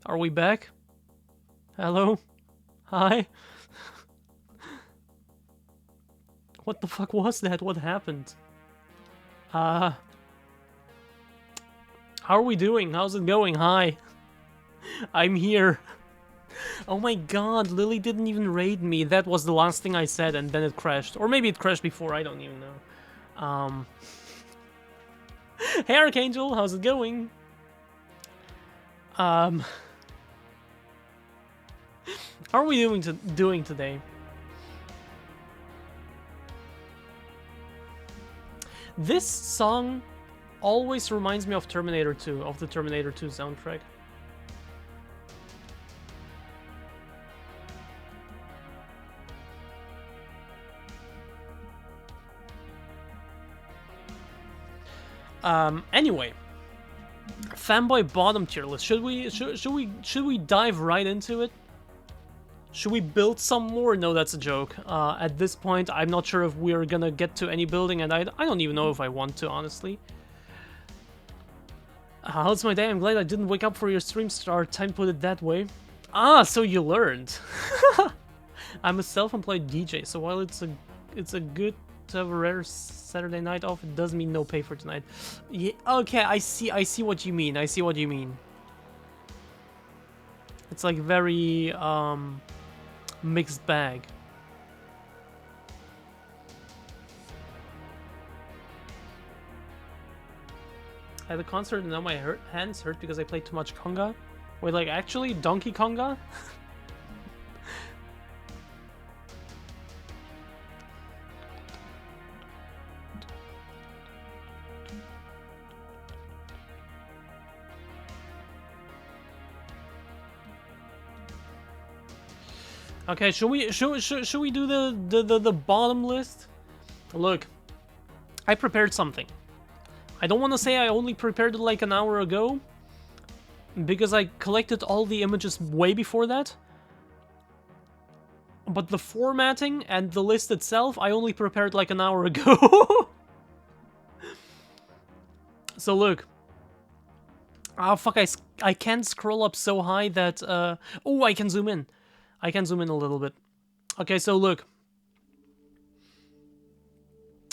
Are we back? Hello? Hi? What the fuck was that? What happened? How are we doing? How's it going? Hi. I'm here. Oh my god, Lily didn't even raid me. That was the last thing I said and then it crashed. Or maybe it crashed before, I don't even know. Hey Archangel, how's it going? How are we doing today? This song always reminds me of Terminator 2, of the Terminator 2 soundtrack. Anyway, Femboy bottom tier list. Should we dive right into it? Should we build some more? No, that's a joke. At this point, I'm not sure if we're gonna get to any building, and I don't even know if I want to, honestly. How's my day? I'm glad I didn't wake up for your stream start. Time to put it that way. Ah, so you learned. I'm a self-employed DJ, so while it's a good to have a rare Saturday night off, it does mean no pay for tonight. Yeah, okay, I see what you mean. I see what you mean. It's like very mixed bag. I had a concert and now my hands hurt because I played too much conga. Wait, like actually Donkey Konga? Okay, should we do the bottom list? Look, I prepared something. I don't want to say I only prepared it like an hour ago, because I collected all the images way before that. But the formatting and the list itself, I only prepared like an hour ago. So look. Oh fuck, I can't scroll up so high that, oh, I can zoom in. I can zoom in a little bit. Okay, so look.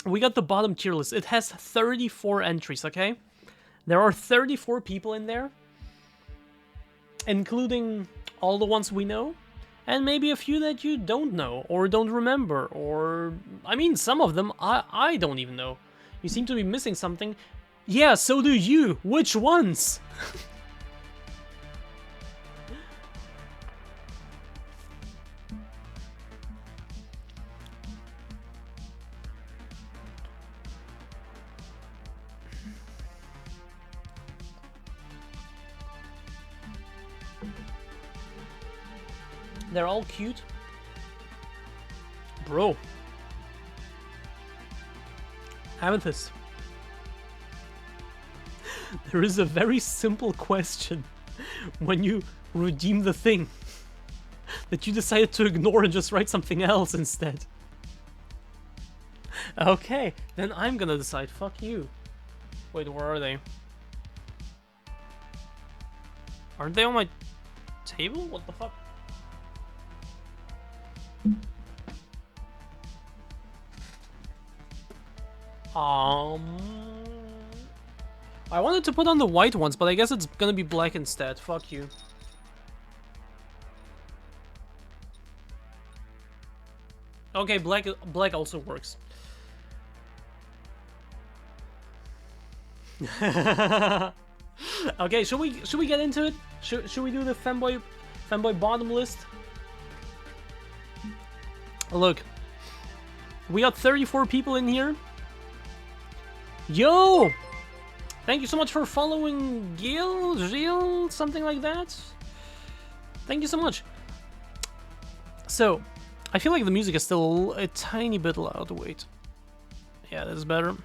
We got the bottom tier list. It has 34 entries, okay? There are 34 people in there, including all the ones we know, and maybe a few that you don't know, or don't remember, or... I mean, some of them I don't even know. You seem to be missing something. Yeah, so do you! Which ones? They're all cute. Bro. Amethyst. There is a very simple question when you redeem the thing that you decided to ignore and just write something else instead. Okay, then I'm gonna decide. Fuck you. Wait, where are they? Aren't they on my table? What the fuck? I wanted to put on the white ones, but I guess it's gonna be black instead. Fuck you. Okay, black also works. Okay, should we get into it? Should we do the Femboy bottom list? Look, we got 34 people in here. Yo! Thank you so much for following Gil, something like that. Thank you so much. So, I feel like the music is still a tiny bit loud. Wait. Yeah, that's better.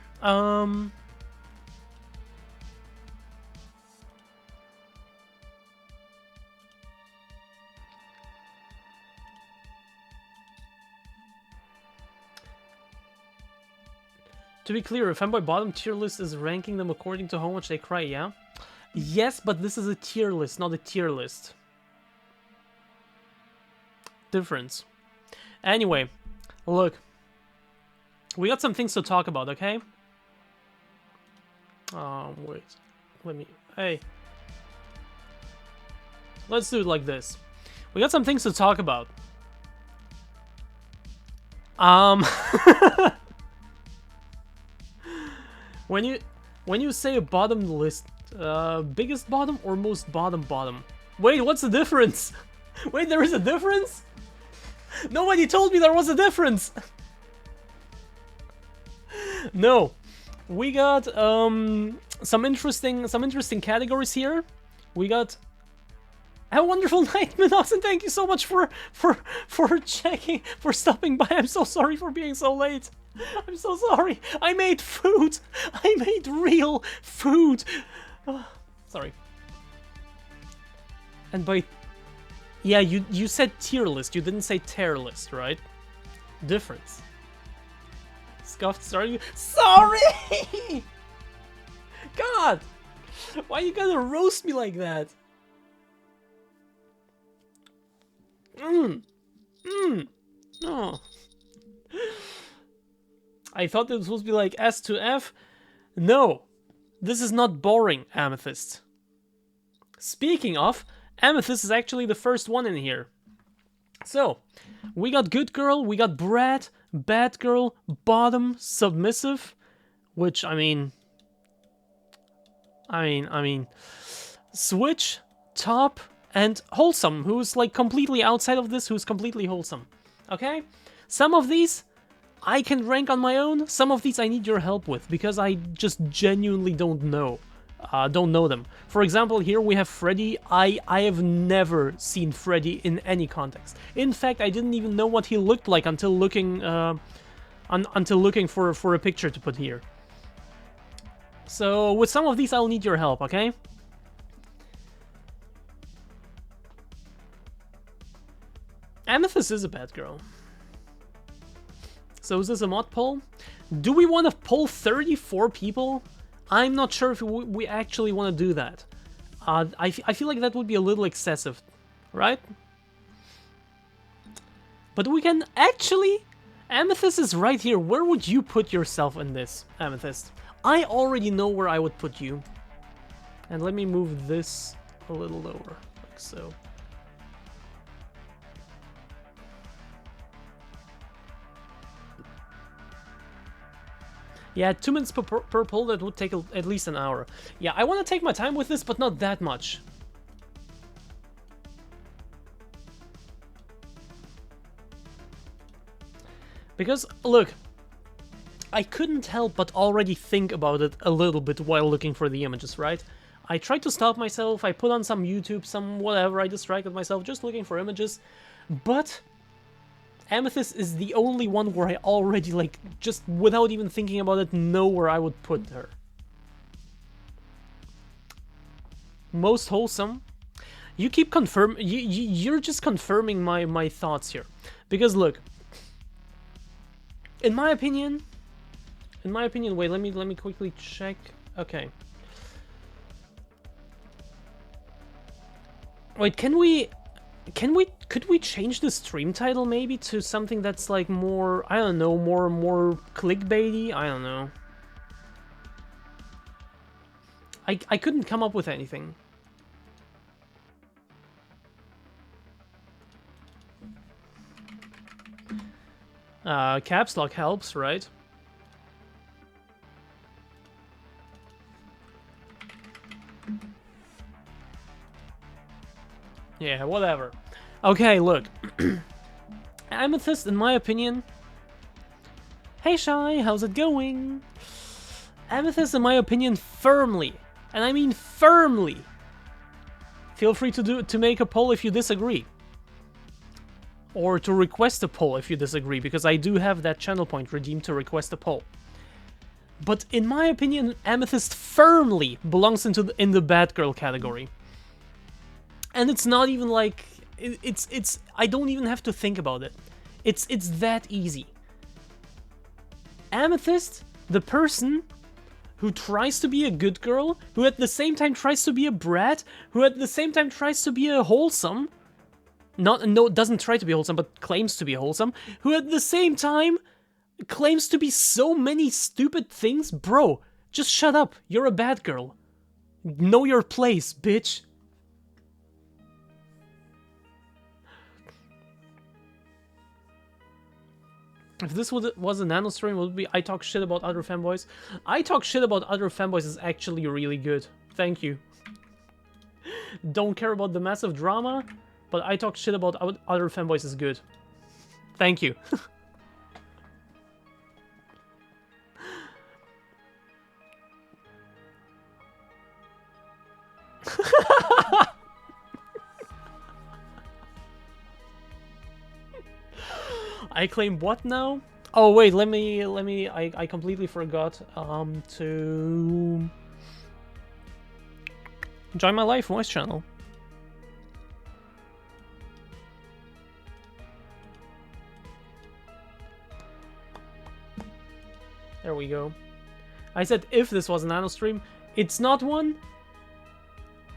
To be clear, a Femboy bottom tier list is ranking them according to how much they cry, yeah? Yes, but this is a tier list, not a tier list. Difference. Anyway, look. We got some things to talk about, okay? Wait. Let me... Hey. Let's do it like this. We got some things to talk about. When you say a bottom list, biggest bottom or most bottom? Wait, what's the difference? Wait, there is a difference? Nobody told me there was a difference. No, we got some interesting categories here. We got a wonderful night, Minos, and thank you so much for stopping by. I'm so sorry for being so late. I'm so sorry. I made food. I made real food. Sorry. And by... Yeah, you said tier list. You didn't say tier list, right? Difference. Scuffed starting... Sorry! God! Why you gotta roast me like that? Oh. I thought it was supposed to be like S to F. No, this is not boring, Amethyst. Speaking of, Amethyst is actually the first one in here. So, we got good girl, we got brat, bad girl, bottom, submissive, which I mean, switch, top, and wholesome, who's like completely outside of this, who's completely wholesome. Okay? Some of these I can rank on my own, some of these I need your help with, because I just genuinely don't know them. For example, here we have Freddy. I have never seen Freddy in any context. In fact, I didn't even know what he looked like until looking for a picture to put here. So with some of these I'll need your help, okay? Amethyst is a bad girl. So is this a mod poll? Do we want to poll 34 people? I'm not sure if we actually want to do that. I feel like that would be a little excessive, right? But we can actually... Amethyst is right here. Where would you put yourself in this, Amethyst? I already know where I would put you. And let me move this a little lower, like so. Yeah, 2 minutes per poll, that would take at least an hour. Yeah, I want to take my time with this, but not that much. Because, look, I couldn't help but already think about it a little bit while looking for the images, right? I tried to stop myself, I put on some YouTube, some whatever, I distracted myself just looking for images, but... Amethyst is the only one where I already, like, just without even thinking about it, know where I would put her. Most wholesome. You keep you're just confirming my thoughts here. Because look, in my opinion, wait, let me quickly check. Okay. Wait, could we change the stream title maybe to something that's like more, I don't know, more clickbaity? I don't know. I couldn't come up with anything. Caps lock helps, right? Yeah, whatever. Okay, look. Amethyst, in my opinion... Hey, Shy, how's it going? Amethyst, in my opinion, firmly, and I mean firmly, feel free to make a poll if you disagree. Or to request a poll if you disagree, because I do have that channel point redeemed to request a poll. But in my opinion, Amethyst firmly belongs in the bad girl category. And it's not even like it's I don't even have to think about it. It's that easy. Amethyst, the person, who tries to be a good girl, who at the same time tries to be a brat, who at the same time tries to be a wholesome, doesn't try to be wholesome, but claims to be wholesome, who at the same time claims to be so many stupid things. Bro, just shut up. You're a bad girl. Know your place, bitch. If this was a nano stream, it would be I talk shit about other femboys. I talk shit about other femboys is actually really good. Thank you. Don't care about the massive drama, but I talk shit about other femboys is good. Thank you. I claim what now? Oh wait, let me I completely forgot to join my live voice channel. There we go. I said if this was a nano stream, it's not one.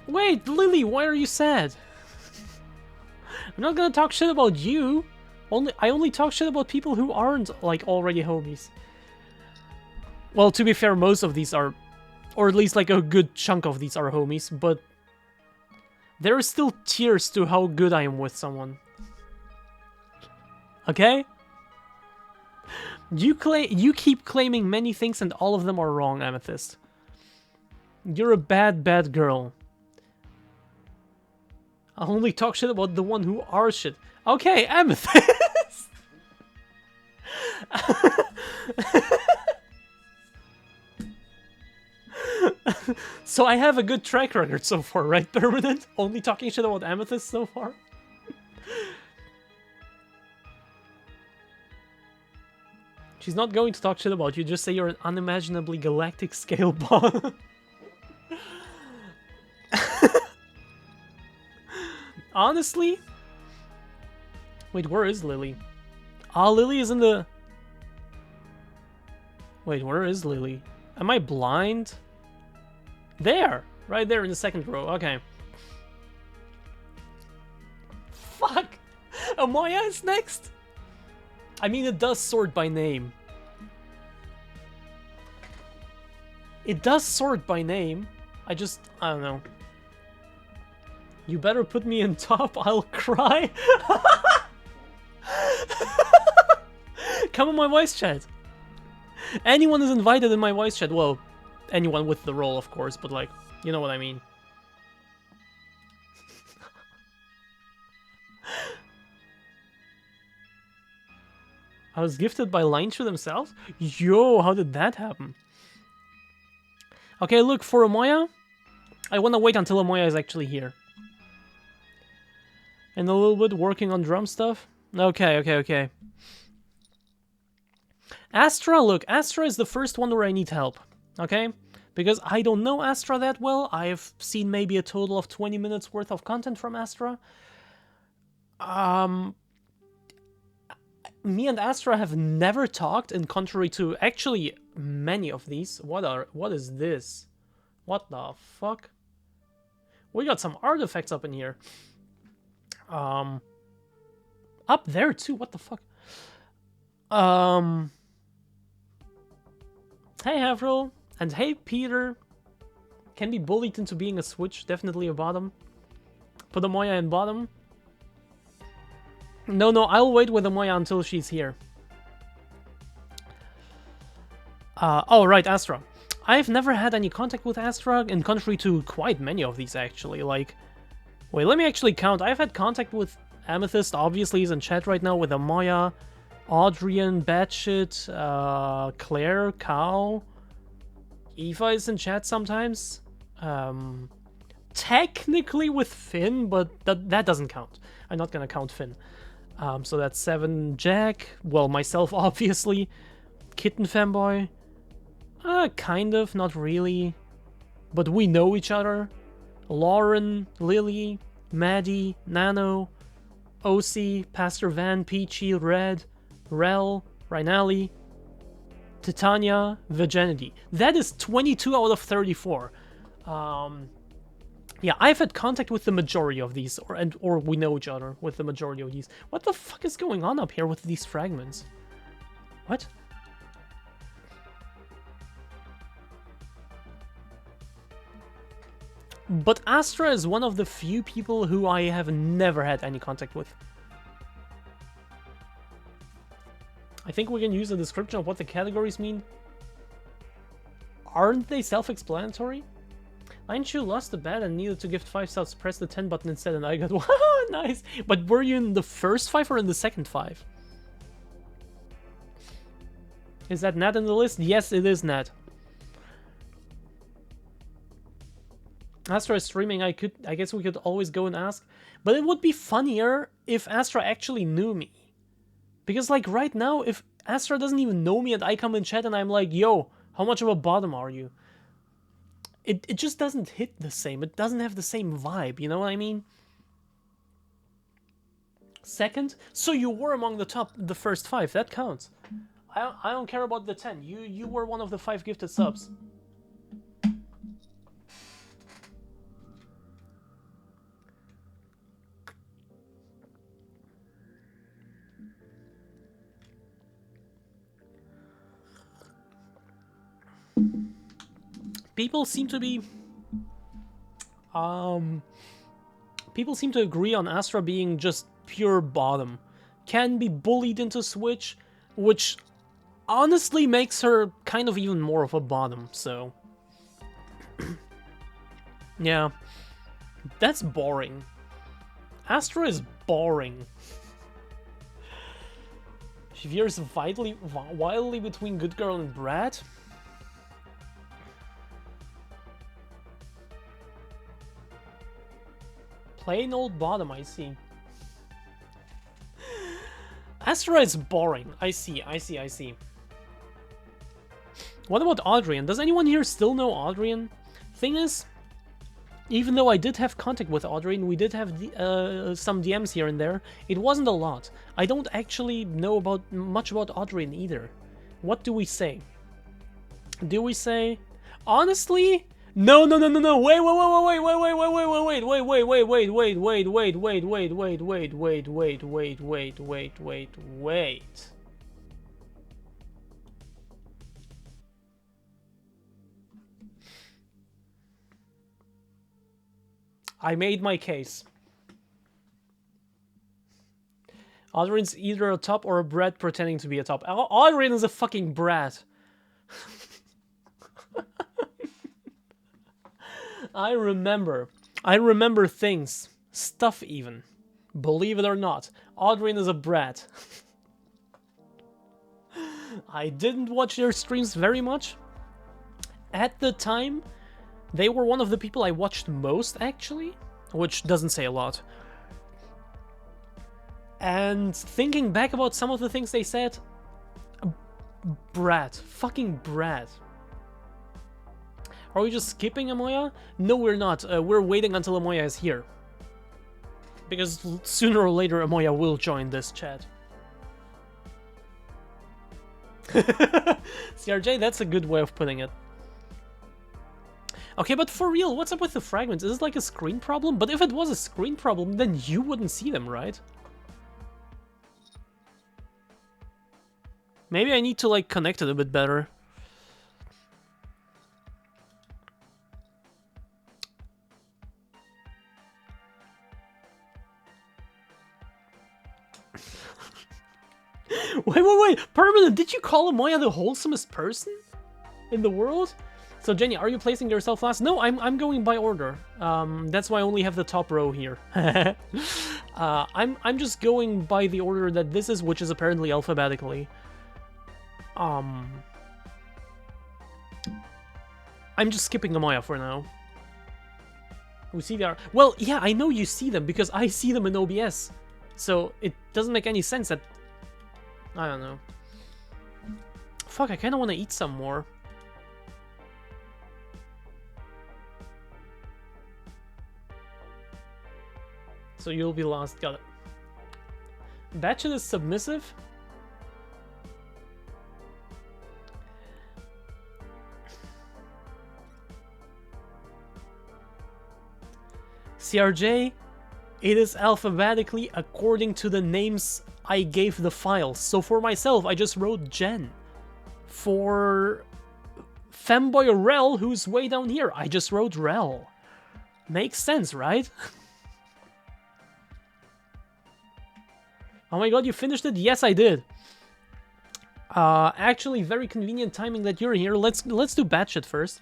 Wait, Lily, why are you sad? I'm not gonna talk shit about you. I only talk shit about people who aren't, like, already homies. Well, to be fair, most of these are, or at least, like, a good chunk of these are homies, but there are still tiers to how good I am with someone. Okay? You keep claiming many things and all of them are wrong, Amethyst. You're a bad, bad girl. I only talk shit about the one who are shit. Okay, Amethyst! So I have a good track record so far, right, Permanent? Only talking shit about Amethyst so far? She's not going to talk shit about you, just say you're an unimaginably galactic scale bomb. Honestly? Wait, where is Lily? Ah, Lily is in the... Wait, where is Lily? Am I blind? There! Right there in the second row, okay. Fuck! Amaya is next? I mean, it does sort by name. It does sort by name. I don't know. You better put me in top, I'll cry. Come on my voice chat. Anyone is invited in my voice chat. Well, anyone with the role, of course, but like, you know what I mean. I was gifted by Lineshu themselves? Yo, how did that happen? Okay, look, for Amoya, I want to wait until Amoya is actually here. And a little bit working on drum stuff. Okay. Astra, look, Astra is the first one where I need help, okay? Because I don't know Astra that well. I've seen maybe a total of 20 minutes worth of content from Astra. Me and Astra have never talked, in contrary to actually many of these. What is this? What the fuck? We got some artifacts up in here. Up there too, what the fuck? Hey Avril, and hey Peter. Can be bullied into being a switch, definitely a bottom. Put Amoya in bottom. No, I'll wait with Amoya until she's here. Oh, right, Astra. I've never had any contact with Astra, in contrary to quite many of these, actually. Like, wait, let me actually count. I've had contact with Amethyst, obviously, he's in chat right now, with Amoya, Adrian, Batshit, Claire, Cow. Eva is in chat sometimes. Technically with Finn, but that doesn't count. I'm not gonna count Finn. So that's 7, Jack, well, myself, obviously, Kitten Femboy, kind of, not really, but we know each other, Lauren, Lily, Maddie, Nano, OC, Pastor Van, Peachy, Red, Rel, Rhinali, Titania, Virginity. That is 22 out of 34. Yeah, I've had contact with the majority of these, or we know each other with the majority of these. What the fuck is going on up here with these fragments? What? But Astra is one of the few people who I have never had any contact with. I think we can use a description of what the categories mean. Aren't they self-explanatory? Lionshu lost the bet and needed to gift 5 subs. Press the 10 button instead and I got one. Nice! But were you in the first 5 or in the second 5? Is that Nat in the list? Yes, it is Nat. Astra is streaming. I guess we could always go and ask. But it would be funnier if Astra actually knew me. Because, like, right now, if Astra doesn't even know me and I come in chat and I'm like, yo, how much of a bottom are you? It just doesn't hit the same. It doesn't have the same vibe, you know what I mean? Second, so you were among the first 5. That counts. I don't care about the 10. You were one of the 5 gifted subs. People seem to be... people seem to agree on Astra being just pure bottom. Can be bullied into Switch, which honestly makes her kind of even more of a bottom, so... yeah. That's boring. Astra is boring. She veers wildly between good girl and brat. Plain old bottom, I see. Astra is boring. I see. What about Adrian? Does anyone here still know Adrian? Thing is, even though I did have contact with Adrian, we did have some DMs here and there, it wasn't a lot. I don't actually know much about Adrian either. What do we say? Do we say... Honestly... No, wait, I made my case. Adrian's either a top or a brat pretending to be a top. Adrian is a fucking brat. I remember things. Stuff even. Believe it or not. Adrian is a brat. I didn't watch their streams very much. At the time, they were one of the people I watched most, actually. Which doesn't say a lot. And thinking back about some of the things they said... Brat. Fucking brat. Are we just skipping Amoya? No, we're not. We're waiting until Amoya is here. Because sooner or later Amoya will join this chat. CRJ, that's a good way of putting it. Okay, but for real, what's up with the fragments? Is it like a screen problem? But if it was a screen problem, then you wouldn't see them, right? Maybe I need to, like, connect it a bit better. Wait. Permanent, did you call Amoya the wholesomest person in the world? So, Jenny, are you placing yourself last? No, I'm going by order. That's why I only have the top row here. I'm just going by the order that this is, which is apparently alphabetically. I'm just skipping Amoya for now. We see there. Well, yeah, I know you see them because I see them in OBS. So it doesn't make any sense that... I don't know. Fuck, I kind of want to eat some more. So you'll be last. Got it. Batchet is submissive? CRJ, it is alphabetically according to the names I gave the files. So for myself, I just wrote Jen. For Femboy or Rel, who's way down here, I just wrote Rel. Makes sense, right? Oh my god, you finished it? Yes, I did. Actually, very convenient timing that you're here. Let's do Batshit first.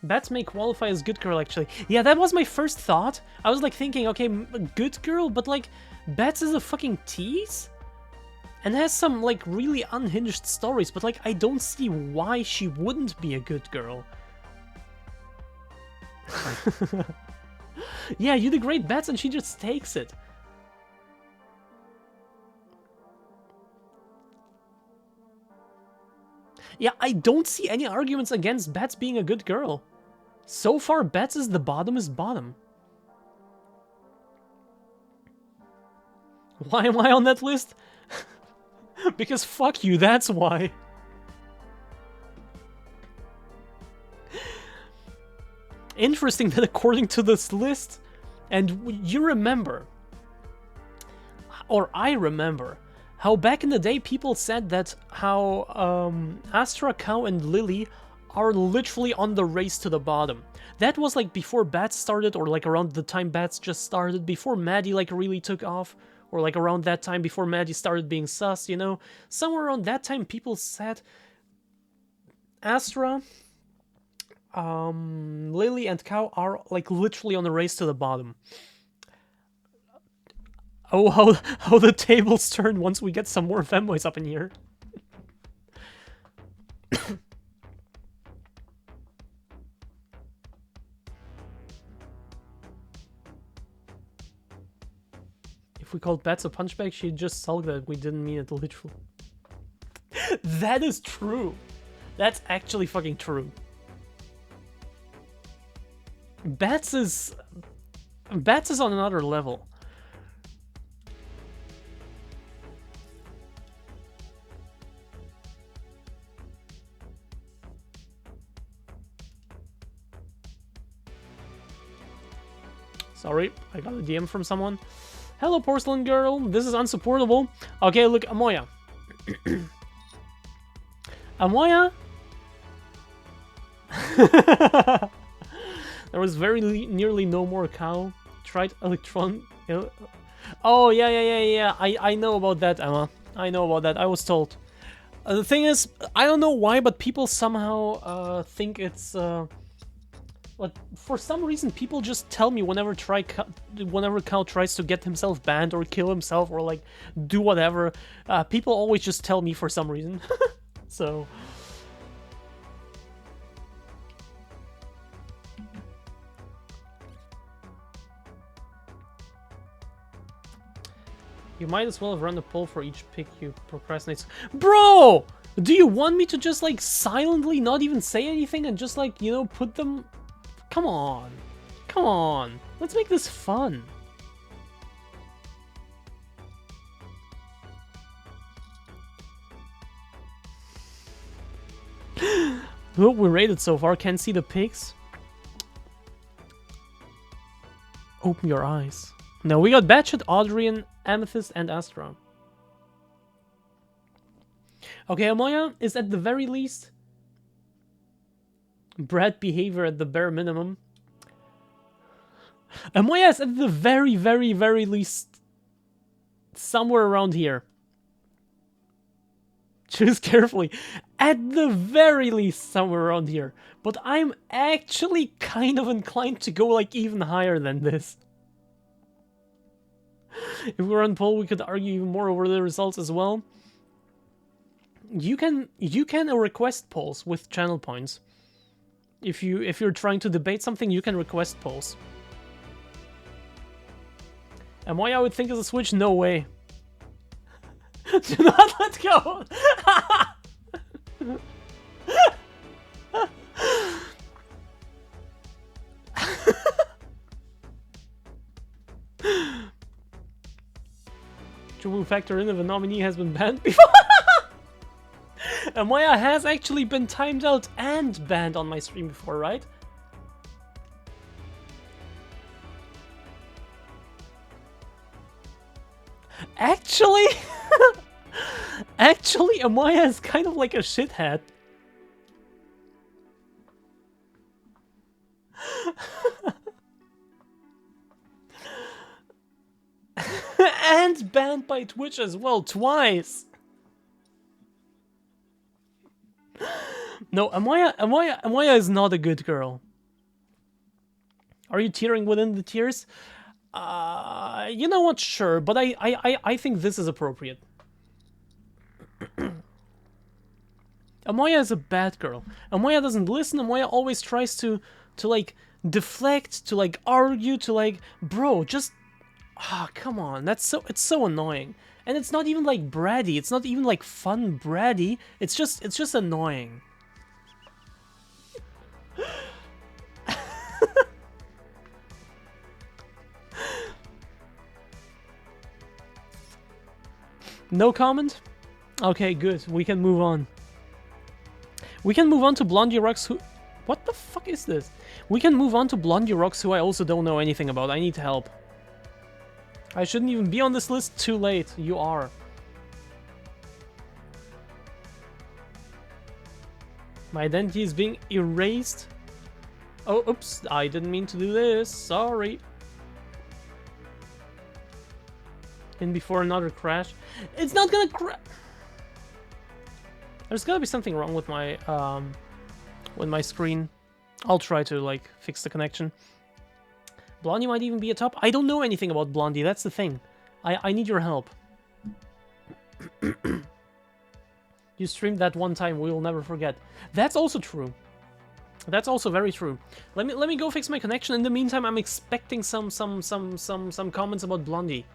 Bats may qualify as good girl, actually. Yeah, that was my first thought. I was like thinking, okay, good girl, but like, Bats is a fucking tease? And has some like really unhinged stories, but like, I don't see why she wouldn't be a good girl. Yeah, you degrade Bats and she just takes it. Yeah, I don't see any arguments against Bats being a good girl. So far, Bats is the bottomest bottom. Why am I on that list? Because fuck you, that's why. Interesting that according to this list, and you remember, or I remember, how back in the day people said that how Astra, Cow, and Lily are literally on the race to the bottom. That was like before Bats started, or like around the time Bats just started, before Maddie like really took off, or like around that time before Maddie started being sus, you know? Somewhere around that time people said Astra, Lily, and Cow are like literally on the race to the bottom. Oh, how the tables turn once we get some more femboys up in here. If we called Bats a punchbag, she'd just sulk that we didn't mean it literally. That is true. That's actually fucking true. Bats is on another level. Sorry, I got a DM from someone. Hello, porcelain girl. This is unsupportable. Okay, look, Amoya. Amoya? There was very nearly no more Cow. Tried electron. Oh, yeah. I know about that, Emma. I know about that. I was told. The thing is, I don't know why, but people somehow think it's... Like, for some reason, people just tell me whenever Cow tries to get himself banned or kill himself or like do whatever, people always just tell me for some reason. So you might as well have run a poll for each pick you procrastinate. Bro! Do you want me to just like silently not even say anything and just like, you know, put them... Come on. Come on. Let's make this fun. Look, we rated so far. Can't see the pics. Open your eyes. No, we got Batshit, Audrian, Amethyst, and Astra. Okay, Amoya is at the very least... Brat behavior at the bare minimum. Amoya is at the very, very, very least somewhere around here. Choose carefully. At the very least somewhere around here. But I'm actually kind of inclined to go like even higher than this. If we were on poll, we could argue even more over the results as well. You can request polls with channel points. If you're trying to debate something, you can request polls. And why I would think is a switch? No way. Do not let go. Should we factor in if a nominee has been banned before? Amaya has actually been timed out and banned on my stream before, right? Actually, actually, Amaya is kind of like a shithead. And banned by Twitch as well, twice. No, Amaya is not a good girl. Are you tearing within the tears? You know what? Sure, but I think this is appropriate. Amaya is a bad girl. Amaya doesn't listen. Amaya always tries to like deflect, to like argue, to like, bro, just come on. It's so annoying. And it's not even like bratty. It's not even like fun bratty. It's just annoying. No comment? Okay, good. We can move on. We can move on to Blondie Rocks, who... What the fuck is this? We can move on to Blondie Rocks, who I also don't know anything about. I need help. I shouldn't even be on this list. Too late. You are. My identity is being erased. Oh, oops. I didn't mean to do this. Sorry. In before another crash. It's not gonna crash. There's gotta be something wrong with my screen. I'll try to like fix the connection. Blondie might even be a top. I don't know anything about Blondie. That's the thing. I need your help. You streamed that one time. We will never forget. That's also true. That's also very true. Let me go fix my connection. In the meantime, I'm expecting some comments about Blondie.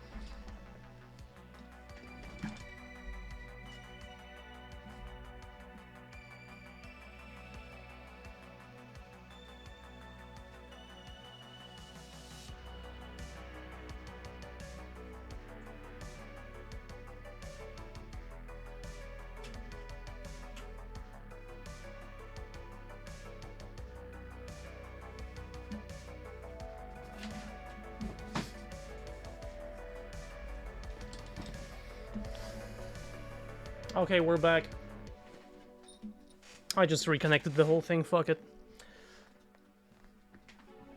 Okay, we're back. I just reconnected the whole thing, fuck it.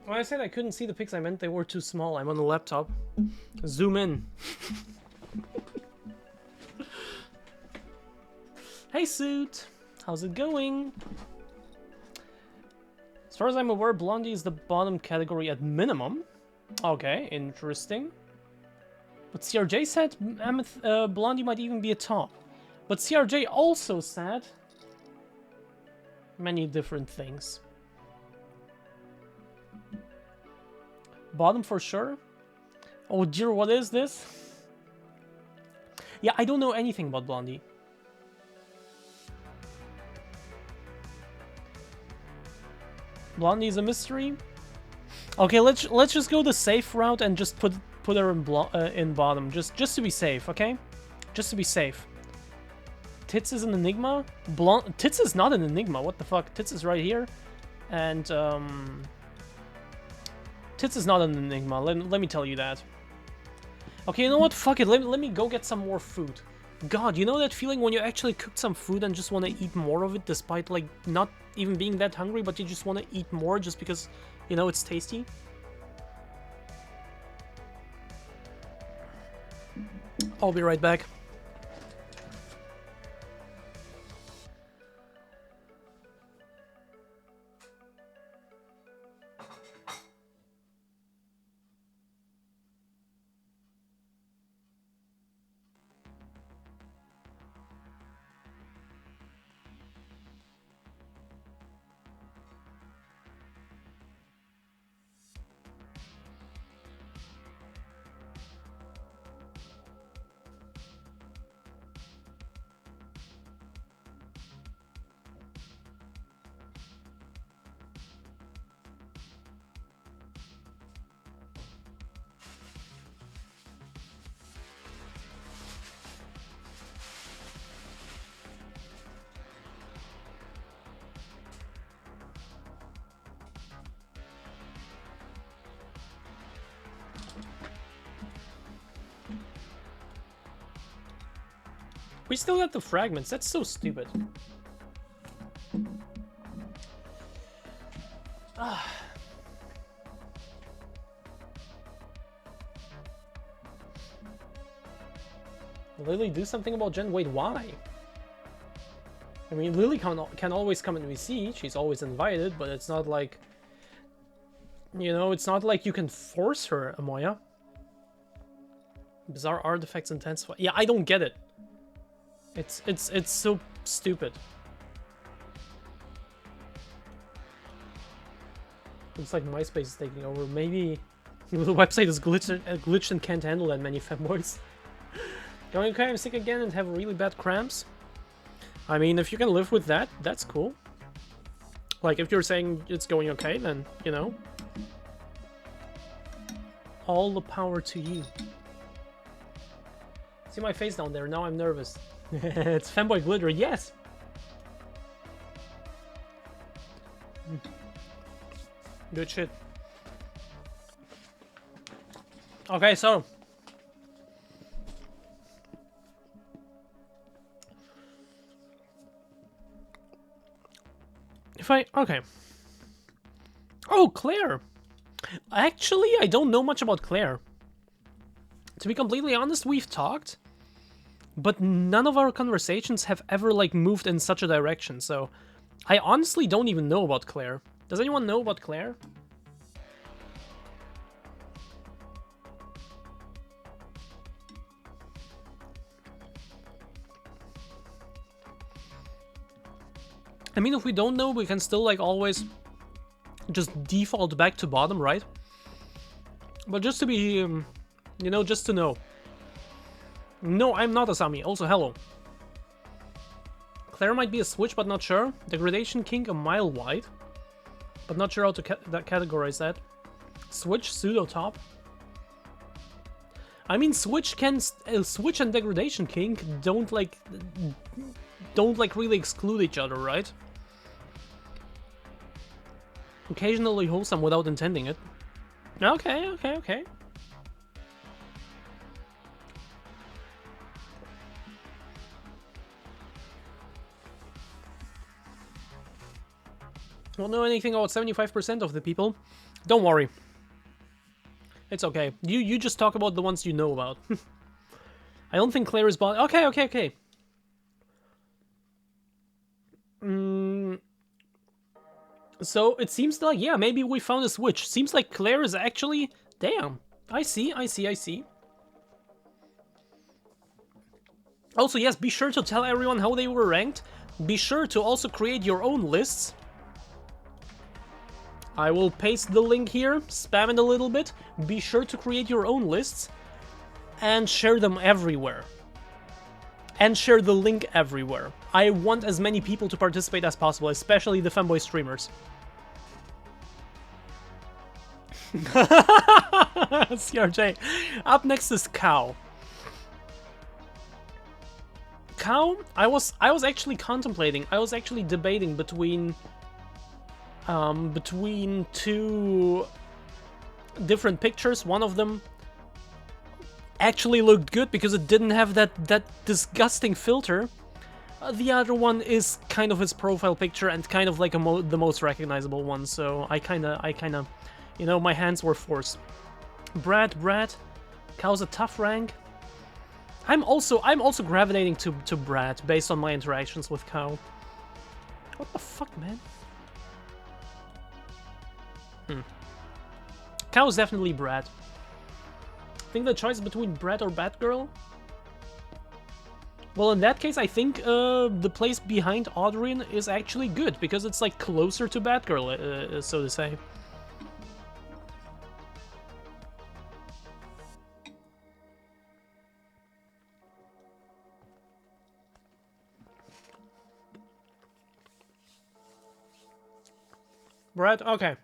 When I said I couldn't see the pics, I meant they were too small. I'm on the laptop. Zoom in. Hey, Suit! How's it going? As far as I'm aware, Blondie is the bottom category at minimum. Okay, interesting. But CRJ said Blondie might even be a top. But CRJ also said many different things. Bottom for sure. Oh dear, what is this? Yeah, I don't know anything about Blondie. Blondie is a mystery. Okay, let's just go the safe route and just put her in bottom, just to be safe, okay? Just to be safe. Tits is an enigma. Tits is not an enigma. What the fuck? Tits is right here, and Tits is not an enigma. Let me tell you that. Okay, you know what? Fuck it. Let me go get some more food. God, you know that feeling when you actually cooked some food and just want to eat more of it, despite like not even being that hungry, but you just want to eat more just because you know it's tasty. I'll be right back. We still got the fragments. That's so stupid. Lily, do something about Jen. Wait, why? I mean, Lily can always come and VC. She's always invited, but it's not like... You know, it's not like you can force her, Amoya. Bizarre artifacts intensify. Yeah, I don't get it. It's so stupid. Looks like MySpace is taking over. Maybe the website is glitched and can't handle that many femboys. Going okay, I'm sick again and have really bad cramps. I mean, if you can live with that, that's cool. Like, if you're saying it's going okay, then, you know. All the power to you. See my face down there, now I'm nervous. It's Femboy Glitter, yes! Good shit. Okay, so... Okay. Oh, Claire! Actually, I don't know much about Claire. To be completely honest, we've talked, but none of our conversations have ever, like, moved in such a direction, so... I honestly don't even know about Claire. Does anyone know about Claire? I mean, if we don't know, we can still, like, always just default back to bottom, right? But just to be, you know, just to know. No, I'm not Asami. Also, hello. Claire might be a switch, but not sure. Degradation King a mile wide. But not sure how to categorize that. Switch, pseudo top. I mean, Switch and Degradation King don't really exclude each other, right? Occasionally wholesome without intending it. Okay. Don't know anything about 75% of the people. Don't worry. It's okay. You just talk about the ones you know about. I don't think Claire is bought. Okay. So it seems like, yeah, maybe we found a switch. Seems like Claire is actually... Damn. I see. Also, yes, be sure to tell everyone how they were ranked. Be sure to also create your own lists. I will paste the link here, spam it a little bit. Be sure to create your own lists and share them everywhere. And share the link everywhere. I want as many people to participate as possible, especially the Femboy streamers. CRJ. Up next is Cow. Cow, I was actually contemplating, I was actually debating between two different pictures. One of them actually looked good because it didn't have that disgusting filter. The other one is kind of his profile picture and kind of like the most recognizable one, so I kinda, you know, my hands were forced. Brad, Cow's a tough rank. I'm also gravitating to Brad based on my interactions with Cow. What the fuck, man? Cow is definitely Brad. I think the choice between Brad or Batgirl? Well, in that case, I think the place behind Audrine is actually good, because it's like closer to Batgirl, so to say. Brad? Okay.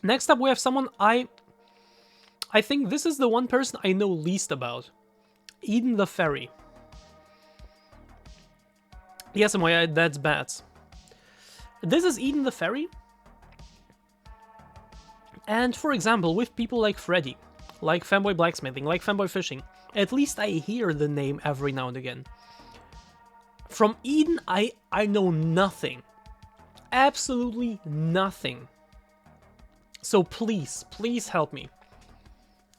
Next up, we have someone I think this is the one person I know least about. Eden the Fairy. Yes, that's Bats. This is Eden the Fairy. And for example, with people like Freddy, like Femboy Blacksmithing, like Femboy Fishing. At least I hear the name every now and again. From Eden, I know nothing. Absolutely nothing. So please, please help me.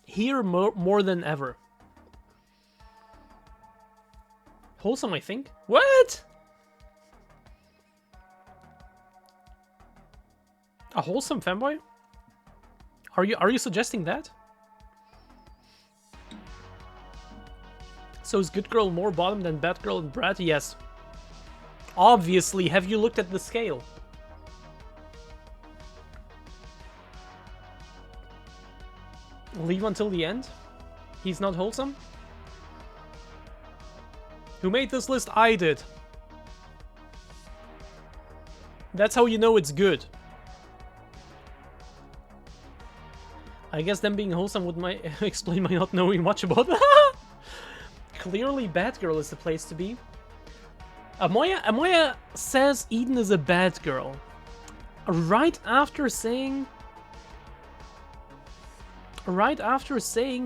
Here more than ever. Wholesome, I think. What? A wholesome femboy? Are you suggesting that? So is good girl more bottom than bad girl and brat? Yes. Obviously, have you looked at the scale? Leave until the end? He's not wholesome? Who made this list? I did. That's how you know it's good. I guess them being wholesome would explain my not knowing much about that. Clearly Batgirl is the place to be. Amoya says Eden is a bad girl. Right after saying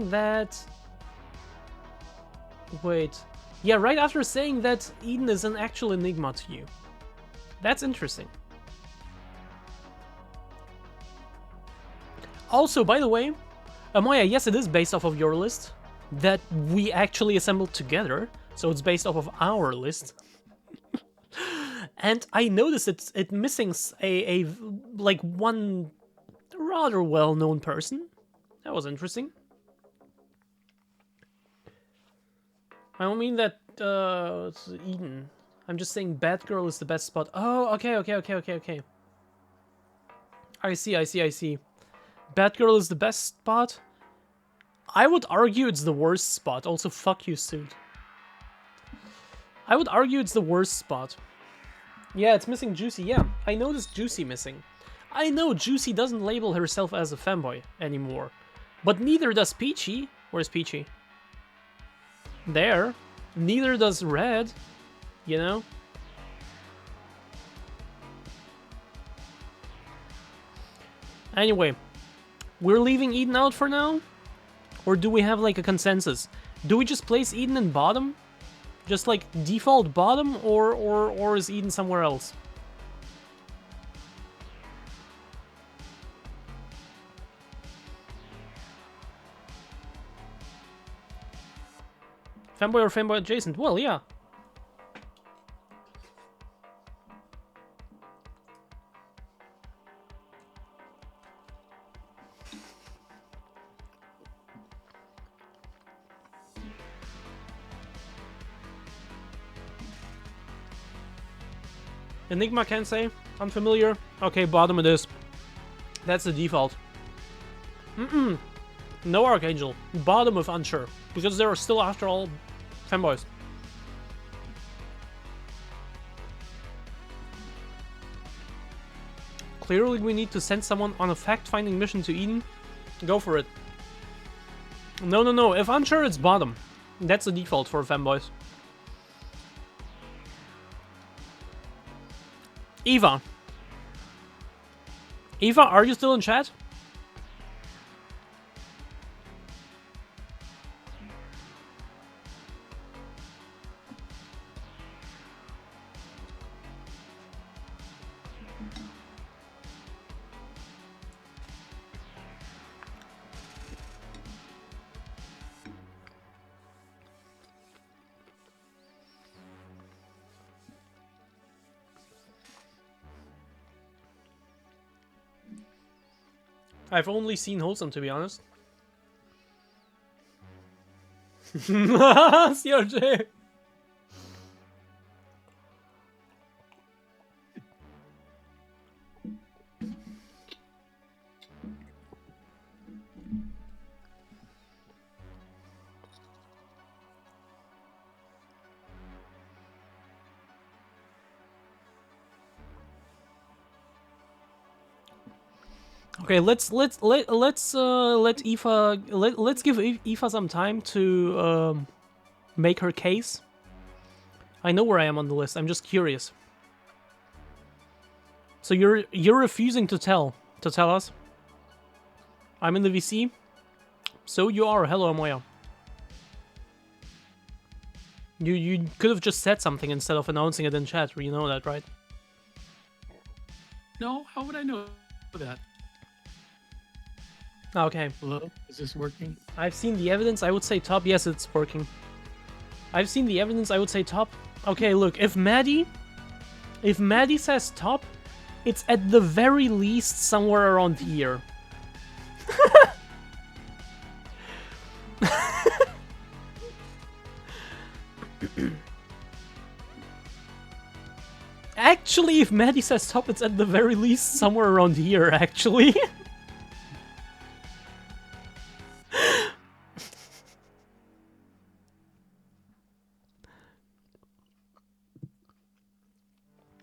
that... Wait. Yeah, right after saying that Eden is an actual enigma to you. That's interesting. Also, by the way, Amoya, yes, it is based off of your list that we actually assembled together, so it's based off of our list. And I noticed it missing a like one rather well-known person. That was interesting. I don't mean that it's Eden. I'm just saying Batgirl is the best spot. Oh, okay. I see. Batgirl is the best spot. I would argue it's the worst spot. Also, fuck you, Suit. I would argue it's the worst spot. Yeah, it's missing Juicy. Yeah, I noticed Juicy missing. I know Juicy doesn't label herself as a femboy anymore. But neither does Peachy. Where's Peachy? There. Neither does Red. You know? Anyway. We're leaving Eden out for now? Or do we have like a consensus? Do we just place Eden in bottom? Just like default bottom, or is Eden somewhere else? Femboy or femboy adjacent? Well, yeah. Enigma can say. Unfamiliar. Okay, bottom it is. That's the default. No Archangel. Bottom of unsure. Because there are still, after all, femboys. Clearly we need to send someone on a fact-finding mission to Eden. Go for it. No. If unsure, it's bottom. That's the default for femboys. Eva. Eva, are you still in chat? I've only seen wholesome, to be honest. CRJ. Okay, let's give Aoife some time to make her case. I know where I am on the list. I'm just curious. So you're refusing to tell us. I'm in the VC. So you are. Hello, Amoya. You could have just said something instead of announcing it in chat. You know that, right? No, how would I know that? Okay. Hello? Is this working? I've seen the evidence. I would say top. Yes, it's working. I've seen the evidence. I would say top. Okay, look. If Maddie says top, it's at the very least somewhere around here. Actually, if Maddie says top, it's at the very least somewhere around here, actually.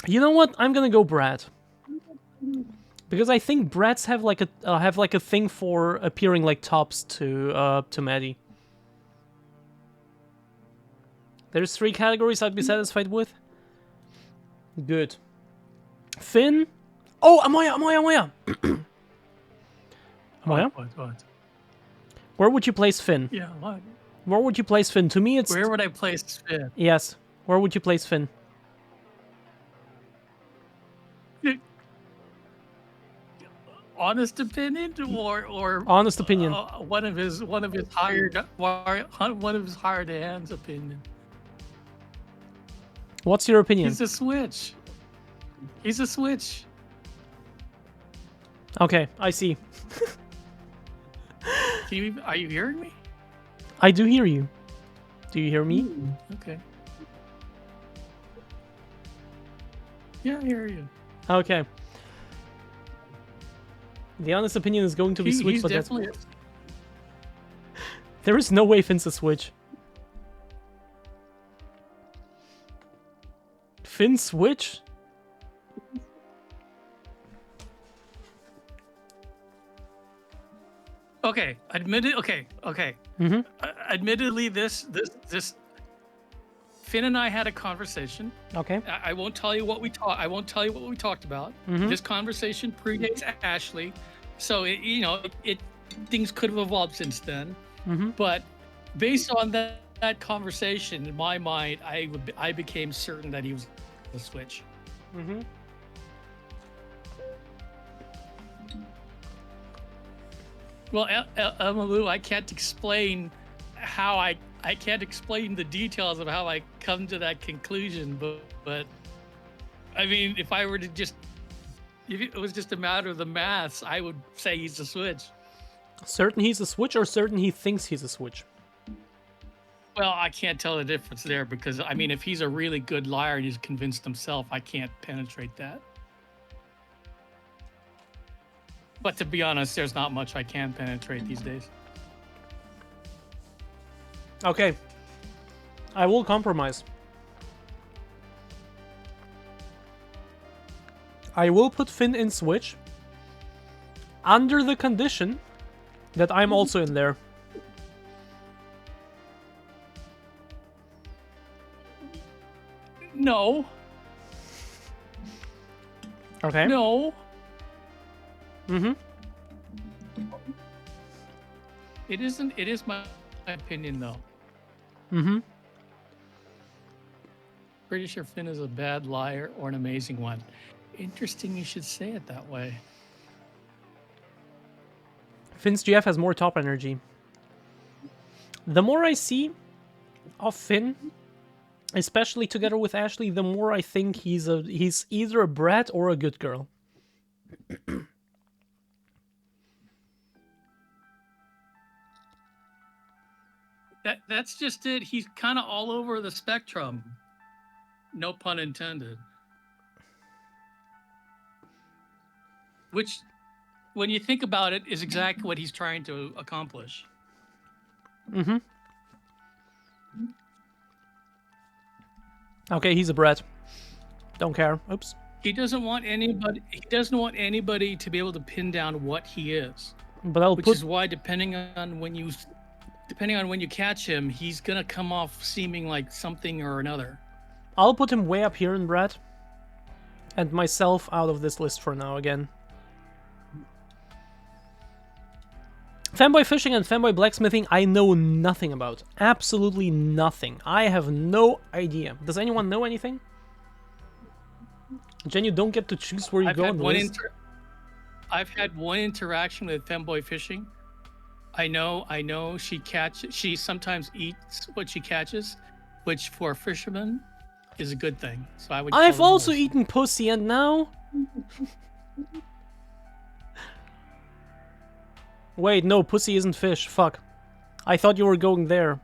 You know what? I'm gonna go Brad. Because I think Brads have like a thing for appearing like tops to Maddie. There's 3 categories I'd be satisfied with. Good. Finn. Oh, Amoya. Amoya? What? Where would you place Finn? Yeah, what? Where would you place Finn? To me, it's... Where would I place Finn? Yes. Where would you place Finn? Honest opinion, or honest opinion. One of his hired hands opinion. What's your opinion? He's a switch. Okay, I see. Are you hearing me? I do hear you. Do you hear me? Okay. Yeah, I hear you. Okay. The honest opinion is going to be Switch, but definitely... There is no way Finn's a Switch. Finn Switch? Okay, okay. Mm-hmm. Admittedly, this Finn and I had a conversation. Okay. I won't tell you what we talked about. Mm-hmm. This conversation predates Ashley, so things could have evolved since then. Mm-hmm. But based on that conversation, in my mind, I became certain that he was a Switch. Mm-hmm. Well, Emalu, I can't explain how I can't explain the details of how I come to that conclusion, but I mean, if it was just a matter of the maths, I would say he's a Switch. Certain he's a Switch, or certain he thinks he's a Switch? Well, I can't tell the difference there, because I mean, if he's a really good liar and he's convinced himself, I can't penetrate that. But to be honest, there's not much I can penetrate these days. Okay. I will compromise. I will put Finn in Switch under the condition that I'm also in there. No. Okay. No. Mm-hmm. It isn't. It is my opinion, though. Mm-hmm. Pretty sure Finn is a bad liar or an amazing one. Interesting you should say it that way. Finn's GF has more top energy. The more I see of Finn, especially together with Ashley, the more I think he's either a brat or a good girl. That's just it. He's kind of all over the spectrum. No pun intended. Which, when you think about it, is exactly what he's trying to accomplish. Mm-hmm. Okay, he's a brat. Don't care. Oops. He doesn't want anybody. He doesn't want anybody to be able to pin down what he is. But which is why, depending on when you catch him, he's gonna come off seeming like something or another. I'll put him way up here in brat, and myself out of this list for now again. Femboy fishing and femboy blacksmithing, I know nothing about. Absolutely nothing. I have no idea. Does anyone know anything? Jen, you don't get to choose where you go on the list. I've had one interaction with femboy fishing. I know she sometimes eats what she catches, which for a fisherman is a good thing. So I would. I've also eaten pussy, and now. Wait, no, pussy isn't fish. Fuck. I thought you were going there.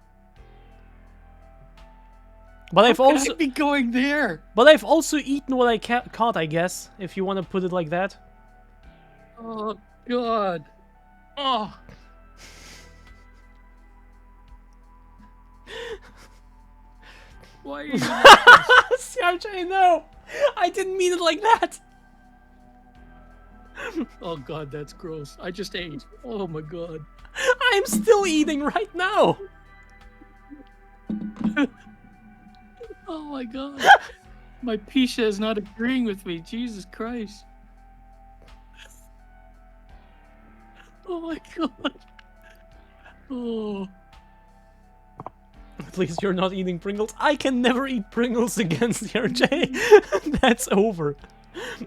But I've also be going there. But I've also eaten what I caught, I guess, if you want to put it like that. Oh God. Oh. Why are you doing this? CRJ, no! I didn't mean it like that! Oh God, that's gross. I just ate. Oh my God. I'm still eating right now! Oh my God. My Pisha is not agreeing with me. Jesus Christ. Oh my God. Oh. At least you're not eating Pringles. I can never eat Pringles again, CRJ. That's over.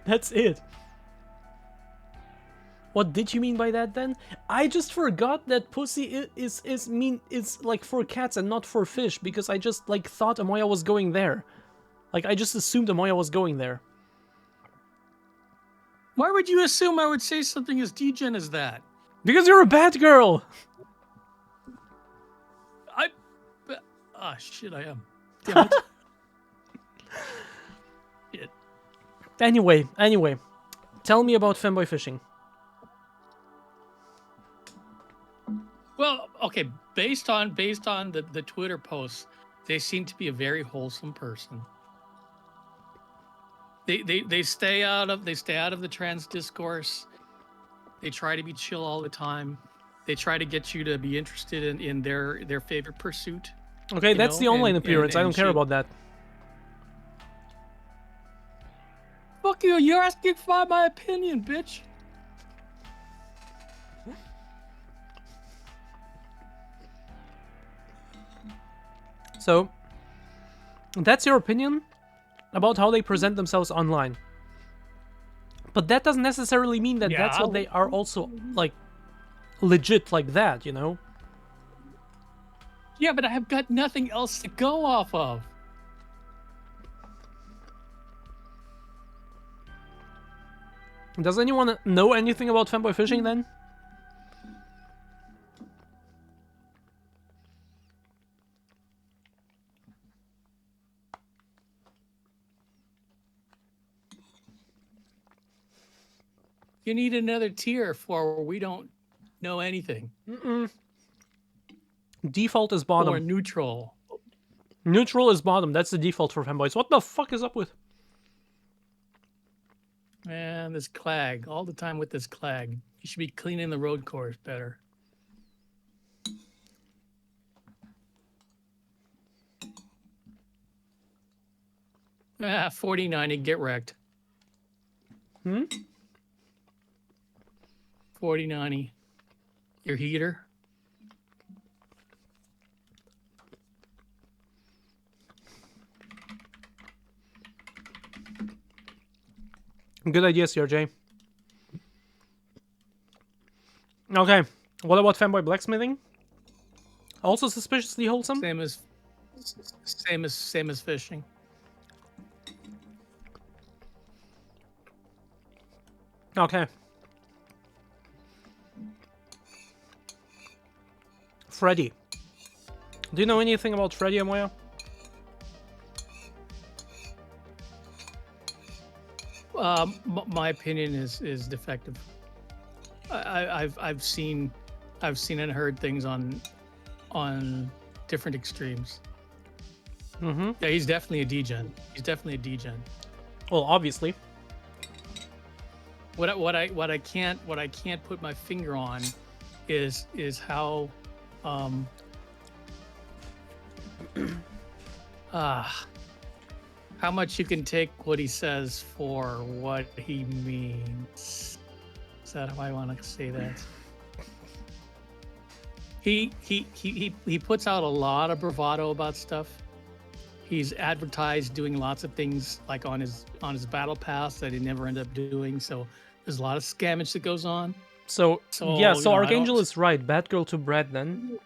That's it. What did you mean by that then? I just forgot that pussy is like for cats and not for fish, because I just like thought Amoya was going there. Like I just assumed Amoya was going there. Why would you assume I would say something as degen as that? Because you're a bad girl. Ah, shit, I am. Damn it. Shit. Anyway, tell me about femboy fishing. Well, okay, based on the Twitter posts, they seem to be a very wholesome person. They stay out of the trans discourse. They try to be chill all the time. They try to get you to be interested in their favorite pursuit. Okay, that's the online appearance. I don't care about that. Fuck you! You're asking for my opinion, bitch. So, that's your opinion about how they present themselves online. But that doesn't necessarily mean that that's what they are also, like, legit like that, you know? Yeah, but I have got nothing else to go off of. Does anyone know anything about femboy fishing then? You need another tier for we don't know anything. Default is bottom. Or neutral. Neutral is bottom. That's the default for femboys. What the fuck is up with? Man, this clag. All the time with this clag. You should be cleaning the road course better. Ah, 4090, get wrecked. 4090. Your heater? Good idea, CRJ. Okay, what about femboy blacksmithing? Also suspiciously wholesome? Same as fishing. Okay. Freddy. Do you know anything about Freddy, Amoya? My opinion is defective. I've seen and heard things on different extremes. Yeah, he's definitely a degen. Well, obviously. What I can't put my finger on is how how much you can take what he says for what he means. Is that how I want to say that? He puts out a lot of bravado about stuff. He's advertised doing lots of things like on his battle pass that he never ended up doing. So there's a lot of scammage that goes on. So, So, yeah, you so know, I Archangel don't- is right. Bad girl to Brad then.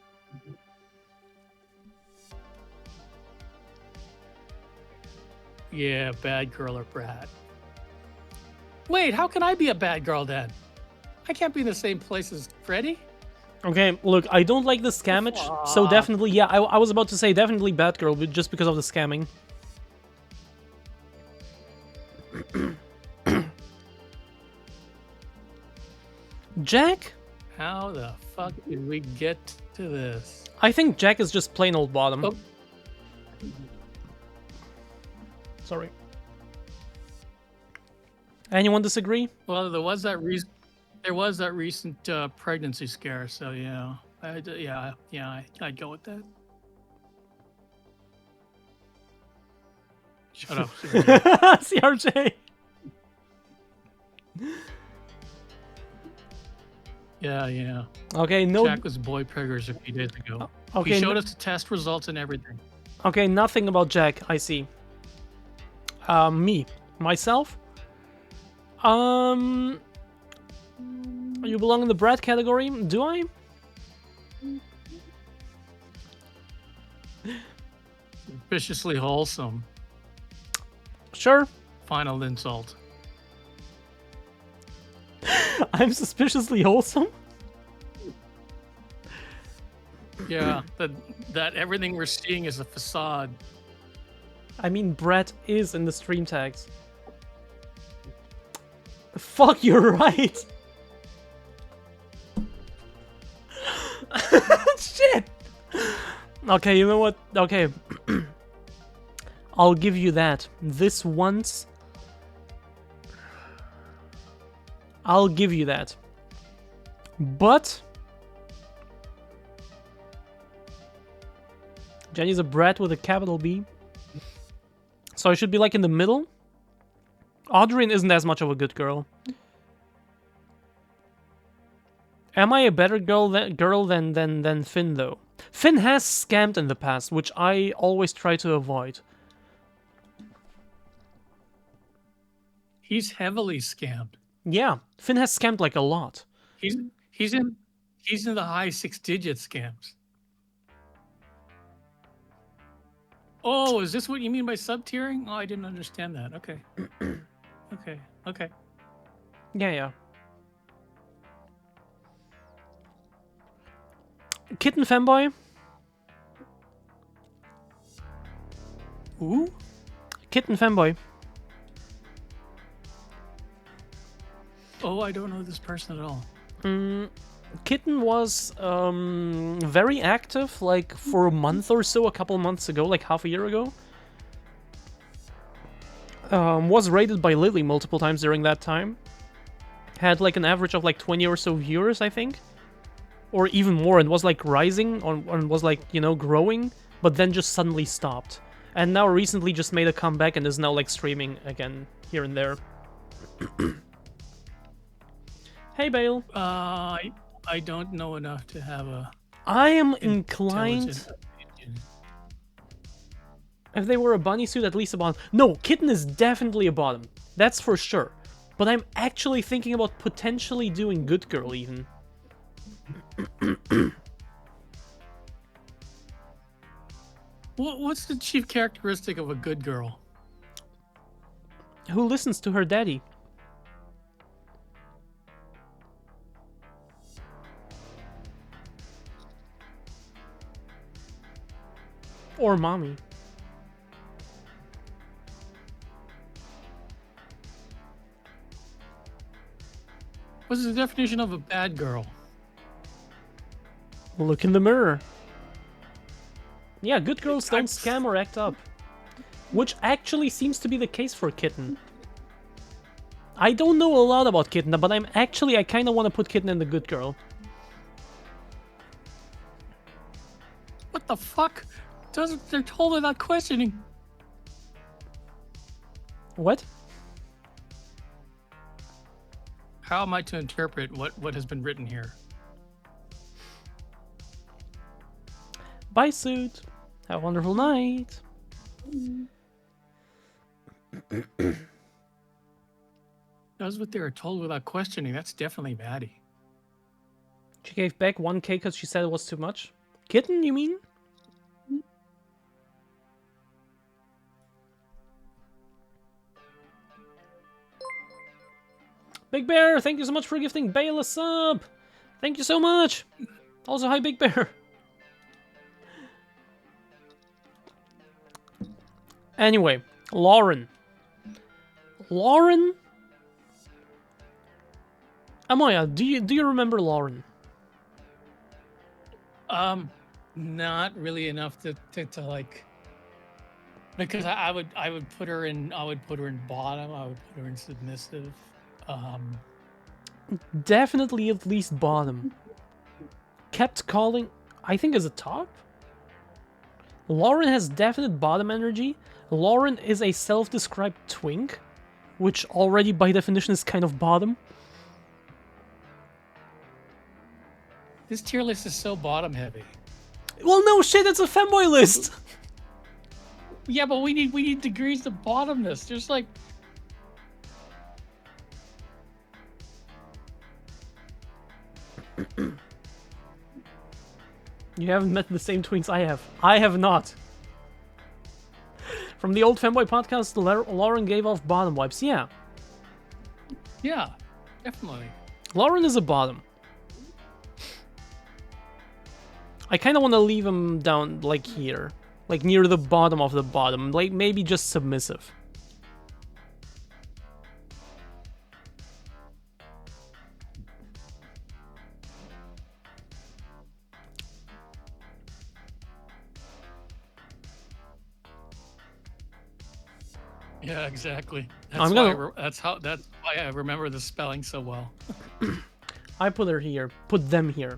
Yeah, bad girl or brat. Wait, how can I be a bad girl then? I can't be in the same place as Freddy. Okay, look, I don't like the scammage, so Fuck. definitely, yeah, I was about to say definitely bad girl, but just because of the scamming. Jack? How the fuck did we get to this? I think Jack is just plain old bottom. Oh. Sorry. Anyone disagree? Well, there was that recent pregnancy scare, so yeah, I'd go with that. Shut up. CRJ. Yeah. Okay, no. Jack was boy preggers a few days ago. Okay, He showed us the test results and everything. Okay, nothing about Jack. I see. Me, myself. You belong in the brat category. Do I? Viciously wholesome. Sure. Final insult. I'm suspiciously wholesome. Yeah, that everything we're seeing is a facade. I mean, Brett is in the stream tags. Fuck, you're right. Shit. Okay, you know what? Okay. I'll give you that. This once. I'll give you that. But Jenny's a brat with a capital B. So I should be like in the middle. Audrey isn't as much of a good girl. Am I a better girl than Finn though? Finn has scammed in the past, which I always try to avoid. He's heavily scammed. Yeah, Finn has scammed like a lot. He's in the high 6-digit scams. Oh, is this what you mean by sub-tiering? Oh, I didn't understand that. Okay. Okay. Yeah. Kitten Femboy? Who? Kitten Femboy. Oh, I don't know this person at all. Kitten was very active, like for a month or so, a couple months ago, like half a year ago. Was rated by Lily multiple times during that time. Had like an average of like 20 or so viewers, I think. Or even more, and was like rising, and was like, you know, growing, but then just suddenly stopped. And now recently just made a comeback and is now like streaming again, here and there. Hey, Bale. I don't know enough to have a... I am inclined... opinion. If they were a bunny suit, at least a bottom. No, Kitten is definitely a bottom. That's for sure. But I'm actually thinking about potentially doing Good Girl, even. What's the chief characteristic of a good girl? Who listens to her daddy? Or mommy. What's the definition of a bad girl? Look in the mirror. Yeah, good girls don't scam or act up. Which actually seems to be the case for Kitten. I don't know a lot about Kitten, but I kind of want to put Kitten in the good girl. What the fuck? They're totally not questioning. What? How am I to interpret what has been written here? Bye, Suit. Have a wonderful night. That's what they were told without questioning. That's definitely Maddie. She gave back 1K because she said it was too much. Kitten, you mean? Big Bear, thank you so much for gifting Bale a sub. Thank you so much. Also, hi, Big Bear. Anyway, Lauren. Lauren? Amoya, do you remember Lauren? Not really enough to like, because I would put her in bottom. I would put her in submissive. Definitely at least bottom. Kept calling, I think, as a top. Lauren has definite bottom energy. Lauren is a self-described twink, which already by definition is kind of bottom. This tier list is so bottom heavy. Well, no shit, it's a femboy list. Yeah, but we need degrees of bottomness. There's like, You haven't met the same twinks I have. I have not. From the old Femboy podcast, Lauren gave off bottom vibes. yeah, definitely. Lauren is a bottom. I kind of want to leave him down, like here. Like near the bottom of the bottom. Like maybe just submissive. Yeah, exactly. That's That's why I remember the spelling so well. I put her here. Put them here.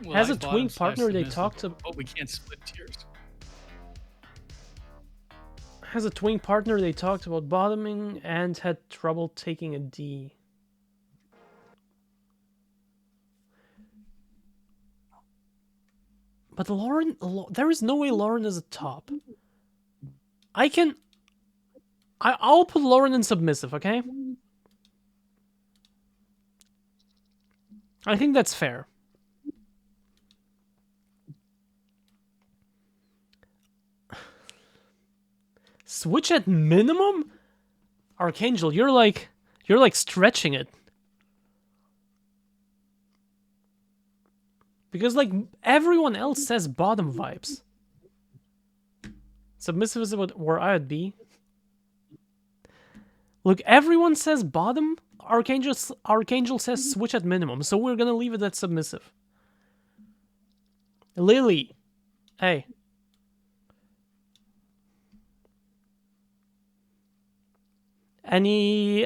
Well, Has I a twink partner they submissive. talked to... Oh, we can't split tiers. Has a twink partner they talked about bottoming and had trouble taking a D. But Lauren... There is no way Lauren is a top. I'll put Lauren in submissive, okay? I think that's fair. Switch at minimum? Archangel, you're like stretching it. Because like everyone else says bottom vibes. Submissive is where I would be. Look, everyone says bottom. Archangel says switch at minimum, so we're gonna leave it at submissive. Lily, hey. Any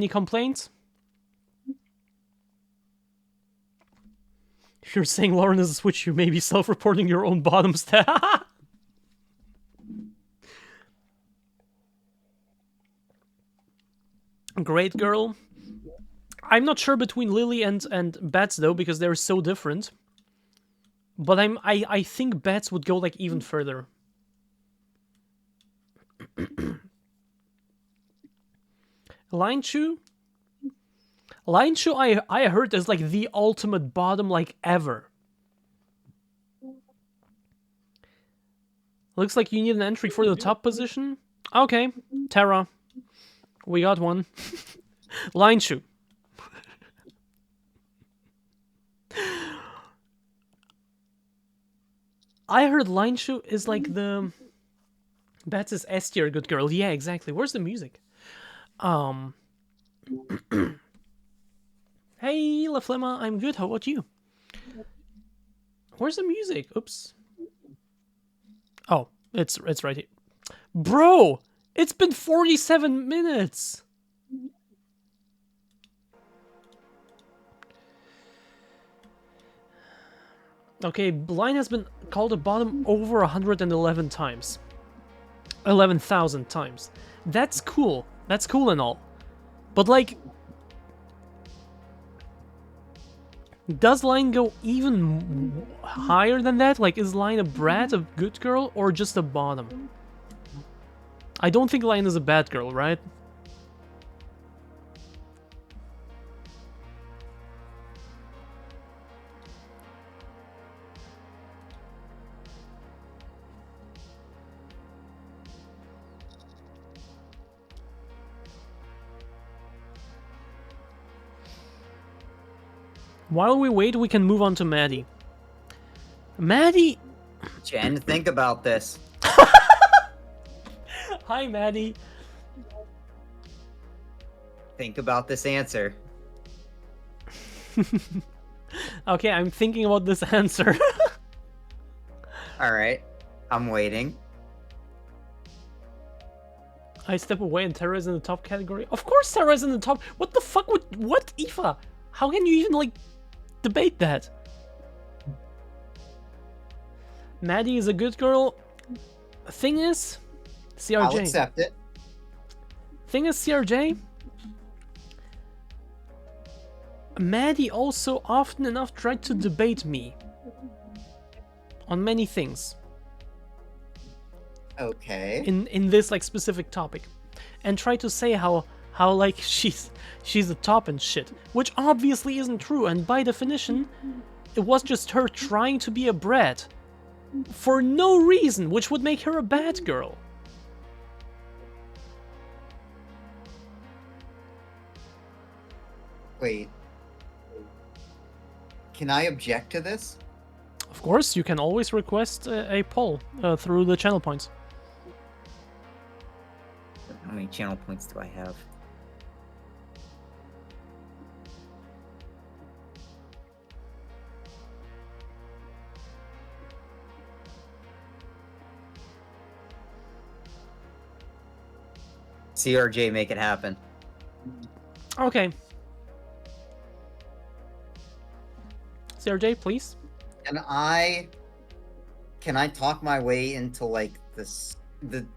complaints? If you're saying Lauren is a switch, you may be self-reporting your own bottom stat. Great girl. I'm not sure between Lily and Bats though, because they're so different. But I think Bats would go like even further. Line Chew? Line Chew I heard is like the ultimate bottom like ever. Looks like you need an entry for the top position. Okay, Terra. We got one. Line Chew. I heard Line Chew is like the... Bats is S tier good girl. Yeah, exactly. Where's the music? Hey, La Flema, I'm good. How about you? Where's the music? Oops. Oh, it's right here. Bro, it's been 47 minutes. Okay, line has been called a bottom over 111 times. 11,000 times. That's cool. That's cool and all. But like... Does Line go even higher than that? Like, is Line a brat, a good girl, or just a bottom? I don't think Line is a bad girl, right? While we wait, we can move on to Maddie. Maddie... Jen, think about this. Hi, Maddie. Think about this answer. Okay, I'm thinking about this answer. Alright. I'm waiting. I step away and Terra is in the top category. Of course Terra is in the top. What the fuck would... What, Aoife? How can you even, like, debate that? Maddie is a good girl. Thing is... CRJ. I'll accept it. Thing is, CRJ... Maddie also often enough tried to debate me. On many things. Okay. In this, like, specific topic. And try to say how like, she's the top and shit. Which obviously isn't true, and by definition, it was just her trying to be a brat. For no reason, which would make her a bad girl. Wait. Can I object to this? Of course, you can always request a poll through the channel points. How many channel points do I have? CRJ, make it happen. Okay. CRJ, please. Can I talk my way into like the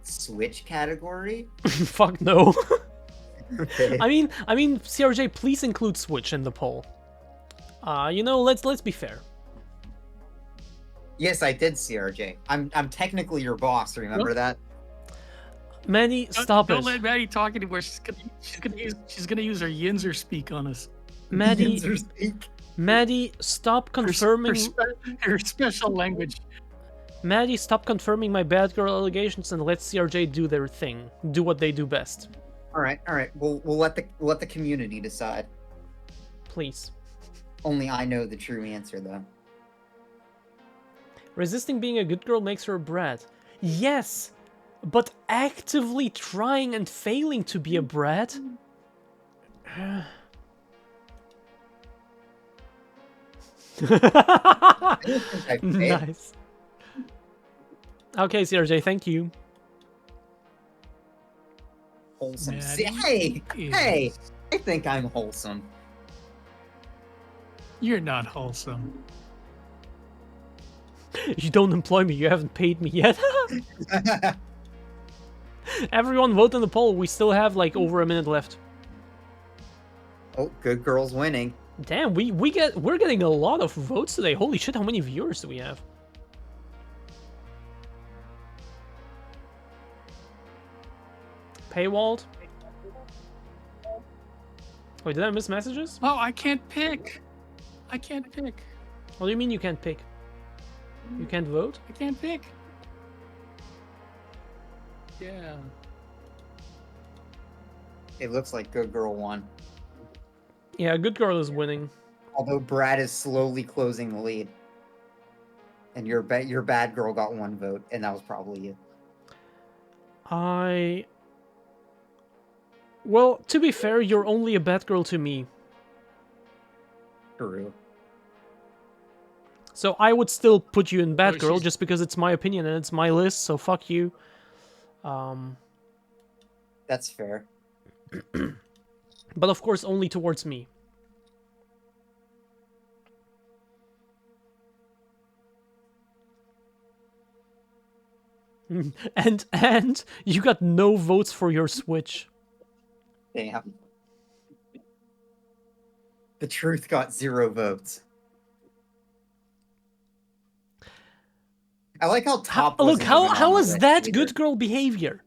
Switch category? Fuck no. Okay. I mean, CRJ, please include Switch in the poll. You know, let's be fair. Yes, I did, CRJ. I'm technically your boss. Remember that? Maddie, stop Don't it. let Maddie talk anymore. She's gonna use her Yinzer speak on us. Maddie, Yinzer speak. Maddie, stop confirming. Her special language. Maddie, stop confirming my bad girl allegations and let CRJ do their thing. Do what they do best. All right. We'll let the community decide. Please. Only I know the true answer, though. Resisting being a good girl makes her a brat. Yes, but actively trying and failing to be a brat? Nice. Okay, CRJ, thank you. Wholesome. Maddie Hey! I think I'm wholesome. You're not wholesome. You don't employ me, you haven't paid me yet. Everyone vote in the poll, we still have like over a minute left. Oh, good girl's winning. Damn, we're getting a lot of votes today. Holy shit, how many viewers do we have? Paywalled? Wait, did I miss messages? Oh, I can't pick. I can't pick. What do you mean you can't pick? You can't vote? I can't pick. Yeah. It looks like good girl won. Yeah, good girl is winning. Although Brad is slowly closing the lead. And your bad girl got 1 vote, and that was probably you. Well, to be fair, you're only a bad girl to me. True. So I would still put you in bad Oh, girl she's- just because it's my opinion and it's my list, so fuck you. That's fair. But of course only towards me. And you got no votes for your Switch. Damn. The truth got 0 votes. I like how top. Look, wasn't even how on the is list that either. good girl behavior?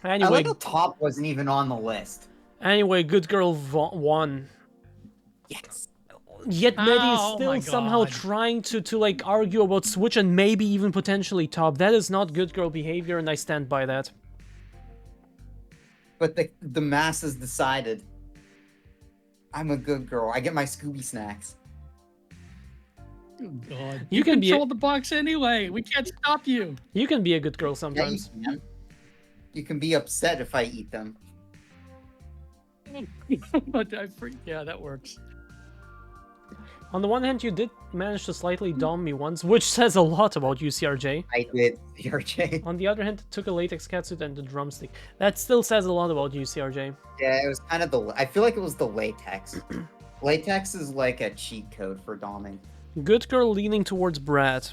I Anyway, like how top wasn't even on the list. anyway, good girl won. Yes. Yet Medi is Oh my still somehow God. trying to like argue about Switch and maybe even potentially top. That is not good girl behavior, and I stand by that. But the masses decided. I'm a good girl. I get my Scooby snacks. Oh, God. You You can be control the box anyway. We can't stop you. You can be a good girl Yeah, sometimes. you can. You can be upset if I eat them. Yeah, that works. On the one hand, you did manage to slightly dom me once, which says a lot about you, CRJ. I did, CRJ. On the other hand, it took a latex catsuit and a drumstick. That still says a lot about you, CRJ. Yeah, it was kind of I feel like it was the latex. Latex is like a cheat code for doming. Good girl leaning towards Brad.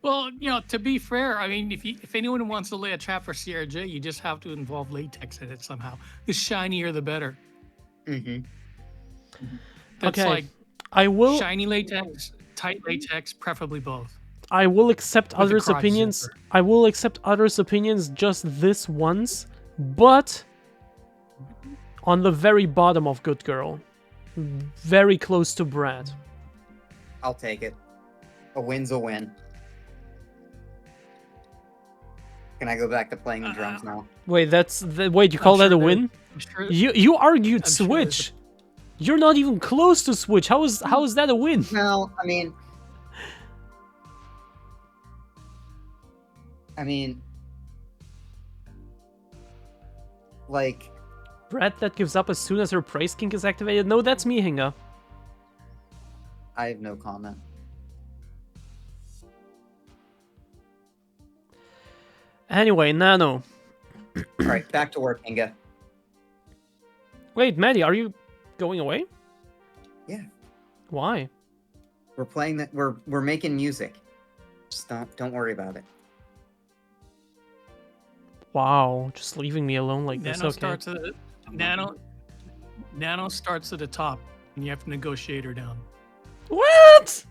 Well, to be fair, I mean, if anyone wants to lay a trap for CRJ, you just have to involve latex in it somehow. The shinier, the better. Mm-hmm. That's Okay, like I will. shiny latex, tight latex, preferably both. I will accept With the others' crotch opinions. zipper. I will accept others' opinions just this once, but on the very bottom of good girl, very close to Brad. I'll take it. A win's a win. Can I go back to playing the drums now? Wait, wait. You call that a win? I'm sure You argued I'm sure there's Switch. You're not even close to Switch. How is that a win? No, I mean, like, Brad that gives up as soon as her praise kink is activated. No, that's me, Hinga. I have no comment. Anyway, Nano. All right, back to work, Inga. Wait, Maddie, are you going away? Yeah, Why? we're playing that. We're making music. Just don't worry about it. Wow, just leaving me alone like this. Nano Okay. starts at Nano starts at the top, and you have to negotiate her down. What?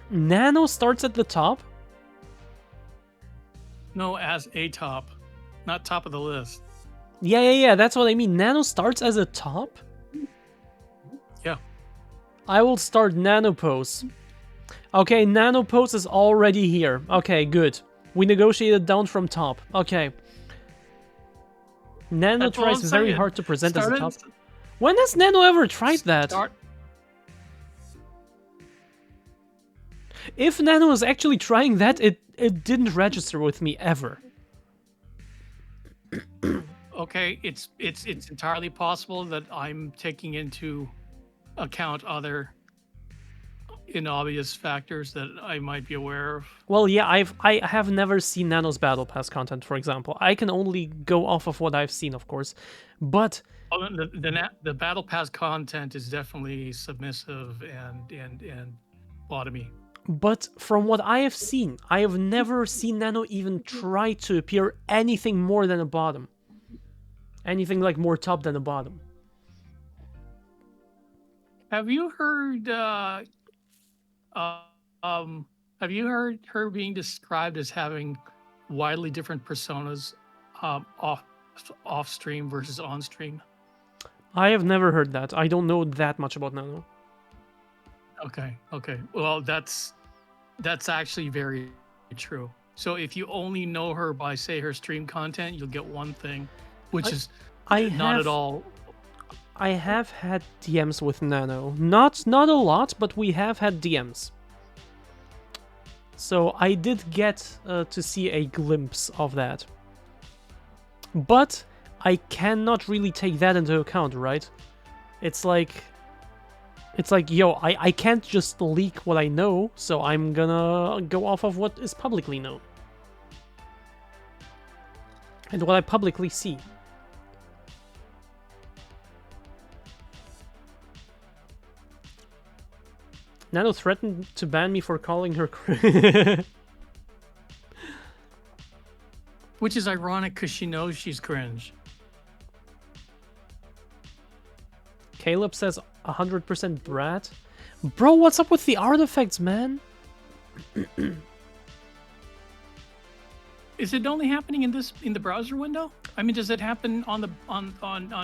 Nano starts at the top? No, as a top, not top of the list. Yeah, that's what I mean. Nano starts as a top? Yeah. I will start Nano Pose. Okay, Nano Pose is already here. Okay, good. We negotiated down from top. Okay. Nano That's what tries I'm very saying. hard to present as a Start top. at- When has Nano ever tried that? Start. If Nano is actually trying that, it didn't register with me ever. Okay, it's entirely possible that I'm taking into account other inobvious factors that I might be aware of. Well, yeah, I have never seen Nano's Battle Pass content, for example. I can only go off of what I've seen, of course. But Oh, the battle pass content is definitely submissive and bottomy. But from what I have seen, I have never seen Nano even try to appear anything more than a bottom. Anything like more top than a bottom. Have you heard? Have you heard her being described as having widely different personas, off stream versus on stream? I have never heard that. I don't know that much about Nano. Okay. Well, that's actually very true. So if you only know her by, say, her stream content, you'll get one thing, which is not at all. I have had DMs with Nano. Not a lot, but we have had DMs. So I did get to see a glimpse of that. But I cannot really take that into account, right? It's like, yo, I can't just leak what I know, so I'm gonna go off of what is publicly known. And what I publicly see. Nano threatened to ban me for calling her Which is ironic because she knows she's cringe. Caleb says 100% Brat. Bro, what's up with the artifacts, man? Is it only happening in the browser window? I mean, does it happen on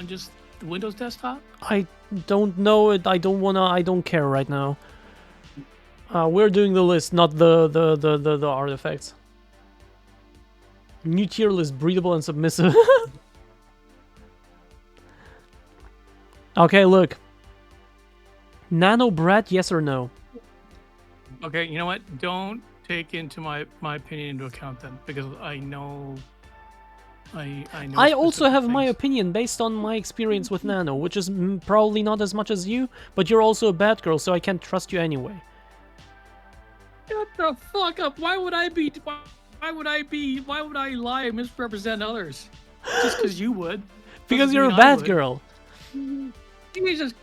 just the Windows desktop? I don't know it. I don't care right now. We're doing the list, not the artifacts. New tier list, breathable and submissive. Okay, look. Nano Brat, yes or no? Okay, you know what? Don't take into my opinion into account then, because I know. I know. I also specific have my things. opinion based on my experience with Nano, which is probably not as much as you, but you're also a bad girl, so I can't trust you anyway. Shut the fuck up! Why would I lie and misrepresent others? Just because you would. Because Doesn't you're a mean I bad would. girl. Jesus.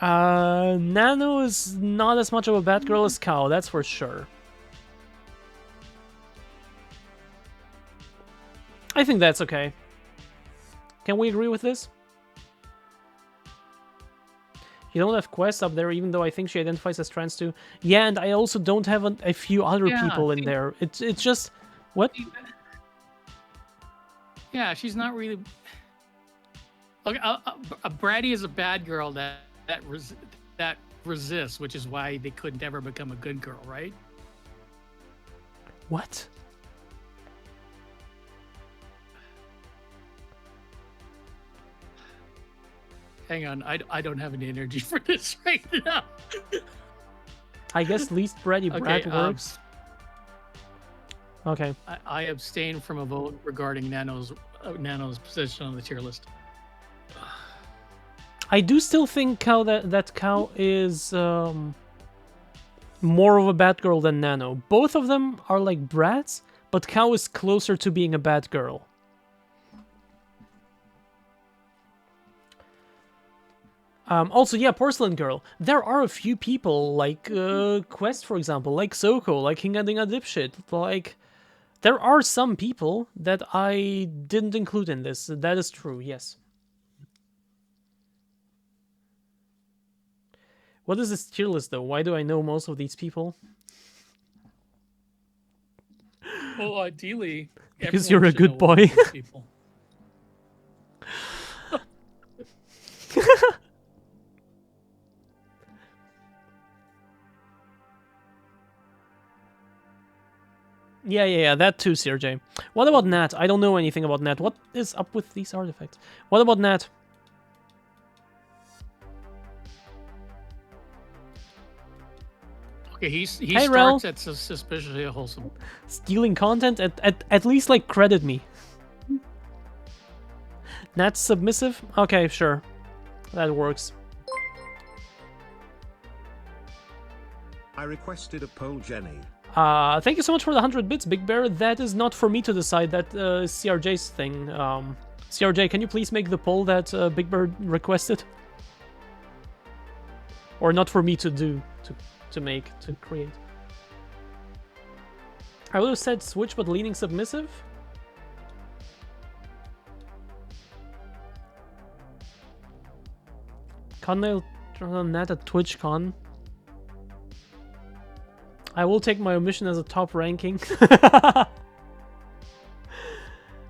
Nano is not as much of a bad girl as Cow, that's for sure. I think that's okay. Can we agree with this? You don't have Quest up there, even though I think she identifies as trans too. Yeah, and I also don't have a few other Yeah, people in see- there. It's just... What? Yeah, she's not really. Okay, a bratty is a bad girl that resists, which is why they could never become a good girl, right? What? Hang on, I don't have any energy for this right now. I guess least bratty brat Okay, works. Okay. I abstain from a vote regarding Nano's position on the tier list. I do still think Cow that Cow is more of a bad girl than Nano. Both of them are like brats, but Cow is closer to being a bad girl. Also, yeah, Porcelain Girl. There are a few people like Quest, for example, like Soko, like Hingadinga Dipshit. Like, there are some people that I didn't include in this. That is true, yes. What is this tier list, though? Why do I know most of these people? Well, ideally, Because everyone you're a should good know all boy. of these people. Yeah, that too, CRJ. What about Nat? I don't know anything about Nat. What is up with these artifacts? What about Nat? Okay, he Hey, Rel. starts at suspiciously wholesome. Stealing content? At least, like, credit me. Nat's submissive? Okay, sure. That works. I requested a poll, Jenny. Thank you so much for the 100 bits, Big Bear. That is not for me to decide. That is CRJ's thing. CRJ, can you please make the poll that Big Bear requested? Or not for me to do, to create. I would have said switch, but leaning submissive? Connail Nat at TwitchCon. I will take my omission as a top ranking.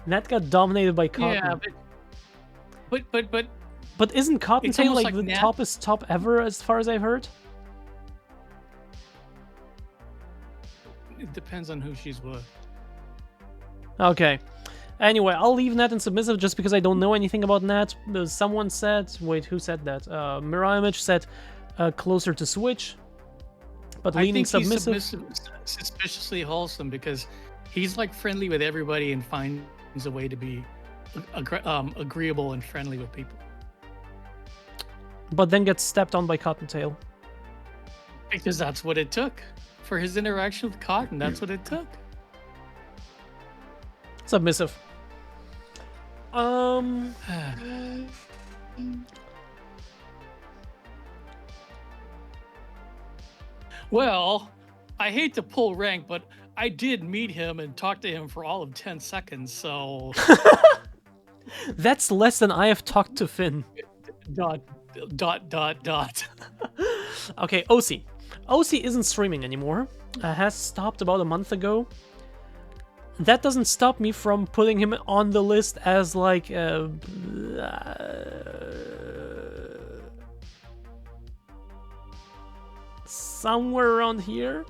Nat got dominated by Cotton. Yeah, but But isn't Cottontail almost like the like Nat- toppest top ever, as far as I've heard? it depends on who she's with. Okay. Anyway, I'll leave Nat in submissive just because I don't know anything about Nat. Someone said... Wait, who said that? Mirror Image said closer to Switch. But leaning I think submissive... he's suspiciously wholesome because he's like friendly with everybody and finds a way to be agreeable and friendly with people. But then gets stepped on by Cottontail. Because that's what it took for his interaction with Cotton. That's what it took. Submissive. Well, I hate to pull rank, but I did meet him and talk to him for all of 10 seconds, so... That's less than I have talked to Finn. dot. Okay, OC. OC isn't streaming anymore. Has stopped about a month ago. That doesn't stop me from putting him on the list as like somewhere around here.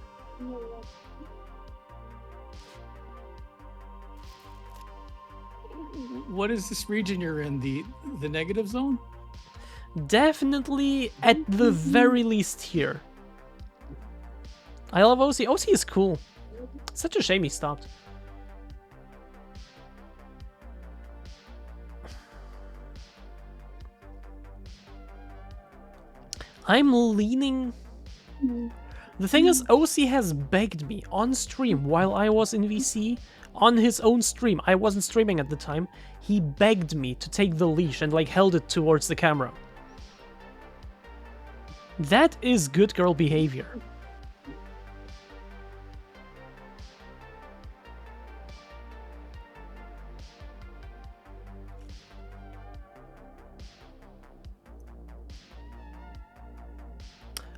What is this region you're in? The negative zone? Definitely at the very least here. I love OC. OC is cool. Such a shame he stopped. I'm leaning... The thing is, OC has begged me on stream while I was in VC, on his own stream. I wasn't streaming at the time. He begged me to take the leash and like held it towards the camera. That is good girl behavior.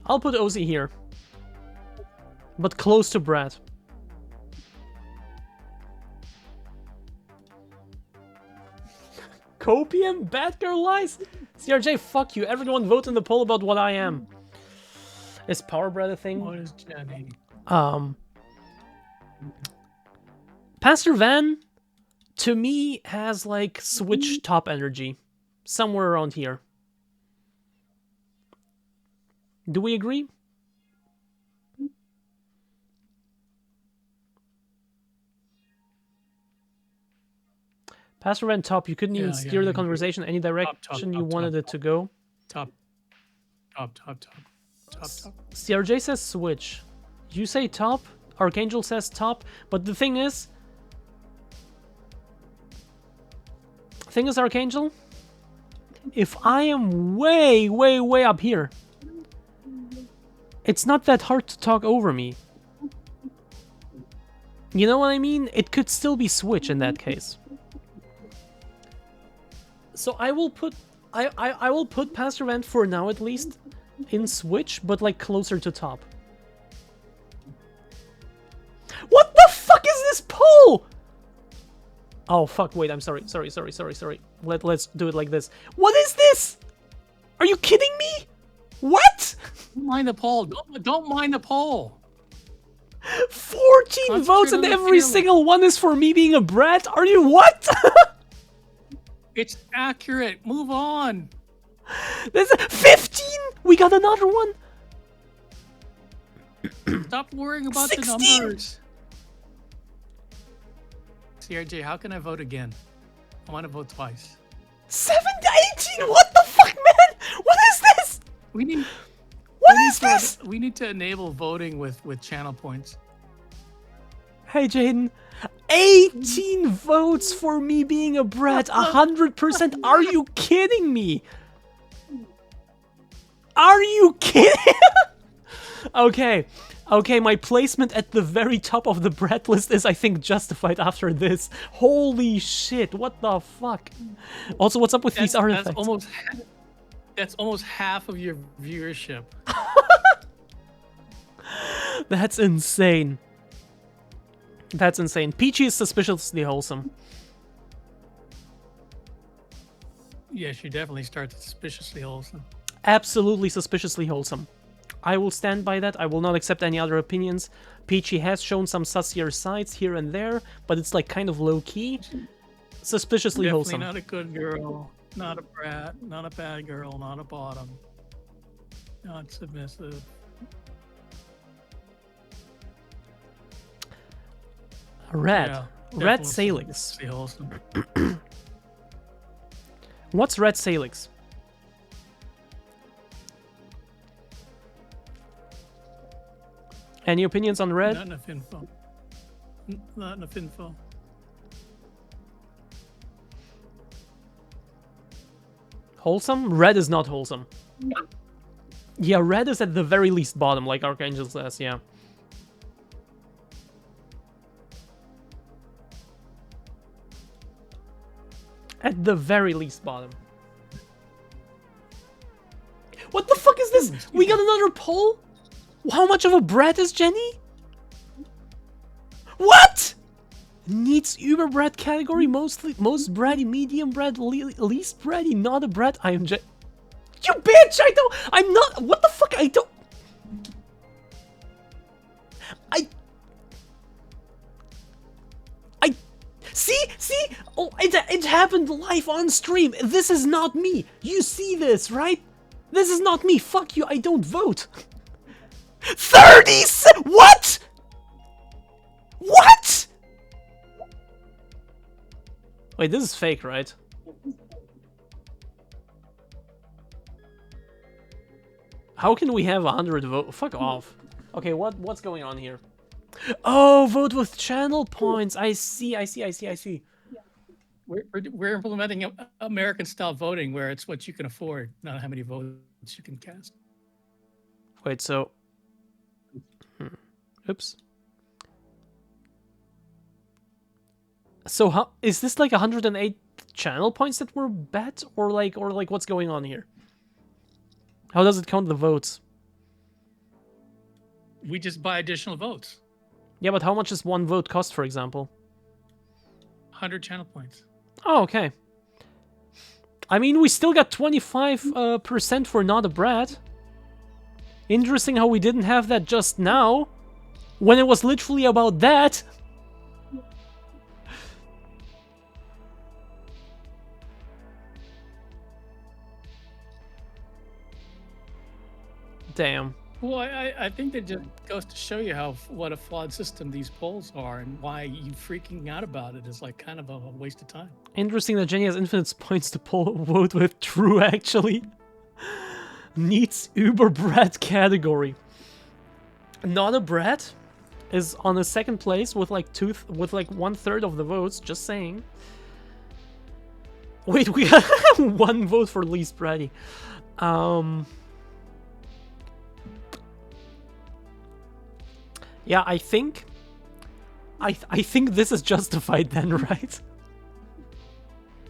I'll put OC here, but close to Brad. Copium? Bad girl lies? CRJ, fuck you. Everyone vote in the poll about what I am. Is Power Brad a thing? What is Jenny? Pastor Van, to me, has like Switch top energy. Somewhere around here. Do we agree? Pastor Van top, you couldn't even steer the conversation any direction you wanted it to go. Top. CRJ says switch. You say top, Archangel says top, but the thing is, Archangel, if I am way up here, it's not that hard to talk over me. You know what I mean? It could still be switch in that case. So I will put I will put Pastor Van for now at least in switch, but like closer to top. What the fuck is this poll? Oh fuck, wait, I'm sorry. Let's do it like this. What is this? Are you kidding me? What? Don't mind the poll. Don't mind the poll. 14 votes and every single one is for me being a brat? Are you what? It's accurate. Move on. There's 15! We got another one. Stop worrying about 16. the numbers. CRJ, how can I vote again? I want to vote twice. 7 to 18! What the fuck, man? What is this? We need. What is this? We need to enable voting with channel points. Hey, Jaden. 18 votes for me being a brat. 100%. Are you kidding me? Are you kidding? Okay, my placement at the very top of the brat list is, I think, justified after this. Holy shit, what the fuck? Also, what's up with these artifacts? That's almost half of your viewership. That's insane. That's insane. Peachy is suspiciously wholesome. Yes, you definitely start suspiciously wholesome. Absolutely suspiciously wholesome. I will stand by that. I will not accept any other opinions. Peachy has shown some sussier sides here and there, but it's like kind of low-key. Suspiciously wholesome. Not a good girl, not a brat, not a bad girl, not a bottom. Not submissive. Red Salix. Wholesome. What's Red Salix? Any opinions on Red? Not enough info. Not enough info. Wholesome? Red is not wholesome. Yeah, Red is at the very least bottom, like Archangel says, yeah. At the very least bottom. What the fuck is this? We got another poll? How much of a brat is Jenny? What? Needs uber brat category, most bratty, medium brat, least bratty, not a brat. I am You bitch! I'm not. What the fuck? See? Oh, it happened live on stream. This is not me. You see this, right? This is not me. Fuck you. I don't vote. 30. What? What? Wait, this is fake, right? How can we have 100 votes? Fuck off. Okay, what's going on here? Oh, vote with channel points. I see. We're implementing American-style voting, where it's what you can afford, not how many votes you can cast. Wait, so... Oops. So how is this like 108 channel points that were bet, or like what's going on here? How does it count the votes? We just buy additional votes. Yeah, but how much does one vote cost, for example? 100 channel points. Oh, okay. I mean, we still got 25% for not a brat. Interesting how we didn't have that just now, when it was literally about that. Damn. Well, I think that just goes to show you what a flawed system these polls are, and why you freaking out about it is like kind of a waste of time. Interesting that Jenny has infinite points to vote with. True, actually. Needs uber brat category. Not a brat is on a second place with like 1/3 of the votes. Just saying. Wait, we got 1 vote for least bratty. Yeah, I think this is justified then, right?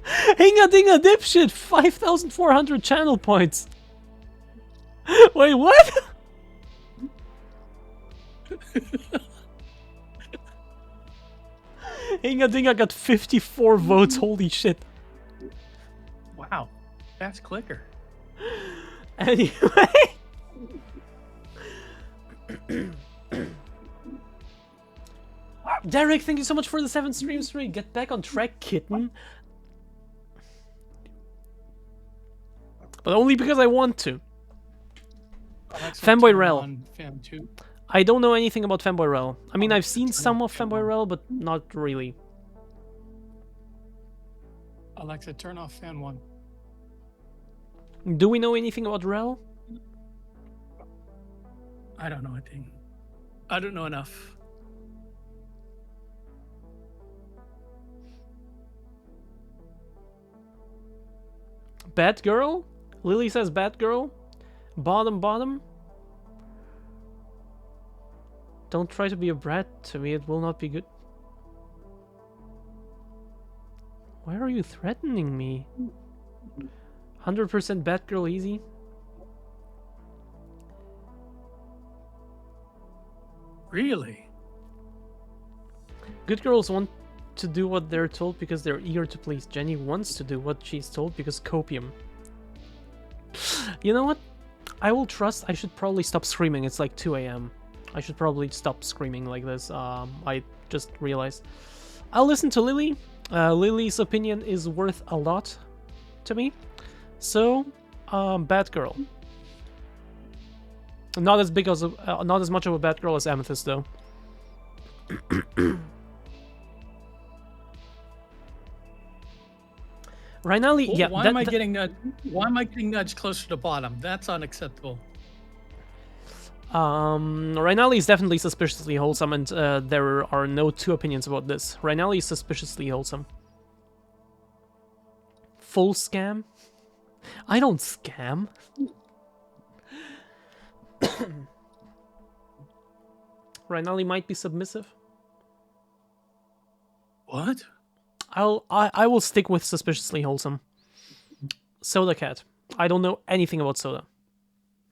Hinga dinga dipshit, 5,400 channel points. Wait, what? Hinga dinga got 54 votes, holy shit. Wow, fast clicker. Anyway. Derek, thank you so much for the 7 streams streak. Get back on track, kitten. But only because I want to. Femboy Rel. I don't know anything about Femboy Rel. I mean, I've seen some of Femboy Rel, but not really. Alexa, turn off fan 1. Do we know anything about Rel? I don't know a thing. I don't know enough. Batgirl? Lily says Batgirl. Bottom. Don't try to be a brat to me, it will not be good. Why are you threatening me? 100% Batgirl easy. Really? Good girls want to do what they're told because they're eager to please. Jenny wants to do what she's told because copium. You know what? I will trust. I should probably stop screaming. It's like 2 a.m. I should probably stop screaming like this. I just realized. I'll listen to Lily. Lily's opinion is worth a lot to me. So, Batgirl. Not as big as not as much of a Batgirl as Amethyst though. Rainali, yeah. Why am I getting nudged closer to bottom? That's unacceptable. Rainali is definitely suspiciously wholesome, and there are no two opinions about this. Rainali is suspiciously wholesome. Full scam? I don't scam. Rainali might be submissive. What? I will stick with suspiciously wholesome. Soda Cat. I don't know anything about soda.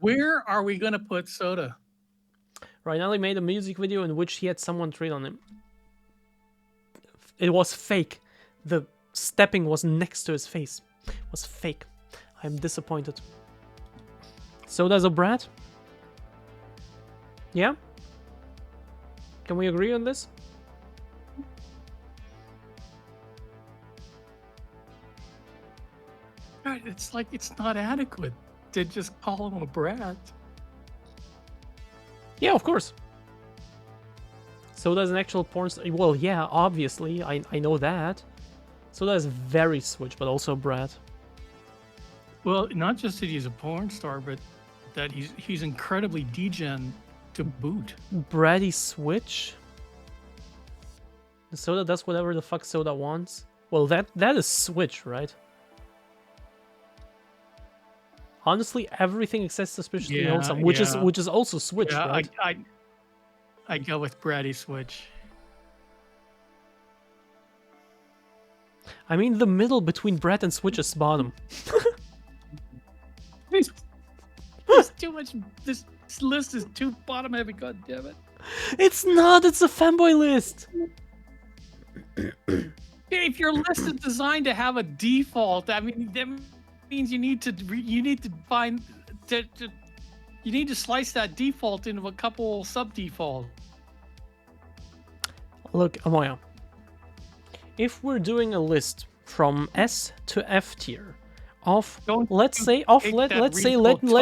Where are we gonna put soda? Right now, they made a music video in which he had someone treat on him. It was fake. The stepping was next to his face. It was fake. I'm disappointed. Soda's a brat? Yeah? Can we agree on this? Right, it's like it's not adequate to just call him a brat. Yeah, of course. Soda's an actual porn star. Well, yeah, obviously. I know that. Soda is very switch, but also a brat. Well, not just that he's a porn star, but that he's incredibly degen to boot. Bratty switch? Soda does whatever the fuck Soda wants. Well, that is switch, right? Honestly, everything except suspiciously wholesome, which is also switch, Yeah, right? I go with bratty switch. I mean, the middle between brat and switch is bottom. There's too much. This list is too bottom heavy. God damn it! It's not. It's a Femboy list. If your list is designed to have a default, I mean that means you need to find you need to slice that default into a couple sub defaults. Look, Amoya. If we're doing a list from S to F tier of let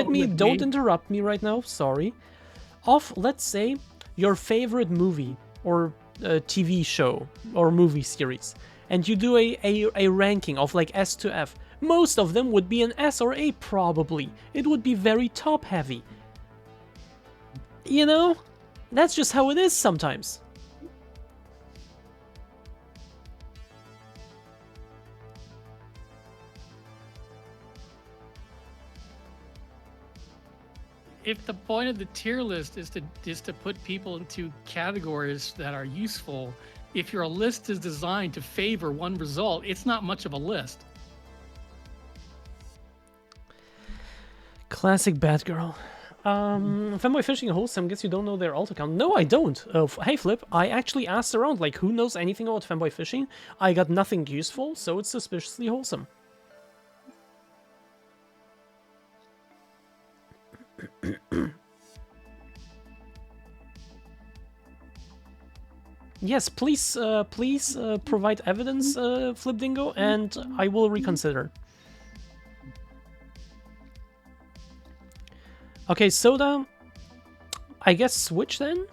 me don't interrupt me right now, sorry. Of let's say your favorite movie or TV show or movie series, and you do a ranking of like S to F, most of them would be an S or A probably. It would be very top heavy. You know? That's just how it is sometimes. If the point of the tier list is to put people into categories that are useful, if your list is designed to favor one result, it's not much of a list. Classic Batgirl. Femboy Fishing and Wholesome, guess you don't know their alt account. No, I don't. Hey, Flip, I actually asked around, like, who knows anything about Femboy Fishing? I got nothing useful, so it's suspiciously wholesome. Yes, please provide evidence, Flip Dingo, and I will reconsider. Okay, Soda. I guess switch then?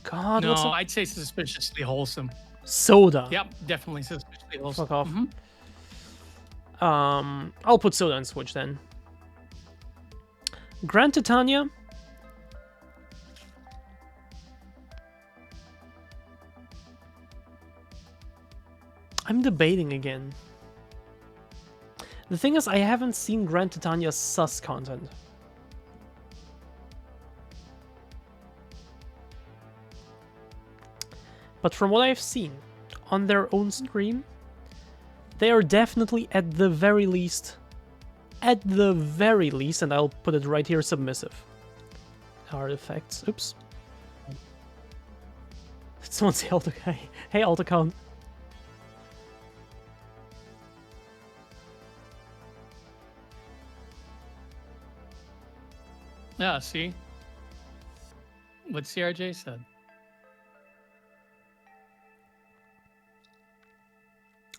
God, no, I'd say suspiciously wholesome. Soda. Yep, definitely suspiciously wholesome. Fuck off. I'll put Soda and switch then. Grand Titania. I'm debating again. The thing is, I haven't seen Grand Titania's sus content. But from what I've seen on their own stream, they are definitely at the very least, and I'll put it right here, submissive. Artifacts, oops. Someone say alt account. Hey, alt account. Yeah, see? What CRJ said.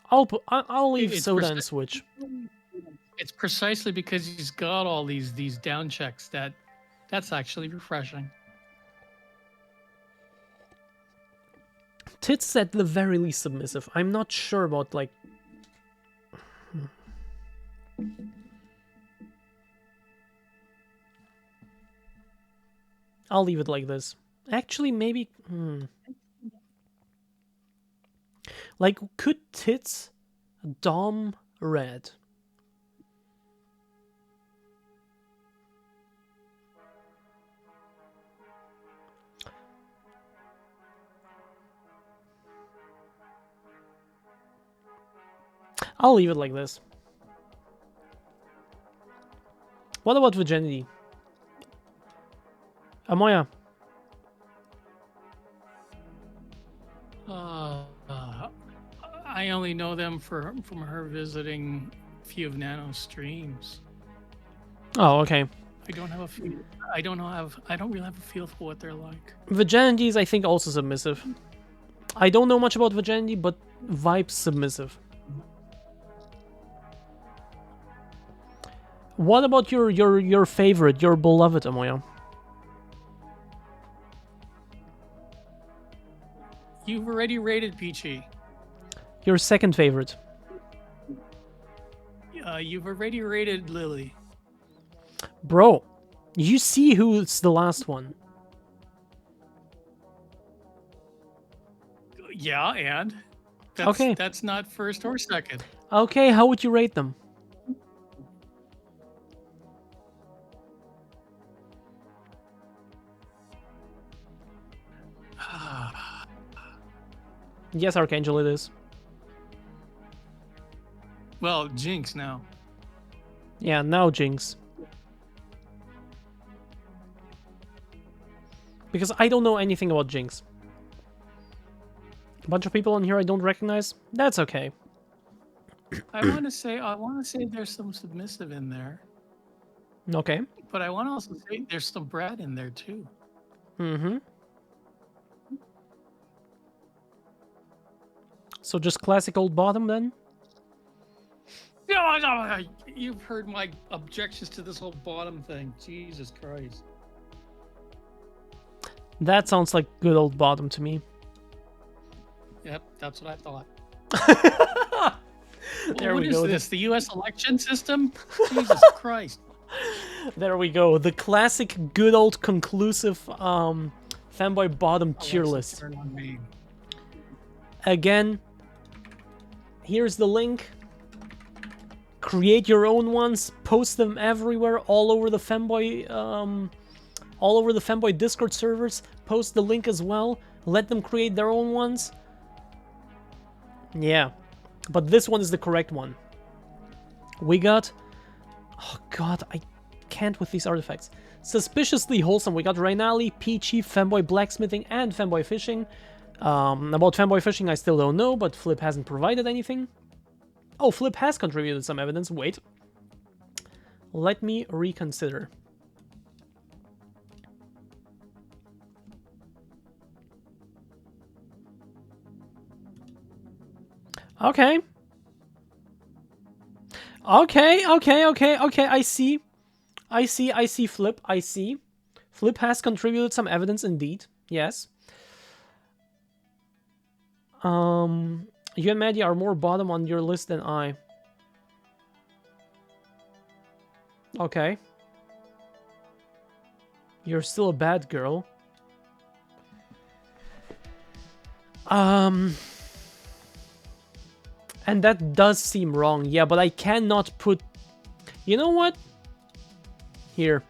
I'll leave Soda and switch. It's precisely because he's got all these down checks that's actually refreshing. Tits at the very least submissive. I'm not sure about like. I'll leave it like this. Actually, maybe. Like, could tits dom red? I'll leave it like this. What about virginity? Amoya. I only know them from her visiting a few of Nano's streams. Oh, okay. I don't have a feel. I don't really have a feel for what they're like. Virginity is, I think, also submissive. I don't know much about virginity, but vibes submissive. What about your favorite, your beloved, Amoya? You've already rated Peachy. Your second favorite. You've already rated Lily. Bro, you see who's the last one. Yeah, and Okay. That's not first or second. Okay, how would you rate them? Yes, Archangel, it is. Well, Jinx now. Yeah, now Jinx. Because I don't know anything about Jinx. A bunch of people on here I don't recognize. That's okay. I want to say there's some submissive in there, Okay. but I want to also say there's some Brad in there too. Mm-hmm. So just classic old bottom then? You've heard my objections to this whole bottom thing. Jesus Christ. That sounds like good old bottom to me. Yep, that's what I thought. There What we is go. this? The U.S. election system? Jesus Christ. There we go. The classic good old conclusive fanboy bottom tier Alexa, list. turn on me. Again, here's the link. Create your own ones, post them everywhere, all over the Femboy Discord servers. Post the link as well. Let them create their own ones. Yeah, but this one is the correct one. We got, oh god, I can't with these artifacts. Suspiciously wholesome. We got Rainali, Peachy, Femboy Blacksmithing, and Femboy Fishing. About Femboy Fishing, I still don't know, but Flip hasn't provided anything. Oh, Flip has contributed some evidence. Wait. Let me reconsider. Okay. Okay, I see. I see, Flip, I see. Flip has contributed some evidence indeed. Yes. You and Maddie are more bottom on your list than I. Okay. You're still a bad girl. And that does seem wrong, yeah, but I cannot put... You know what? Here.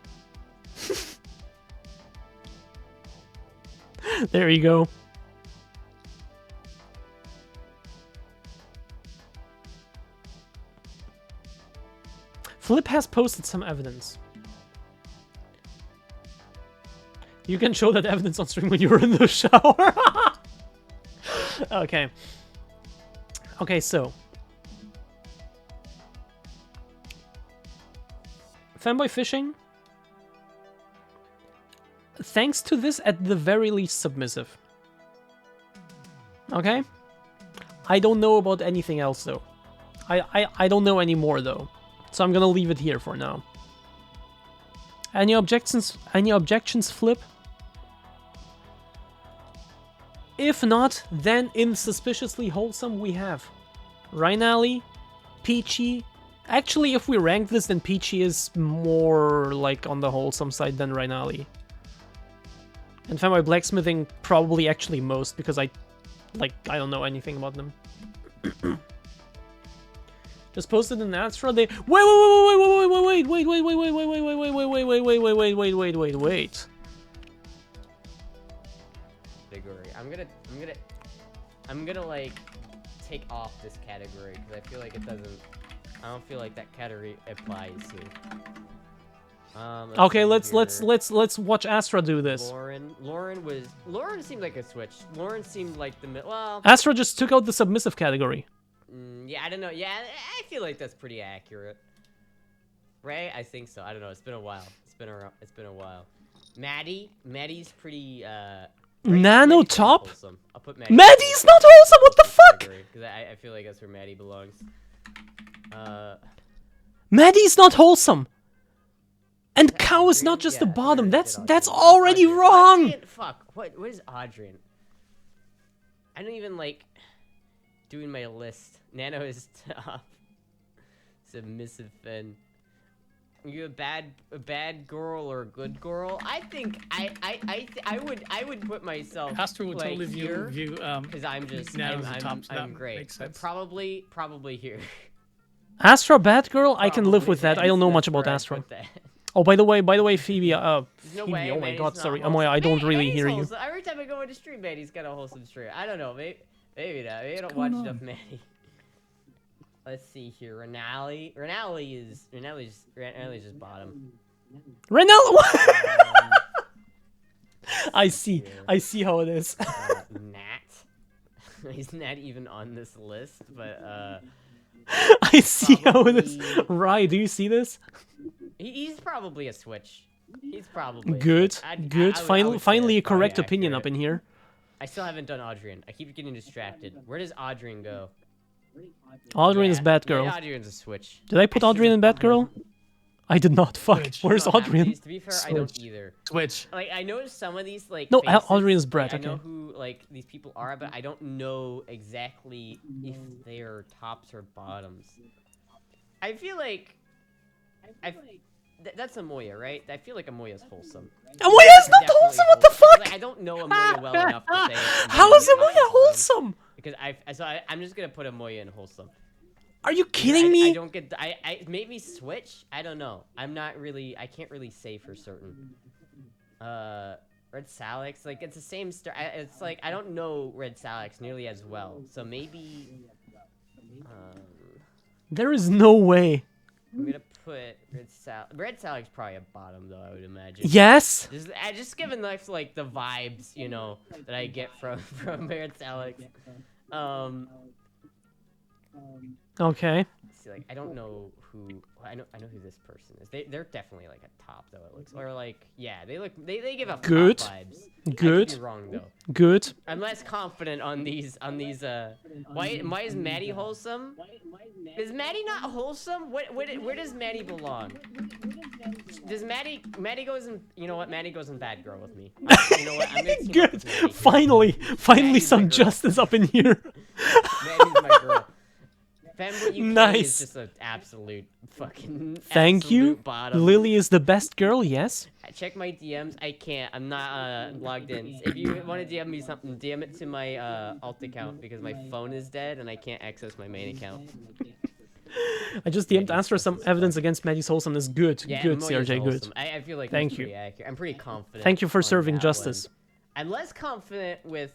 There you go. Flip has posted some evidence. You can show that evidence on stream when you were in the shower. Okay. Okay, so. Fanboy Fishing. Thanks to this, at the very least, submissive. Okay? I don't know about anything else, though. I don't know anymore, though. So I'm gonna leave it here for now. Any objections? Any objections, Flip? If not, then in Suspiciously Wholesome we have Rainali, Peachy. Actually, if we rank this, then Peachy is more like on the wholesome side than Rainali. And Fanboy Blacksmithing probably actually most, because I don't know anything about them. Just posted an Astra. They wait. I'm gonna like take off this category because I feel like it doesn't. I don't feel like that category applies here. Okay, let's watch Astra do this. Lauren seemed like a switch. Lauren seemed like well. Astra just took out the submissive category. Yeah, I don't know. Yeah, I feel like that's pretty accurate. Right? I think so. I don't know. It's been a while. It's been a while. Maddie's pretty Nano Maddie's top? wholesome. I'll put Maddie. Maddie's not wholesome. What the fuck? Because I feel like that's where Maddie belongs. Maddie's not wholesome. And cow is not just the bottom. That's already wrong. Adrian, fuck. What is Adrian? I don't even like doing my list. Nano is top. Submissive Finn. Are you a bad girl or a good girl? I think I would put myself Astra would like totally here view because I'm just Nano's the top, so I'm that great. makes But sense. probably here. Astra bad girl? I can live with that. I don't know That's much about where I'd Astra. put that. Oh, by the way, Phoebe, There's no Phoebe, way, oh my Manny's god, not sorry, wholesome. Amoya, I don't really Manny's hear you. wholesome. Every time I go into stream, Manny's got a wholesome stream. I don't know, maybe not. Maybe I don't watch enough Manny. Let's see here. Renali is just bottom. Renal. I see how it is. Nat. He's not even on this list, but I see how it is. Right, do you see this? he's probably a switch. He's probably Good, good. I would say Finally a that's probably correct opinion up accurate. in here. I still haven't done Adrian. I keep getting distracted. Where does Adrian go? Adrian is Yeah, Batgirl. Adrian's a switch. Did I put Adrian in Batgirl? I did not. Fuck. Switch. Where's I don't have Adrian? these. To be fair, I don't either. Switch. Like I know some of these like No, faces, Adrian's Brett, like, I know okay. who like these people are, but I don't know exactly if they are tops or bottoms. I feel like that's Amoya, right? I feel like Amoya's wholesome. Amoya's not Definitely wholesome. What the wholesome. fuck? Like, I don't know Amoya well enough to say. How is Amoya's Amoya bottom. wholesome? Because I'm just gonna put Amoya in wholesome. Are you Because kidding I me? don't get. I maybe switch. I don't know. I'm not really. I can't really say for certain. Red Salix, like it's the same star. It's like I don't know Red Salix nearly as well. So maybe. There is no way. I'm gonna put Red Salix probably a bottom though. I would imagine. Yes. Just given like the vibes, you know, that I get from Red Salix. Okay. See, like I don't know who. I know who this person is. They're definitely like a top though. It looks or like yeah. They give off Good. top vibes. Good. I could be wrong though. Good. I'm less confident on these. Why is Maddie wholesome? Is Maddie not wholesome? Where does Maddie belong? Does Maddie goes in? You know what? Maddie goes in bad girl with me. You know what? I'm gonna team up Good. with Maddie. Finally Maddie's some my girl. justice up in here. Maddie's my girl. Femboy UK Nice. is just an absolute fucking. Thank you. absolute Bottom. Lily is the best girl. Yes. Check my DMs. I can't. I'm not logged in. If you want to DM me something, DM it to my alt account because my phone is dead and I can't access my main account. I just DM'd Astra some evidence against Maddie's wholesomeness. Good. Yeah, Good, Moya's CRJ. Good. wholesome. I feel like Thank that's you. pretty accurate. I'm pretty confident. Thank you for on serving that justice. one. I'm less confident with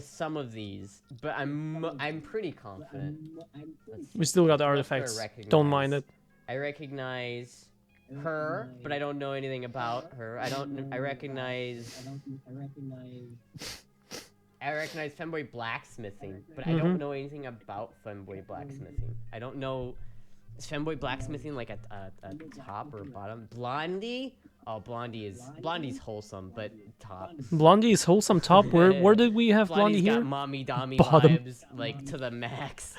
some of these, but I'm pretty confident. Let's We still got the What do I artifacts. Don't mind it. I recognize her, but I don't know anything about her. I recognize Femboy blacksmithing, but I don't know anything about Femboy blacksmithing. I don't know. Is Femboy blacksmithing like a top or bottom? Blondie? Oh, Blondie's wholesome, but top. Blondie is wholesome top. Where did we have Blondie Blondie's here? got mommy dommy Bottom. vibes, like to the max.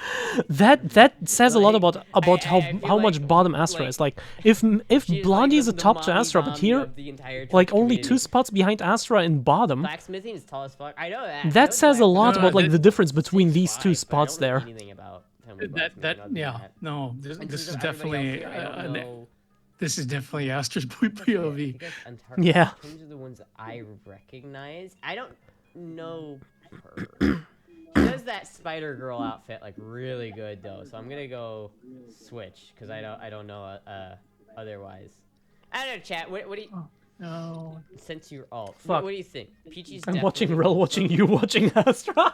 That says a lot Like, about I feel how much like- bottom Astra like, is. Like if She's Blondie like is a the top to mommy Astra, but dommy here of the entire Twitch like only community. 2 spots behind Astra in bottom. Blacksmithing is tall as fuck. I know that. That says a lot No, about like that- the difference between these 2 But I spots don't know there. anything about Femboy blacksmithing other than Yeah, that. no, And this to is everybody definitely else here, I don't know. this is definitely Astra's I POV. guess Yeah. In terms of the ones that I recognize, I don't know her. She does that Spider Girl outfit like really good though, so I'm gonna go switch because I don't know otherwise. I don't know, chat. What do you? No. Since you're alt, Fuck. what do you think? Peachy's I'm definitely watching Rel watching you watching Astra.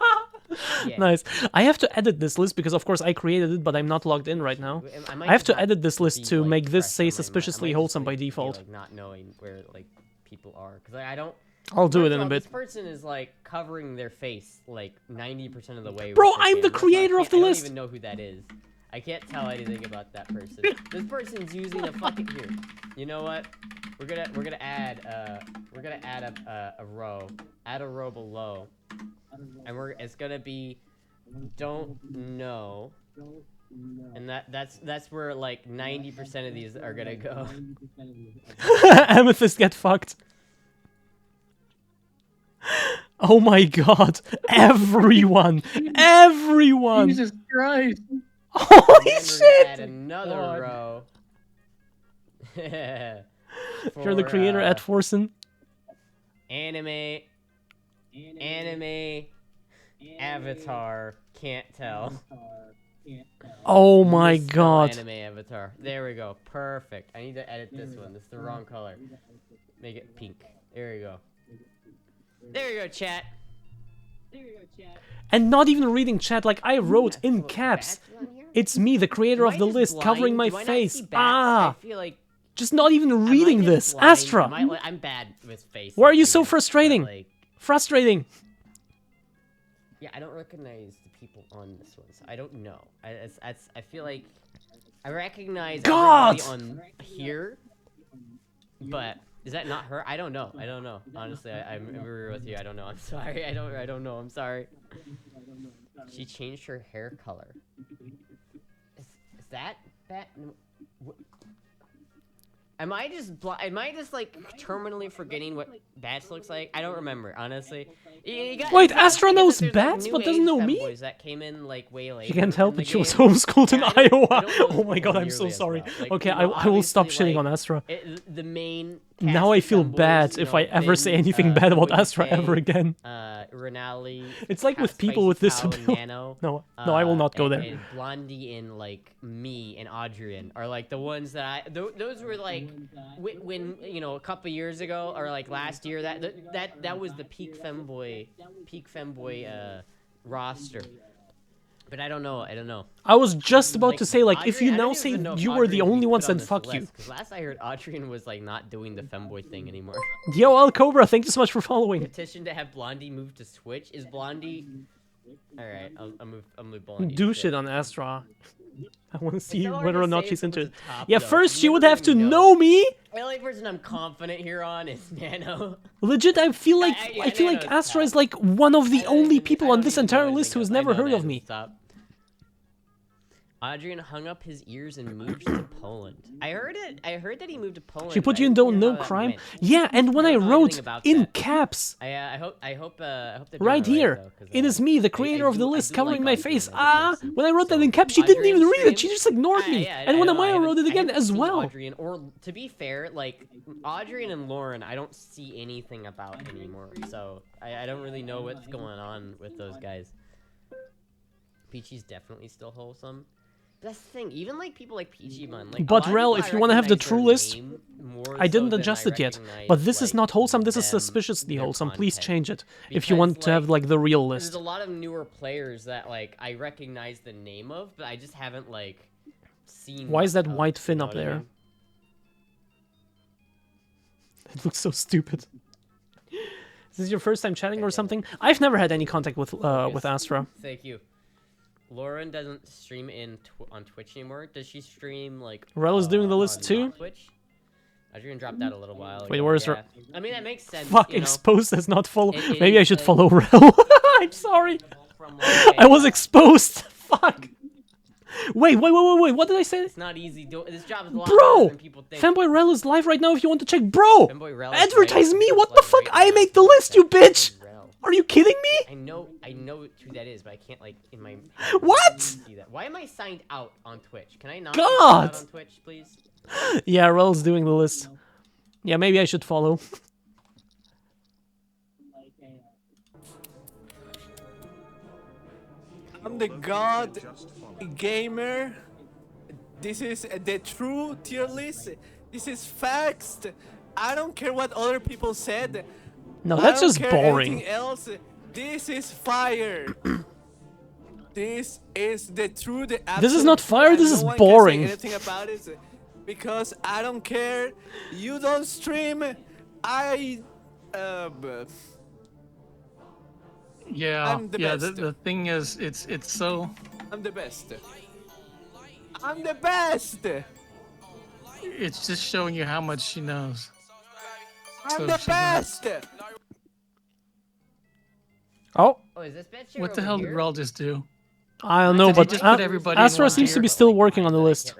Yeah. Nice. I have to edit this list because, of course, I created it, but I'm not logged in right now. might I have just to not edit this list be, to like, make this fresh say on my mind. I suspiciously might just, wholesome by like, be, default. like, not knowing where like people are, because I don't. I'll do First it in of a all, bit. This person is like covering their face like 90% of the way. Bro, with their I'm the camera, so creator of the I list. don't even know who that is. I can't tell anything about that person. This person's using a fucking here. You know what? We're gonna add a row. Add a row below, and it's gonna be don't know. And that's where like 90% of these are gonna go. Amethyst get fucked. Oh my god. Everyone. Everyone. Jesus Christ. Holy And then we're gonna shit. add another God. row. You're the creator at Forsen. Anime, avatar, can't tell. Oh my Misspell god. Anime avatar. There we go. Perfect. I need to edit this one. This is the wrong color. Make it pink. There we go. There you go, chat. And not even reading chat, like I wrote in caps. It's me, the creator of the list, covering my face. I feel like Just not even am I reading just this. blind? Astra. I'm bad with faces. Why are you I so guess, but, frustrating? like, Frustrating. yeah, I don't recognize the people on this one, so I don't know. I feel like I recognize God! everybody on here, but is that not her? I don't know. I don't know. Honestly, I'm agree with you. I don't know. I'm sorry. I don't know. I'm sorry. She changed her hair color. Is that bad? Am I just like terminally forgetting what Bats looks like? I don't remember, honestly. Wait, Astra knows Bats, but doesn't know me? That came in like way later. She can't help in the it, she was game. homeschooled in Yeah, I don't Iowa. know Oh my god, I'm so nearly as sorry. well. Like, Okay, you know, I will stop obviously, shitting on like, Astra. The main Now I cast feel of Femboys, bad you if know, I ever say Finn, anything bad about what would you Astra say? ever again. Renali. It's like with Spicy people with Cow, disability. Nano, No, I will not go there. And Blondie and like me and Adrian are like the ones that those were like when you know a couple years ago or like last year that was the peak femboy roster. But I don't know. I was just about Like, to say, like, if you Adrian- I now don't say even know if you were the Adrian only we ones, put on then this fuck you. list, 'cause last I heard, Adrian was like not doing the femboy thing anymore. Yo, Al Cobra, thank you so much for following. Petition to have Blondie move to Switch. Is Blondie? All right, I'll move Blondie. Do to shit on Astra. I want to see so hard whether to or not say she's if it was into it. a top, Yeah, though. first You she would never have to really know me. The only person I'm confident here on is Nano. Legit, I feel like yeah, I feel like Nano's Astra top. is like one of the I don't only even- people I on don't this even know entire anything list who has else. I never know heard of Nano's me. top. Adrian hung up his ears and moved to Poland. I heard that he moved to Poland. She put but you I in didn't Don't hear Know how that Crime. went. Yeah, and when I don't know wrote anything about in that. caps, I hope they're right doing it here, though, 'cause, it is me, the creator of the I list, do covering like my Adrian face. as a person. When I wrote that So, in caps, she didn't even Adrian's read it. She stream- just ignored me. And when I wrote it again as well. Adrian, or to be fair, like Adrian and Lauren, I don't see anything about anymore. So I don't really know what's going on with those guys. Peachy's definitely still wholesome. But that's the thing, even like people like Peachy Man, like. But Rel, if you want to have the true list, I didn't so adjust than it yet. recognize, But this is like, not wholesome. This is them, suspiciously their wholesome. Please content. change it if you Because, want to have like the real There's list. a lot of newer players that like I recognize the name of, but I just haven't like seen. Why is much that of, white you fin know up what I there? mean? It looks so stupid. Is this your first time chatting or something? I've never had any contact with Astra. Thank you. Lauren doesn't stream on Twitch anymore. Does she stream like? Rel is doing the list on too? not Twitch. Adrian dropped out a little while ago. Wait, where's yeah. her? I mean, that makes sense. Fuck, you know, exposed as not follow. It Maybe I is, should like- follow Rel. I'm sorry. from, like, I was exposed. Fuck. Wait. What did I say? It's not easy. This job is a lot Bro! harder than people think. Fanboy Rel is live right now if you want to check. Bro! Femboy Rel is Advertise great. me! It's What like the fuck? right I now. make the list, you bitch! Rel. Are you kidding me? I know who that is, but I can't like in my. What? See that? Why am I signed out on Twitch? Can I not? God! Be signed out on Twitch, please. Yeah, Rel's doing the list. Yeah, maybe I should follow. I'm the god Just follow. gamer. This is the true tier list. This is facts. I don't care what other people said. No, I that's don't just care boring. anything else. This is fire. This is the truth. The This is not absolute fire, truth, this and is no one boring. Can say anything about it because I don't care. You don't stream. Yeah, I'm the yeah. best. The thing is, it's so. I'm the best. I'm the best. It's just showing you how much she knows. I'm So the she's not- best. Oh, Oh, is this bitch What the over hell here? did Rel just do? I don't know, Did he but just put everybody in Astra one seems to tier? be still working on the list.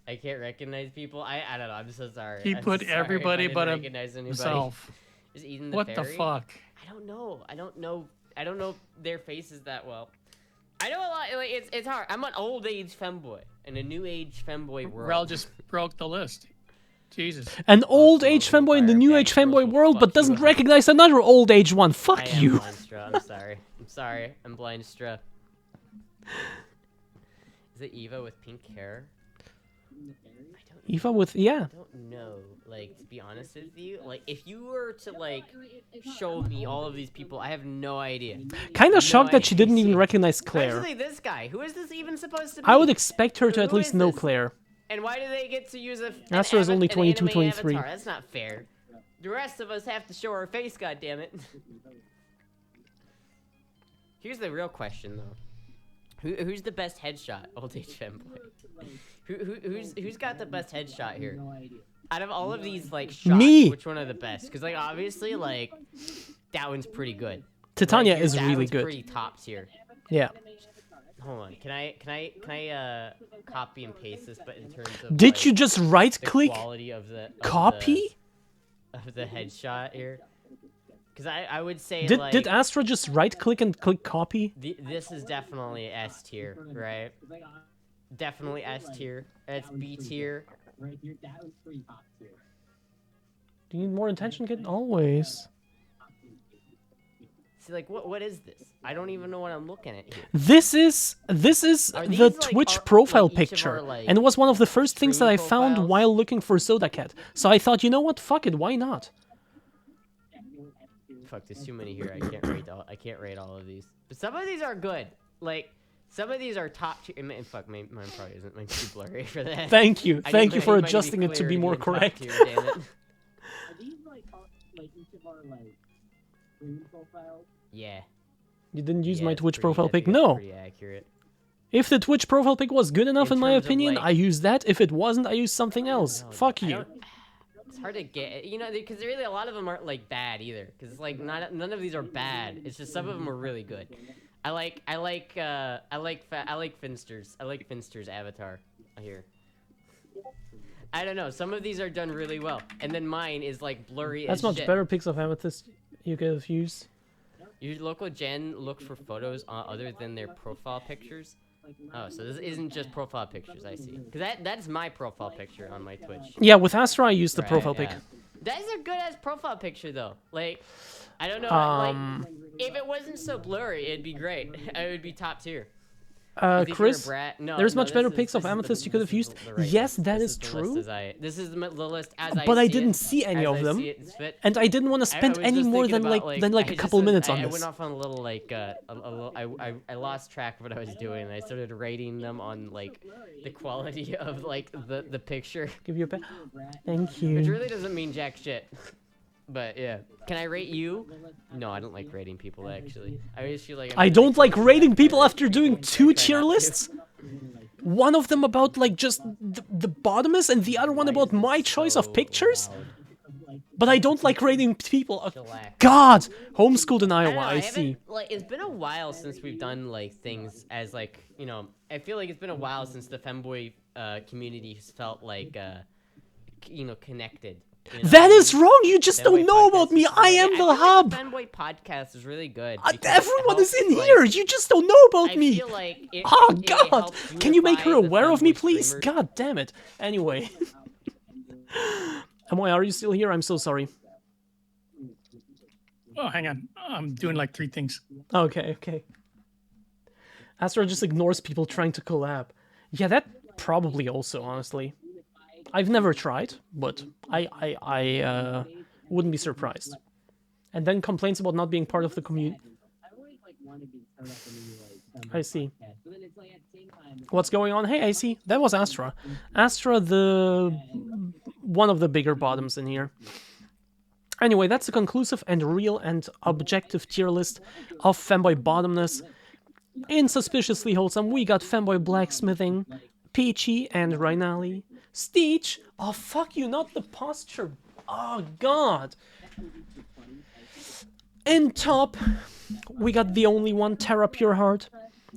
I can't recognize people. I don't know. I'm so sorry. He I'm put so sorry if I everybody didn't but recognize anybody. himself. Just eating the What the fairy? fuck? I don't know. I don't know their faces that well. I know a lot. Like it's hard. I'm an old age femboy in a new age femboy world. Rel just broke the list. Jesus. An old age fanboy in the new age fanboy world, but doesn't recognize another old age one. Fuck I am you. Blindstra. I'm sorry. I'm sorry. I'm Blindstra. Is it Eva with pink hair? Eva with, yeah. I don't know. Like, to be honest with you, like, if you were to, like, show me all of these people, I have no idea. Kinda shocked that she didn't even idea. recognize Claire. Especially this guy. Who is this even supposed to be? I would expect her to at Who least is know this? Claire. And why do they get to use a Astra is only an 22, anime 23. avatar? That's not fair. The rest of us have to show our face, goddammit. Here's the real question, though. Who's the best headshot? Old age femboy. Who's got the best headshot here? Out of all of these, like, shots, Me! which one are the best? Because, like, obviously, like, that one's pretty good. Titania Right here, is that really one's good. pretty top tier. Yeah. Hold on, can I copy and paste this? But in terms of Did like, you just right the click quality of the copy? of the headshot here? Because I would say Did like Astra just right click and click copy? this is definitely S tier, right? Definitely S tier. It's B tier. Do you need more attention, kid? Always. See, like what is this? I don't even know what I'm looking at here. This is Are the these, like, Twitch our- profile like, each of picture, our, like, and it was one of the first things that I stream found profiles? while looking for Soda Cat. So I thought, you know what? Fuck it, why not? Fuck, there's too many here. I can't rate all of these. But some of these are good. Like some of these are top tier. Fuck, mine probably isn't. Mine's too blurry for that. Thank you, I thank need you my- for I need mine adjusting it to clear be more in top correct. tier, damn it. Are these like each of our like stream profiles? Yeah. You didn't use Yeah, my it's Twitch pretty- profile I pic? think it's No. pretty accurate. If the Twitch profile pic was good enough, in my terms of, opinion, like- I used that. If it wasn't, I used something else. No, Fuck I you. don't- It's hard to get, you know, because really a lot of them aren't like bad either. Because it's like none of these are bad. It's just some of them are really good. I like Finster's. I like Finster's avatar here. I don't know. Some of these are done really well, and then mine is like blurry. That's as much shit. better pics of Amethyst you could have used. Your local gen look for photos other than their profile pictures. Oh, so this isn't just profile pictures. I see. Cause that's my profile picture on my Twitch. Yeah, with Astra, I used the Right, profile yeah. pic. That's a good ass profile picture though. Like, I don't know. Um, like, if it wasn't so blurry, it'd be great. It would be top tier. If you're a Chris, brat- no, there's no, much better this is- pics of this is the- Amethyst you could have this is used. the right Yes, list. that This is the list true. this is the list as I But I see didn't it, see any as of I them. see it, it's fit. And I didn't want to spend was any just more thinking than about, like I a couple just- minutes on I this. went off on a little like I lost track of what I was doing. And I started rating them on like the quality of like the picture, Give you a pat. Thank which you. really doesn't mean jack shit. But yeah, can I rate you? No, I don't like rating people actually. I always feel like I don't like rating people after doing I 2 try tier not to. lists. One of them about like just the bottomest, and the other one about my choice of So pictures. loud. But I don't like rating people. Chillax. God, homeschooled in Iowa. I don't know, I haven't- see. Like, it's been a while since we've done like things as like I feel like it's been a while since the femboy community has felt like connected. You know? That is wrong. You just Femboy don't know about podcast me. is I really- am I the feel like hub. The femboy podcast is really good. because it Everyone is helps, in like- here. You just don't know about I me. feel like it, Oh it God! helps Can you make her unify the aware of me, femboy please? streamers. God damn it. Anyway. Amoy, are you still here? I'm so sorry. Oh, hang on. I'm doing like 3 things. Okay. Astra just ignores people trying to collab. Yeah, that probably also, honestly. I've never tried, but I wouldn't be surprised. And then complains about not being part of the community. I always like want to be set up in the like I see. What's going on? Hey, I see. That was Astra. Astra, the one of the bigger bottoms in here. Anyway, that's a conclusive and real and objective tier list of Femboy bottomness. In Suspiciously Wholesome, we got Femboy Blacksmithing, Peachy and Rhinali, Stitch. Oh, fuck you, not the posture. Oh, God. In top, we got the only one, Terra Pure Heart.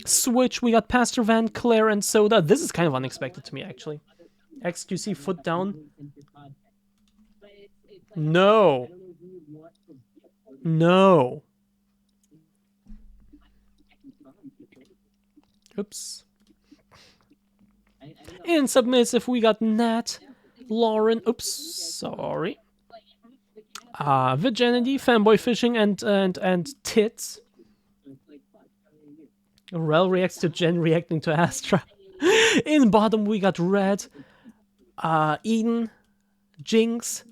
Switch, we got Pastor Van, Claire, and Soda. This is kind of unexpected to me, actually. XQC, foot down. No. No. Oops. In Submissive, we got Nat, Lauren, oops, sorry. Virginity, Fanboy Fishing, and Tits. Rel reacts to Jen reacting to Astra. In bottom, we got Red, Eden, Jinx,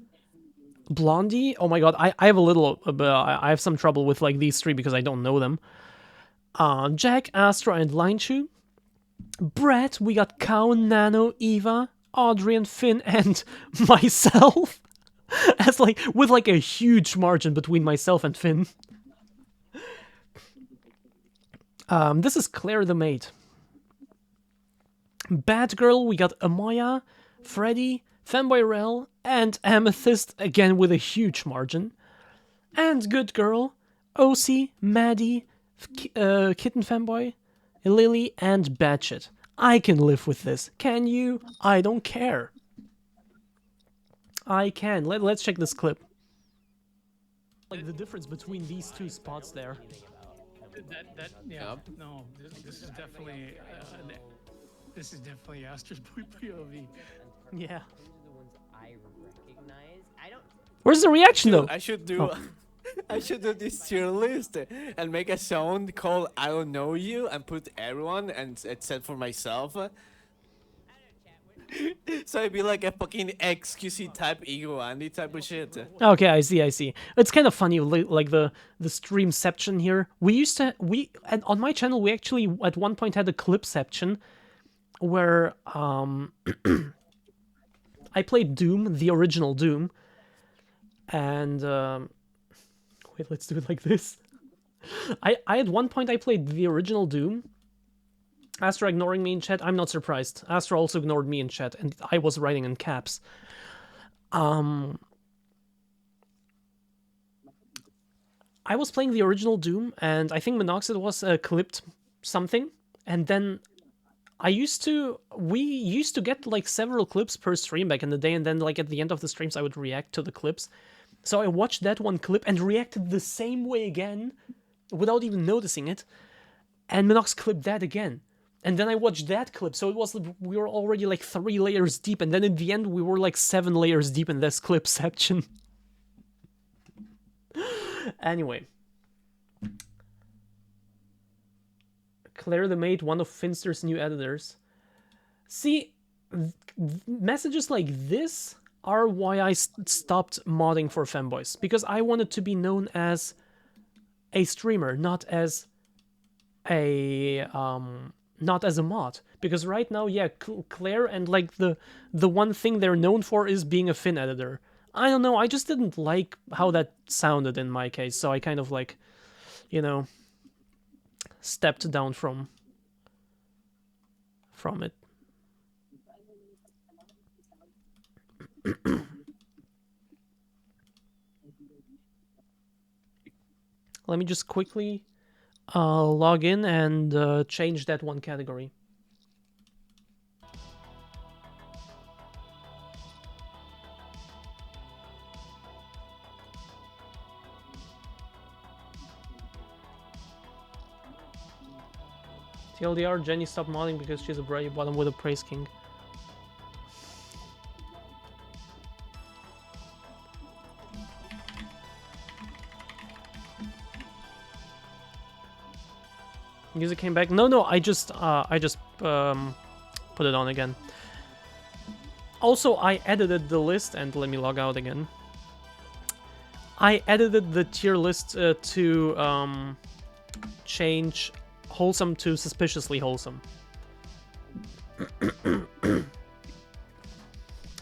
Blondie. Oh my god, I have a little, I have some trouble with like these three because I don't know them. Jack, Astra, and Linechew. Brett, we got Cow, Nano, Eva, Audrey, and Finn, and myself. As like, with like a huge margin between myself and Finn. This is Claire the Maid. Batgirl, we got Amaya, Freddy, Fanboy Rel, and Amethyst, again with a huge margin. And Good Girl, OC, Maddie, Kitten Fanboy, Lily, and Batshit. I can live with this. Can you? I don't care. I can. Let's check this clip. Like the difference between these two spots there. Yeah. No, this is definitely Astra's POV. Yeah. The ones I recognize. I don't. Where's the reaction though? I should do. Oh. I should do this tier list and make a sound called "I don't know you" and put everyone and except for myself. So it'd be like a fucking XQC type ego Andy type of shit. Okay, I see. It's kind of funny, like the streamception here. On my channel we actually at one point had a clipception where I played Doom, the original Doom, and wait, let's do it like this. I at one point I played the original Doom. Astra ignoring me in chat, I'm not surprised. Astra also ignored me in chat, and I was writing in caps. I was playing the original Doom, and I think Monoxid was clipped something, and then we used to get like several clips per stream back in the day, and then like at the end of the streams I would react to the clips. So I watched that one clip and reacted the same way again, without even noticing it, and Monox clipped that again. And then I watched that clip, so it was, we were already like 3 layers deep, and then in the end we were like 7 layers deep in this clipception. Anyway. Claire the Maid, one of Finster's new editors. See, messages like this are why I stopped modding for Femboys, because I wanted to be known as a streamer, not as a mod, because right now, yeah, Claire and like the one thing they're known for is being a Fin editor. I don't know, I just didn't like how that sounded in my case, so I kind of like, you know, stepped down from it. Let me just quickly log in and change that one category. TLDR, Jenny stopped modding because she's a brave bottom with a praise king. Music came back. No, I just put it on again. Also, I edited the list, and let me log out again. I edited the tier list to change wholesome to suspiciously wholesome.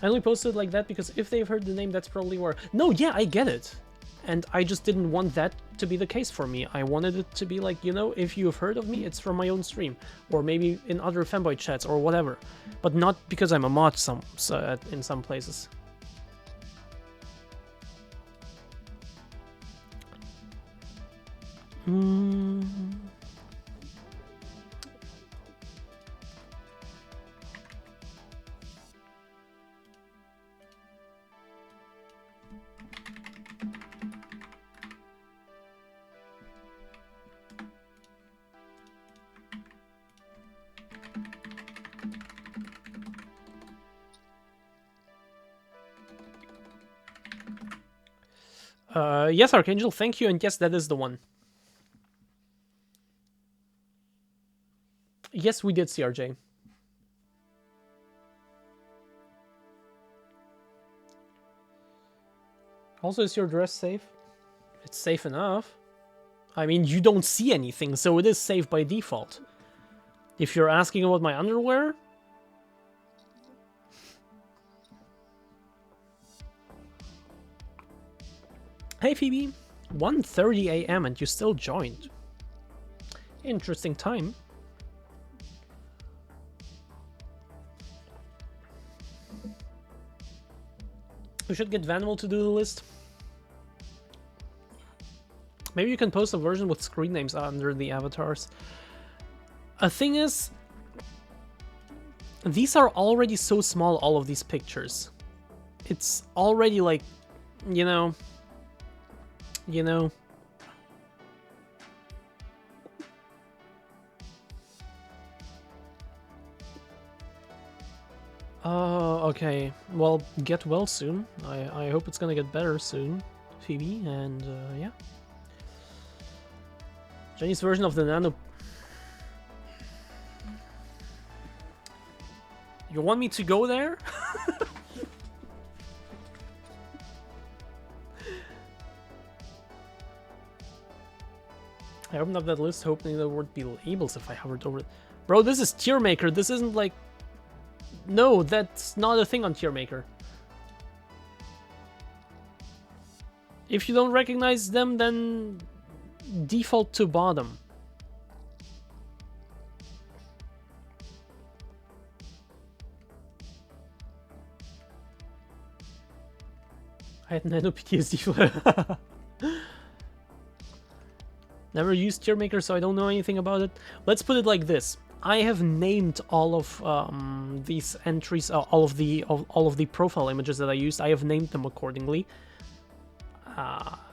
I only posted like that because if they've heard the name, that's probably where... No, yeah, I get it. And I just didn't want that to be the case for me. I wanted it to be like, you know, if you've heard of me, it's from my own stream. Or maybe in other Femboy chats or whatever. But not because I'm a mod in some places. Yes, Archangel, thank you, and yes, that is the one. Yes, we did, CRJ. Also, is your dress safe? It's safe enough. I mean, you don't see anything, so it is safe by default. If you're asking about my underwear... Hey Phoebe, 1:30 a.m. and you still joined. Interesting time. We should get Vanimal to do the list. Maybe you can post a version with screen names under the avatars. A thing is, these are already so small, all of these pictures. It's already like, you know... Okay. Well, get well soon. I hope it's gonna get better soon, Phoebe, and yeah. Jenny's version of the nano... You want me to go there? I opened up that list hoping there would be labels if I hovered over it. Bro, this is Tier Maker. This isn't like... No, that's not a thing on Tier Maker. If you don't recognize them, then default to bottom. I had nano PTSD for Never used Tier Maker, so I don't know anything about it. Let's put it like this. I have named all of these entries, all of the profile images that I used. I have named them accordingly.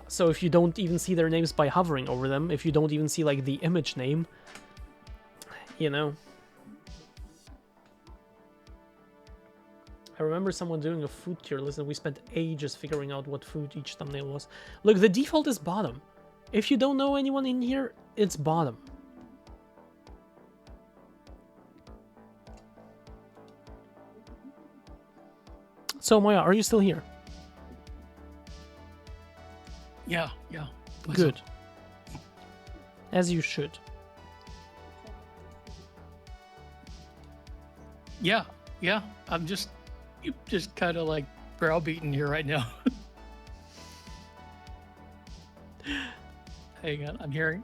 So if you don't even see their names by hovering over them, if you don't even see like the image name, you know. I remember someone doing a food tier list and we spent ages figuring out what food each thumbnail was. Look, the default is bottom. If you don't know anyone in here, it's bottom. So, Maya, are you still here? Yeah. Good. As you should. Yeah. I'm just kind of like browbeaten here right now. Hang on, I'm hearing.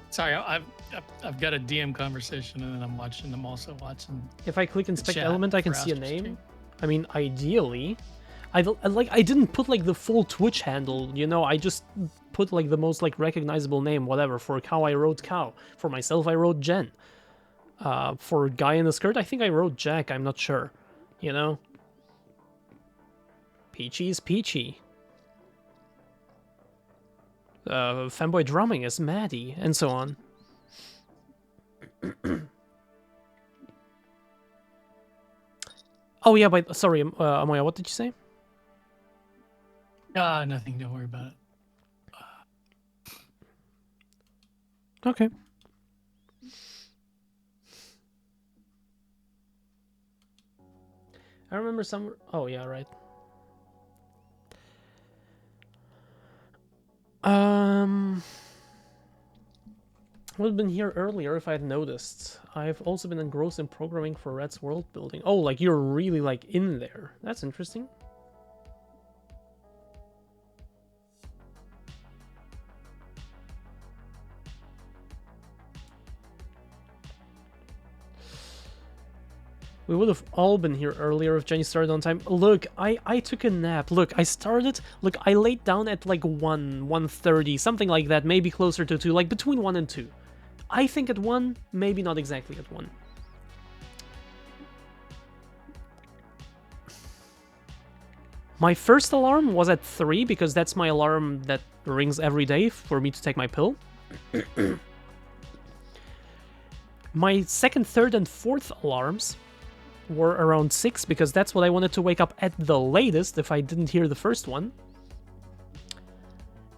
Sorry, I've got a DM conversation and then I'm also watching. If I click inspect chat element, I can for see a Astra's name. stream. I mean, ideally, I didn't put like the full Twitch handle, you know. I just put like the most like recognizable name, whatever. For cow, I wrote cow. For myself, I wrote Jen. For guy in the skirt, I think I wrote Jack. I'm not sure, you know. Peachy is Peachy. Femboy drumming is Maddie, and so on. Oh yeah, but sorry, Amoya, what did you say? Nothing. Don't worry about it. Okay. I remember some... Oh yeah, right. Would have been here earlier if I had noticed. I've also been engrossed in programming for Red's world building. Oh, like you're really like in there. That's interesting. We would have all been here earlier if Jenny started on time. Look, I took a nap. Look, I started... Look, I laid down at like 1:30, something like that. Maybe closer to 2, like between 1 and 2. I think at 1, maybe not exactly at 1. My first alarm was at 3, because that's my alarm that rings every day for me to take my pill. My second, third, and fourth alarms were around 6, because that's what I wanted to wake up at the latest if I didn't hear the first one.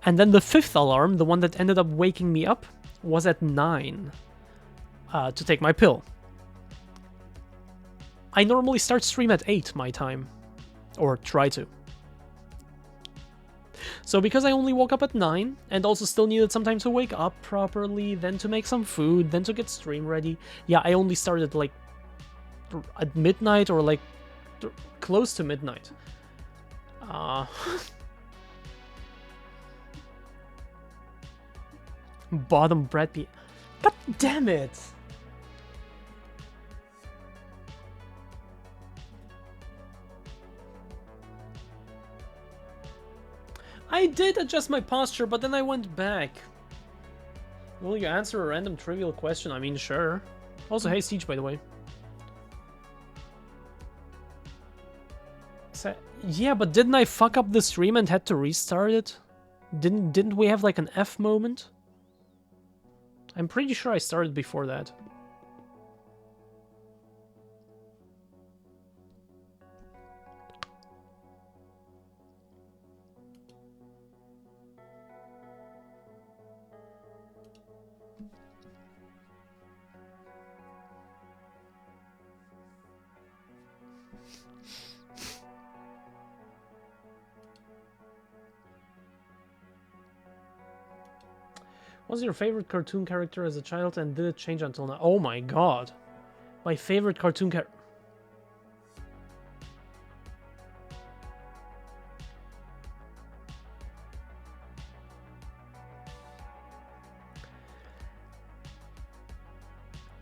And then the fifth alarm, the one that ended up waking me up, was at 9 to take my pill. I normally start stream at 8 my time, or try to. So because I only woke up at 9, and also still needed some time to wake up properly, then to make some food, then to get stream ready, yeah, I only started like at midnight or like close to midnight. Bottom bread be... God damn it! I did adjust my posture, but then I went back. Will you answer a random trivial question? I mean, sure. Also, hey, Siege, by the way. So, yeah, but didn't I fuck up the stream and had to restart it? Didn't we have like an F moment? I'm pretty sure I started before that. What's your favorite cartoon character as a child, and did it change until now? Oh my god. My favorite cartoon character...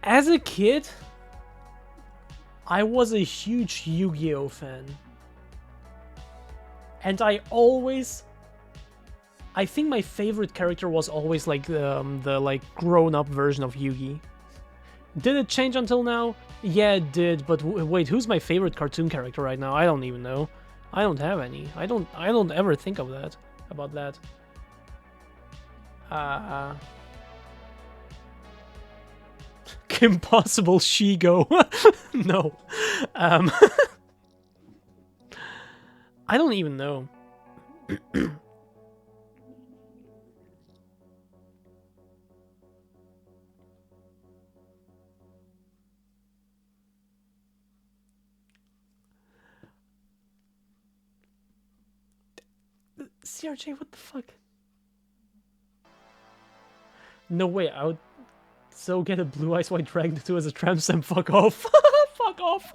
As a kid, I was a huge Yu-Gi-Oh fan. And I think my favorite character was always like the like grown-up version of Yugi. Did it change until now? Yeah, it did. But wait, who's my favorite cartoon character right now? I don't even know. I don't have any. I don't ever think of that. About that. Kim Possible Shigo. No. I don't even know. CRJ, what the fuck? No way, I would so get a Blue Eyes White Dragon 2 as a tramp stamp. Fuck off. Fuck off.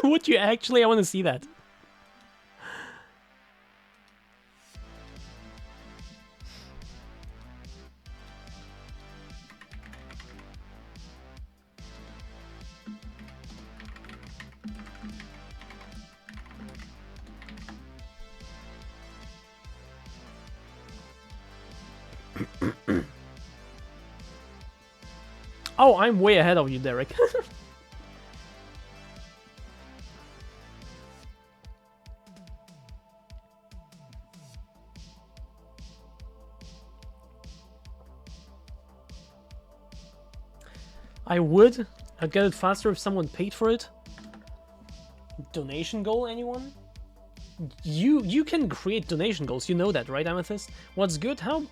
Would you actually? I want to see that. Oh, I'm way ahead of you, Derek. I'd get it faster if someone paid for it. Donation goal, anyone? You can create donation goals, you know that, right, Amethyst? What's good? How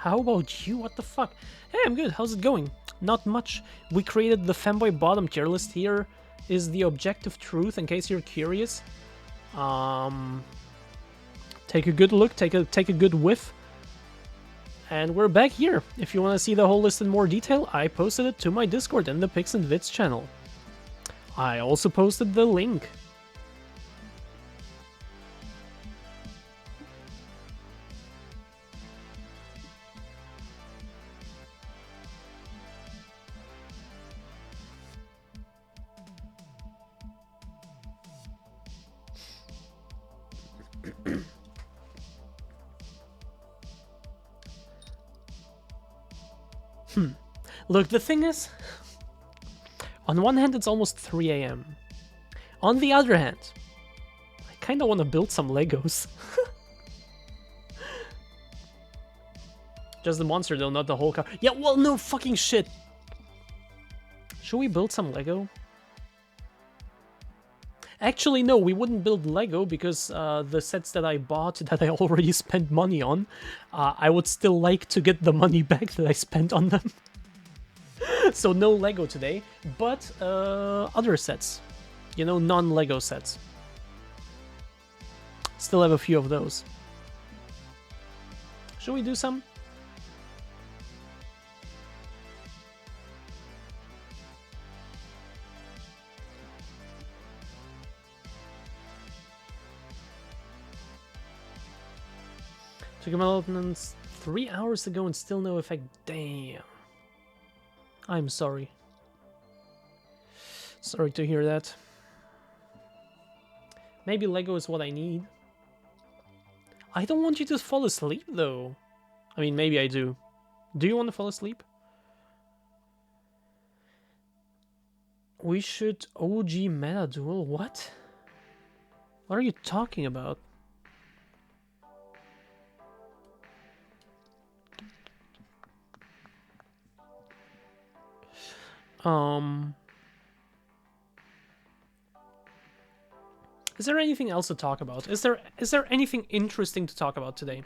about you? What the fuck? Hey, I'm good. How's it going? Not much. We created the Femboy bottom tier list. Here is the objective truth, in case you're curious. Take a good look, take a good whiff. And we're back here. If you want to see the whole list in more detail, I posted it to my Discord and the Pix and Vits channel. I also posted the link. Look, the thing is, on one hand, it's almost 3 a.m. On the other hand, I kind of want to build some Legos. Just the monster, though, not the whole car. Yeah, well, no fucking shit. Should we build some Lego? Actually, no, we wouldn't build Lego because the sets that I bought that I already spent money on, I would still like to get the money back that I spent on them. So no Lego today, but other sets. You know, non-Lego sets. Still have a few of those. Should we do some? Took developments 3 hours ago and still no effect. Damn. I'm sorry. Sorry to hear that. Maybe Lego is what I need. I don't want you to fall asleep, though. I mean, maybe I do. Do you want to fall asleep? We should OG meta duel? What? What are you talking about? Is there anything else to talk about? Is there anything interesting to talk about today?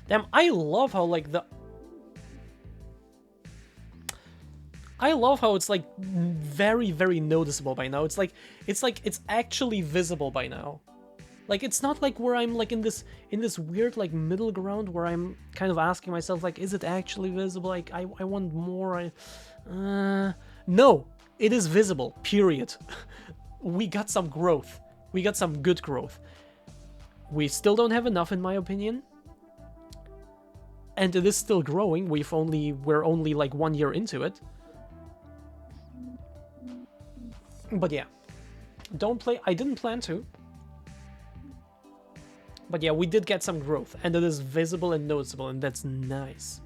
Damn, I love how like I love how it's like very, very noticeable by now. It's actually visible by now. Like, it's not like where I'm like in this weird like middle ground where I'm kind of asking myself like, is it actually visible? Like, I want more. No, it is visible. Period. We got some growth. We got some good growth. We still don't have enough, in my opinion, and it is still growing. We're only like 1 year into it. But yeah, I didn't plan to. But yeah, we did get some growth, and it is visible and noticeable, and that's nice.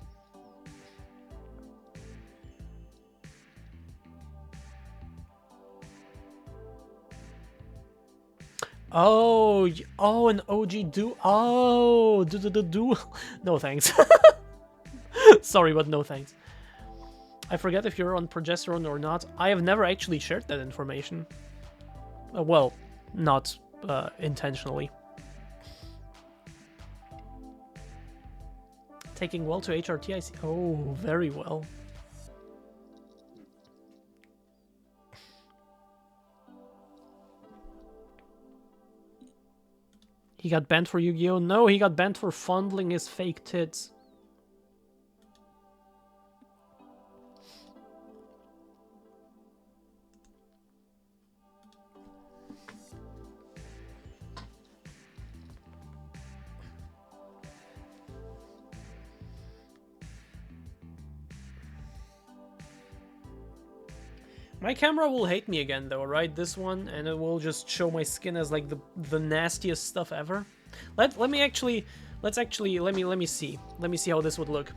Oh, an OG do. Oh, do. No thanks. Sorry, but no thanks. I forget if you're on progesterone or not. I have never actually shared that information. Well, not intentionally. Taking well to HRT, I see. Oh, very well. He got banned for Yu-Gi-Oh! No, he got banned for fondling his fake tits. My camera will hate me again though, right? This one, and it will just show my skin as like the nastiest stuff ever. Let me see. Let me see how this would look.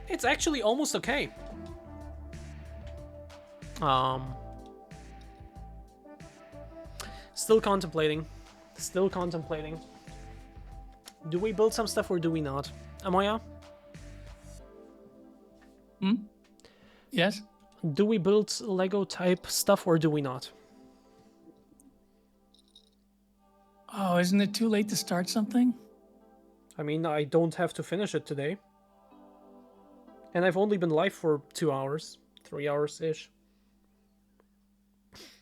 It's actually almost okay. Still contemplating. Still contemplating. Do we build some stuff or do we not? Amoya? Yes? Do we build Lego type stuff or do we not? Oh, isn't it too late to start something? I mean, I don't have to finish it today. And I've only been live for 2 hours, 3 hours-ish.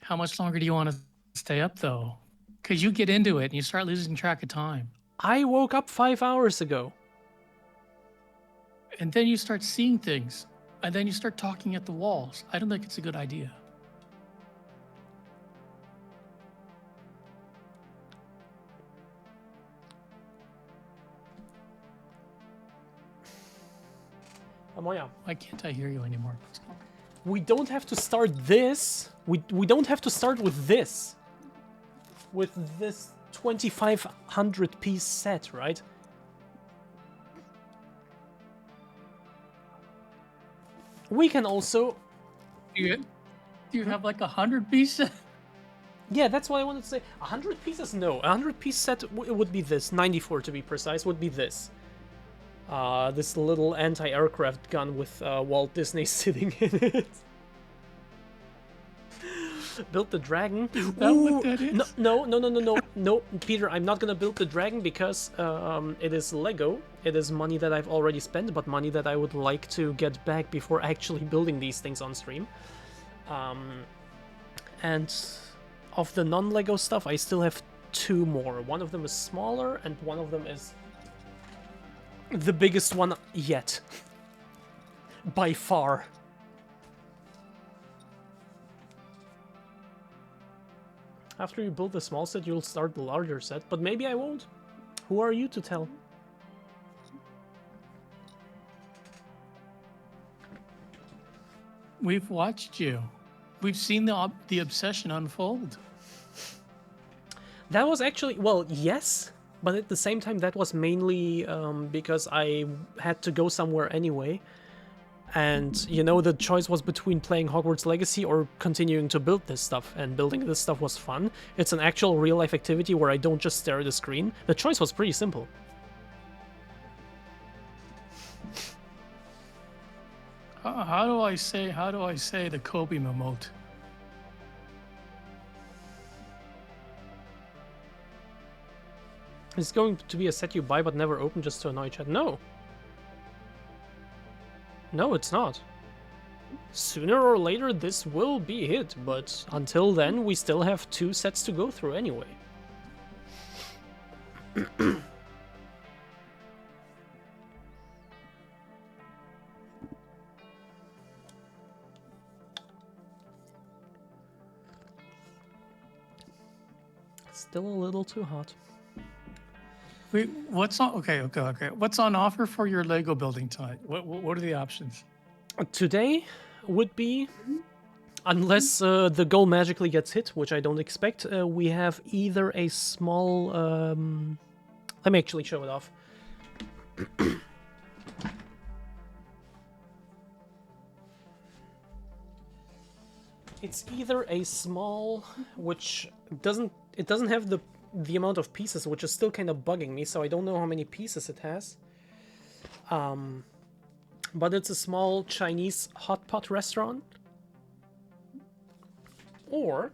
How much longer do you want to stay up though, because you get into it and you start losing track of time, I woke up 5 hours ago. and then you start seeing things, and then you start talking at the walls. I don't think it's a good idea. Amoya, Why can't I hear you anymore? we don't have to start this. We don't have to start with this. With this 2,500 piece set, right? We can also... Do you have like 100 pieces? Yeah, that's what I wanted to say. 100 pieces? No. 100 piece set would be this. 94 to be precise would be this. This little anti-aircraft gun with Walt Disney sitting in it. Build the dragon. Is that what that is? No, Peter, I'm not gonna build the dragon because it is Lego. It is money that I've already spent, but money that I would like to get back before actually building these things on stream. And of the non-Lego stuff, I still have 2 more. One of them is smaller, and one of them is the biggest one yet. By far. After you build the small set, you'll start the larger set, but maybe I won't. Who are you to tell? We've watched you. We've seen the obsession unfold. That was actually, well, yes, but at the same time, that was mainly because I had to go somewhere anyway. And, you know, the choice was between playing Hogwarts Legacy or continuing to build this stuff. And building this stuff was fun. It's an actual real-life activity where I don't just stare at the screen. The choice was pretty simple. How do I say the Kobe emote? It's going to be a set you buy but never open just to annoy chat. No. No, it's not. Sooner or later this will be hit, but until then we still have 2 sets to go through anyway. Still a little too hot. Wait, what's on? Okay. What's on offer for your Lego building tonight? What are the options? Today would be, unless the goal magically gets hit, which I don't expect, we have either a small... let me actually show it off. It's either a small, which doesn't have the amount of pieces, which is still kind of bugging me, so I don't know how many pieces it has. But it's a small Chinese hot pot restaurant. Or...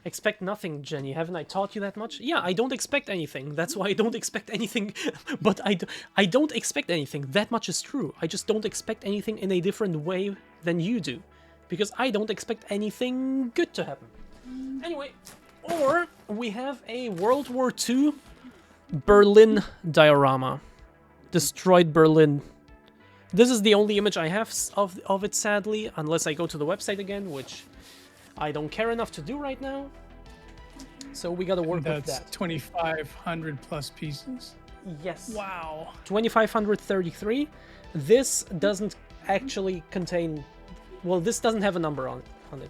Expect nothing, Jenny. Haven't I taught you that much? Yeah, I don't expect anything. That's why I don't expect anything. But I don't expect anything. That much is true. I just don't expect anything in a different way than you do. Because I don't expect anything good to happen. Anyway, or we have a World War II Berlin diorama. Destroyed Berlin. This is the only image I have of it, sadly, unless I go to the website again, which I don't care enough to do right now. So we gotta work with that. That's 2,500 plus pieces. Yes. Wow. 2,533. This doesn't actually contain... Well, this doesn't have a number on it.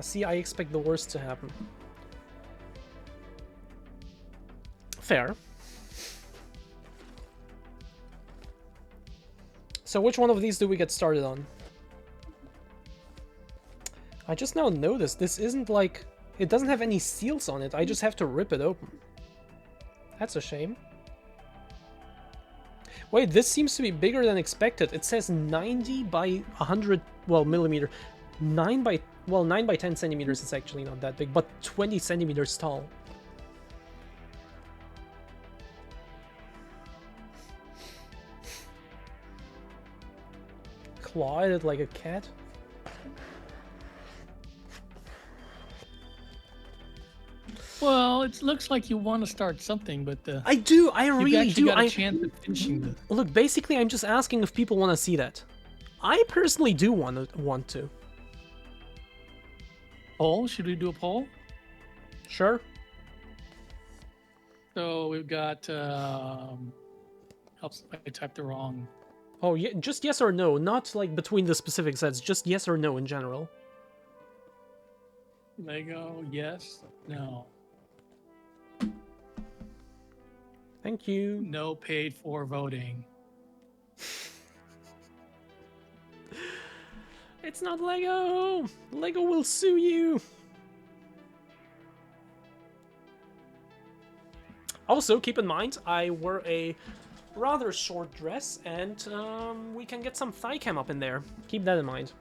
See, I expect the worst to happen. Fair. So which one of these do we get started on? I just now noticed this isn't like... It doesn't have any seals on it. I just have to rip it open. That's a shame. Wait, this seems to be bigger than expected. It says 90 by 100, well, millimeter. 9 by 10 centimeters is actually not that big, but 20 centimeters tall. Claw at it like a cat. it looks like you want to start something, but I do. I you've really actually do. got a chance of finishing this. Look, basically, I'm just asking if people want to see that. I personally do want to. Poll? Should we do a poll? Sure. So we've got. Helps if I typed the wrong. Oh, yeah, just yes or no, not like between the specific sets. Just yes or no in general. Lego, yes, no. Thank you. No paid for voting. It's not Lego. Lego will sue you. Also, keep in mind, I wear a rather short dress, and we can get some thigh cam up in there. Keep that in mind.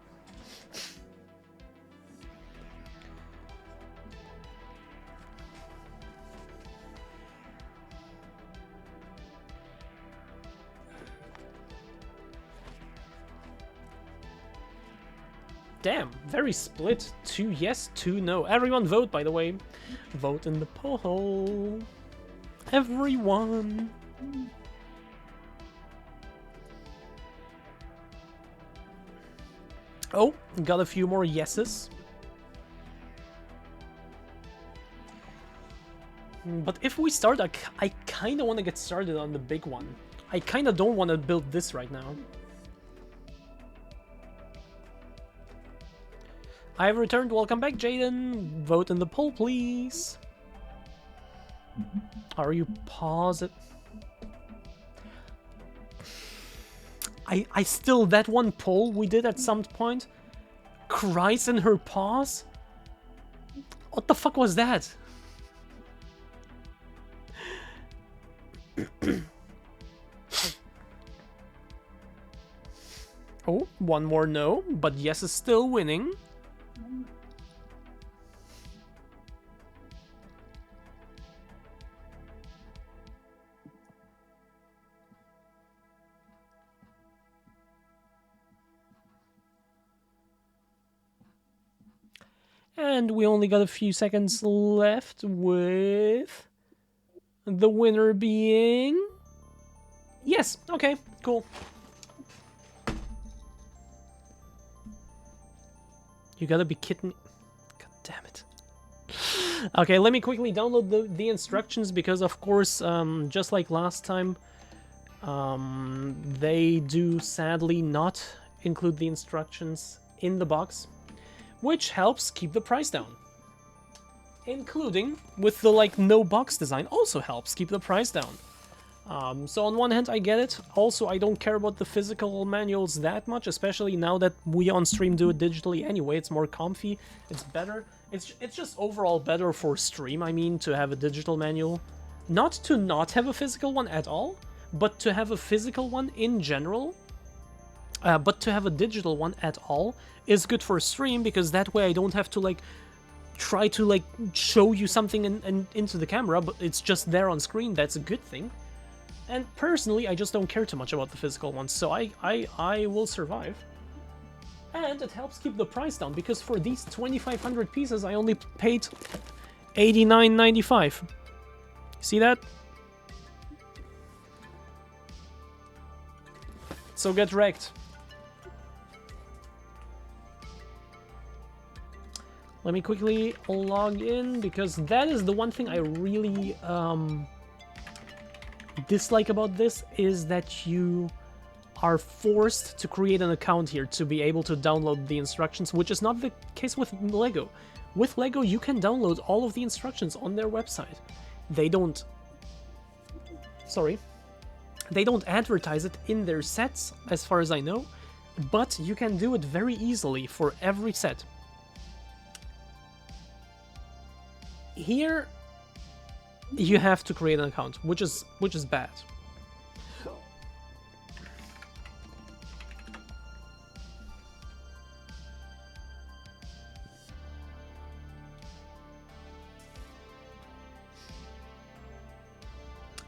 Damn, very split. 2 yes, 2 no. Everyone vote, by the way. Vote in the poll. Everyone. Oh, got a few more yeses. But if we start, I kind of want to get started on the big one. I kind of don't want to build this right now. I've returned. Welcome back, Jaden. Vote in the poll, please. Are you positive? I still, that one poll we did at some point, cries in her paws? What the fuck was that? Oh, one more no, but yes is still winning. And we only got a few seconds left, with the winner being... Yes, okay, cool. You gotta be kidding me. God damn it. Okay, let me quickly download the instructions, because of course, just like last time, they do sadly not include the instructions in the box, which helps keep the price down. Including with the like no box design also helps keep the price down. So on one hand I get it, also I don't care about the physical manuals that much, especially now that we on stream do it digitally anyway. It's more comfy, it's better, it's just overall better for stream, I mean, to have a digital manual. Not to not have a physical one at all, but to have a physical one in general. But to have a digital one at all is good for stream, because that way I don't have to like try to like show you something into the camera, but it's just there on screen. That's a good thing. And personally, I just don't care too much about the physical ones, so I will survive. And it helps keep the price down, because for these 2,500 pieces, I only paid $89.95. See that? So get wrecked. Let me quickly log in, because that is the one thing I really dislike about this, is that you are forced to create an account here to be able to download the instructions, which is not the case with Lego. With Lego, you can download all of the instructions on their website. They don't... Sorry. They don't advertise it in their sets, as far as I know, but you can do it very easily for every set. Here, you have to create an account, which is bad.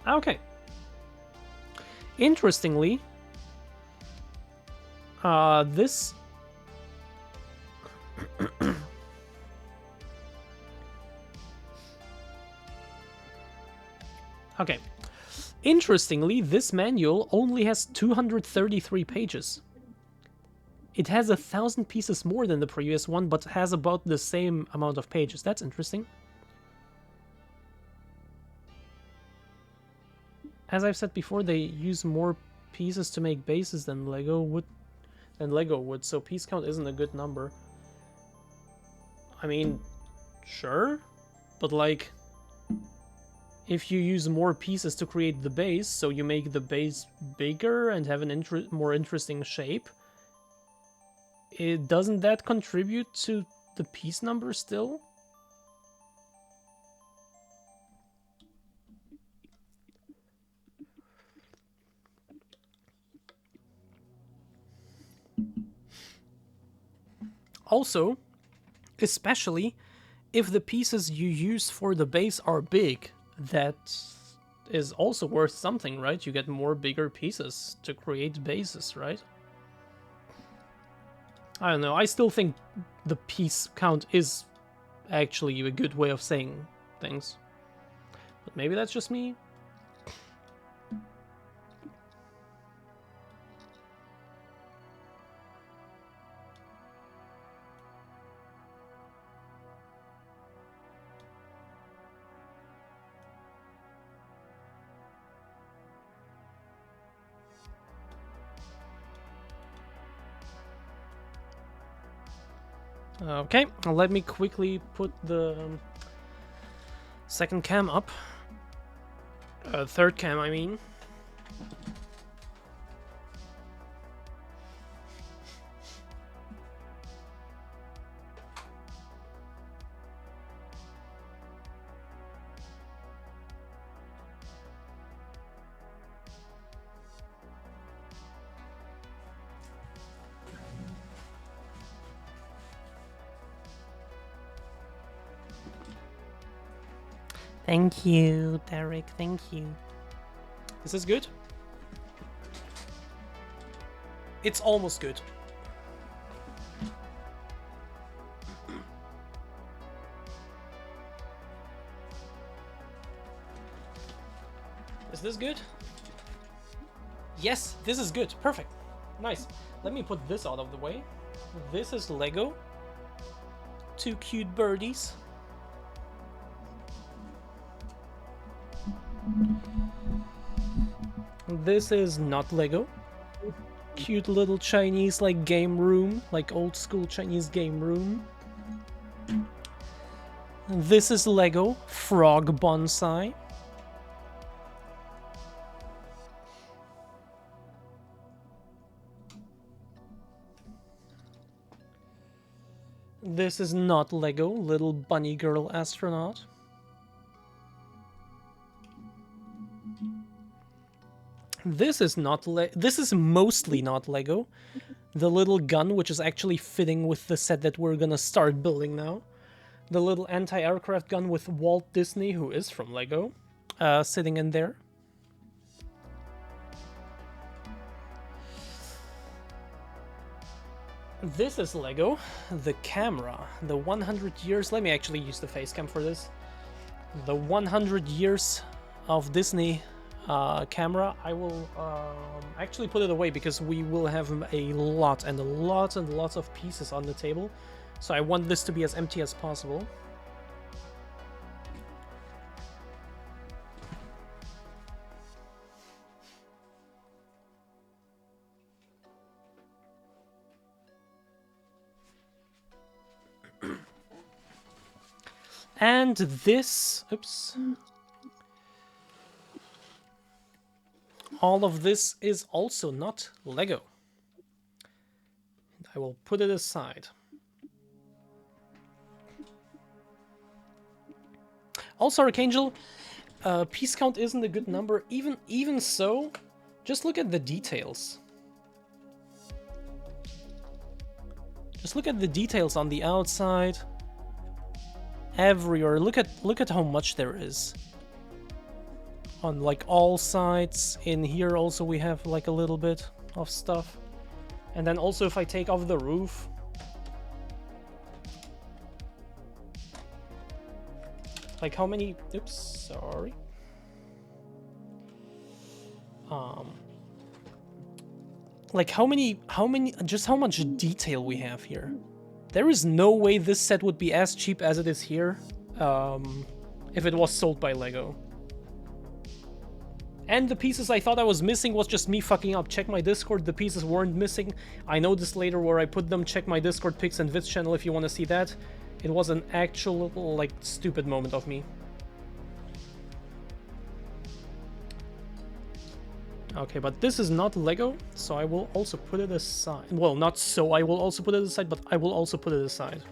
Okay. Interestingly, this Okay. Interestingly, this manual only has 233 pages. It has 1,000 pieces more than the previous one, but has about the same amount of pages. That's interesting. As I've said before, they use more pieces to make bases than Lego would, so piece count isn't a good number. I mean, sure, but like, if you use more pieces to create the base, so you make the base bigger and have an more interesting shape, doesn't that contribute to the piece number still? Also, especially if the pieces you use for the base are big, that is also worth something, right? You get more bigger pieces to create bases, right? I don't know, I still think the piece count is actually a good way of saying things. But maybe that's just me. Okay, let me quickly put the second cam up. Third cam, I mean. Thank you, Derek, thank you. Is this good? It's almost good. Is this good? Yes, this is good. Perfect. Nice. Let me put this out of the way. This is Lego. Two cute birdies. This is not Lego. Cute little Chinese like game room, like old school Chinese game room. This is Lego frog bonsai. This is not Lego little bunny girl astronaut. This is not this is mostly not Lego. The little gun, which is actually fitting with the set that we're gonna start building now. The little anti-aircraft gun with Walt Disney, who is from Lego, sitting in there. This is Lego. The camera. The 100 years... Let me actually use the face cam for this. The 100 years of Disney camera. I will actually put it away because we will have a lot and lots and lots of pieces on the table. So I want this to be as empty as possible. And this, oops. All of this is also not Lego. I will put it aside. Also, Archangel, piece count isn't a good number. Even so, just look at the details. Just look at the details on the outside. Everywhere. Look at how much there is. On like all sides. In here also we have like a little bit of stuff. And then also if I take off the roof. Like how many... Oops, sorry. Like just how much detail we have here. There is no way this set would be as cheap as it is here, if it was sold by Lego. And the pieces I thought I was missing was just me fucking up. Check my Discord, the pieces weren't missing. I noticed later where I put them. Check my Discord pics and vids channel if you want to see that. It was an actual, like, stupid moment of me. Okay, but this is not Lego, so I will also put it aside. Well, not so I will also put it aside, but I will also put it aside.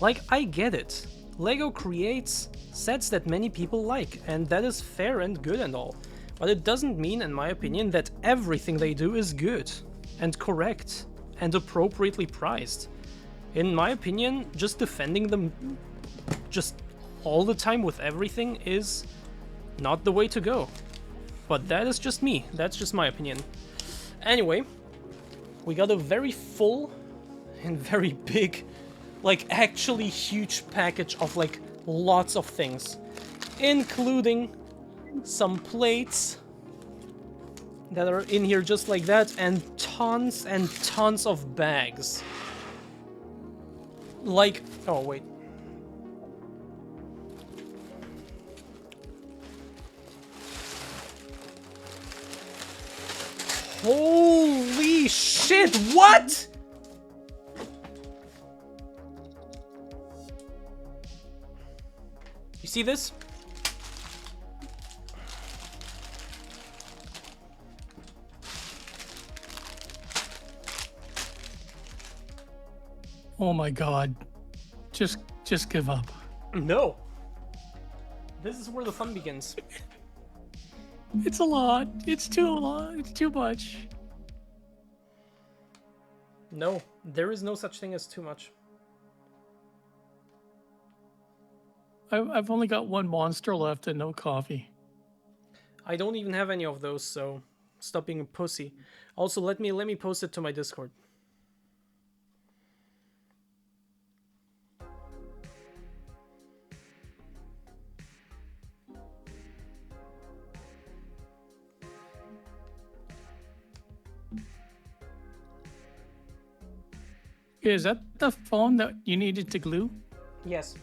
Like, I get it. Lego creates sets that many people like, and that is fair and good and all. But it doesn't mean, in my opinion, that everything they do is good, and correct, and appropriately priced. In my opinion, just defending them just all the time with everything is not the way to go. But that is just me. That's just my opinion. Anyway, we got a very full and very big, like, actually huge package of, like, lots of things, including some plates that are in here just like that, and tons of bags. Like, oh wait. Holy shit, what? You see this? Oh my god. Just give up. No. This is where the fun begins. It's a lot. It's too much. No, there is no such thing as too much. I've only got one monster left and no coffee. I don't even have any of those, so stop being a pussy. Also, let me post it to my Discord. Is that the phone that you needed to glue? Yes.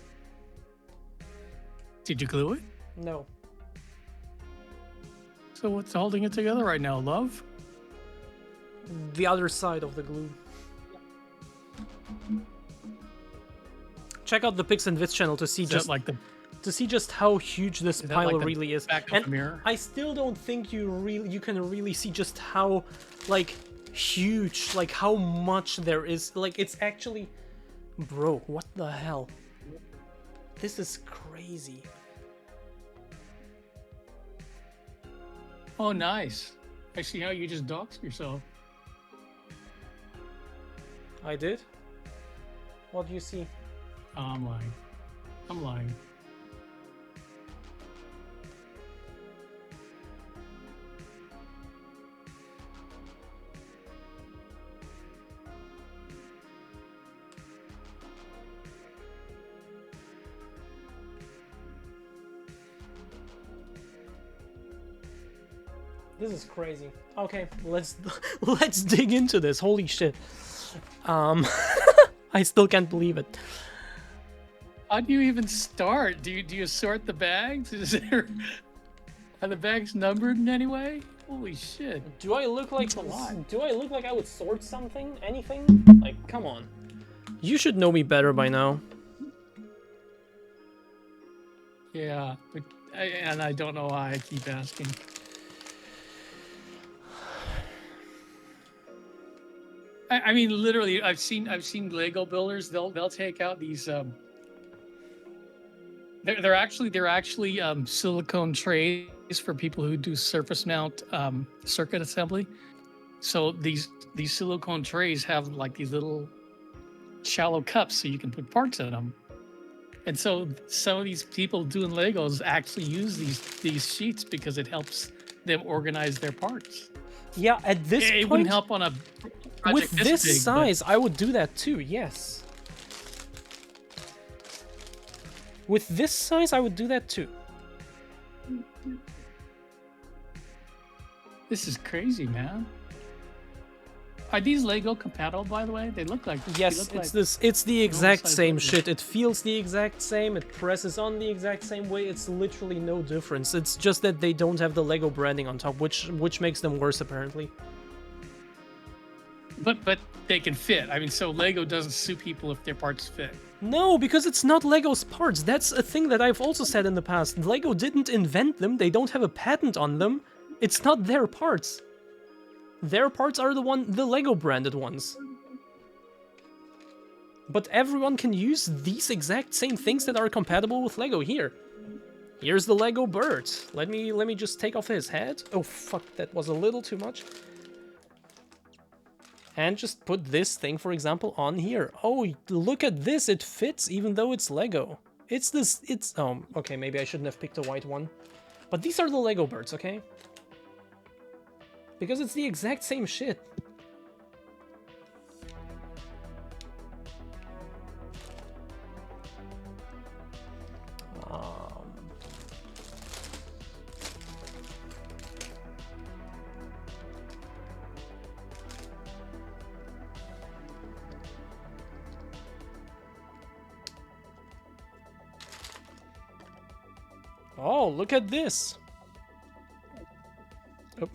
Did you glue it? No. So what's holding it together right now, love? The other side of the glue. Check out the Pics and Vids channel to see see just how huge this pile like really is. Back of And the mirror? I still don't think you can really see just how, like, huge, like, how much there is. Like, it's actually, bro, what the hell? This is crazy. Oh, nice. I see how you just doxed yourself. I did? What do you see? Oh, I'm lying. I'm lying. This is crazy. Okay, let's dig into this. Holy shit. I still can't believe it. How do you even start? Do you sort the bags? Are the bags numbered in any way? Holy shit. Do I look like That's a lot. Do I look like I would sort something? Anything? Like, come on. You should know me better by now. Yeah, but I don't know why I keep asking. I mean, literally, I've seen Lego builders. They'll take out these. They're actually silicone trays for people who do surface mount circuit assembly. So these silicone trays have like these little shallow cups so you can put parts in them. And so some of these people doing Legos actually use these sheets because it helps them organize their parts. Yeah, at this It point, wouldn't help on a with project this big, but- size, I would do that too, yes. With this size, I would do that too. This is crazy, man. Are these Lego compatible, by the way? They look like Yes, they look it's like it's the exact size same Legos. shit. It feels the exact same, it presses on the exact same way, it's literally no difference. It's just that they don't have the Lego branding on top, which makes them worse apparently. But they can fit. I mean, so Lego doesn't sue people if their parts fit. No, because it's not Lego's parts. That's a thing that I've also said in the past. Lego didn't invent them, they don't have a patent on them. It's not their parts. Their parts are the Lego branded ones. But everyone can use these exact same things that are compatible with Lego here. Here's the Lego bird. Let me just take off his head. Oh fuck, that was a little too much. And just put this thing, for example, on here. Oh, look at this, it fits even though it's Lego. Okay, maybe I shouldn't have picked a white one. But these are the Lego birds, okay? Because it's the exact same shit. Oh, look at this. Oh.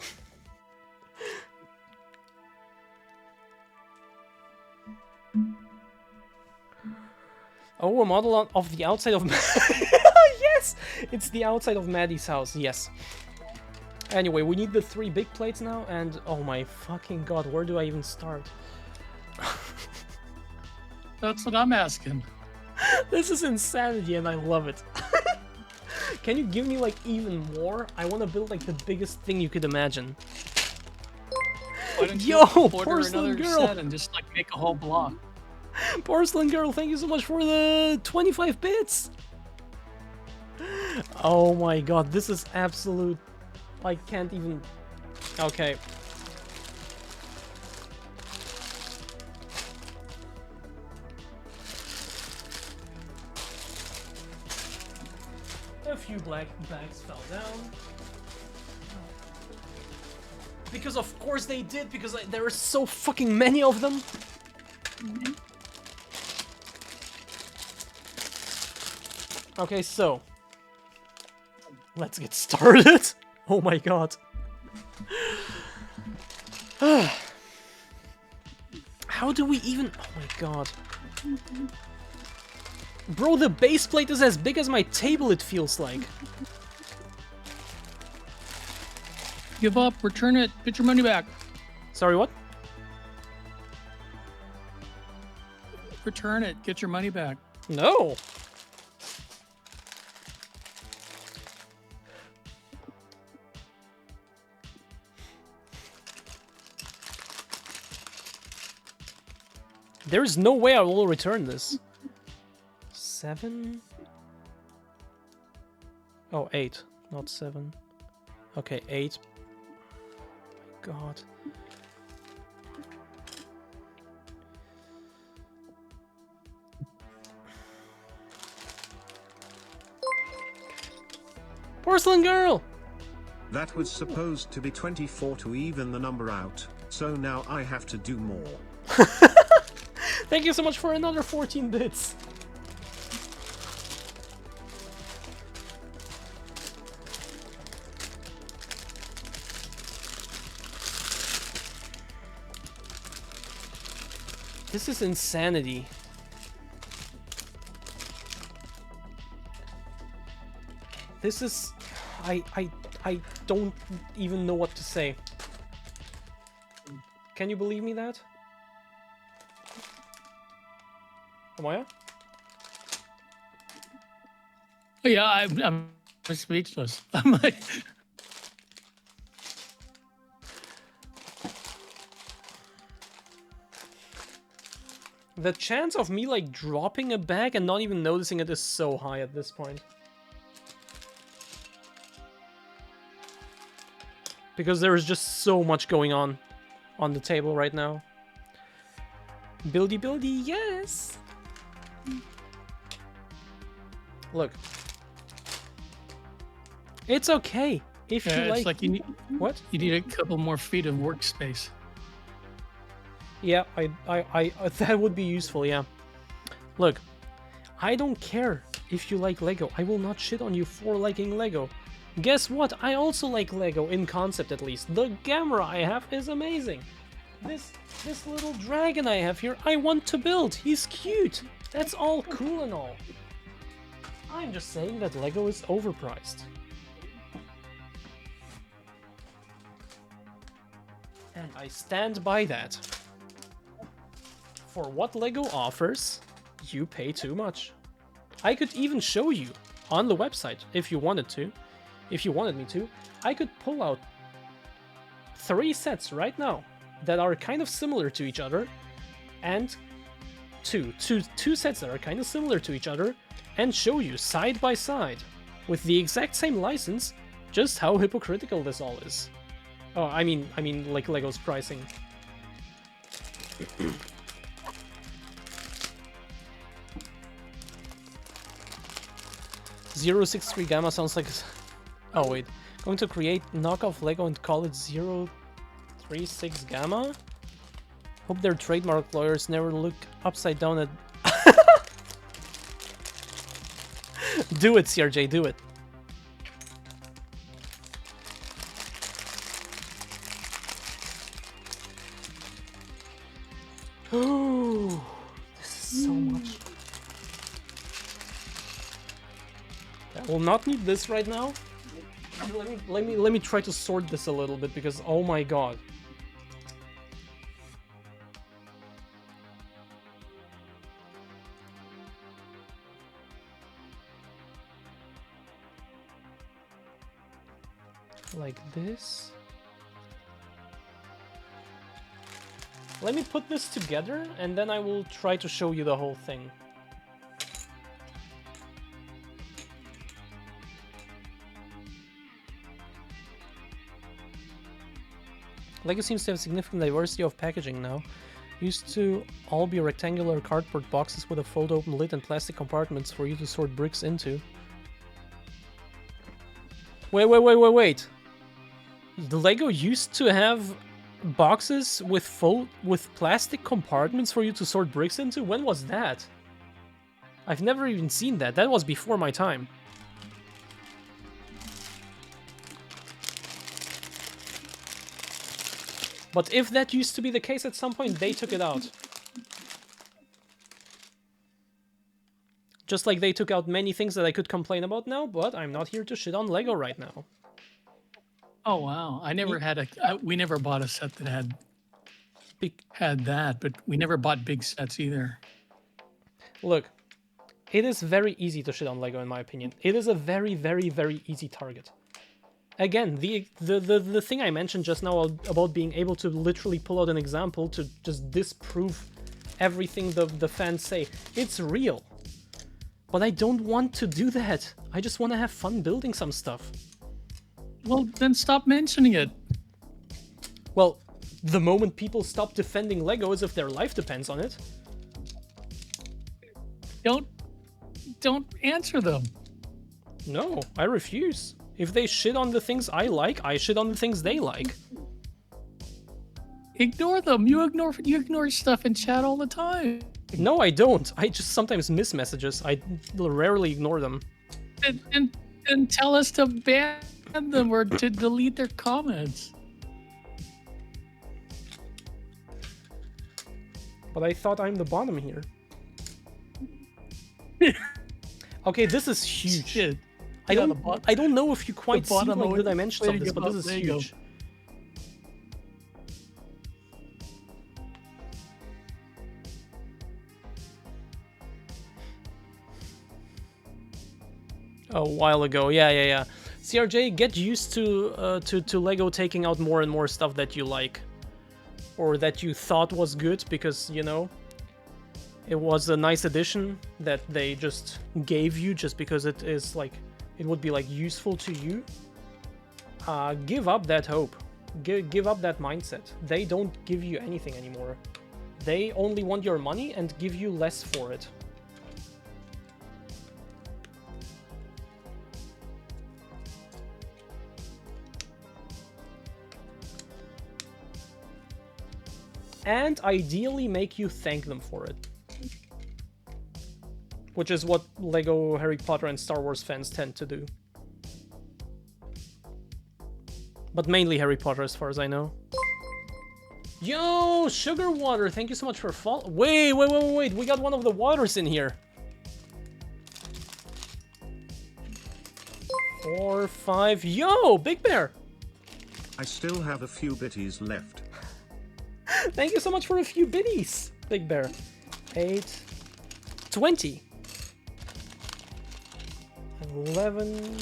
Oh, a model of the outside of... Yes! It's the outside of Maddie's house, yes. Anyway, we need the 3 big plates now, and... Oh my fucking god, where do I even start? That's what I'm asking. This is insanity, and I love it. Can you give me, like, even more? I want to build, like, the biggest thing you could imagine. Why don't you Yo, order Porcelain another Girl! set and just like make a whole block? Porcelain Girl, thank you so much for the 25 bits! Oh my god, this is absolute... I can't even... Okay. A few black bags fell down. Because of course they did, because there are so fucking many of them. Okay, so let's get started. Oh my god. How do we even... Oh my god. Bro, the base plate is as big as my table, it feels like. Give up, return it, get your money back. Sorry, what? Return it, get your money back. No. There is no way I will return this. 7? Oh, 8, not 7. Okay, 8. God. Porcelain Girl! That was supposed to be 24 to even the number out, so now I have to do more. Thank you so much for another 14 bits. This is insanity. This is... I don't even know what to say. Can you believe me that? Amaya? Oh, yeah, I'm speechless. I'm like, The chance of me, like, dropping a bag and not even noticing it is so high at this point. Because there is just so much going on the table right now. Buildy, yes! Look. It's okay. If you It's like you need, what? you need a couple more feet of workspace. Yeah, I that would be useful, yeah. Look, I don't care if you like Lego. I will not shit on you for liking Lego. Guess what? I also like Lego, in concept at least. The camera I have is amazing. This little dragon I have here, I want to build. He's cute. That's all cool and all. I'm just saying that Lego is overpriced. And I stand by that. For what Lego offers, you pay too much. I could even show you on the website if you wanted to. If you wanted me to, I could pull out 3 sets right now that are kind of similar to each other, and two sets that are kind of similar to each other, and show you side by side with the exact same license just how hypocritical this all is. Oh, I mean like Lego's pricing. 063 Gamma sounds like... Oh wait, going to create knockoff Lego and call it 036 Gamma? Hope their trademark lawyers never look upside down at... Do it, CRJ, do it. Oh, this is so much. I will not need this right now. Let me try to sort this a little bit because oh my god. Like this. Let me put this together and then I will try to show you the whole thing. Lego seems to have significant diversity of packaging now. Used to all be rectangular cardboard boxes with a fold-open lid and plastic compartments for you to sort bricks into. Wait. The Lego used to have boxes with plastic compartments for you to sort bricks into? When was that? I've never even seen that. That was before my time. But if that used to be the case at some point, they took it out. Just like they took out many things that I could complain about now, but I'm not here to shit on Lego right now. Oh wow! I never had a. We never bought a set that had that, but we never bought big sets either. Look, it is very easy to shit on Lego in my opinion. It is a very, very, very easy target. Again, the thing I mentioned just now about being able to literally pull out an example to just disprove everything the fans say, it's real. But I don't want to do that. I just want to have fun building some stuff. Well, then stop mentioning it. Well, the moment people stop defending Lego as if their life depends on it. Don't answer them. No, I refuse. If they shit on the things I like, I shit on the things they like. Ignore them. You ignore stuff in chat all the time. No, I don't. I just sometimes miss messages. I rarely ignore them. And tell us to ban them or to delete their comments. But I thought I'm the bottom here. Okay, this is huge. Shit. I don't know if you quite see like the dimensions of this, but this is huge. A while ago, yeah. CRJ, get used to Lego taking out more and more stuff that you like, or that you thought was good, because you know, It was a nice addition that they just gave you just because it is like, it would be like useful to you. Give up that hope. Give up that mindset. They don't give you anything anymore. They only want your money and give you less for it. And ideally make you thank them for it. Which is what LEGO Harry Potter and Star Wars fans tend to do. But mainly Harry Potter as far as I know. Yo, Sugar Water, thank you so much for follow. Wait, we got one of the waters in here. 4, 5, yo, Big Bear. I still have a few bitties left. Thank you so much for a few biddies, Big Bear. 8, 20. 11,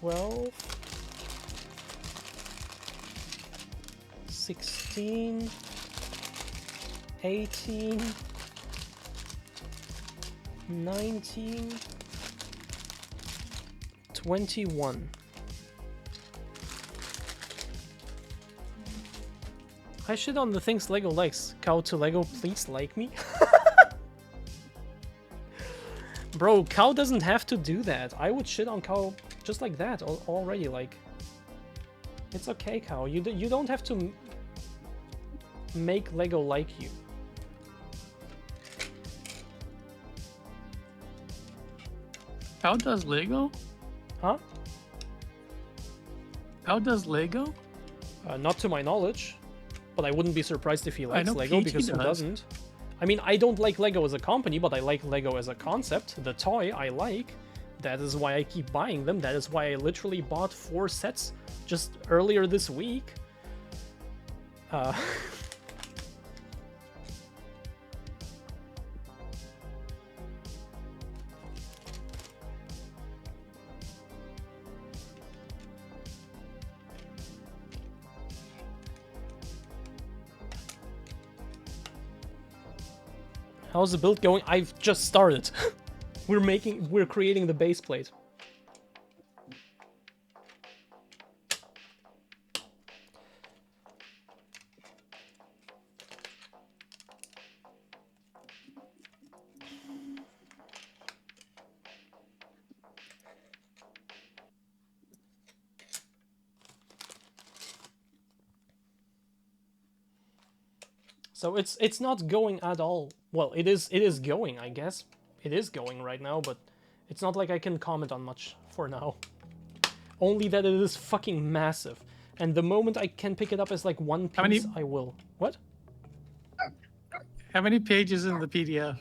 12, 16, 18, 19, 21. I shit on the things LEGO likes. Cow to LEGO, please like me. Bro, Cow doesn't have to do that. I would shit on Cow just like that already. Like, it's okay, Cow. You don't have to make LEGO like you. How does Lego? Huh? How does Lego? Not to my knowledge, but I wouldn't be surprised if he likes know LEGO PG because who does. doesn't? I mean, I don't like LEGO as a company, but I like LEGO as a concept. The toy I like. That is why I keep buying them. That is why I literally bought 4 sets just earlier this week. How's the build going? I've just started. We're creating the base plate. So it's not going at all. Well, it is going, I guess. It is going right now, but it's not like I can comment on much for now. Only that it is fucking massive. And the moment I can pick it up as like one piece, I will. What? How many pages in the PDF?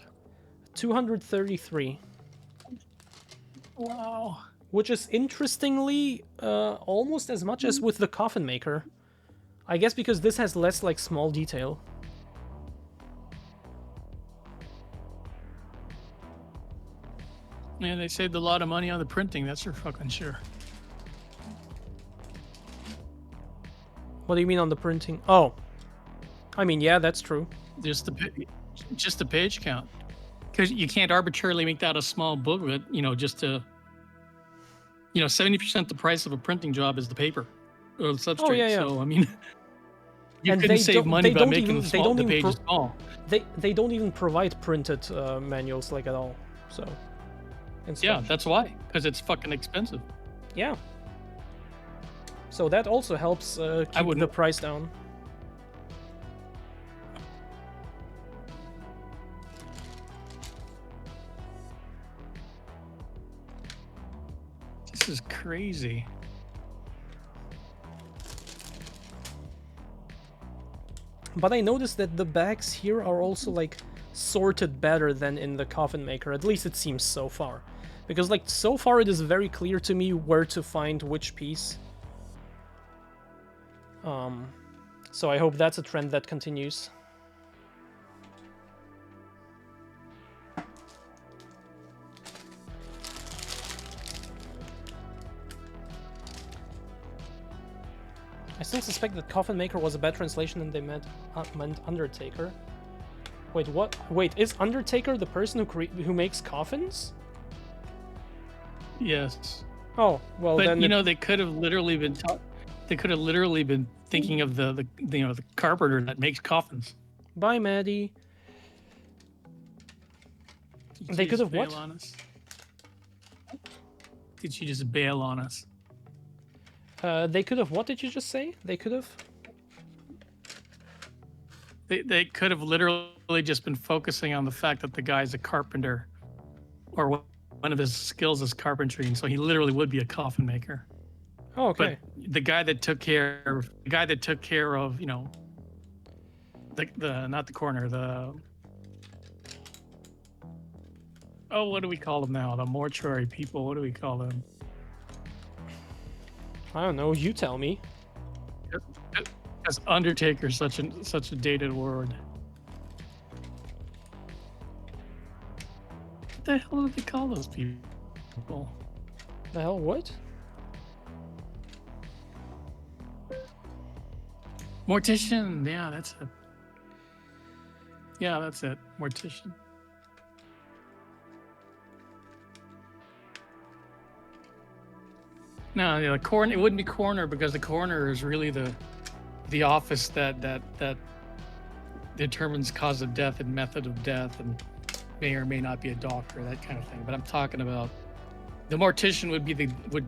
233. Wow. Which is interestingly almost as much as with the Coffin Maker. I guess because this has less like small detail. Yeah, they saved a lot of money on the printing, that's for fucking sure. What do you mean on the printing? Oh. I mean, yeah, that's true. Just the page count. Because you can't arbitrarily make that a small booklet, you know, just to... You know, 70% the price of a printing job is the paper. Or the substrate, Oh, yeah. so, I mean... You And couldn't they save don't- money they by don't making even- the, they small, don't the even pages small. They don't even provide printed manuals like at all. So... Yeah, instructions. that's why. Because it's fucking expensive. Yeah. So that also helps keep the wouldn't- price down. This is crazy. But I noticed that the bags here are also like sorted better than in the Coffin Maker. At least it seems so far. Because like so far it is very clear to me where to find which piece. So I hope that's a trend that continues. I still suspect that Coffin Maker was a bad translation and they meant Undertaker. Wait, what? Wait, is Undertaker the person who makes coffins? Yes. Oh, well But then. you know, they could have literally been thinking of the the carpenter that makes coffins. Bye, Maddie. Did They she could just have what? bail on us? Did she just bail on us? They could have. What did you just say? They could have. They could have literally just been focusing on the fact that the guy's a carpenter, or one of his skills is carpentry, and so he literally would be a coffin maker. Oh, okay. But the guy that took care of, you know, the not the coroner, what do we call them now? The mortuary people. What do we call them? I don't know. You tell me. As Undertaker, such a dated word. What the hell do they call those people? The hell? What? Mortician. Yeah, that's it. Yeah, that's it. Mortician. No, yeah, the coroner. It wouldn't be coroner because the coroner is really the office that determines cause of death and method of death, and may or may not be a doctor, that kind of thing. But I'm talking about the mortician would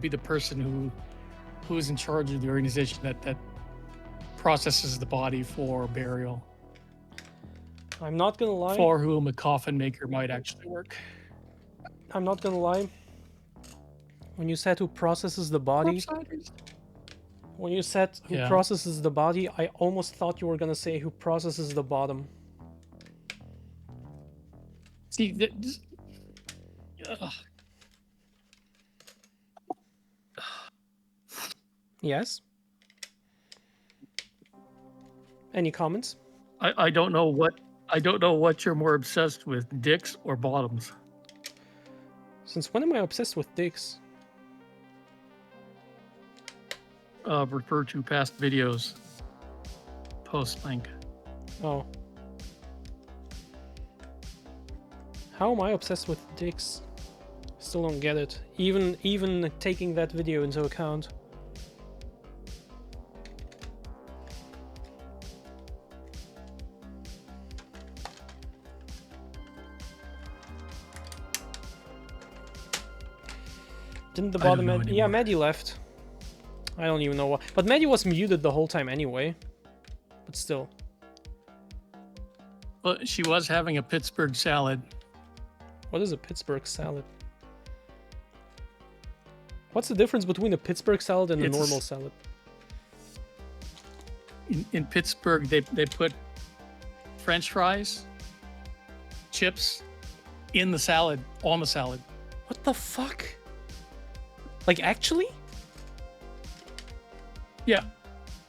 be the person who is in charge of the organization that processes the body for burial. I'm not gonna lie. For whom a coffin maker might actually work. I'm not gonna lie. When you said who processes the body, when you said who Yeah. processes the body, I almost thought you were gonna say who processes the bottom. See, Yes? Any comments? I don't know what you're more obsessed with, dicks or bottoms. Since when am I obsessed with dicks? Refer to past videos. Post link. Oh. How am I obsessed with dicks? Still don't get it. Even taking that video into account. Didn't the I don't bottom know yeah, anymore. Maddie left. I don't even know what. But Maddie was muted the whole time anyway. But still. Well, she was having a Pittsburgh salad. What is a Pittsburgh salad? What's the difference between a Pittsburgh salad and a It's- normal salad? In Pittsburgh, they put French fries, chips, in the salad, on the salad. What the fuck? Like actually? Yeah.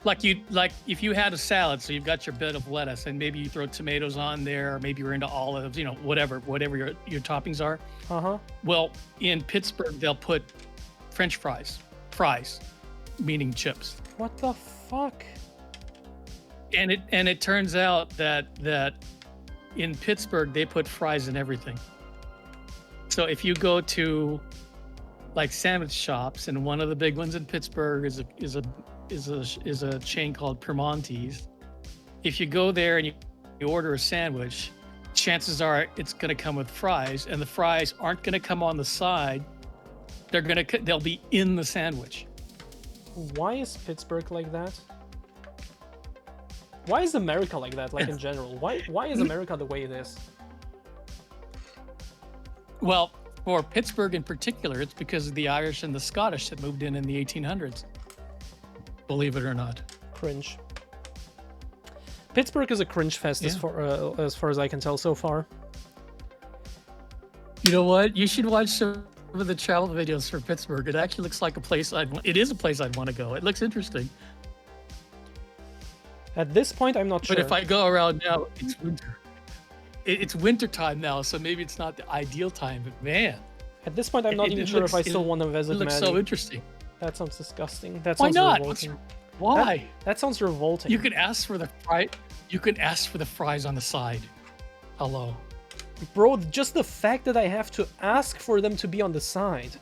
Like if you had a salad, so you've got your bit of lettuce, and maybe you throw tomatoes on there, or maybe you're into olives, you know, whatever your toppings are. Uh-huh. Well, in Pittsburgh, they'll put French fries, meaning chips. What the fuck? And it turns out that in Pittsburgh they put fries in everything. So if you go to like sandwich shops, and one of the big ones in Pittsburgh is a chain called Permonte's. If you go there and you order a sandwich, chances are it's going to come with fries, and the fries aren't going to come on the side. They'll be in the sandwich. Why is Pittsburgh like that? Why is America like that, like in general? Why is America the way it is? Well, for Pittsburgh in particular, it's because of the Irish and the Scottish that moved in the 1800s. Believe it or not. Cringe. Pittsburgh is a cringe fest as far as I can tell so far. You know what? You should watch some of the travel videos for Pittsburgh. It actually looks like a place it is a place I'd want to go. It looks interesting. At this point, I'm not sure. But if I go around now, it's winter. It's winter time now, so maybe it's not the ideal time. But man, At this point, I'm not even sure if I still want to visit it looks Maddie. so interesting. That sounds disgusting. That Why sounds not? revolting. Why? That sounds revolting. You can ask for the fry. You can ask for the fries on the side. Hello. Bro, just the fact that I have to ask for them to be on the side.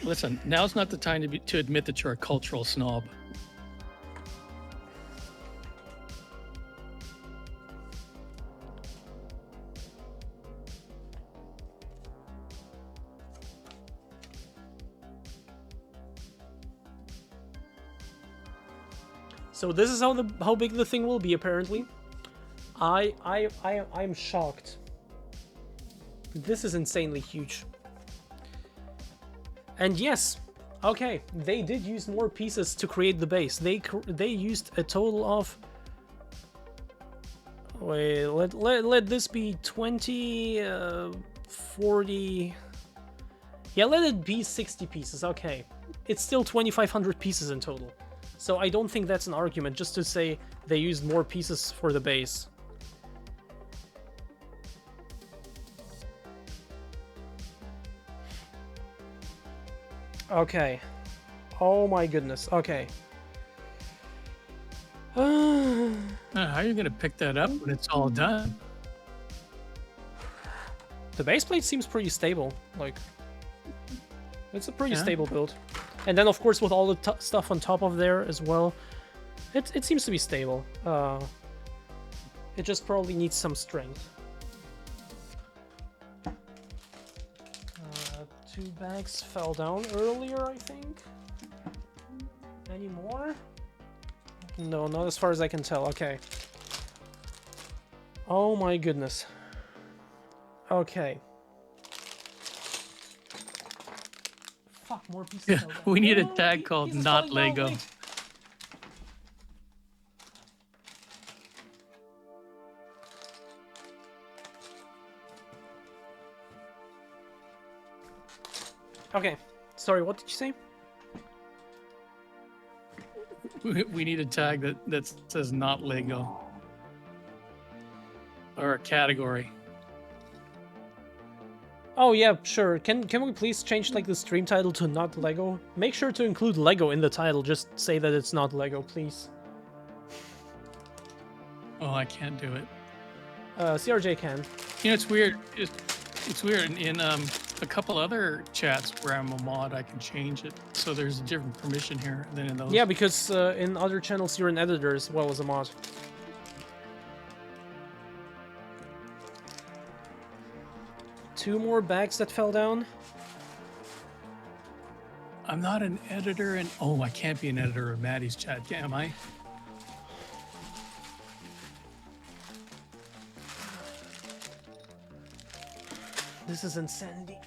Listen, now's not the time to admit that you're a cultural snob. So this is how big the thing will be, apparently. I'm shocked. This is insanely huge. And yes, okay, they did use more pieces to create the base. They used a total of... Wait, let this be 20, 40... Yeah, let it be 60 pieces, okay. It's still 2,500 pieces in total. So I don't think that's an argument, just to say they used more pieces for the base. Okay. Oh my goodness, okay. How are you going to pick that up when it's all done? The base plate seems pretty stable, like... It's a pretty Yeah. stable build. And then, of course, with all the stuff on top of there as well, it seems to be stable. It just probably needs some strength. 2 bags fell down earlier, I think. Any more? No, not as far as I can tell. Okay. Oh my goodness. Okay. Fuck, more pieces. Yeah, fell down. we need a Oh, tag called pieces Not falling down, Lego. wait. Okay, sorry, what did you say? We need a tag that says Not Lego. Or a category. Oh yeah, sure. Can we please change like the stream title to Not Lego? Make sure to include Lego in the title. Just say that it's not Lego, please. Oh, I can't do it. CRJ can. You know, it's weird. It's weird. In a couple other chats where I'm a mod, I can change it. So there's a different permission here than in those. Yeah, because in other channels you're an editor as well as a mod. Two more bags that fell down. I'm not an editor, and oh, I can't be an editor of Maddie's chat, am I? This is insanity.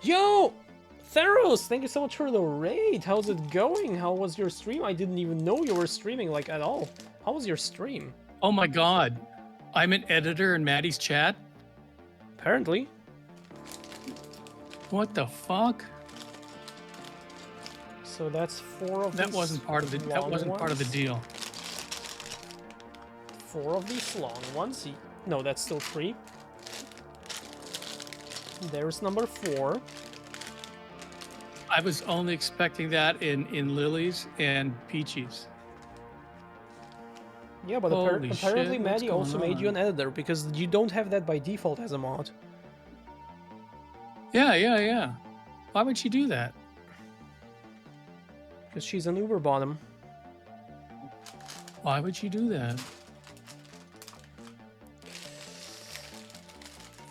Yo! Theros, thank you so much for the raid. How's it going? How was your stream? I didn't even know you were streaming, like, at all. How was your stream? Oh my god. I'm an editor in Maddie's chat? Apparently. What the fuck? So that's 4 of That these wasn't part of the long ones. deal. 4 of these long ones. No, that's still 3. There's number 4. I was only expecting that in Lily's and Peachy's. Yeah, but Holy apparently shit, what's Maddie also going made you on? an editor, because you don't have that by default as a mod. Yeah. Why would she do that? Because she's an Uber bottom. Why would she do that?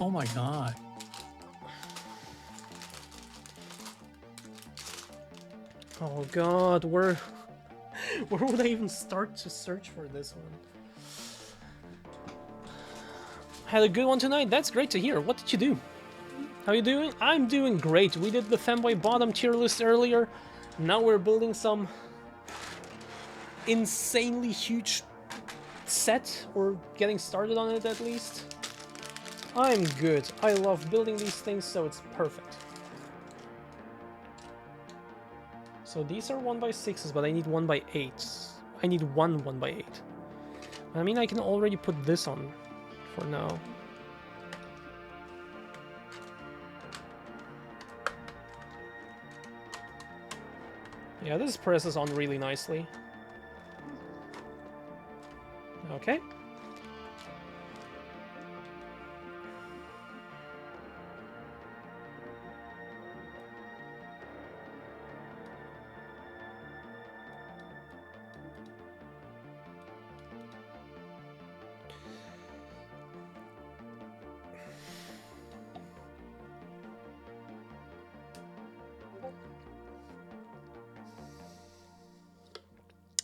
Oh my god. Oh god, where would I even start to search for this one? Had a good one tonight. That's great to hear. What did you do? How you doing? I'm doing great. We did the Femboy bottom tier list earlier. Now we're building some insanely huge set, or getting started on it at least. I'm good. I love building these things, so it's perfect. So these are 1x6s, but I need 1x8s. I need one 1x8. I mean, I can already put this on for now. Yeah, this presses on really nicely. Okay.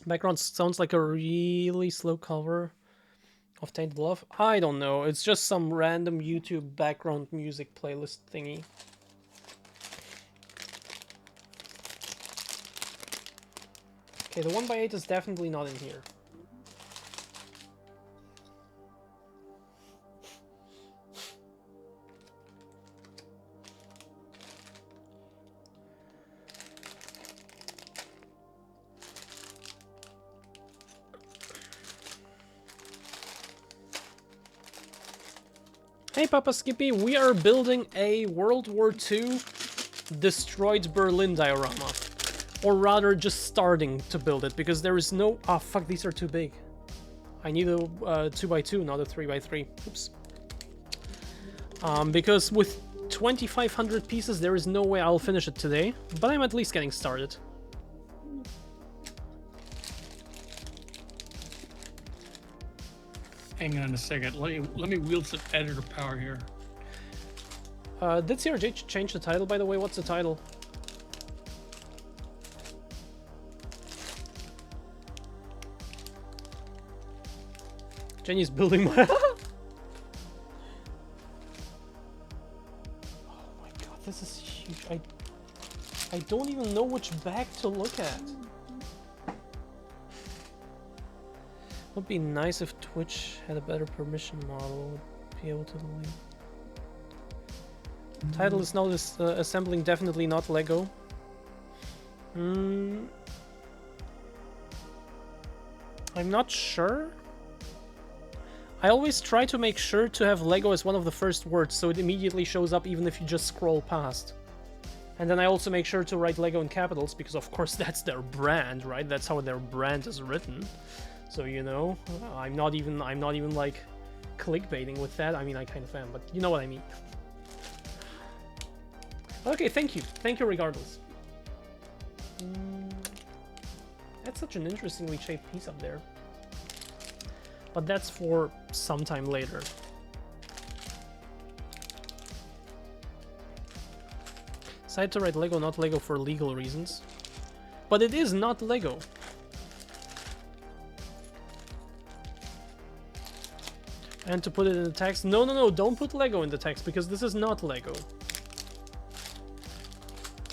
Background sounds like a really slow cover of Tainted Love. I don't know. It's just some random YouTube background music playlist thingy. Okay, the 1x8 is definitely not in here. Hey Papa Skippy, we are building a World War II destroyed Berlin diorama. Or rather, just starting to build it, because there is no... Ah, fuck, these are too big. I need a 2x2, not a 3x3. Oops. Because with 2,500 pieces, there is no way I'll finish it today, but I'm at least getting started. Hang on a second. Let me wield some editor power here. Did CRJ change the title, by the way? What's the title? Jenny's building my... Oh my god, this is huge. I don't even know which bag to look at. Would be nice if Twitch had a better permission model. Would be able to link. Title is now this assembling, definitely not Lego. I'm not sure. I always try to make sure to have Lego as one of the first words, so it immediately shows up even if you just scroll past. And then I also make sure to write Lego in capitals, because of course that's their brand, right? That's how their brand is written. So, you know, I'm not even like clickbaiting with that. I mean, I kind of am, but you know what I mean. Okay, thank you. Thank you regardless. That's such an interestingly shaped piece up there. But that's for some time later. Decided to write Lego, not Lego for legal reasons. But it is not Lego. And to put it in the text, no, don't put Lego in the text, because this is not Lego.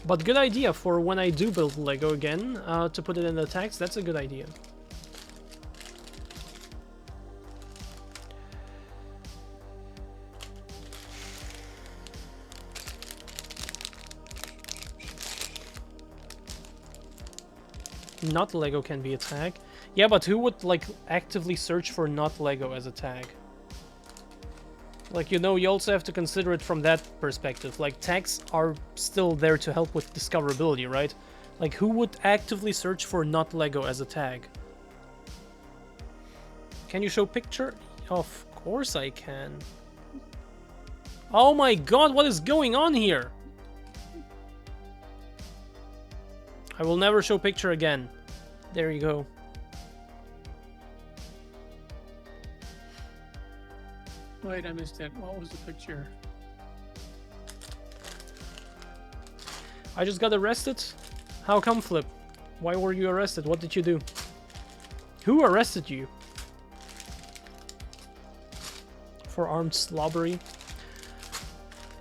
But good idea for when I do build Lego again, to put it in the text. That's a good idea. Not Lego can be a tag. Yeah, but who would, like, actively search for not Lego as a tag? Like, you know, you also have to consider it from that perspective. Like, tags are still there to help with discoverability, right? Like, who would actively search for not Lego as a tag? Can you show picture? Of course I can. Oh my god, what is going on here? I will never show picture again. There you go. Wait, I missed that. What was the picture? I just got arrested. How come, Flip? Why were you arrested? What did you do? Who arrested you? For armed slobbery?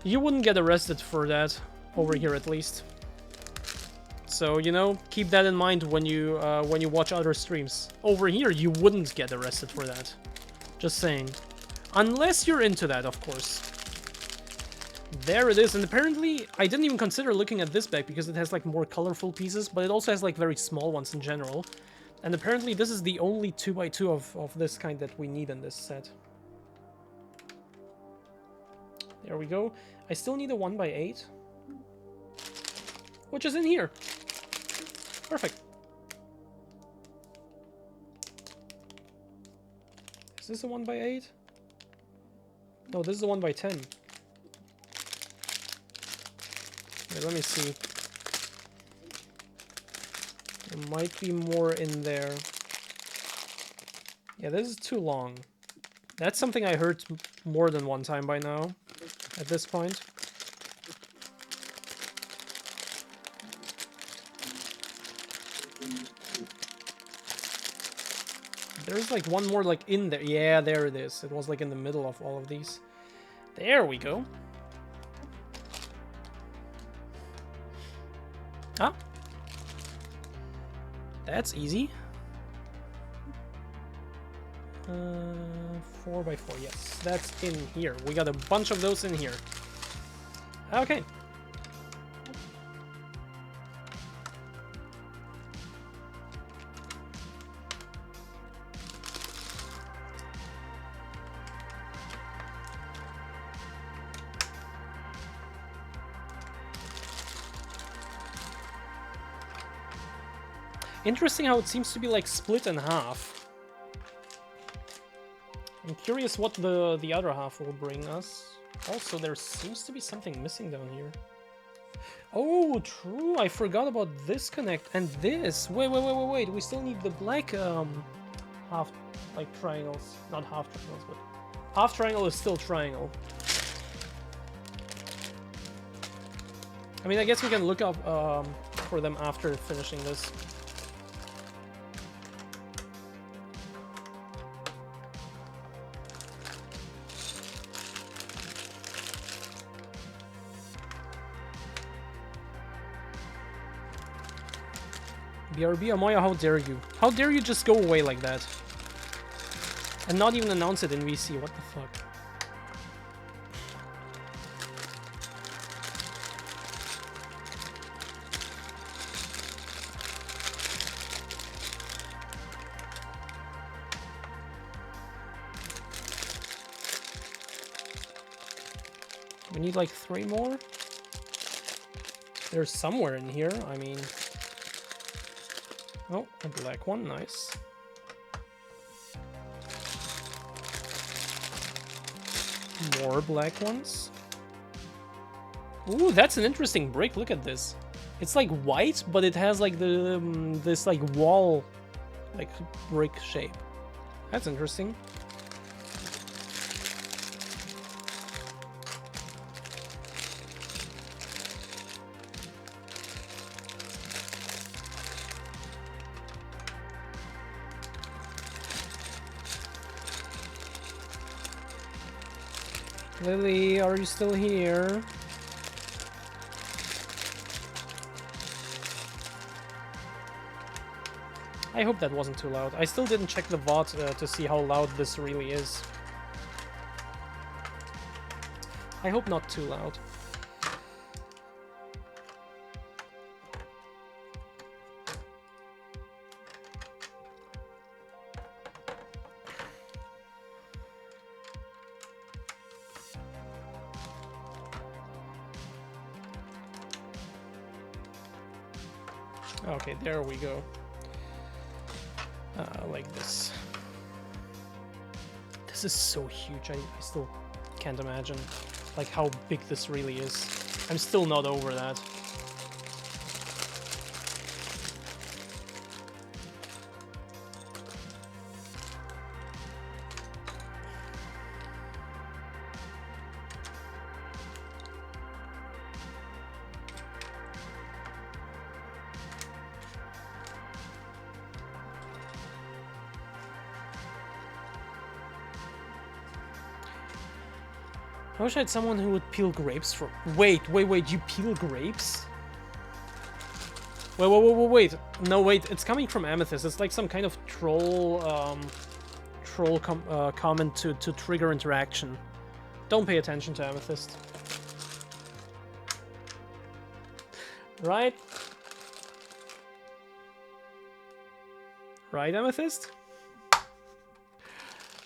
You wouldn't get arrested for that. Over here, at least. So, you know, keep that in mind when you watch other streams. Over here, you wouldn't get arrested for that. Just saying. Unless you're into that, of course. There it is, and apparently, I didn't even consider looking at this bag because it has, like, more colorful pieces, but it also has, like, very small ones in general. And apparently, this is the only 2x2 of this kind that we need in this set. There we go. I still need a 1x8. Which is in here. Perfect. Is this the 1x8? No, this is the 1x10. Wait, let me see. There might be more in there. Yeah, this is too long. That's something I heard more than one time by now, at this point. There's like one more like in there. Yeah, there it is. It was like in the middle of all of these. There we go. Ah. That's easy. 4x4, yes. That's in here. We got a bunch of those in here. Okay. Interesting how it seems to be like split in half. I'm curious what the other half will bring us. Also, there seems to be something missing down here. Oh, true. I forgot about this connect and this. Wait. We still need the black half like triangles. Not half triangles, but half triangle is still triangle. I mean, I guess we can look up for them after finishing this. BRB Amoya, how dare you? How dare you just go away like that? And not even announce it in VC, what the fuck? We need like 3 more? There's somewhere in here, I mean... Oh, a black one, nice. More black ones. Ooh, that's an interesting brick, look at this. It's like white, but it has like the this like wall, like brick shape. That's interesting. Lily, are you still here? I hope that wasn't too loud. I still didn't check the VOD to see how loud this really is. I hope not too loud. Okay, there we go. Like this. This is so huge. I still can't imagine like how big this really is. I'm still not over that. I wish I had someone who would peel grapes for... Wait, you peel grapes? Wait. No, wait, it's coming from Amethyst. It's like some kind of troll, comment to trigger interaction. Don't pay attention to Amethyst. Right? Right, Amethyst?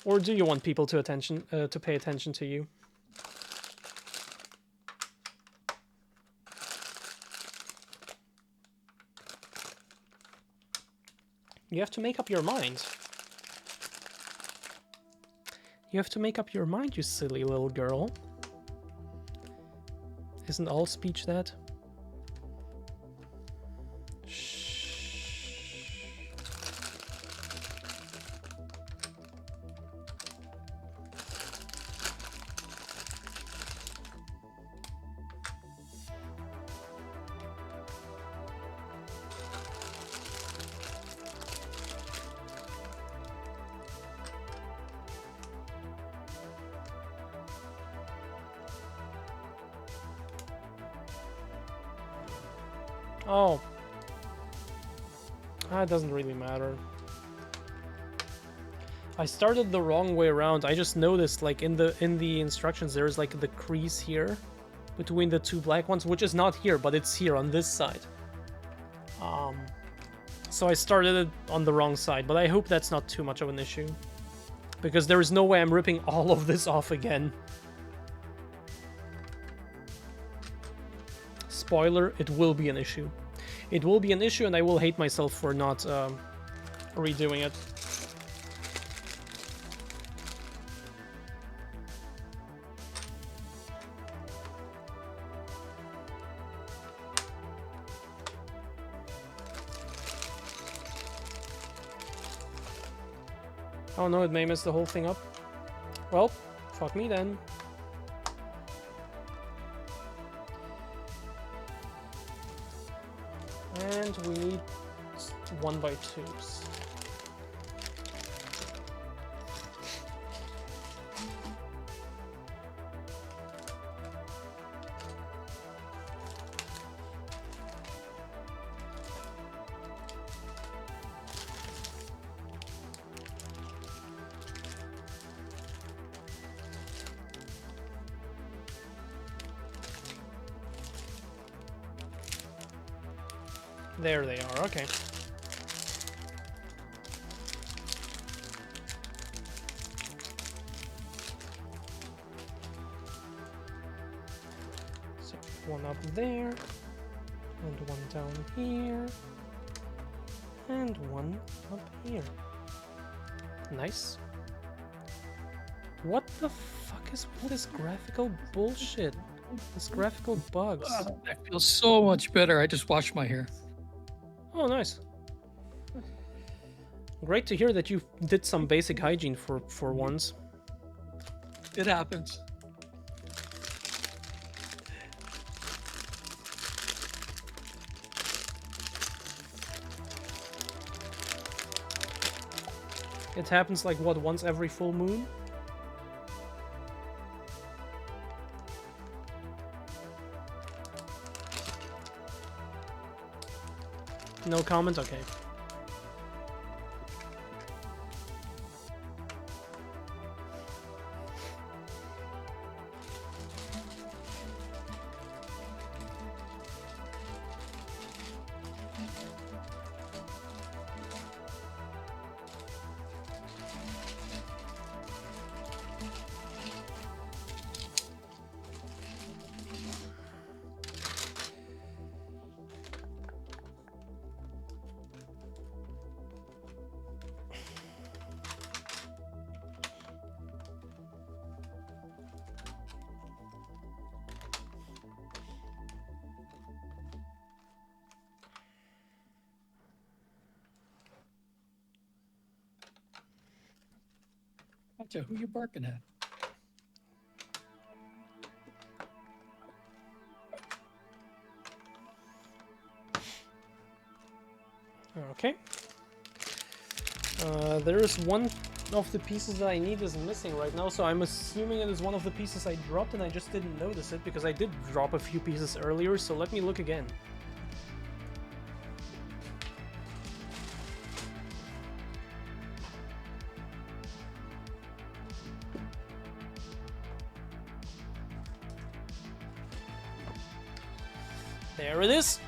Or do you want people to pay attention to you? You have to make up your mind. You have to make up your mind, you silly little girl. Isn't all speech that? Oh. It doesn't really matter. I started the wrong way around. I just noticed, like, in the instructions, there's like the crease here between the two black ones, which is not here, but it's here on this side. So I started it on the wrong side, but I hope that's not too much of an issue, because there is no way I'm ripping all of this off again. Spoiler, it will be an issue. It will be an issue, and I will hate myself for not redoing it. Oh no, it may mess the whole thing up. Well, fuck me then. And we need 1x2s. There they are, okay. So, one up there, and one down here, and one up here. Nice. What the fuck is all this graphical bullshit? This graphical bugs. I feel so much better. I just washed my hair. Oh, nice. Great to hear that you did some basic hygiene for once. It happens. It happens like, what, once every full moon? No comment? Okay. Gotcha. Who you barking at? Okay. There is one of the pieces that I need is missing right now, so I'm assuming it is one of the pieces I dropped and I just didn't notice it because I did drop a few pieces earlier, so let me look again. There it is.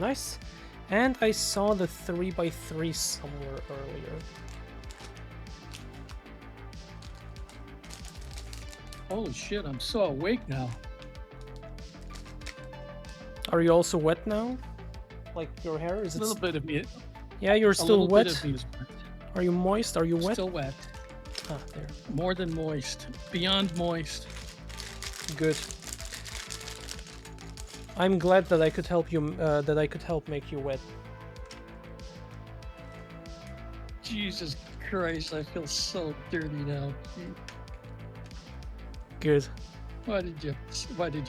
Nice. And I saw the 3x3 somewhere earlier. Holy shit, I'm so awake now. Are you also wet now? Like your hair? Is A it? little bit of me. Yeah, you're A still little wet. bit of me is wet. Are you moist? Are you wet? Still wet. Ah, there. More than moist. Beyond moist. Good. I'm glad that I could help you. That I could help make you wet. Jesus Christ, I feel so dirty now. Good. Why did you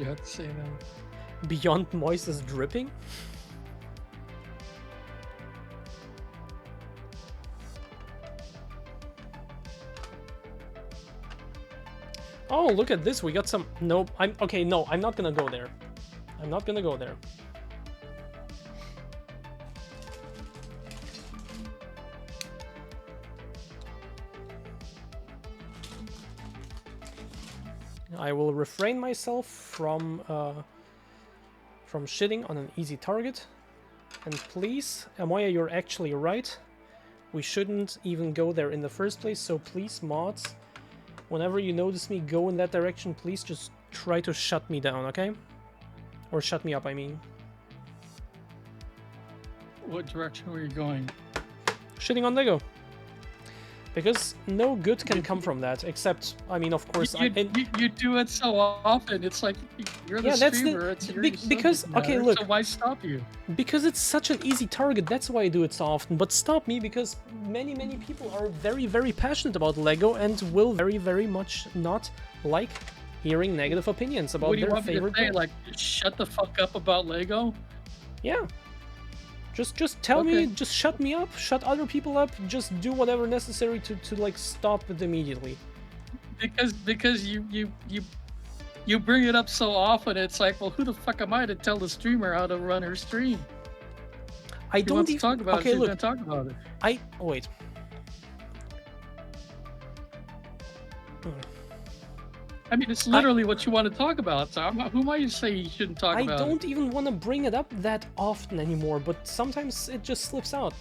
have to say that? Beyond moist is dripping. Oh, look at this. We got some. Nope. I'm okay. No, I'm not gonna go there. I'm not gonna go there. I will refrain myself from shitting on an easy target. And please, Amoya, you're actually right. We shouldn't even go there in the first place, so please, mods, whenever you notice me go in that direction, please just try to shut me down, okay? Or shut me up, I mean. What direction were you going? Shitting on Lego. Because no good can come from that, except, I mean, of course... You do it so often, it's like, you're the Yeah, that's the- streamer, it's your because, subject okay, matter, look. so why stop you? Because it's such an easy target, that's why I do it so often. But stop me, because many people are very, very passionate about Lego and will very, very much not like hearing negative opinions about What do you their want me to favorite say, brand. like, shut the fuck up about Lego? Yeah. Just tell me, Okay. just shut me up, shut other people up, just do whatever necessary to like stop it immediately. Because you bring it up so often, it's like, well, who the fuck am I to tell the streamer how to run her stream? I She don't wants to even talk about okay, it, she's look, gonna talk about it. wait. I mean, it's literally what you want to talk about, so who am I to say you shouldn't talk I about don't it? even want to bring it up that often anymore, but sometimes it just slips out.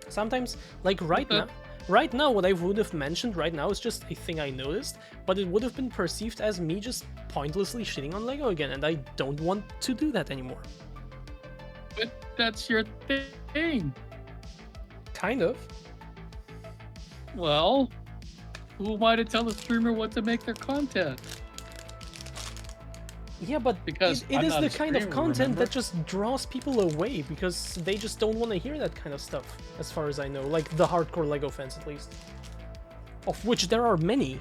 Sometimes, like right now, what I would have mentioned right now is just a thing I noticed, but it would have been perceived as me just pointlessly shitting on Lego again, and I don't want to do that anymore. But that's your thing. Kind of. Well, who am I to tell the streamer what to make their content? Yeah, but Because it I'm is not the a kind of streamer, content remember? that just draws people away, because they just don't want to hear that kind of stuff, as far as I know. Like, the hardcore Lego fans, at least. Of which there are many.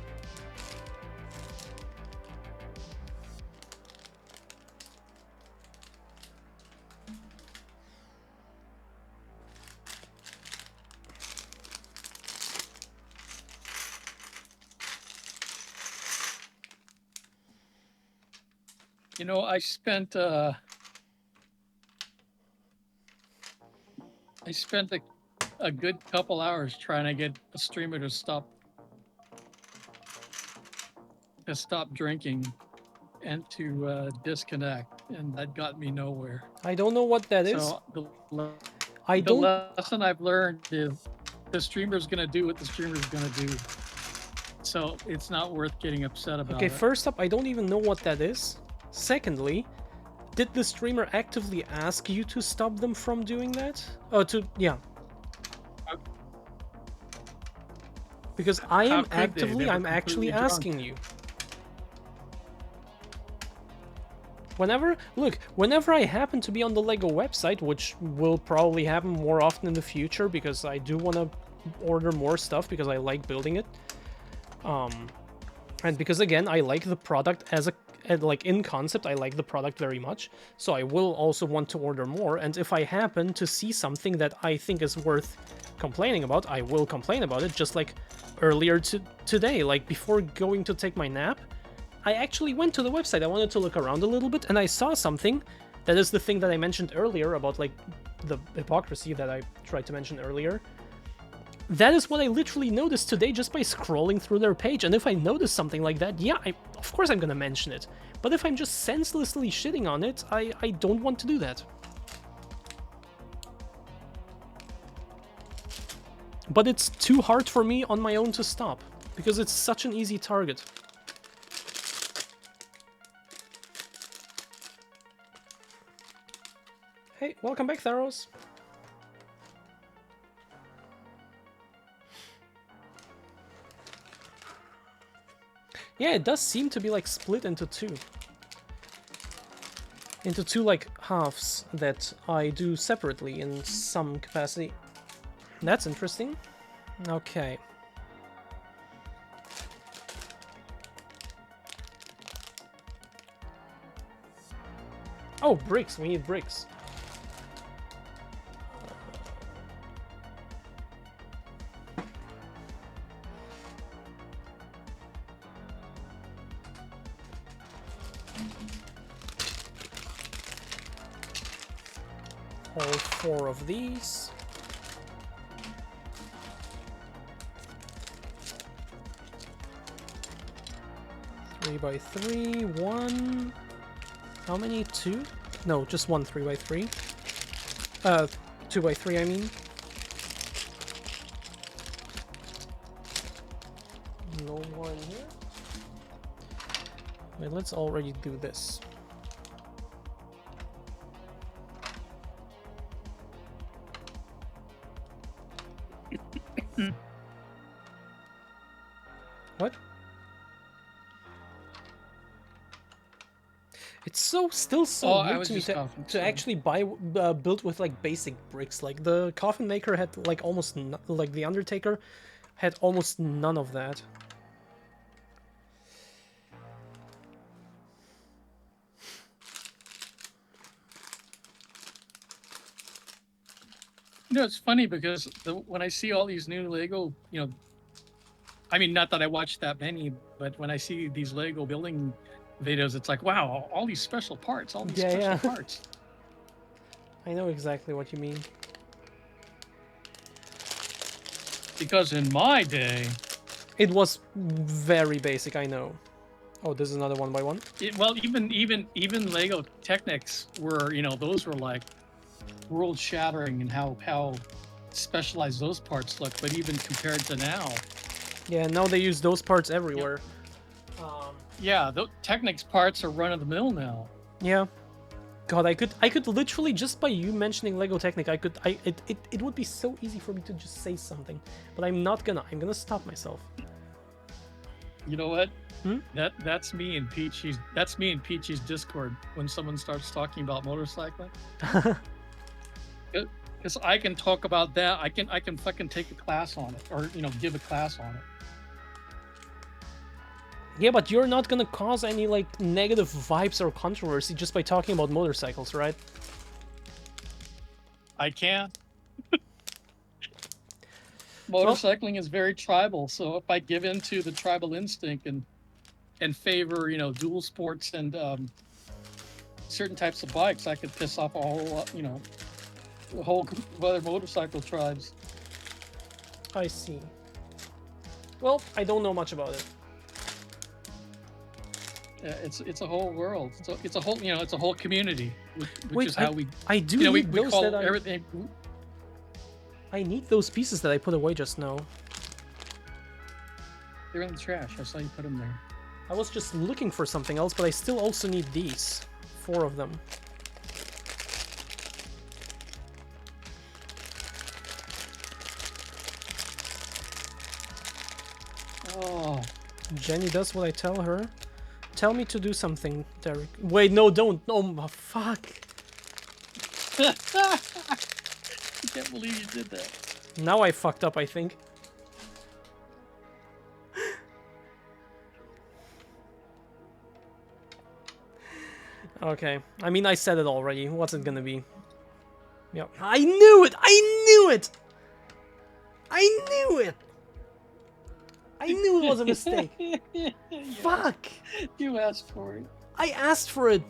You know, I spent a good couple hours trying to get a streamer to stop drinking and to disconnect, and that got me nowhere. I don't know what that is. So I the don't... lesson I've learned is the streamer's gonna do what the streamer's gonna do. So it's not worth getting upset about. Okay, it. first up, I don't even know what that is. Secondly, did the streamer actively ask you to stop them from doing that? Oh, yeah. Because I How am could they? They actively, were I'm actually completely drunk. asking you. Whenever I happen to be on the Lego website, which will probably happen more often in the future, because I do want to order more stuff because I like building it. And because, again, I like the product like, in concept, I like the product very much, so I will also want to order more, and if I happen to see something that I think is worth complaining about, I will complain about it, just like earlier today, like before going to take my nap, I actually went to the website. I wanted to look around a little bit, and I saw something that is the thing that I mentioned earlier about, like, the hypocrisy that I tried to mention earlier. That is what I literally noticed today just by scrolling through their page, and if I notice something like that, yeah, of course I'm gonna mention it. But if I'm just senselessly shitting on it, I don't want to do that. But it's too hard for me on my own to stop, because it's such an easy target. Hey, welcome back, Tharos. Yeah, it does seem to be like split into two. Into two like halves that I do separately in some capacity. That's interesting. Okay. Oh, bricks. We need bricks. All 4 of these. Three by 3, 1. How many? 2? No, just one 3 by 3. 2 by 3, I mean. No more in here. Wait, let's already do this. What? It's still so I weird was to me just to, coughing, to sorry. actually buy build with like basic bricks. Like the coffin maker had like almost like the Undertaker had almost none of that. You know, it's funny because when I see all these new Lego, you know, I mean, not that I watch that many, but when I see these Lego building videos, it's like, wow, all these special parts, all these Yeah, special yeah. parts. I know exactly what you mean. Because in my day, It was very basic, I know. Oh, this is another 1 by 1. well, even Lego Technics were, you know, those were like world shattering and how specialized those parts look. But even compared to now, Yeah, now they use those parts everywhere. yeah, the Technics parts are run of the mill now. Yeah. God, I could literally, just by you mentioning Lego Technic, it would be so easy for me to just say something, but I'm not gonna. I'm gonna stop myself. You know what? Hmm? That's me and Peachy's. That's me and Peachy's Discord when someone starts talking about motorcycling. Because I can talk about that. I can fucking take a class on it, or you know, give a class on it. Yeah, but you're not gonna cause any like negative vibes or controversy just by talking about motorcycles, right? I can. Motorcycling is very tribal, so if I give into the tribal instinct and favor, you know, dual sports and certain types of bikes, I could piss off a whole, you know, the whole group of other motorcycle tribes. I see. Well, I don't know much about it. It's a whole world. It's a whole, you know, it's a whole community, which Wait, is how we, I do you know, we need those call that everything. I need those pieces that I put away just now. They're in the trash. I saw you put them there. I was just looking for something else, but I still also need these. 4 of them. Oh, Jenny does what I tell her. Tell me to do something, Derek. Wait, no, don't. Oh, fuck. I can't believe you did that. Now I fucked up, I think. Okay. I mean, I said it already. What's it gonna be? Yep. I knew it! I knew it! I knew it! I knew it was a mistake. Fuck! You asked for it. I asked for it.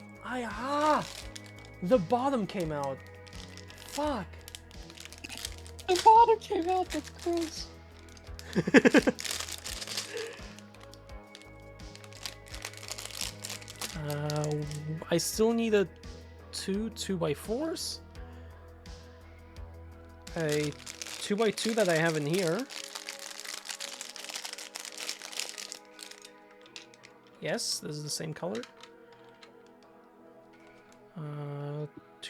The bottom came out. Fuck. The bottom came out. That's gross. I still need a 2 2x4s. A 2x2 that I have in here. Yes, this is the same color.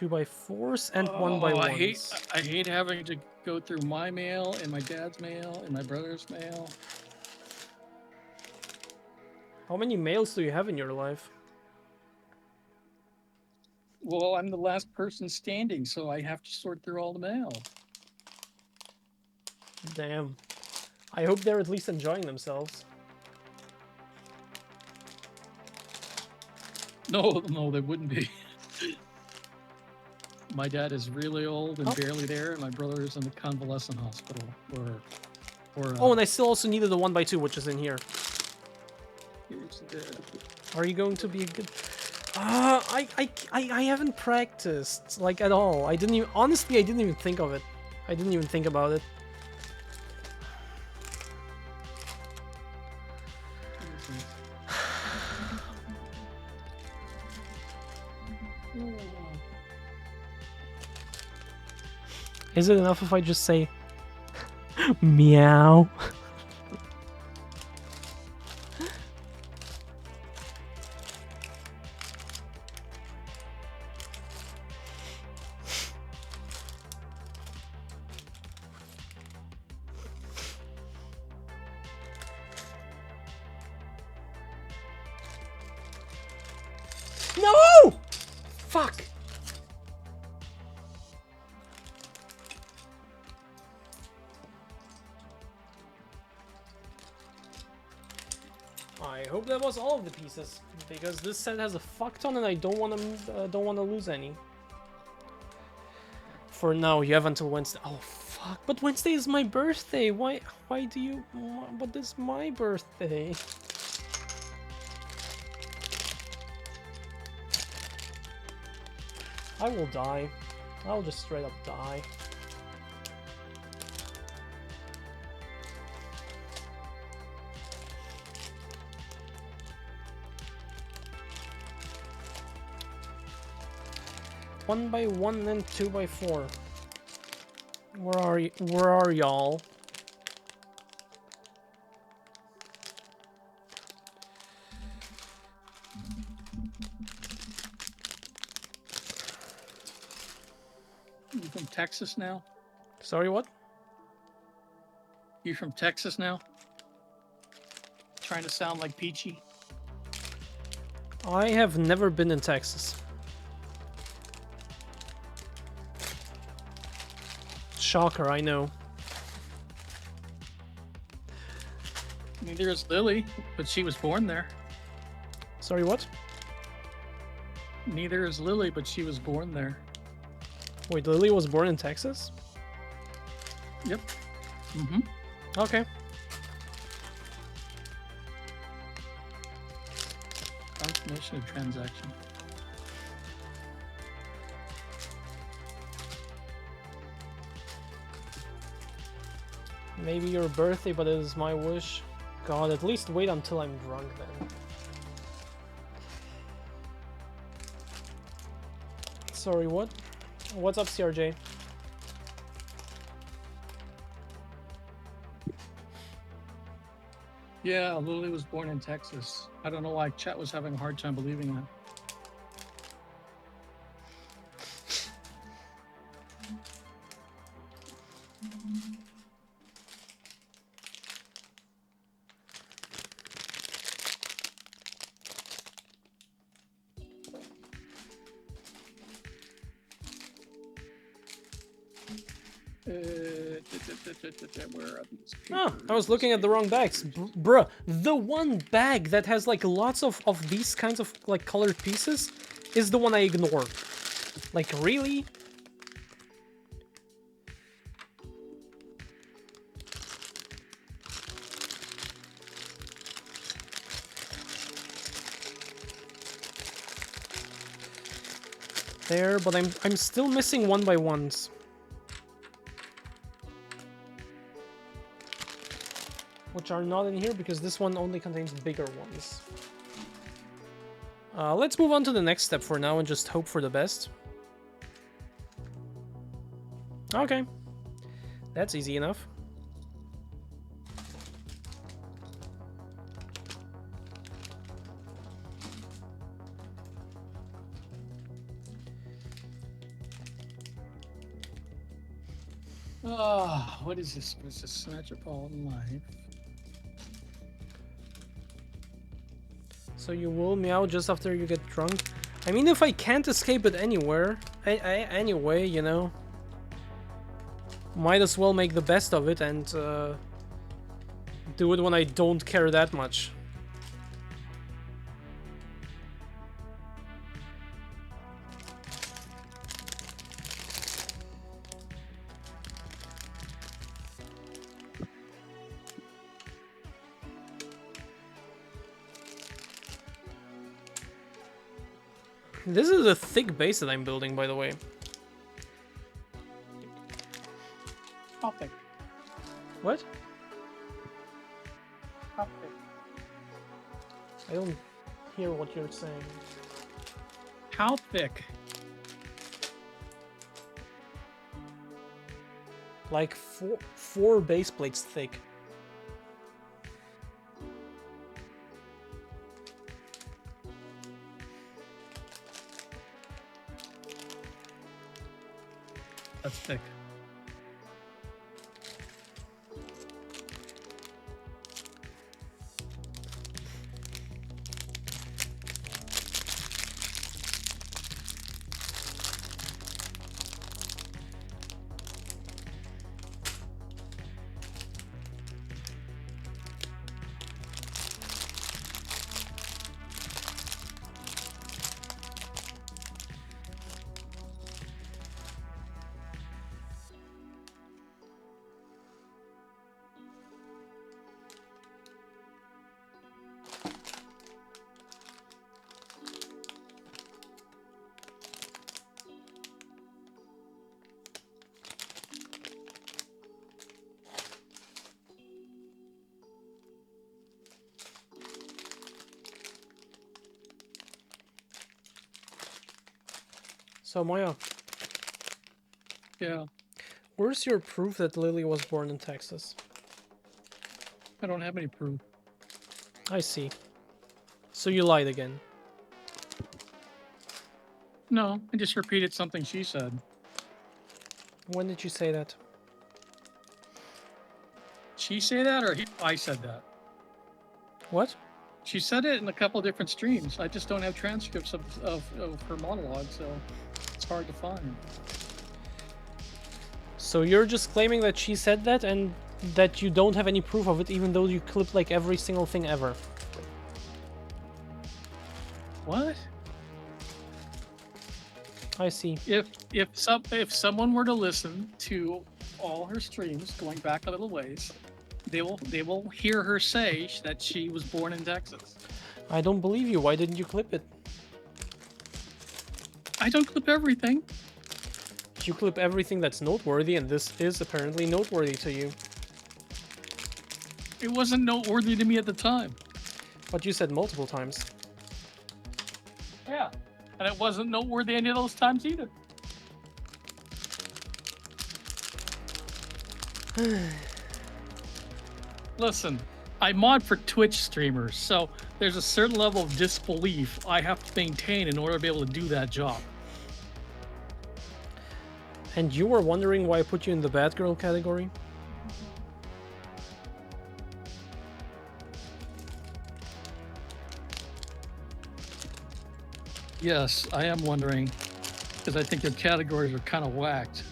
2x4s and Oh, 1x1s. I hate having to go through my mail and my dad's mail and my brother's mail. How many mails do you have in your life? Well, I'm the last person standing, so I have to sort through all the mail. Damn. I hope they're at least enjoying themselves. No, they wouldn't be. My dad is really old and barely there, and my brother is in the convalescent hospital. Oh, and I still also needed the 1x2, which is in here. Here's the... Are you going to be a good... I haven't practiced, like, at all. I didn't even... Honestly, I didn't even think of it. I didn't even think about it. Is it enough if I just say... meow? No! Fuck! I hope that was all of the pieces, because this set has a fuck ton and I don't want to lose any. For now, you have until Wednesday. Oh fuck! But Wednesday is my birthday. Why do you? But this is my birthday. I will die. I'll just straight up die. One by one and 2x4. Where are you? Where are y'all? You from Texas now? Sorry, what? You from Texas now? Trying to sound like Peachy? I have never been in Texas. Shocker, I know. Neither is Lily, but she was born there. Sorry, what? Neither is Lily, but she was born there. Wait, Lily was born in Texas? Yep. Mm-hmm. Okay. Confirmation of transaction. Maybe your birthday, but it is my wish. God, at least wait until I'm drunk then. Sorry, what? What's up, CRJ? Yeah, Lily was born in Texas. I don't know why chat was having a hard time believing that. Where are these Oh, I was looking at the wrong bags. Bruh, the one bag that has like lots of these kinds of like colored pieces is the one I ignored. Like, really? There, but I'm still missing 1x1s. Which are not in here because this one only contains bigger ones. Let's move on to the next step for now and just hope for the best. Okay. That's easy enough. Oh, what is this? What is this? Metropolitan Life. So you will meow just after you get drunk? I mean, if I can't escape it anywhere, anyway, you know, might as well make the best of it and do it when I don't care that much. This is a thick base that I'm building, by the way. Topic. What? Topic. I don't hear what you're saying. How thick? Like four base plates thick. That's thick. So Maya, Yeah. where's your proof that Lily was born in Texas? I don't have any proof. I see. So you lied again. No, I just repeated something she said. When did you say that? She say that, or I said that? What? She said it in a couple different streams. I just don't have transcripts of her monologue, so it's hard to find. So you're just claiming that she said that and that you don't have any proof of it, even though you clipped like every single thing ever. What? I see. If someone were to listen to all her streams going back a little ways, they will hear her say that she was born in Texas. I don't believe you. Why didn't you clip it? I don't clip everything. You clip everything that's noteworthy, and this is apparently noteworthy to you. It wasn't noteworthy to me at the time. But you said multiple times. Yeah. And it wasn't noteworthy any of those times either. Listen, I mod for Twitch streamers, so there's a certain level of disbelief I have to maintain in order to be able to do that job. And you were wondering why I put you in the bad girl category? Yes, I am wondering, because I think your categories are kind of whacked.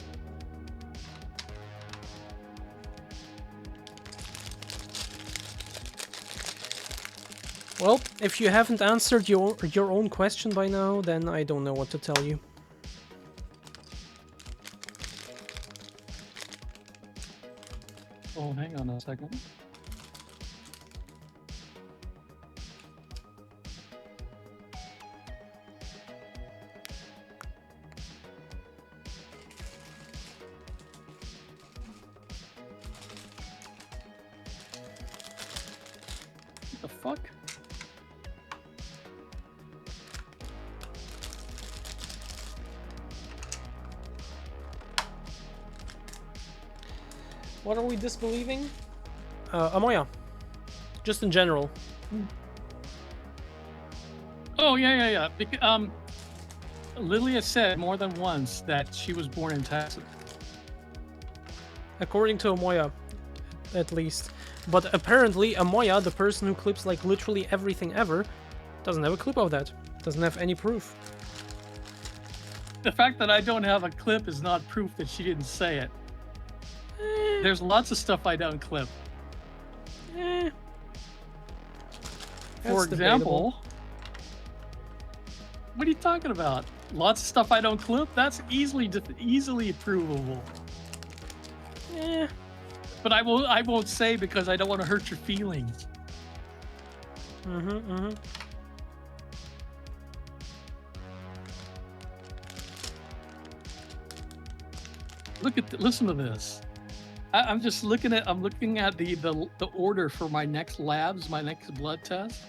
Well, if you haven't answered your own question by now, then I don't know what to tell you. Oh, hang on a second. What the fuck? What are we disbelieving? Amoya. Just in general. Oh, yeah. Lily has said more than once that she was born in Texas. according to Amoya, at least. But apparently, Amoya, the person who clips like literally everything ever, doesn't have a clip of that. Doesn't have any proof. The fact that I don't have a clip is not proof that she didn't say it. There's lots of stuff I don't clip. Eh. For That's example, what are you talking about? Lots of stuff I don't clip? That's easily provable. Eh. But I won't say because I don't want to hurt your feelings. Listen to this. I'm looking at the order for my next labs, my next blood test.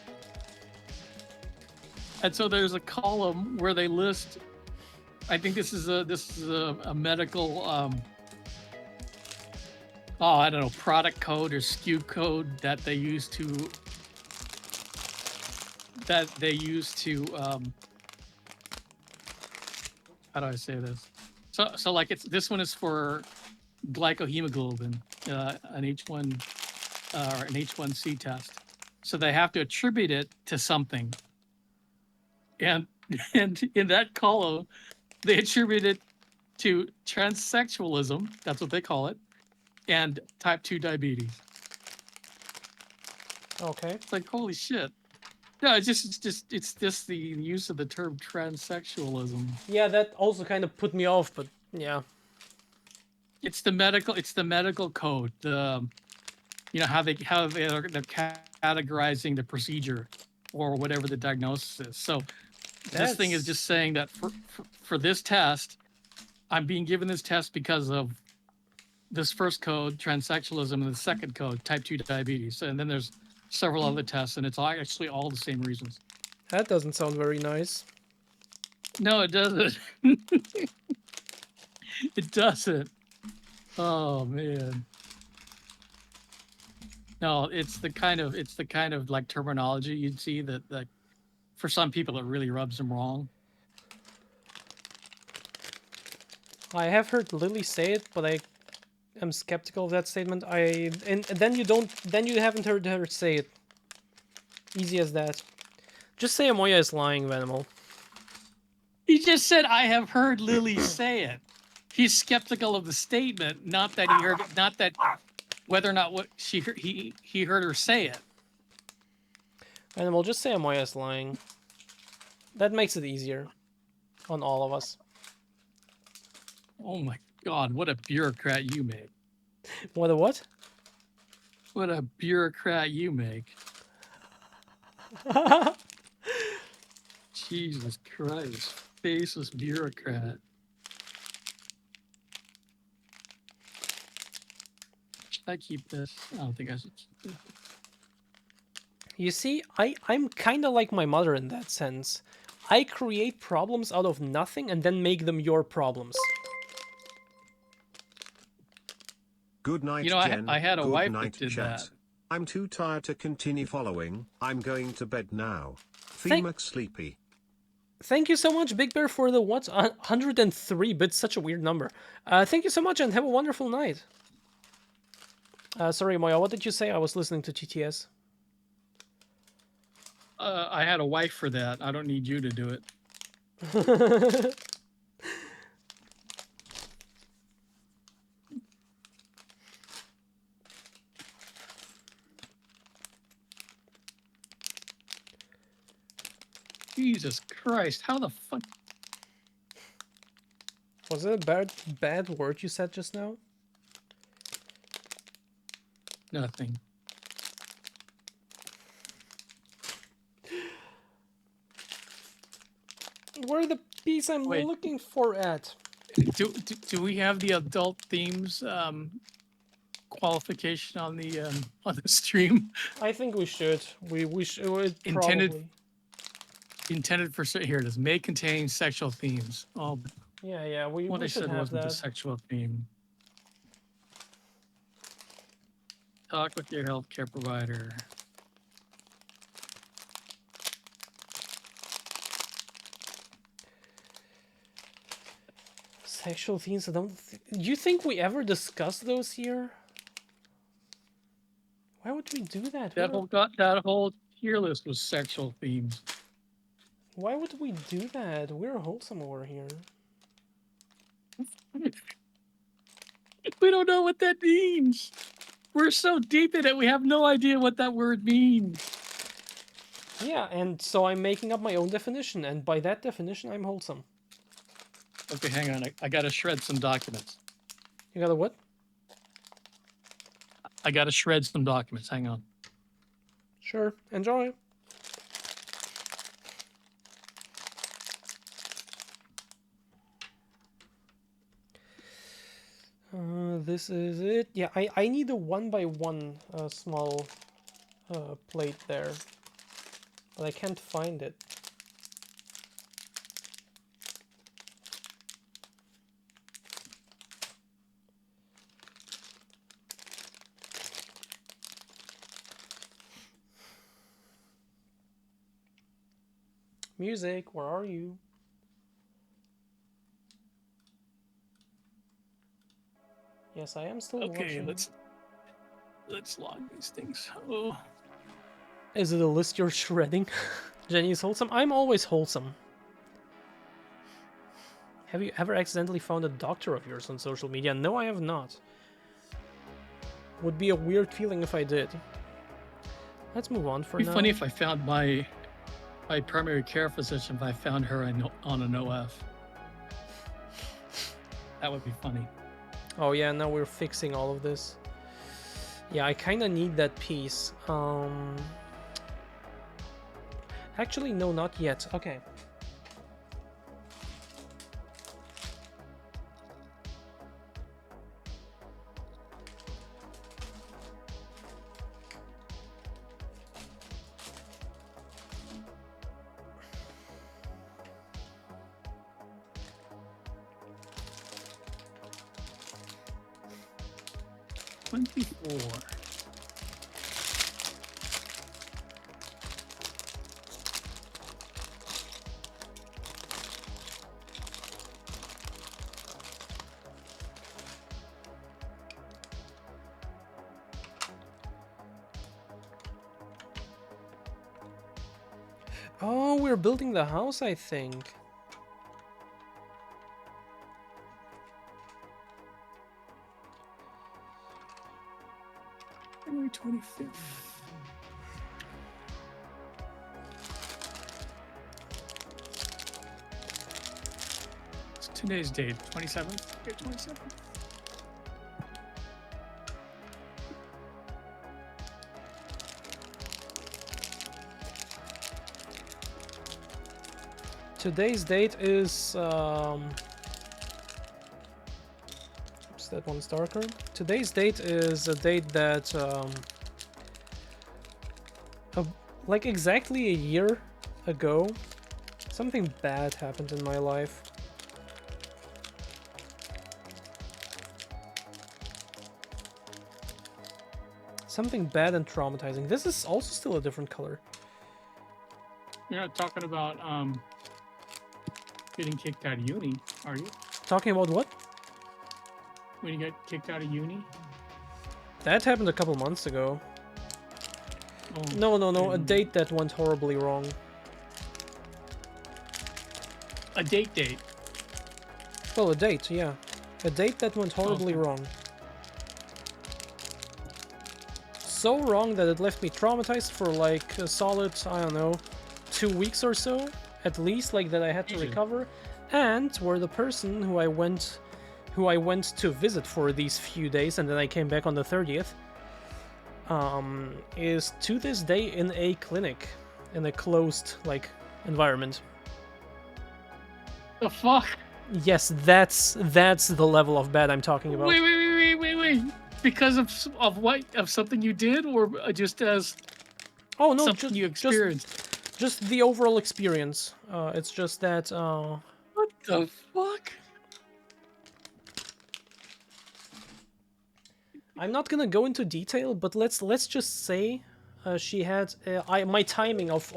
And so there's a column where they list, I think this is a medical I don't know, product code or SKU code that they use to how do I say this? So like this one is for glycohemoglobin, an H1 or an H1C test. So they have to attribute it to something. And in that column, they attribute it to transsexualism, that's what they call it, and type 2 diabetes. Okay. It's like, holy shit. No, it's just the use of the term transsexualism. Yeah, that also kind of put me off, but yeah. It's the medical code. The how they're categorizing the procedure or whatever the diagnosis is. So this thing is just saying that for this test, I'm being given this test because of this first code, transsexualism, and the second code, type 2 diabetes. And then there's several other tests, and it's actually all the same reasons. That doesn't sound very nice. No, it doesn't. It doesn't. Oh man. No, it's the kind of like terminology you'd see that for some people it really rubs them wrong. I have heard Lily say it, but I am skeptical of that statement. And then you haven't heard her say it. Easy as that. Just say Amoya is lying, Venimal. He just said I have heard Lily say it. He's skeptical of the statement, not that he heard it, not that whether or not what he heard her say it. Venimal, just say Amoya is lying. That makes it easier on all of us. Oh my God, what a bureaucrat you make. What a what? What a bureaucrat you make. Jesus Christ. Faceless bureaucrat. Should I keep this? I don't think I should keep this. You see, I'm kind of like my mother in that sense. I create problems out of nothing and then make them your problems. Good night, You know, Jen. I had a Good wife night, that did chat. that. I'm too tired to continue following. I'm going to bed now. Thank- Femux sleepy. Thank you so much, Big Bear, for the what? 103 bits, such a weird number. Thank you so much and have a wonderful night. Sorry, Moya, what did you say? I was listening to TTS. I had a wife for that. I don't need you to do it. Jesus Christ, how the fuck? Was it a bad word you said just now? Nothing. Where are the piece I'm Wait. looking for at? Do we have the adult themes qualification on the stream? I think we should. We should Intended- probably. Intended for here it is. May contain sexual themes. Oh, Yeah, we what I should said have wasn't a that. sexual theme. Talk with your healthcare provider. Sexual themes, I don't... Do you think we ever discussed those here? Why would we do that? That whole tier list was sexual themes. Why would we do that? We're wholesome over here. We don't know what that means. We're so deep in it, we have no idea what that word means. Yeah, and so I'm making up my own definition, and by that definition, I'm wholesome. Okay, hang on. I gotta shred some documents. You got a what? I gotta shred some documents. Hang on. Sure, enjoy. This is it. Yeah, I need a 1x1 small plate there, but I can't find it. Music, where are you? Yes, I am still Okay, watching. let's log these things. Oh. Is it a list you're shredding? Jenny is wholesome? I'm always wholesome. Have you ever accidentally found a doctor of yours on social media? No, I have not. Would be a weird feeling if I did. Let's move on for now. It'd be funny if I found my primary care physician, if I found her on an OF. That would be funny. Oh yeah, now we're fixing all of this. Yeah, I kind of need that piece. Actually, no, not yet. Okay. Oh, we're building the house, I think. January 25th. It's today's date, 27th? Okay, 27th. Today's date is oops, that one's darker. Today's date is a date that like exactly a year ago, something bad happened in my life. Something bad and traumatizing. This is also still a different color. You're not talking about getting kicked out of uni, are you? Talking about what? When you got kicked out of uni? That happened a couple months ago. Oh, No, a date that went horribly wrong. A date. Well, a date, yeah. A date that went horribly wrong. So wrong that it left me traumatized for like a solid, I don't know, 2 weeks or so, at least, like that I had to recover. And where the person who I went to visit for these few days, and then I came back on the 30th, is to this day in a clinic, in a closed like environment. The fuck? Yes, that's the level of bad I'm talking about. Wait. Because of what? Of something you did, or just as Oh no, something you experienced? Just the overall experience. It's just that. What the fuck? I'm not gonna go into detail, but let's just say she had my timing of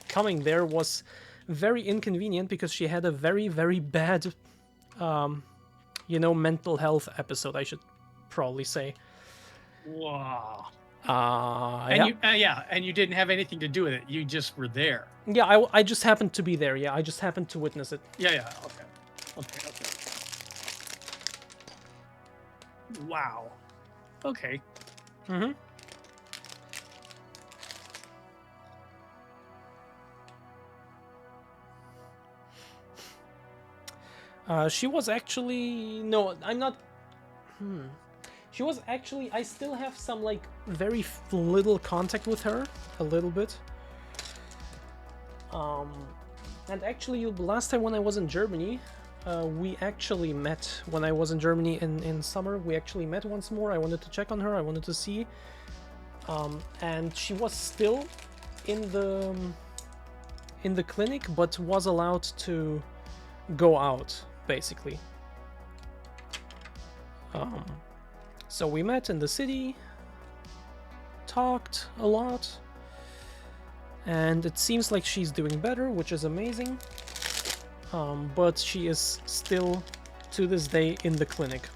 coming there was very inconvenient because she had a very bad mental health episode, I should probably say. Wow. Yeah. And you didn't have anything to do with it. You just were there. Yeah, I just happened to be there. Yeah, I just happened to witness it. Yeah. Okay. Wow. Okay. Mm-hmm. She was actually... No, I'm not... She was actually... I still have some, like, very little contact with her. A little bit. And actually, last time when I was in Germany, we actually met. When I was in Germany in summer, we actually met once more. I wanted to check on her. I wanted to see. And she was still in the clinic, but was allowed to go out, basically. So we met in the city, talked a lot, and it seems like she's doing better, which is amazing. But she is still, to this day, in the clinic.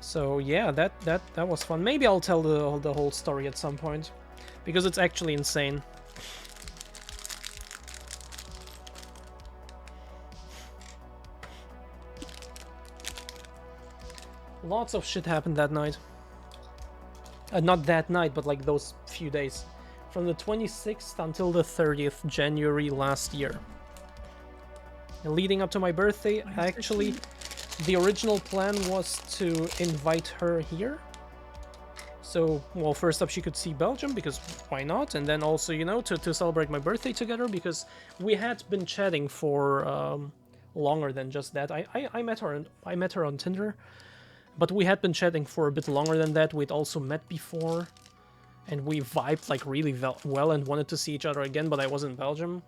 So yeah, that was fun. Maybe I'll tell the whole story at some point, because it's actually insane. Lots of shit happened that night. Not that night, but like those few days. From the 26th until the 30th January last year. And leading up to my birthday, actually, the original plan was to invite her here. So, well, first up she could see Belgium, because why not? And then also, to celebrate my birthday together, because we had been chatting for longer than just that. I met her on Tinder. But we had been chatting for a bit longer than that. We'd also met before, and we vibed like really well and wanted to see each other again, but I was in Belgium.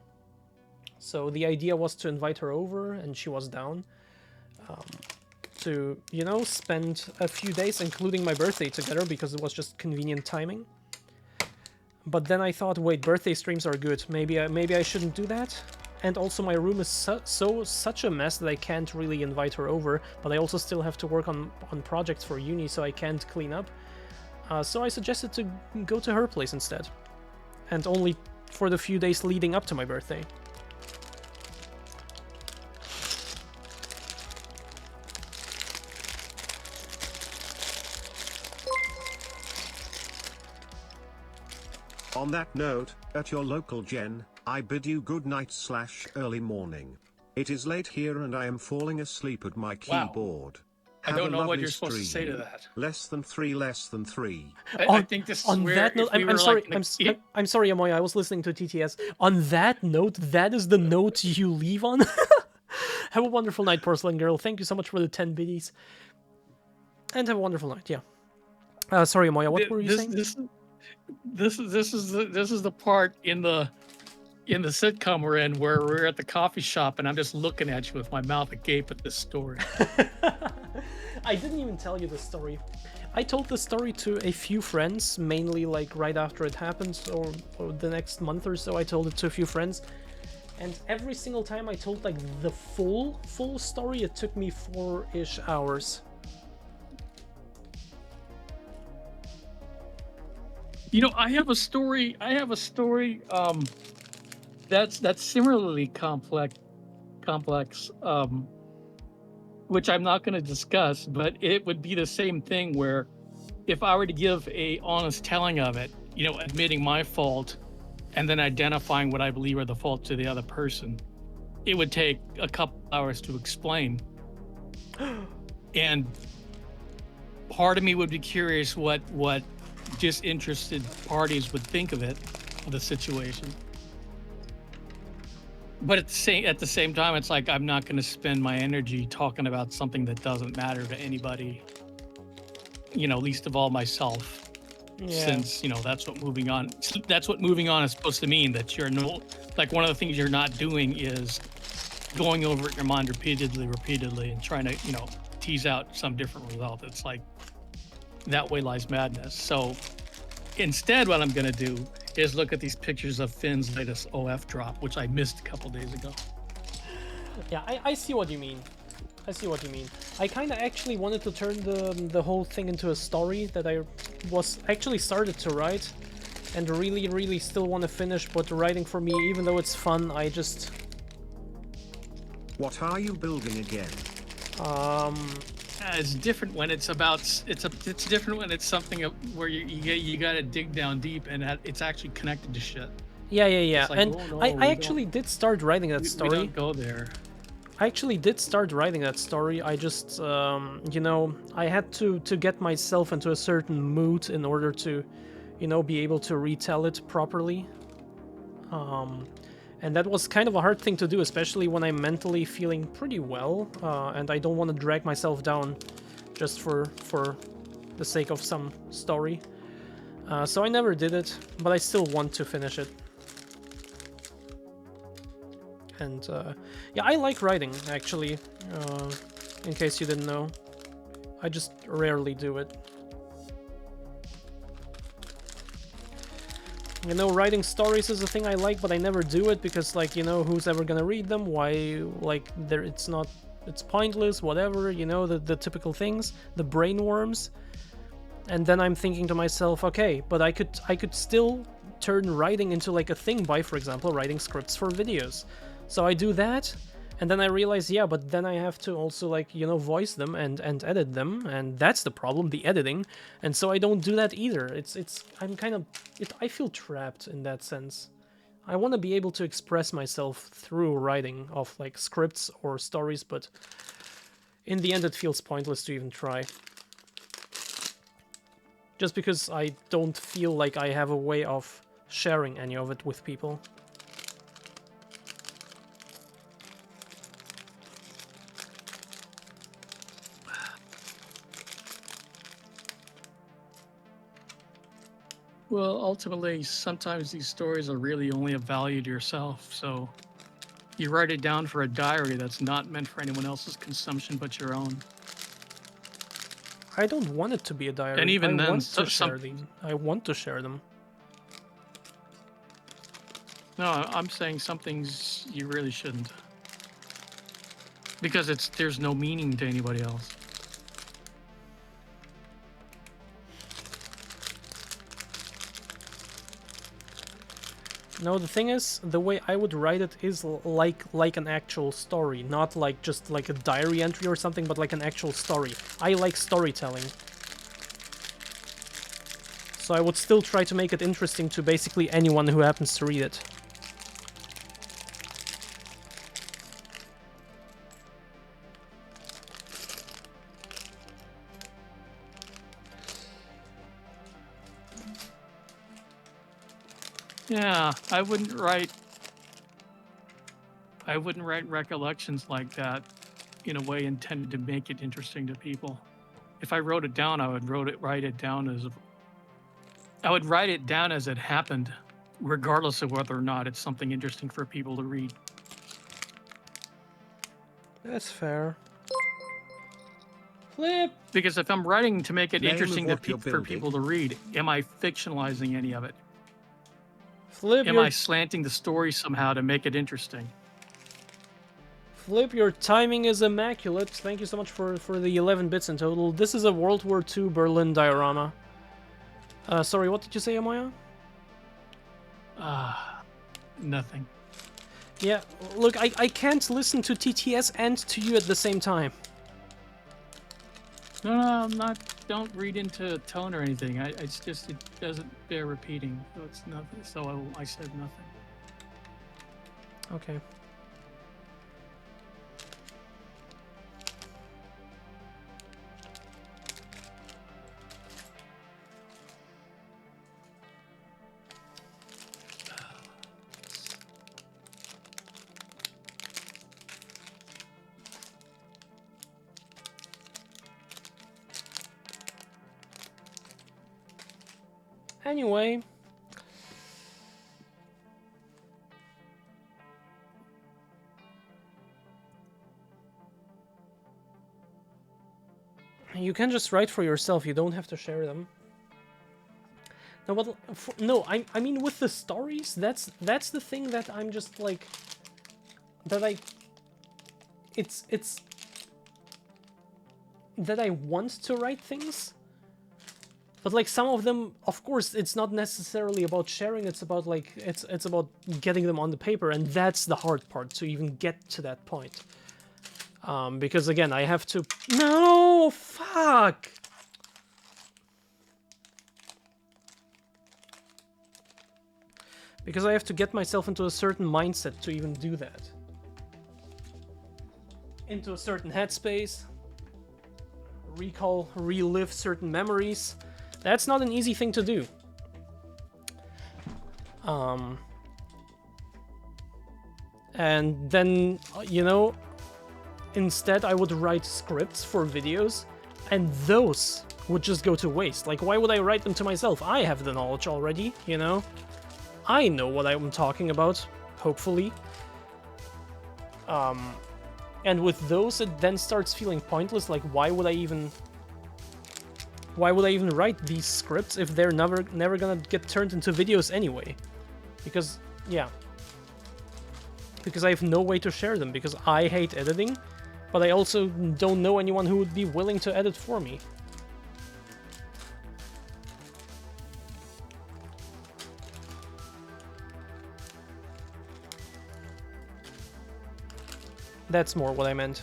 So the idea was to invite her over, and she was down to, spend a few days, including my birthday, together, because it was just convenient timing. But then I thought, wait, birthday streams are good. Maybe I shouldn't do that. And also my room is such a mess that I can't really invite her over, but I also still have to work on projects for uni, so I can't clean up. So I suggested to go to her place instead. And only for the few days leading up to my birthday. On that note, at your local Jen, I bid you good night/early morning. It is late here and I am falling asleep at my keyboard. I don't know what you're supposed to say to that. Less than three. I think this is on where that note, I'm sorry, I'm sorry, Amoy, I was listening to TTS. On that note, that is the note you leave on. Have a wonderful night, Porcelain Girl. Thank you so much for the 10 biddies. And have a wonderful night, yeah. Sorry, Amoy, what were you saying? This is the part in the sitcom we're in where we're at the coffee shop and I'm just looking at you with my mouth agape at this story. I didn't even tell you the story. I told the story to a few friends, mainly like right after it happened, or the next month or so. I told it to a few friends, and every single time I told like the full story, it took me 4-ish hours. I have a story. That's similarly complex, which I'm not going to discuss, but it would be the same thing where if I were to give a honest telling of it, admitting my fault and then identifying what I believe are the faults of the other person, it would take a couple hours to explain. And part of me would be curious what disinterested parties would think of it, of the situation. But at the same time, it's like I'm not going to spend my energy talking about something that doesn't matter to anybody, least of all myself. Yeah. Since that's what moving on is supposed to mean, that you're one of the things you're not doing is going over it in your mind repeatedly and trying to tease out some different result. It's like that way lies madness. So instead, what I'm gonna do is look at these pictures of Finn's latest OF drop, which I missed a couple days ago. Yeah, I see what you mean. I see what you mean. I kind of actually wanted to turn the whole thing into a story that I was actually started to write, and really still want to finish. But writing for me, even though it's fun, I just What are you building again? It's different when it's about it's different when it's something where you gotta dig down deep and it's actually connected to shit. yeah. It's like, And oh, no, I we actually did start writing that We story. don't go there. I actually did start writing that story. I just, you know, I had to get myself into a certain mood in order to, you know, be able to retell it properly. And that was kind of a hard thing to do, especially when I'm mentally feeling pretty well, and I don't want to drag myself down just for the sake of some story. So I never did it, but I still want to finish it. And yeah, I like writing, actually, in case you didn't know. I just rarely do it. You know, writing stories is a thing I like, but I never do it because, like, you know, who's ever gonna read them? Why, like, it's pointless, whatever, you know, the typical things, the brain worms. And then I'm thinking to myself, okay, but I could still turn writing into, like, a thing by, for example, writing scripts for videos. So I do that, and then I realize, yeah, but then I have to also, like, you know, voice them and edit them, and that's the problem, the editing. And so I don't do that either. I feel trapped in that sense. I want to be able to express myself through writing of, like, scripts or stories, but in the end it feels pointless to even try. Just because I don't feel like I have a way of sharing any of it with people. Well, ultimately, sometimes these stories are really only of value to yourself. So you write it down for a diary that's not meant for anyone else's consumption but your own. I don't want it to be a diary. And even I then, want to share them. I want to share them. No, I'm saying some things you really shouldn't. Because there's no meaning to anybody else. No, the thing is, the way I would write it is like an actual story, not like just like a diary entry or something, but like an actual story. I like storytelling. So I would still try to make it interesting to basically anyone who happens to read it. Yeah, I wouldn't write recollections like that in a way intended to make it interesting to people. If I wrote it down, I would write it down as it happened, regardless of whether or not it's something interesting for people to read. That's fair. Flip! Because if I'm writing to make it Name of interesting what you're for people to read, am I fictionalizing any of it? Flip, Am I slanting the story somehow to make it interesting? Flip, your timing is immaculate. Thank you so much for the 11 bits in total. This is a World War II Berlin diorama. Sorry, what did you say, Amaya? Nothing. Yeah, look, I can't listen to TTS and to you at the same time. No, I'm not. Don't read into tone or anything. It's just it doesn't bear repeating. So it's nothing. So I said nothing. Okay. Anyway, you can just write for yourself, you don't have to share them. No, but no, I mean with the stories, that's the thing that I'm just like, that it's that I want to write things, but like some of them, of course, it's not necessarily about sharing. It's about like it's about getting them on the paper, and that's the hard part, to even get to that point. Because again, I have to. No, fuck. Because I have to get myself into a certain mindset to even do that. Into a certain headspace. Relive certain memories. That's not an easy thing to do. And then, you know, instead I would write scripts for videos, and those would just go to waste. Like, why would I write them to myself? I have the knowledge already, you know? I know what I'm talking about, hopefully. And with those, it then starts feeling pointless. Like, why would I even write these scripts if they're never gonna get turned into videos anyway? Because, yeah. Because I have no way to share them, because I hate editing, but I also don't know anyone who would be willing to edit for me. That's more what I meant.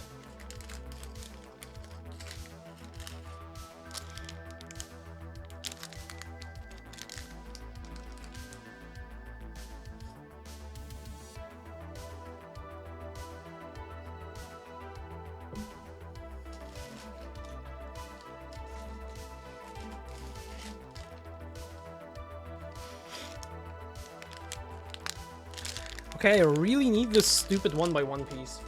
Okay, I really need this stupid 1x1 piece.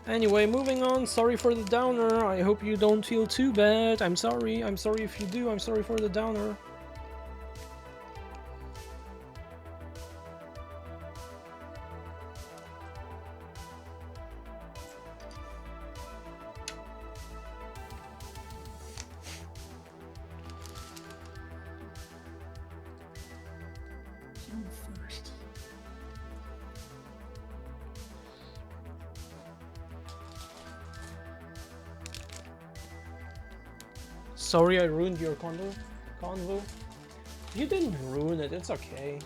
Anyway, moving on. Sorry for the downer. I hope you don't feel too bad. I'm sorry. I'm sorry if you do. I'm sorry for the downer. Sorry I ruined your convo. You didn't ruin it, it's okay.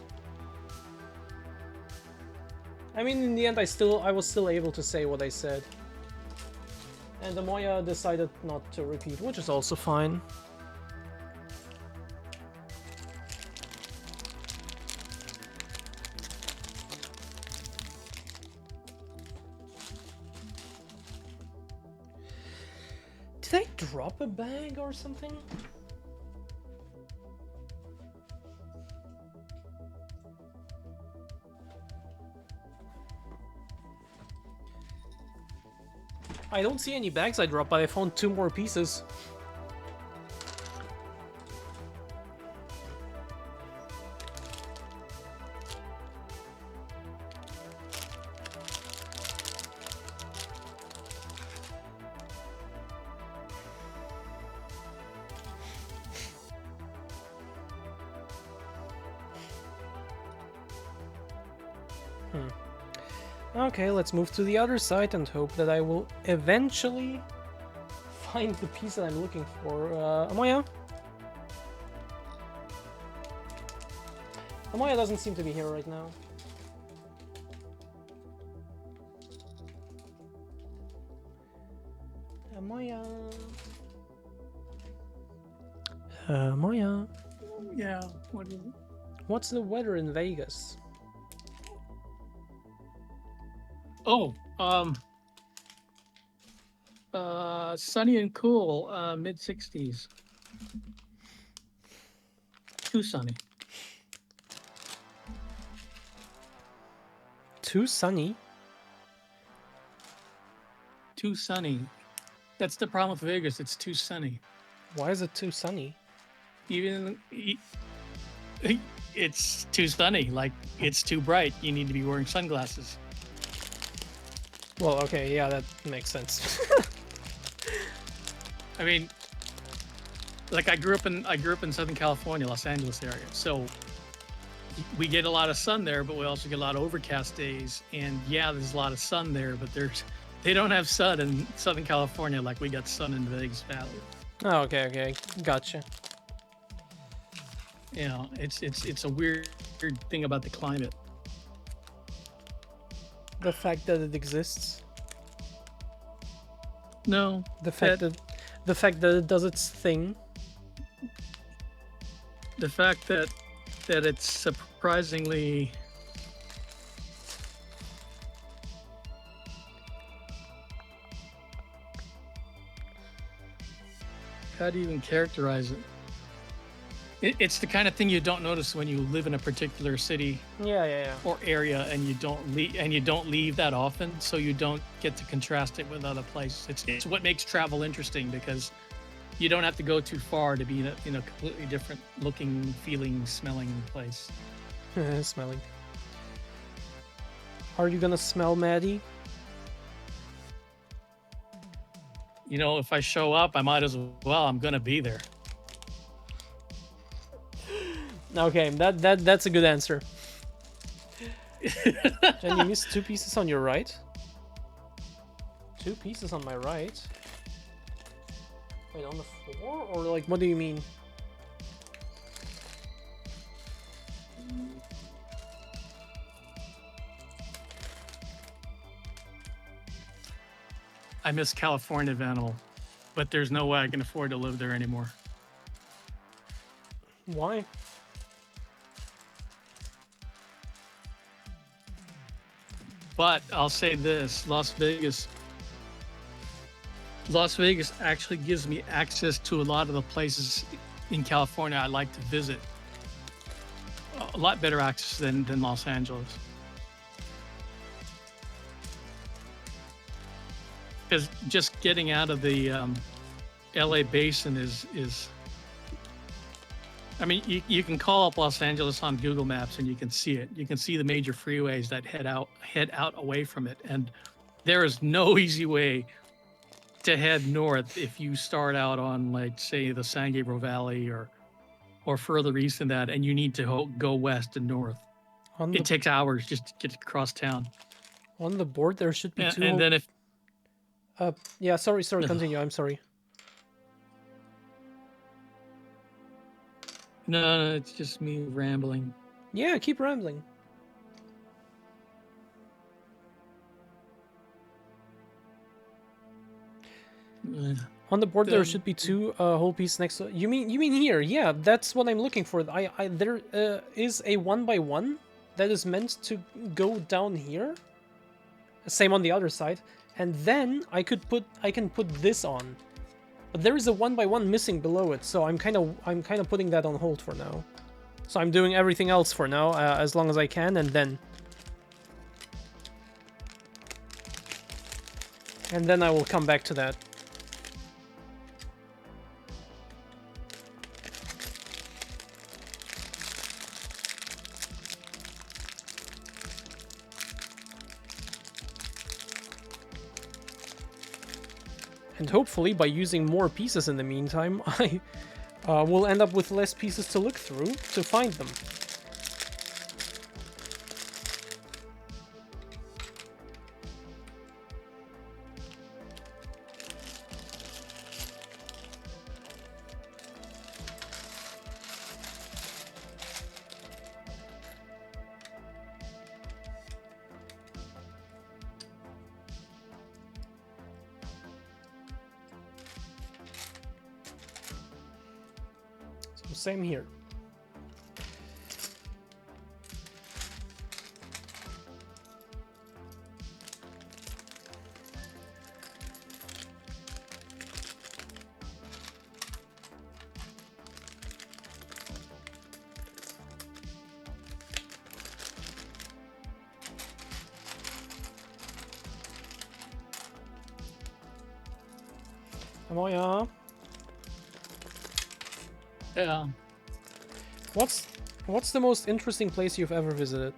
I mean, in the end, I was still able to say what I said. And Amoya decided not to repeat, which is also fine. Did I drop a bag or something? I don't see any bags I dropped, but I found 2 more pieces. Okay, let's move to the other side and hope that I will eventually find the piece that I'm looking for. Amoya? Amoya doesn't seem to be here right now. Amoya? Amoya? Yeah, what is it? What's the weather in Vegas? Oh, sunny and cool, mid-60s. Too sunny. Too sunny? Too sunny. That's the problem with Vegas, it's too sunny. Why is it too sunny? It's too sunny, like it's too bright. You need to be wearing sunglasses. Well, okay, yeah, that makes sense. I mean, like I grew up in Southern California, Los Angeles area. So we get a lot of sun there, but we also get a lot of overcast days. And yeah, there's a lot of sun there, but they don't have sun in Southern California like we got sun in the Vegas Valley. Oh, okay, gotcha. You know, it's a weird thing about the climate. The fact that it exists. No, The fact that it does its thing. the fact that it's surprisingly how do you even characterize it? It's the kind of thing you don't notice when you live in a particular city Yeah. or area and you don't leave that often, so you don't get to contrast it with other places. It's what makes travel interesting, because you don't have to go too far to be in a completely different looking, feeling, smelling place. Smelling. Are you gonna smell Maddie? You know, if I show up, I might as well. I'm gonna be there. Okay, that's a good answer. Jen, you missed 2 pieces on your right. 2 pieces on my right. Wait, on the floor? Or like, what do you mean? I miss California, Vanimal, but there's no way I can afford to live there anymore. Why? But I'll say this, Las Vegas actually gives me access to a lot of the places in California I like to visit. A lot better access than Los Angeles. Because just getting out of the LA basin is I mean, you can call up Los Angeles on Google Maps and you can see it. You can see the major freeways that head out away from it. And there is no easy way to head north if you start out on, like, say, the San Gabriel Valley or further east than that, and you need to go west and north. It takes hours just to get across town. On the board, there should be 2. And then if yeah, sorry, continue. I'm sorry. No, it's just me rambling. Yeah, keep rambling. On the board, there should be 2 whole pieces next to. You mean here? Yeah, that's what I'm looking for. There is a 1x1 that is meant to go down here. Same on the other side, and then I can put this on. But there is a 1x1 missing below it, so I'm kind of putting that on hold for now. So I'm doing everything else for now, as long as I can, and then I will come back to that. And hopefully, by using more pieces in the meantime, I will end up with less pieces to look through to find them. Same here. Moja. Yeah. What's the most interesting place you've ever visited?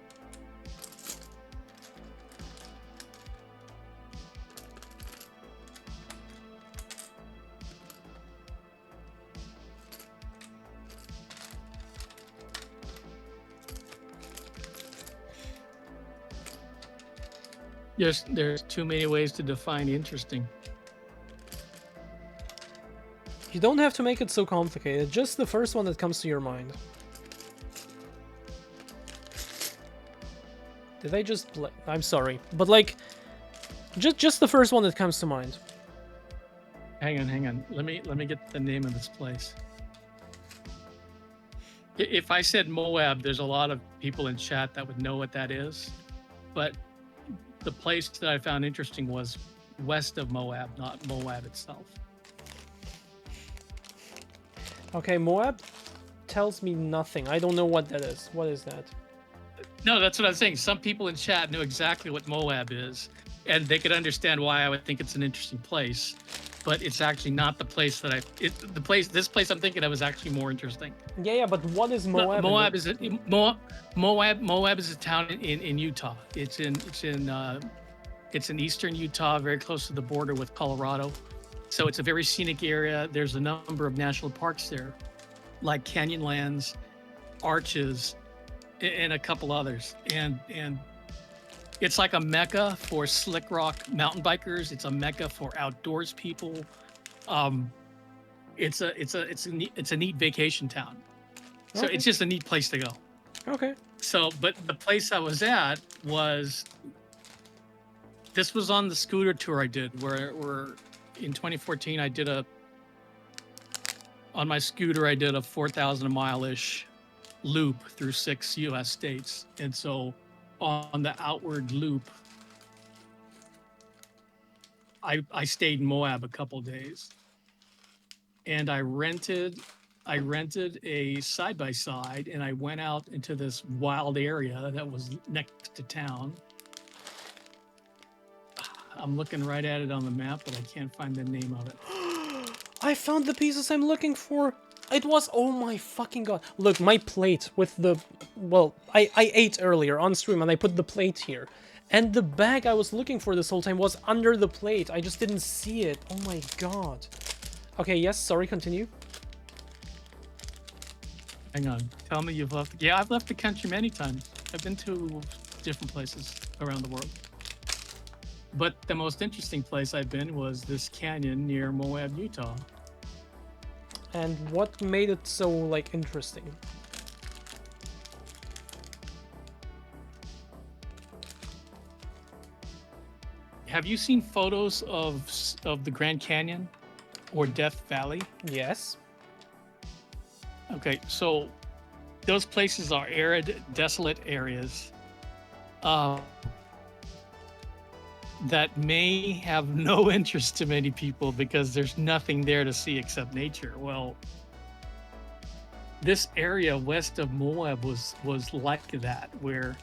There's too many ways to define interesting. You don't have to make it so complicated. Just the first one that comes to your mind. Did I just I'm sorry, but like, just the first one that comes to mind. Hang on. Let me get the name of this place. If I said Moab, there's a lot of people in chat that would know what that is. But the place that I found interesting was west of Moab, not Moab itself. Okay, Moab tells me nothing. I don't know what that is. What is that? No, that's what I'm saying. Some people in chat know exactly what Moab is, and they could understand why I would think it's an interesting place. But it's actually not the place that this place I'm thinking of is actually more interesting. Yeah, but what is Moab? Moab is a town in Utah. It's in eastern Utah, very close to the border with Colorado. So it's a very scenic area. There's a number of national parks there, like Canyonlands, Arches, and a couple others. And it's like a mecca for slick rock mountain bikers. It's a mecca for outdoors people. It's a neat vacation town. So Okay. it's just a neat place to go. Okay. So, but the place I was at this was on the scooter tour I did, where in 2014 on my scooter I did a 4,000 mile-ish loop through 6 U.S. states, and so on the outward loop, I stayed in Moab a couple days, and I rented a side-by-side, and I went out into this wild area that was next to town. I'm looking right at it on the map, but I can't find the name of it. I found the pieces I'm looking for. It was, oh my fucking god. Look, my plate with the, well, I ate earlier on stream and I put the plate here. And the bag I was looking for this whole time was under the plate. I just didn't see it. Oh my god. Okay, yes, sorry, continue. Hang on. Tell me you've left. Yeah, I've left the country many times. I've been to different places around the world. But the most interesting place I've been was this canyon near Moab, Utah. And what made it so, like, interesting? Have you seen photos of the Grand Canyon or Death Valley? Yes. Okay, so those places are arid, desolate areas that may have no interest to many people because there's nothing there to see except nature. Well, this area west of Moab was like that, where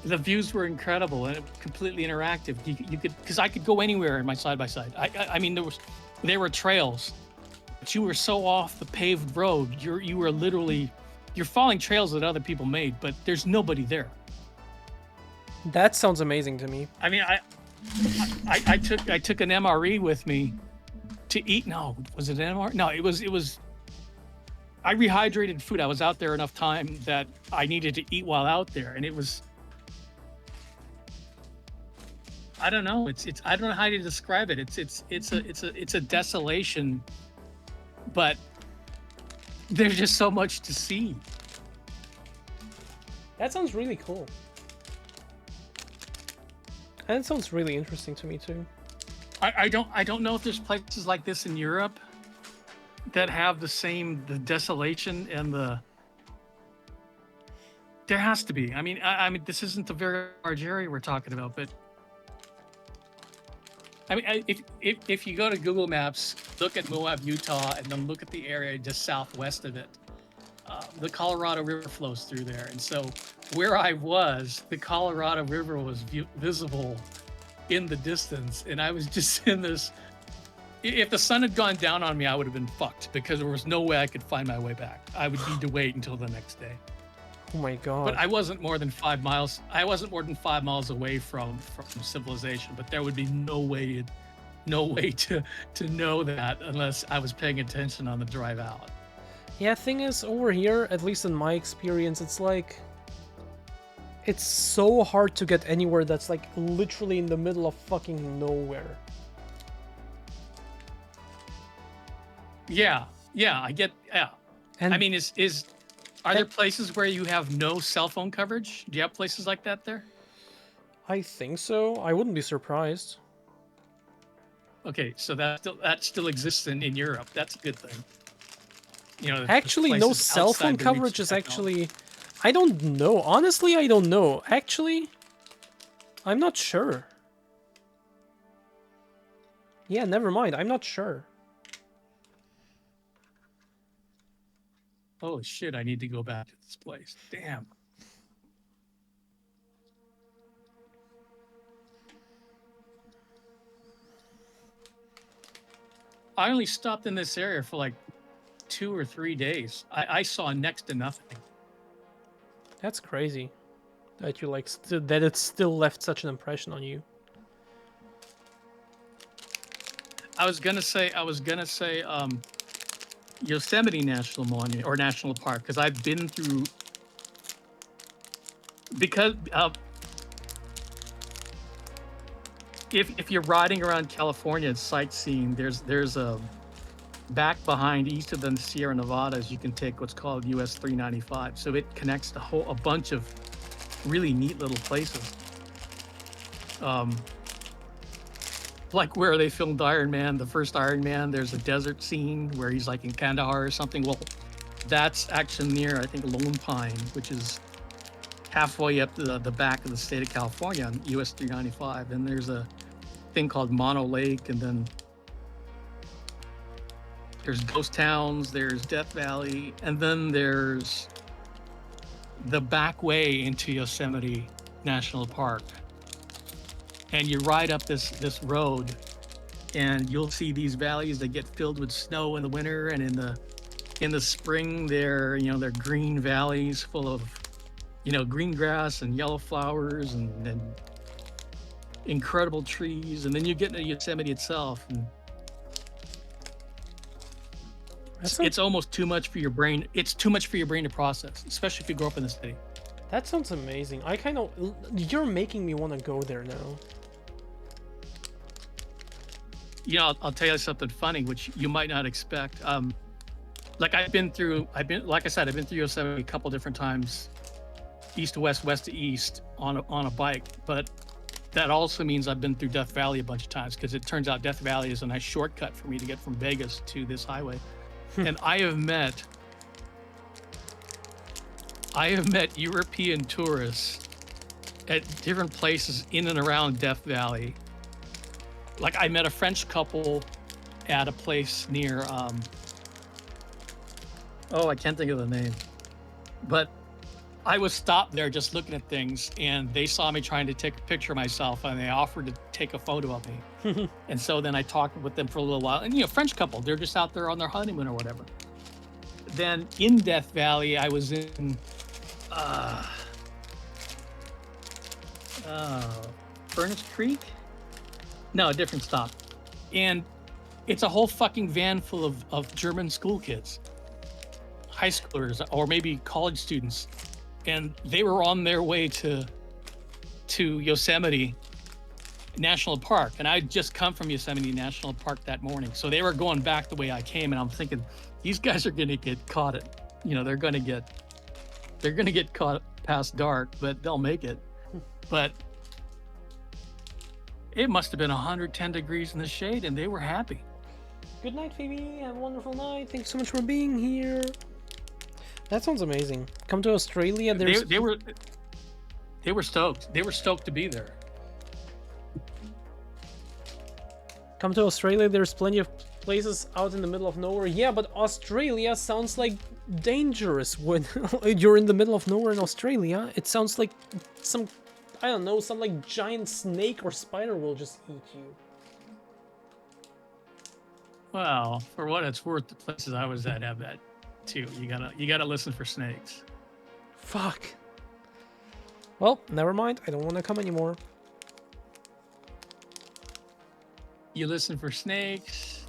the views were incredible and completely interactive. You could, because I could go anywhere in my side-by-side. I mean, there were trails, but you were so off the paved road. You were literally, you're following trails that other people made, but there's nobody there. That sounds amazing to me. I mean, I took an MRE with me to eat. No, was it an MRE? No, it was. I rehydrated food. I was out there enough time that I needed to eat while out there, and it was. I don't know. It's. I don't know how to describe it. It's a desolation, but there's just so much to see. That sounds really cool. And it sounds really interesting to me too. I don't know if there's places like this in Europe that have the desolation and the. There has to be. I mean, this isn't a very large area we're talking about, but. I mean, if you go to Google Maps, look at Moab, Utah, and then look at the area just southwest of it. The Colorado River flows through there, and so where I was, the Colorado River was visible in the distance, and I was just in this. If the sun had gone down on me, I would have been fucked because there was no way I could find my way back. I would need to wait until the next day. Oh my god. But I wasn't more than 5 miles. I wasn't more than 5 miles away from civilization. But there would be no way to know that unless I was paying attention on the drive out. Yeah, thing is, over here, at least in my experience, it's like... It's so hard to get anywhere that's like literally in the middle of fucking nowhere. Yeah, I get. Yeah, And I mean, are there places where you have no cell phone coverage? Do you have places like that there? I think so. I wouldn't be surprised. Okay, so that still exists in Europe. That's a good thing. You know, Actually, no places cell phone outside the reach coverage of is technology. actually... I don't know. Honestly, I don't know. Actually, I'm not sure. Yeah, never mind. I'm not sure. Oh shit! I need to go back to this place. Damn. I only stopped in this area for like 2 or 3 days. I saw next to nothing. That's crazy. That you like that it still left such an impression on you. I was gonna say Yosemite National Monument or National Park because I've been through because if you're riding around California and sightseeing, there's a back behind east of the Sierra Nevadas, you can take what's called US 395. So it connects a bunch of really neat little places. Like where they filmed Iron Man, the first Iron Man, there's a desert scene where he's like in Kandahar or something. Well, that's actually near, I think, Lone Pine, which is halfway up the back of the state of California on US 395. And there's a thing called Mono Lake, and then there's ghost towns, there's Death Valley, and then there's the back way into Yosemite National Park. And you ride up this road, and you'll see these valleys that get filled with snow in the winter, and in the spring they're green valleys full of green grass and yellow flowers and incredible trees. And then you get into Yosemite itself, and it's almost too much for your brain. It's too much for your brain to process, especially if you grow up in the city. That sounds amazing. You're making me want to go there now. I'll tell you something funny, which you might not expect. Like I've been through Yosemite a couple different times, east to west, west to east on a bike. But that also means I've been through Death Valley a bunch of times, because it turns out Death Valley is a nice shortcut for me to get from Vegas to this highway. And I have met European tourists at different places in and around Death Valley. Like I met a French couple at a place near, I can't think of the name, but I was stopped there just looking at things, and they saw me trying to take a picture of myself, and they offered to take a photo of me. And so then I talked with them for a little while, and French couple, they're just out there on their honeymoon or whatever. Then in Death Valley, I was in Furnace Creek? No, a different stop. And it's a whole fucking van full of German school kids, high schoolers, or maybe college students. And they were on their way to Yosemite National Park. And I'd just come from Yosemite National Park that morning. So they were going back the way I came, and I'm thinking, these guys are gonna get caught they're gonna get caught past dark, but they'll make it. But it must have been 110 degrees in the shade, and they were happy. Good night, Phoebe. Have a wonderful night. Thanks so much for being here. That sounds amazing. Come to Australia. They were stoked. They were stoked to be there. Come to Australia. There's plenty of places out in the middle of nowhere. Yeah, but Australia sounds like dangerous when you're in the middle of nowhere in Australia. It sounds like some like giant snake or spider will just eat you. Well, for what it's worth, the places I was at have that too. You gotta listen for snakes. Fuck. Well, never mind. I don't want to come anymore. You listen for snakes.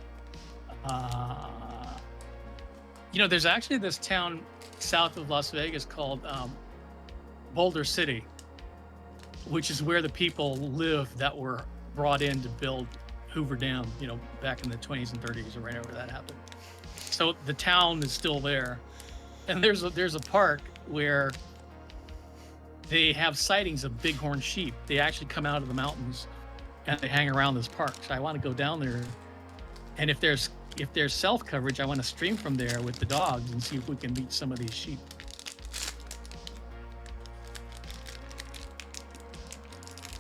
There's actually this town south of Las Vegas called Boulder City, which is where the people live that were brought in to build Hoover Dam, you know, back in the 20s and 30s or right over that happened. So the town is still there. And there's a park where they have sightings of bighorn sheep. They actually come out of the mountains and they hang around this park. So I want to go down there, and if there's self coverage, I want to stream from there with the dogs and see if we can meet some of these sheep.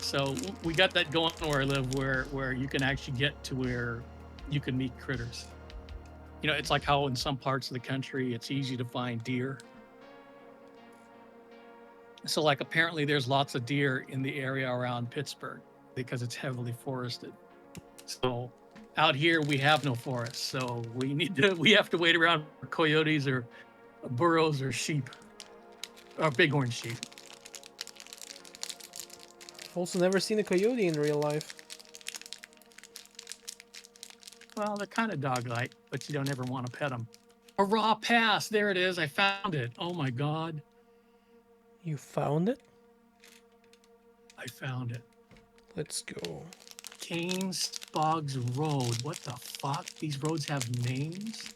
So we got that going where I live, where you can actually get to where you can meet critters. You know, it's like how in some parts of the country it's easy to find deer. So like apparently there's lots of deer in the area around Pittsburgh because it's heavily forested. So out here we have no forest, so we have to wait around for coyotes or burros or sheep or bighorn sheep. I've also never seen a coyote in real life. Well, they're kind of dog-like, but you don't ever want to pet them. A raw pass, there it is. I found it. Oh my God. You found it? I found it. Let's go. Keynes Boggs Road. What the fuck? These roads have names?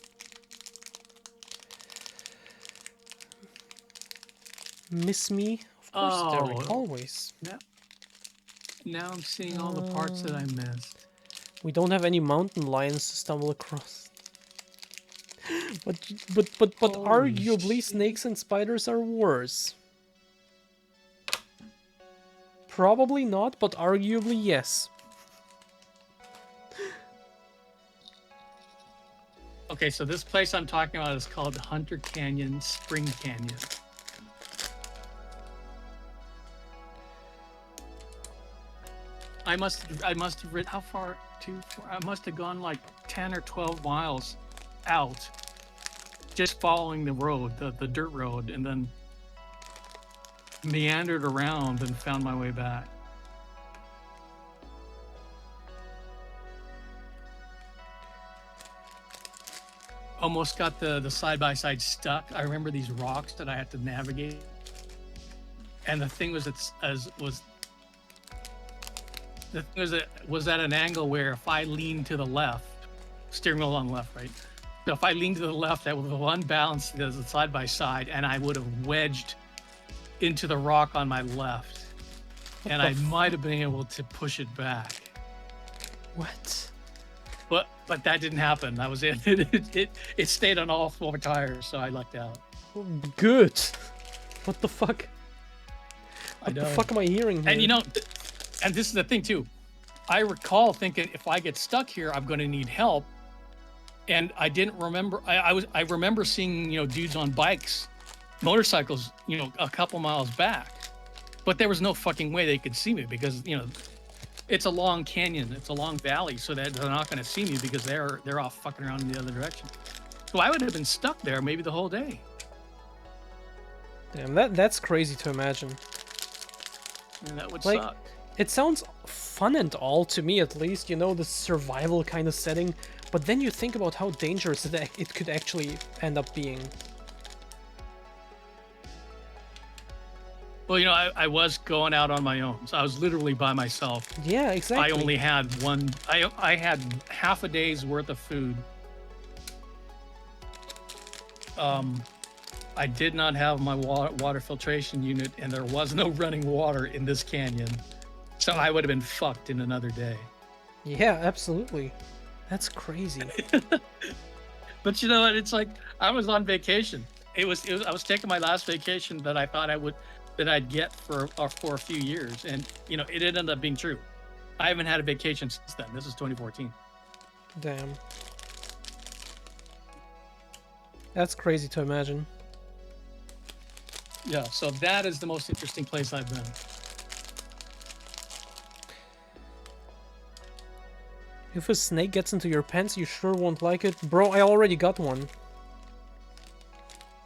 Miss me? Of course, Derek, Oh. always. Now I'm seeing all the parts that I missed. We don't have any mountain lions to stumble across. but Holy arguably shit. snakes and spiders are worse. Probably not, but arguably yes. Okay, so this place I'm talking about is called Hunter Canyon Spring Canyon. I must have ridden how far? I must have gone like 10 or 12 miles out, just following the road, the dirt road, and then meandered around and found my way back. Almost got the side-by-side stuck. I remember these rocks that I had to navigate. And the thing was, it was at an angle where if I leaned to the left, steering wheel on the left, right? So if I leaned to the left, that would have unbalanced as a side-by-side, and I would have wedged into the rock on my left. And I might have been able to push it back. What? But that didn't happen. That was it. It stayed on all 4 tires, so I lucked out. Good. What the fuck? I What the know. fuck am I hearing here? And you know, and this is the thing too. I recall thinking if I get stuck here, I'm going to need help. And I didn't remember. I remember seeing, you know, dudes on bikes, motorcycles, you know, a couple miles back. But there was no fucking way they could see me because, you know, it's a long canyon, it's a long valley, so that they're not going to see me because they're off fucking around in the other direction. So I would have been stuck there maybe the whole day. Damn, that's crazy to imagine. And that would Like, suck. it sounds fun and all to me, at least, you know, the survival kind of setting. But then you think about how dangerous it could actually end up being. Well, you know, I was going out on my own, so I was literally by myself. Yeah, exactly. I only had I had half a day's worth of food. I did not have my water filtration unit, and there was no running water in this canyon. So I would have been fucked in another day. Yeah, absolutely. That's crazy. But you know what? It's like I was on vacation. I was taking my last vacation that I thought I'd get for a few years, and you know, it ended up being true. I haven't had a vacation since then. This is 2014. Damn. That's crazy to imagine. Yeah, so that is the most interesting place I've been. If a snake gets into your pants, you sure won't like it. Bro, I already got one.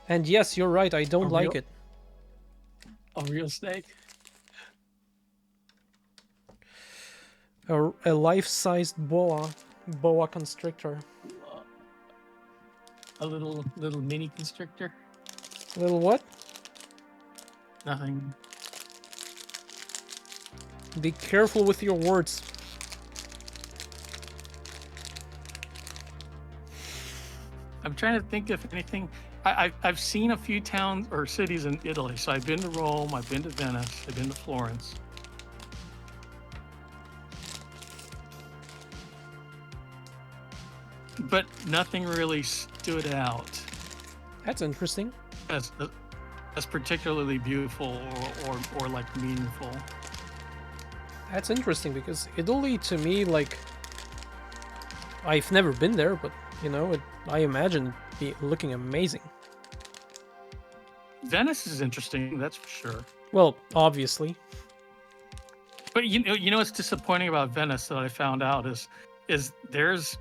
And yes, you're right, I don't like it. A real snake? A life-sized boa constrictor. A little mini constrictor? Little what? Nothing. Be careful with your words. I'm trying to think if anything. I've seen a few towns or cities in Italy. So I've been to Rome, I've been to Venice, I've been to Florence. But nothing really stood out That's interesting. as particularly beautiful or like meaningful. That's interesting because Italy, to me, like, I've never been there, but you know, I imagine it be looking amazing. Venice is interesting, that's for sure. Well, obviously. But you know what's disappointing about Venice that I found out is there's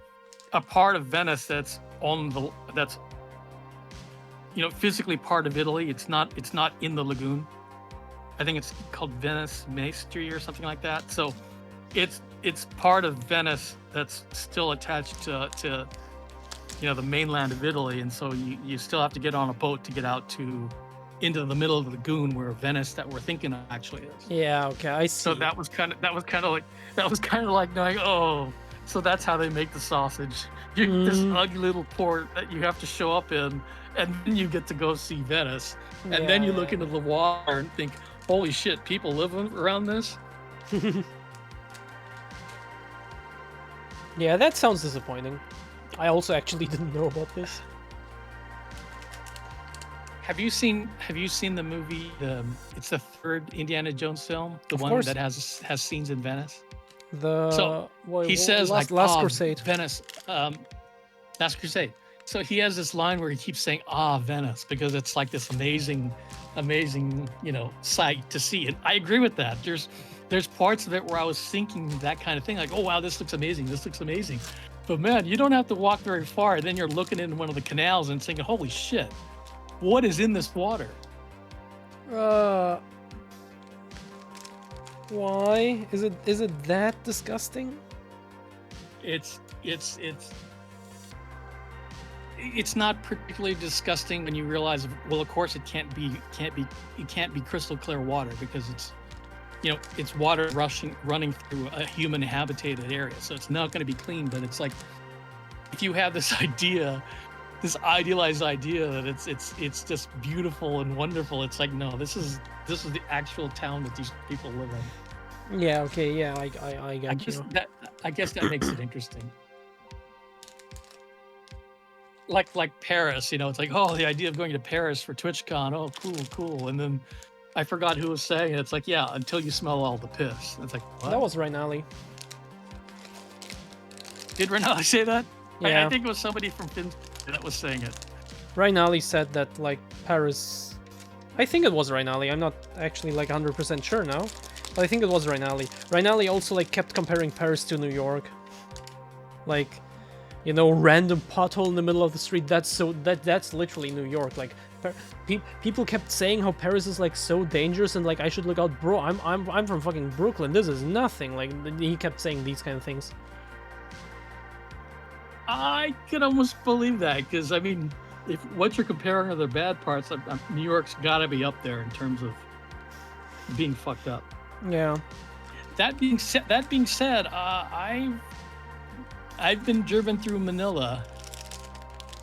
a part of Venice that's physically part of Italy. It's not in the lagoon. I think it's called Venice Maestri or something like that. So it's part of Venice that's still attached to the mainland of Italy, and so you still have to get on a boat to get out into the middle of the lagoon where Venice that we're thinking of actually is. Yeah, okay, I see. So that was kind of like knowing, oh, so that's how they make the sausage. This ugly little port that you have to show up in, and then you get to go see Venice, and then you look into the water and think, holy shit, people live around this. Yeah, that sounds disappointing. I also actually didn't know about this. Have you seen the movie? It's the third Indiana Jones film, the Of one course. that has scenes in Venice. He Says Last "Ah, Crusade. Venice, Last Crusade." So he has this line where he keeps saying Venice, because it's like this amazing sight to see. And I agree with that. There's parts of it where I was thinking that kind of thing, like, oh wow, this looks amazing, but man, you don't have to walk very far, then you're looking into one of the canals and thinking, holy shit, what is in this water? Why? Is it that disgusting? It's not particularly disgusting when you realize, well, of course it can't be crystal clear water, because it's water running through a human habitated area, so it's not going to be clean. But it's like, if you have this idealized idea that it's just beautiful and wonderful, it's like, no, this is the actual town that these people live in. Yeah, okay, yeah, I got you. I guess that makes it interesting. Like Paris, it's like, oh, the idea of going to Paris for TwitchCon, oh, cool. And then I forgot who was saying it. It's like, yeah, until you smell all the piss. It's like, what? That was Rainali. Did Renali say that? Yeah. I think it was somebody from Finland that was saying it. Rainali said that, like, Paris... I think it was Rainali. I'm not actually, like, 100% sure now. But I think it was Rainali. Rainali also, like, kept comparing Paris to New York. Like, random pothole in the middle of the street. That's literally New York. Like, people kept saying how Paris is, like, so dangerous and, like, I should look out. Bro, I'm from fucking Brooklyn. This is nothing. Like, he kept saying these kind of things. I could almost believe that, because I mean, if what you're comparing are the bad parts, New York's got to be up there in terms of being fucked up. Yeah. That being said, I've been driven through Manila,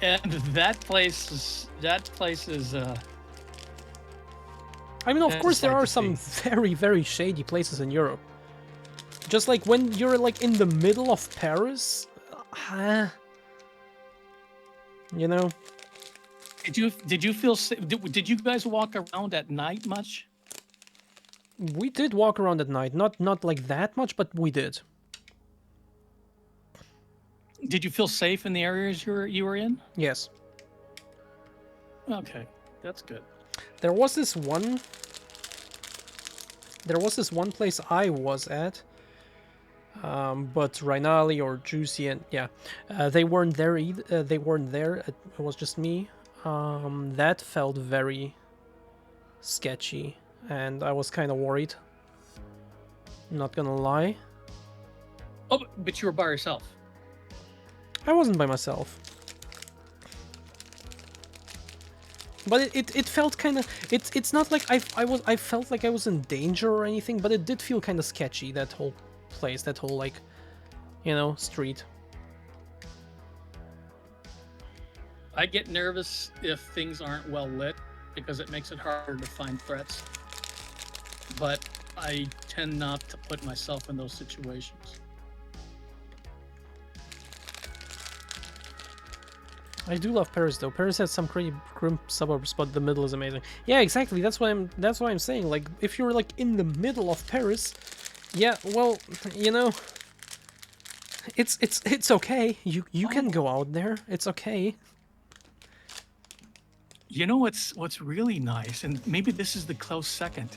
and that place is. I mean, of That's course, there like are to some see. very, very shady places in Europe. Just like when you're, like, in the middle of Paris, Did you feel? Did you guys walk around at night much? We did walk around at night, not like that much, but we did. Did you feel safe in the areas you were in? Yes. Okay, that's good. There was this one place I was at, but Rainali or Juicy and they weren't there either. They weren't there. It was just me. That felt very sketchy, and I was kind of worried. Not gonna lie. Oh, but you were by yourself. I wasn't by myself. But it felt kind of it's not like I felt like I was in danger or anything, but it did feel kind of sketchy, that whole place, that whole, like, you know, street. I get nervous if things aren't well lit because it makes it harder to find threats. But I tend not to put myself in those situations. I do love Paris though. Paris has some pretty grim suburbs, but the middle is amazing. Yeah, exactly. That's why I'm saying, like, if you're like in the middle of Paris, yeah, well, you know, it's okay. You can go out there. It's okay. You know what's really nice, and maybe this is the close second.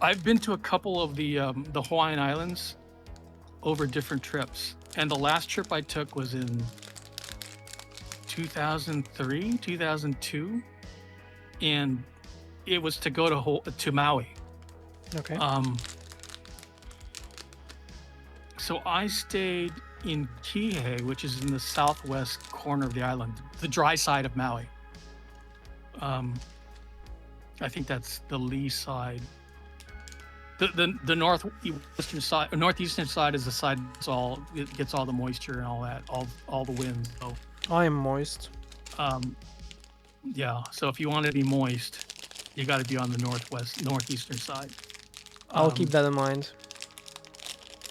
I've been to a couple of the Hawaiian Islands over different trips, and the last trip I took was in 2003, 2002, and it was to go to Maui. Okay. So I stayed in Kihei, which is in the southwest corner of the island, the dry side of Maui. I think that's the lee side. The northwestern side, or northeastern side is the side it gets all the moisture and all that, all the wind. So I am moist. yeah. So if you want to be moist, you got to be on the northeastern side. I'll keep that in mind.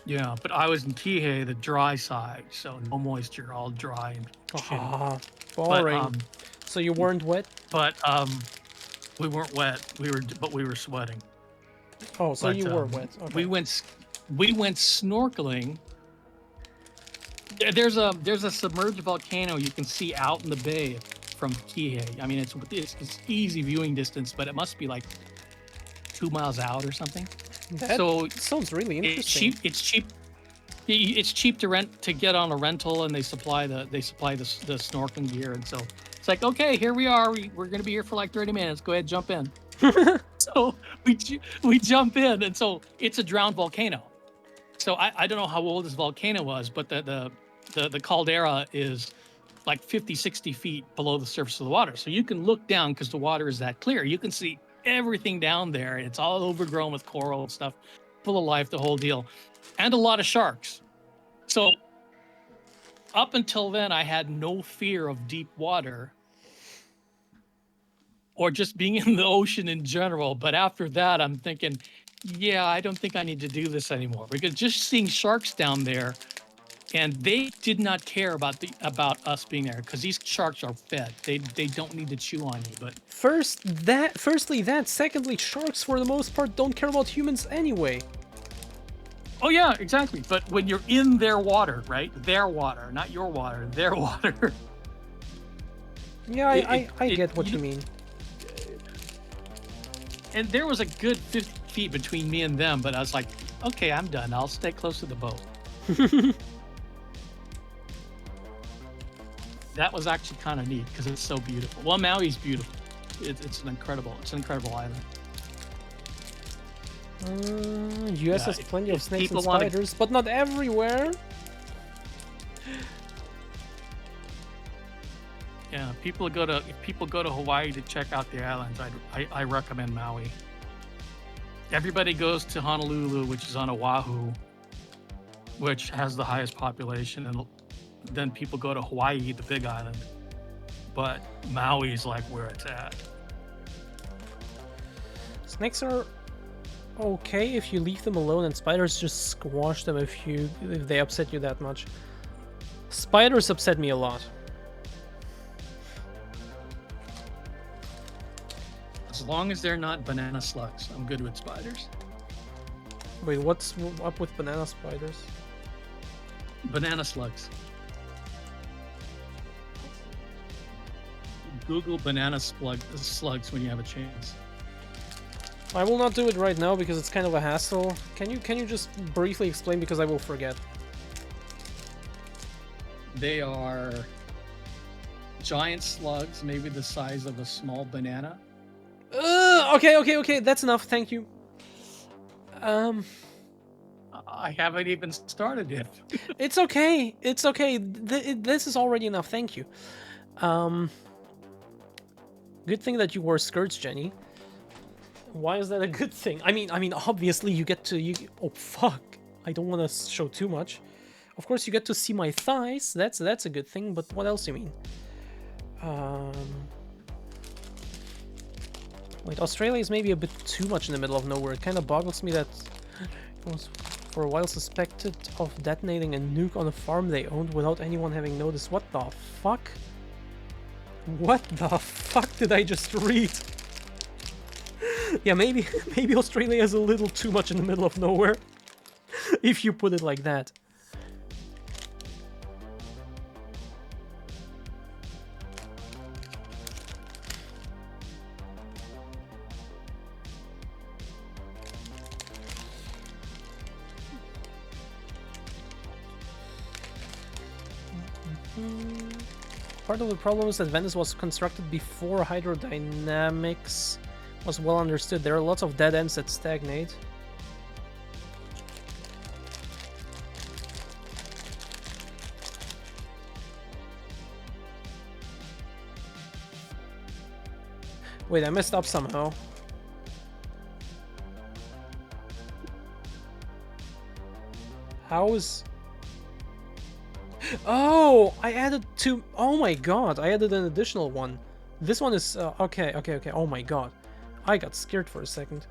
Yeah, but I was in Kihei, the dry side, so no moisture, all dry and shitty. Ah, boring. So you weren't wet? But we weren't wet. We were sweating. Oh, so But, you were wet. Okay. We went snorkeling. There's a submerged volcano you can see out in the bay from Kihei. I mean, it's easy viewing distance, but it must be like 2 miles out or something. That So sounds really interesting. it's cheap. It's cheap to get on a rental, and they supply the snorkeling gear, and so it's like, okay, here we are. We're gonna be here for like 30 minutes. Go ahead, jump in. So we jump in, and so it's a drowned volcano. So I don't know how old this volcano was, but the caldera is like 50, 60 feet below the surface of the water. So you can look down because the water is that clear. You can see everything down there. It's all overgrown with coral and stuff, full of life, the whole deal, and a lot of sharks. So up until then, I had no fear of deep water or just being in the ocean in general. But after that, I'm thinking, yeah, I don't think I need to do this anymore, because just seeing sharks down there, and they did not care about us being there, because these sharks are fed. They don't need to chew on you. But Firstly that, secondly, sharks for the most part don't care about humans anyway. oh yeah, exactly. But when you're in their water, right? Their water, not your water, their water. Yeah, I get what you mean. And there was a good 50 feet between me and them, but I was like, okay, I'm done. I'll stay close to the boat. That was actually kind of neat because it's so beautiful. Well, Maui's beautiful. It's an incredible island. US has plenty of snakes and spiders, but not everywhere. Yeah, if people go to Hawaii to check out the islands, I recommend Maui. Everybody goes to Honolulu, which is on Oahu, which has the highest population, and then people go to Hawaii, the Big Island. But Maui is like where it's at. Snakes are okay if you leave them alone, and spiders just squash them if they upset you that much. Spiders upset me a lot. As long as they're not banana slugs, I'm good with spiders. Wait, what's up with banana spiders? Banana slugs. Google banana slugs when you have a chance. I will not do it right now because it's kind of a hassle. Can you just briefly explain, because I will forget? They are giant slugs, maybe the size of a small banana. Okay, that's enough, thank you. I haven't even started yet. It's okay. This is already enough, thank you. Good thing that you wore skirts, Jenny. Why is that a good thing? I mean, obviously you get to oh fuck! I don't want to show too much. Of course, you get to see my thighs. That's a good thing. But what else do you mean? Wait, Australia is maybe a bit too much in the middle of nowhere. It kind of boggles me that it was for a while suspected of detonating a nuke on a farm they owned without anyone having noticed. What the fuck? What the fuck did I just read? Yeah, maybe Australia is a little too much in the middle of nowhere, if you put it like that. Part of the problem is that Venice was constructed before hydrodynamics was well understood. There are lots of dead ends that stagnate. Wait, I messed up somehow. How is... Oh, I added two. Oh my god, I added an additional one. This one is okay. Oh my god, I got scared for a second.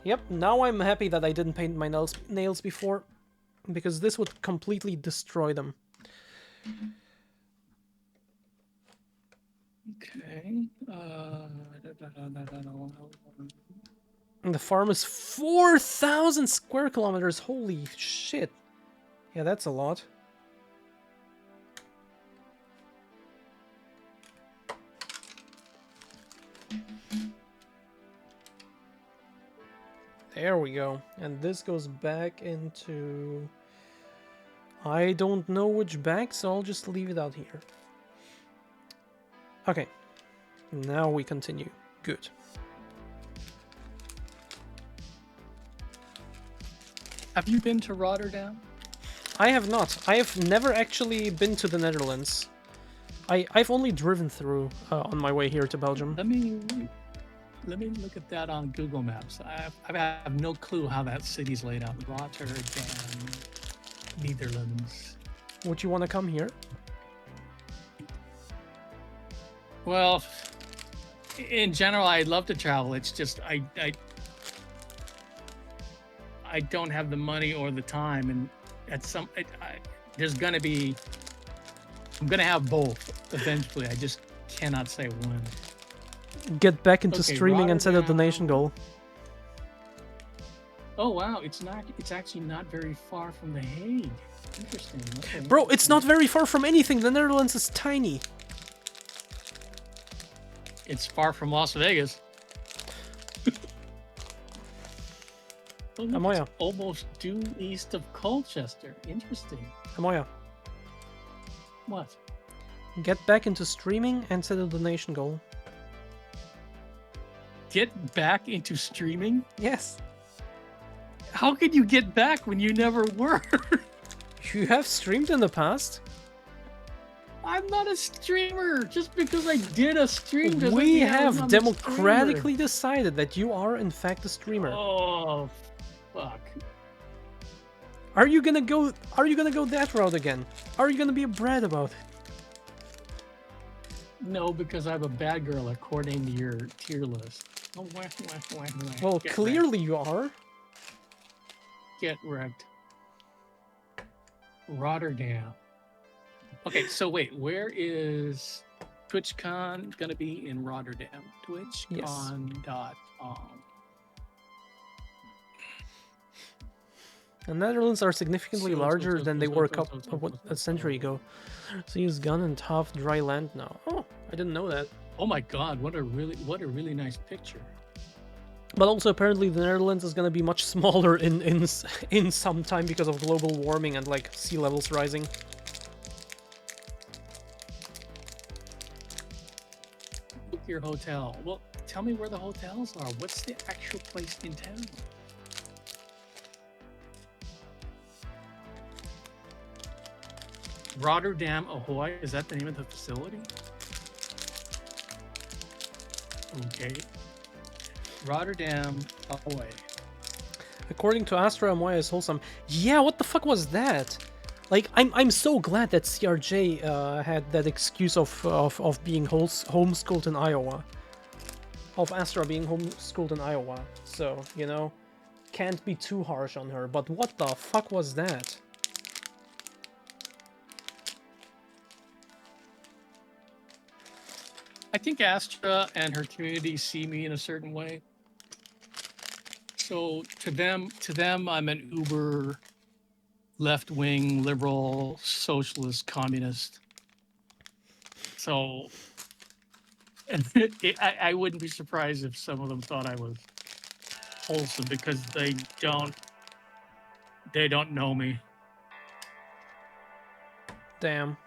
Yep, now I'm happy that I didn't paint my nails before, because this would completely destroy them. Okay. And the farm is 4,000 square kilometers. Holy shit. Yeah, that's a lot. There we go. And this goes back into... I don't know which bag, so I'll just leave it out here. Okay. Now we continue. Good. Have you been to Rotterdam? I have not. I have never actually been to the Netherlands. I've only driven through on my way here to Belgium. Let me look at that on Google Maps. I have no clue how that city's laid out. Rotterdam, Netherlands. Would you want to come here? Well, in general, I'd love to travel. It's just I don't have the money or the time, and at some there's gonna be I'm gonna have both eventually. I just cannot say when. Get back into Okay, streaming and set a Rotterdam. donation goal. Oh wow, it's actually not very far from The Hague. Interesting. Okay. Bro, it's not very far from anything. The Netherlands is tiny. It's far from Las Vegas. Oh, look, Amoya. it's almost due east of Colchester. Interesting. Amoya, What? get back into streaming and set a donation goal. Get back into streaming? Yes. How could you get back when you never were? You have streamed in the past. I'm not a streamer. Just because I did a stream doesn't We mean have I'm a democratically decided that you are in fact a streamer. streamer. Oh, fuck. Are you gonna go that route again? Are you gonna be a brat about it? No, because I'm a bad girl according to your tier list. Oh, Well, Get clearly you are. wrecked. Get wrecked. Rotterdam. Okay, so wait, where is TwitchCon gonna be in Rotterdam? TwitchCon.com. The Netherlands are significantly larger than they were a century ago. So use gun and tough dry land now. Oh, I didn't know that. Oh my god, what a really nice picture. But also apparently the Netherlands is gonna be much smaller in some time because of global warming and like sea levels rising. Book your hotel. Well, tell me where the hotels are. What's the actual place in town? Rotterdam, Ahoy. Is that the name of the facility? Okay. Rotterdam, Ahoy. According to Astra, Moya is wholesome. Yeah, what the fuck was that? Like, I'm so glad that CRJ had that excuse of being homeschooled in Iowa. Of Astra being homeschooled in Iowa. So, you know, can't be too harsh on her. But what the fuck was that? I think Astra and her community see me in a certain way. So to them, I'm an uber left-wing, liberal, socialist, communist. So I wouldn't be surprised if some of them thought I was wholesome because they don't know me. Damn.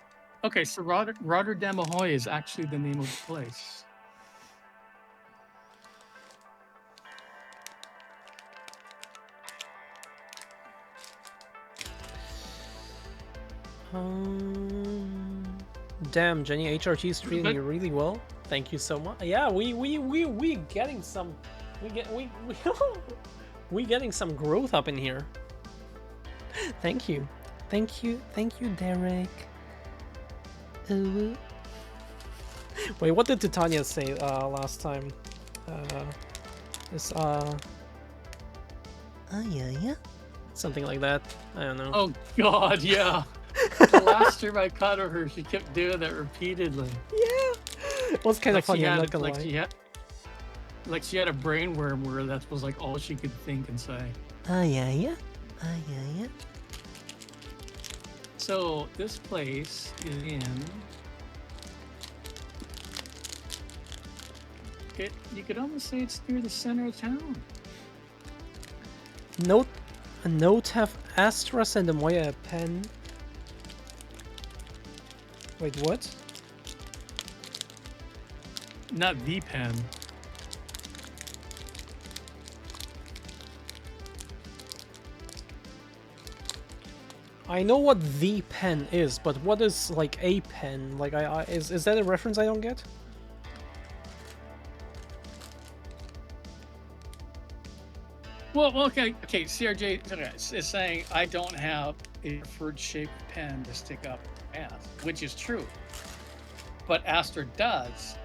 Okay, so Rotterdam Ahoy is actually the name of the place. Damn, Jenny, HRT is treating you really well. Thank you so much. Yeah, we getting some, we getting some growth up in here. Thank you, Derek. Wait, what did Titania say last time? Yeah, something like that. I don't know. Oh God, yeah. The last time I caught her, she kept doing that repeatedly. Yeah, it was kind of funny. I'm not gonna lie. She had a brainworm where that was like all she could think and say. Yeah. So this place is in. You could almost say it's near the center of town. A note have Astra send a Moya a pen. Wait, what? Not the pen. I know what the pen is, but what is like a pen? Like, is that a reference I don't get? Well, okay. CRJ is saying I don't have a preferred shaped pen to stick up ass, which is true. But Astor does.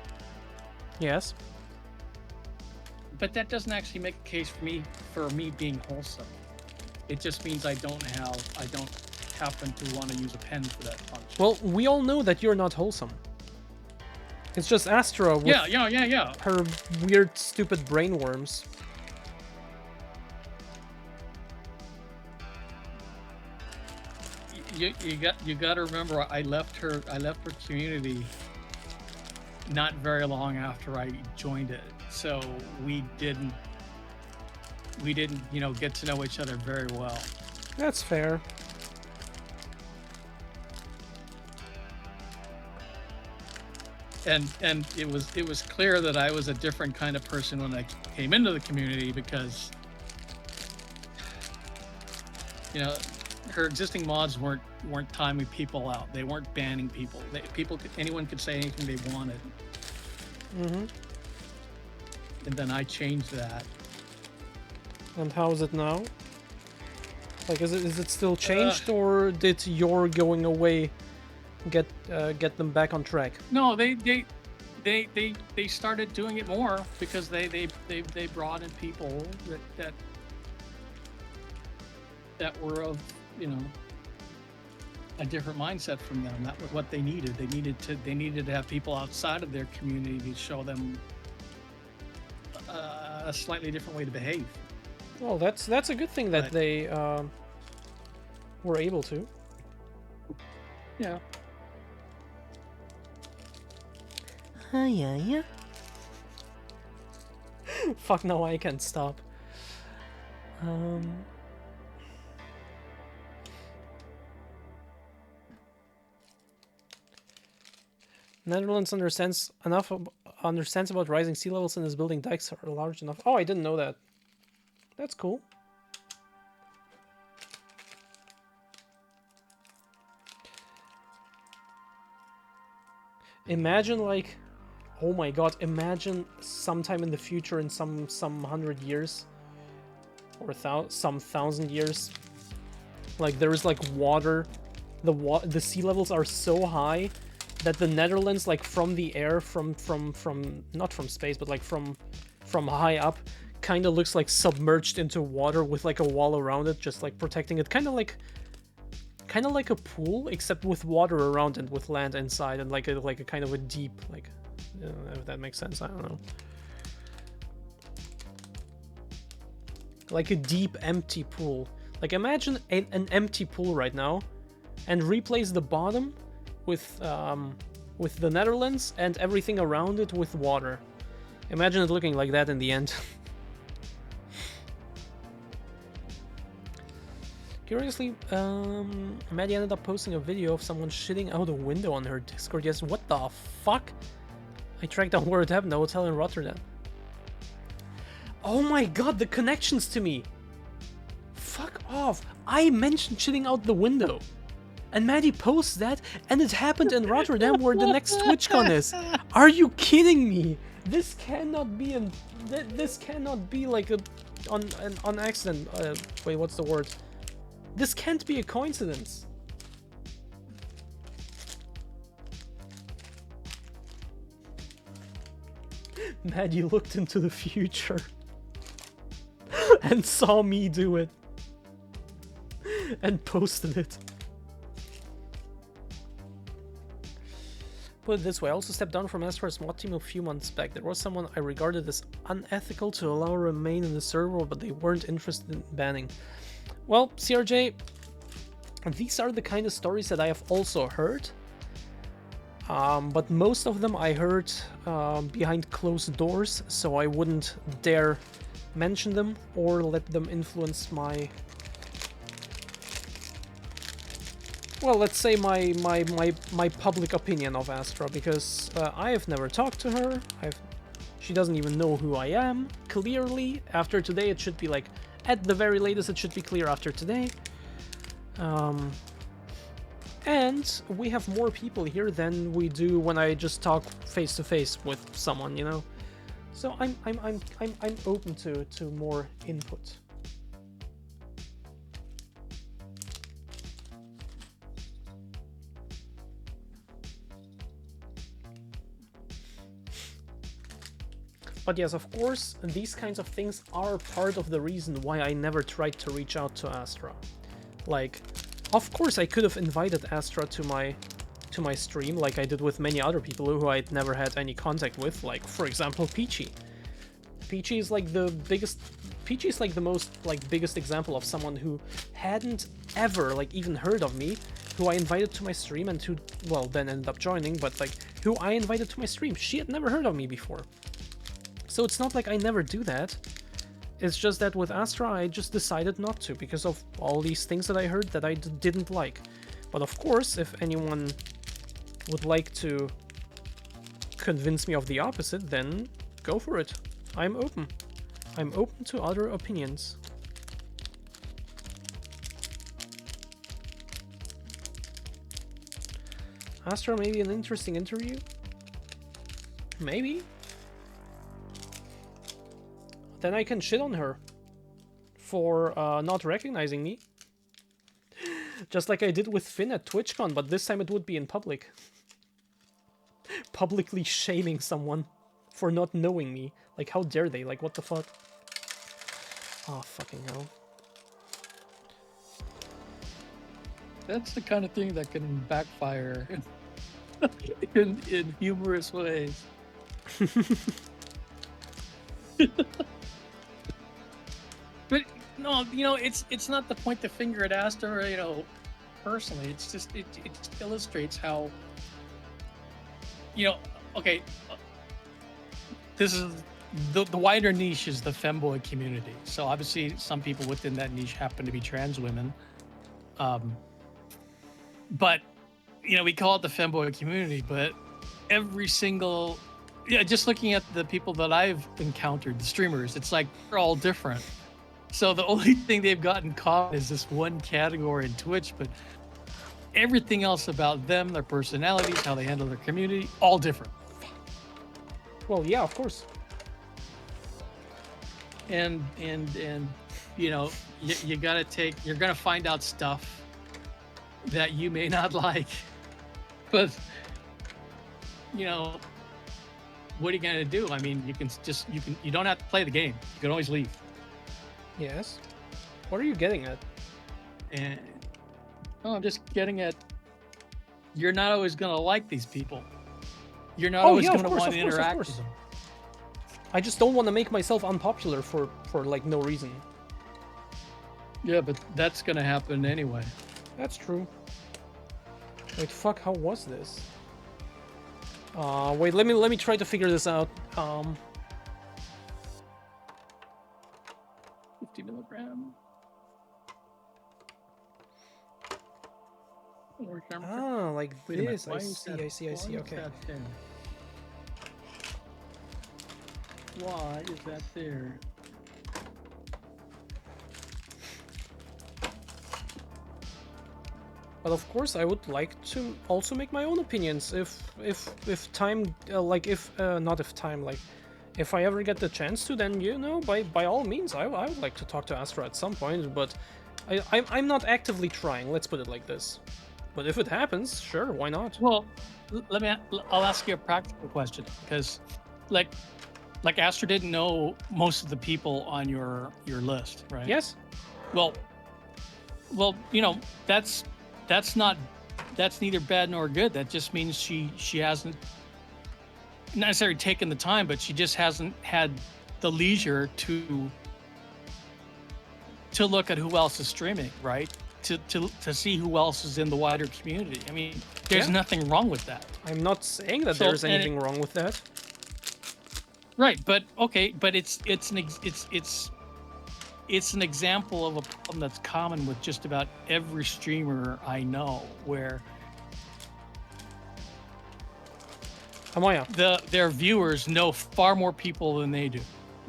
Yes. But that doesn't actually make a case for me being wholesome. It just means I don't happen to want to use a pen for that function. Well, we all know that you're not wholesome. It's just Astra with yeah. her weird, stupid brainworms. You got to remember, I left her community not very long after I joined it, so we didn't get to know each other very well. That's fair. And it was clear that I was a different kind of person when I came into the community because her existing mods weren't timing people out. They weren't banning people. Anyone could say anything they wanted. Mm-hmm. And then I changed that. And how is it now? Like, is it still changed, or did your going away get them back on track? No, they started doing it more because they brought in people that were of a different mindset from them. That was what they needed. They needed to have people outside of their community to show them a slightly different way to behave. Well, that's a good thing that they were able to. Yeah. Yeah. Fuck no, I can't stop. Netherlands understands about rising sea levels and is building dikes are large enough. Oh, I didn't know that. That's cool. Imagine like, oh my god, imagine sometime in the future, in some 100 years, or some 1,000 years, like there is like water, the sea levels are so high that the Netherlands, like from the air, from not from space, but like from high up, kind of looks like submerged into water with like a wall around it, just like protecting it, kind of like a pool, except with water around and with land inside, and like a kind of a deep, like, I don't know if that makes sense. I don't know. Like a deep, empty pool. Like imagine an empty pool right now, and replace the bottom with the Netherlands and everything around it with water. Imagine it looking like that in the end. Curiously, Maddie ended up posting a video of someone shitting out a window on her Discord. Yes, what the fuck? I tracked down where it happened, a hotel in Rotterdam. Oh my god, the connections to me! Fuck off! I mentioned shitting out the window. And Maddie posts that, and it happened in Rotterdam where the next TwitchCon is. Are you kidding me? This cannot be this cannot be like on accident. Wait, what's the word? This can't be a coincidence. Maddie looked into the future and saw me do it and posted it. Put it this way, I also stepped down from Astra's mod team a few months back. There was someone I regarded as unethical to allow remain in the server, but they weren't interested in banning. Well, CRJ, these are the kind of stories that I have also heard, but most of them I heard behind closed doors, so I wouldn't dare mention them or let them influence my, well, let's say my public opinion of Astra, because I have never talked to her. She doesn't even know who I am. Clearly, after today, it should be like, at the very latest, it should be clear after today. And we have more people here than we do when I just talk face to face with someone, you know. So I'm open to more input. But yes, of course, these kinds of things are part of the reason why I never tried to reach out to Astra. Like, of course I could have invited Astra to my stream, like I did with many other people who I'd never had any contact with, like, for example, Peachy. Peachy is like the most, like, biggest example of someone who hadn't ever, like, even heard of me, who I invited to my stream and who, well, then ended up joining, but, like, who I invited to my stream. She had never heard of me before. So it's not like I never do that. It's just that with Astra, I just decided not to because of all these things that I heard that I didn't like. But of course, if anyone would like to convince me of the opposite, then go for it. I'm open. I'm open to other opinions. Astra, maybe an interesting interview? Maybe. Then I can shit on her for not recognizing me. Just like I did with Finn at TwitchCon, but this time it would be in public. Publicly shaming someone for not knowing me. Like, how dare they? Like, what the fuck? Oh, fucking hell. That's the kind of thing that can backfire in humorous ways. But no, you know, it's not the point to finger at Astra, you know, personally. It's just it just illustrates how, you know, okay, this is the wider niche is the femboy community. So obviously some people within that niche happen to be trans women. But you know, we call it the femboy community, but every single, yeah, just looking at the people that I've encountered, the streamers, it's like they're all different. So the only thing they've got in common is this one category in Twitch, but everything else about them, their personalities, how they handle their community, all different. Well, yeah, of course. And you know, you're gonna find out stuff that you may not like, but you know, what are you gonna do? I mean, you don't have to play the game. You can always leave. Yes. What are you getting at? And I'm just getting at, you're not always gonna like these people. You're not always gonna want to interact with them. I just don't want to make myself unpopular for like no reason. Yeah, but that's gonna happen anyway. That's true. Wait, fuck, how was this? Wait, let me try to figure this out. 50 milligram. Ah, like Wait a minute, this. why I is see, that- I see, I why see, is okay. that there? Why is that there? But of course, I would like to also make my own opinions if time, not if time, like, if I ever get the chance to, then, you know, by all means, I would like to talk to Astra at some point, but I'm not actively trying, let's put it like this. But if it happens, sure, why not? Well, I'll ask you a practical question, because like Astra didn't know most of the people on your list, right? Yes? Well, you know, that's neither bad nor good. That just means she hasn't necessarily taken the time, but she just hasn't had the leisure to look at who else is streaming, right? To see who else is in the wider community. I mean, there's nothing wrong with that. I'm not saying that So- there's and anything wrong with that. Right, but okay, but it's an example of a problem that's common with just about every streamer I know, where Amaya, their viewers know far more people than they do,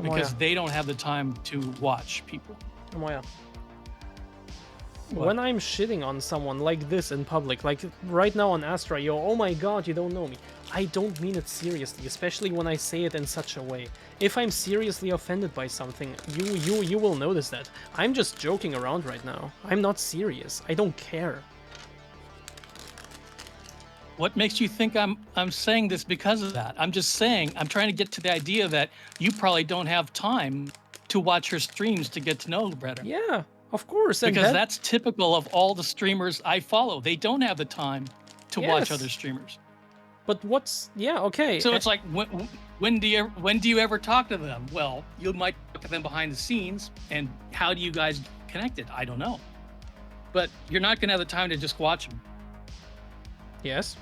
because Amaya, they don't have the time to watch people. Amaya. What? When I'm shitting on someone like this in public, like right now on Astra, yo, oh my god, you don't know me. I don't mean it seriously, especially when I say it in such a way. If I'm seriously offended by something, you will notice that. I'm just joking around right now. I'm not serious. I don't care. What makes you think I'm saying this because of that? I'm just saying, I'm trying to get to the idea that you probably don't have time to watch her streams to get to know better. Yeah, of course. And Because that's typical of all the streamers I follow. They don't have the time to watch Yes. other streamers. But what's... Yeah, okay. So it's like, when do you ever talk to them? Well, you might talk to them behind the scenes, and how do you guys connect it? I don't know. But you're not going to have the time to just watch them. Yes.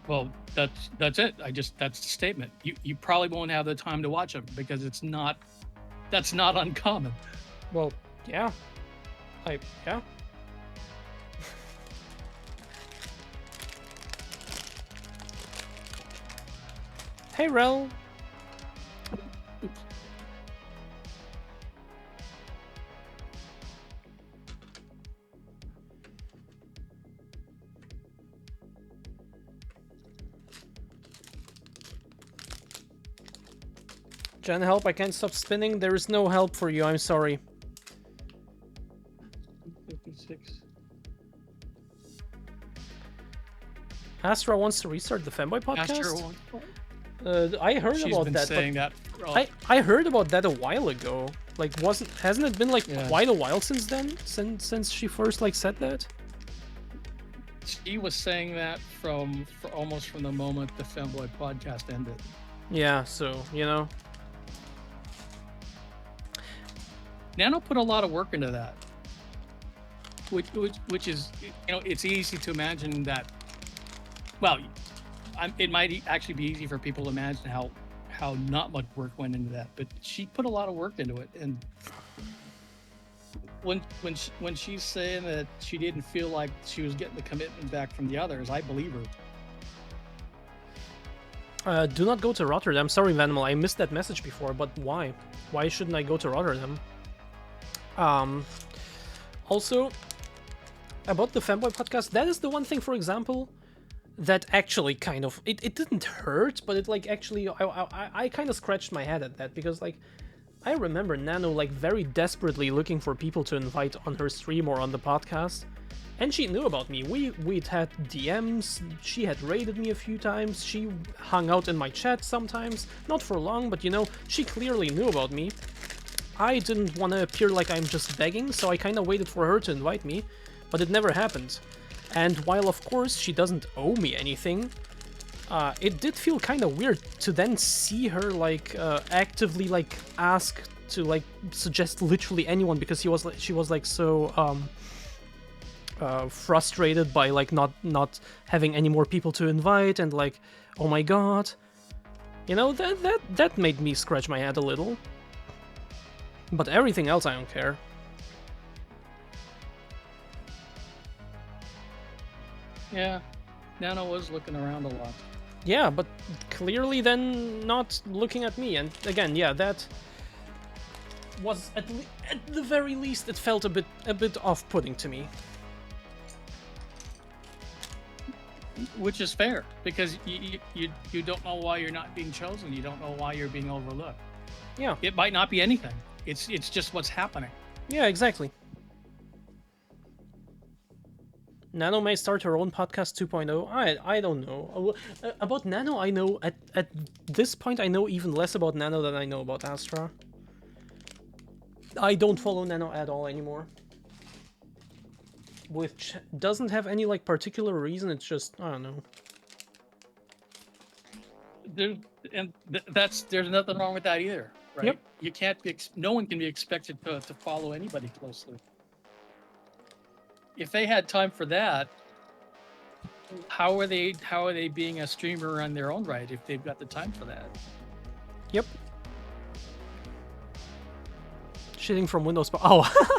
Well, that's it. That's the statement. You probably won't have the time to watch them because that's not uncommon. Well, yeah. Yeah. Hey, Rel. Jen, help, I can't stop spinning. There is no help for you, I'm sorry. 56. Astra wants to restart the Femboy podcast? Astra I heard She's about been that, saying but that. I heard about that a while ago. Like, hasn't it been like Yeah. quite a while since then? Since she first like said that? She was saying that almost from the moment the Femboy podcast ended. Yeah, so, you know. Nano put a lot of work into that, which is, you know, it's easy to imagine that. Well, it might actually be easy for people to imagine how not much work went into that, but she put a lot of work into it. And when she's saying that she didn't feel like she was getting the commitment back from the others, I believe her. Do not go to Rotterdam. Sorry, Vanimal, I missed that message before, but why? Why shouldn't I go to Rotterdam? Also, about the Femboy podcast, that is the one thing, for example, that actually kind of it didn't hurt, but it like actually I kind of scratched my head at that, because like I remember Nano like very desperately looking for people to invite on her stream or on the podcast, and she knew about me. We'd had DMs, she had raided me a few times, she hung out in my chat sometimes, not for long, but you know, she clearly knew about me. I didn't want to appear like I'm just begging, so I kind of waited for her to invite me, but it never happened. And while of course she doesn't owe me anything, it did feel kind of weird to then see her like actively like ask to like suggest literally anyone, because she was like so frustrated by like not having any more people to invite, and like, oh my god, you know, that made me scratch my head a little. But everything else I don't care. Yeah, Nano was looking around a lot. Yeah, but clearly then not looking at me. And again, yeah, that was at the very least it felt a bit off-putting to me. Which is fair, because you don't know why you're not being chosen. You don't know why you're being overlooked. Yeah. It might not be anything. It's just what's happening. Yeah, exactly. Nano may start her own podcast 2.0. I don't know. About Nano, I know at this point I know even less about Nano than I know about Astra. I don't follow Nano at all anymore. Which doesn't have any like particular reason, it's just, I don't know. There's nothing wrong with that either, right? Yep. You can't be no one can be expected to follow anybody closely. If they had time for that, how are they being a streamer on their own right if they've got the time for that? Yep. Shitting from Windows. Oh.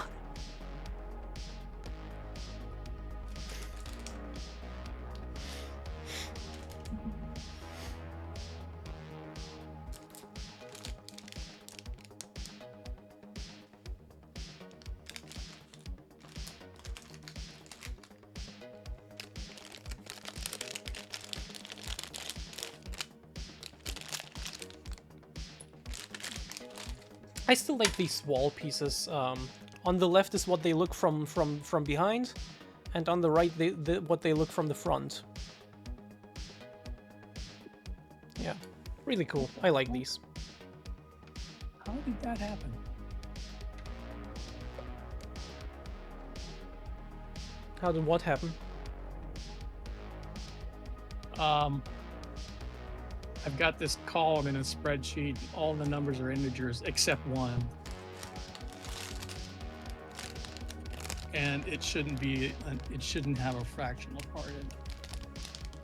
I still like these wall pieces. On the left is what they look from behind, and on the right what they look from the front. Yeah, really cool. I like these. How did that happen? How did what happen? I've got this column in a spreadsheet. All the numbers are integers except one. And it shouldn't be, it shouldn't have a fractional part in it.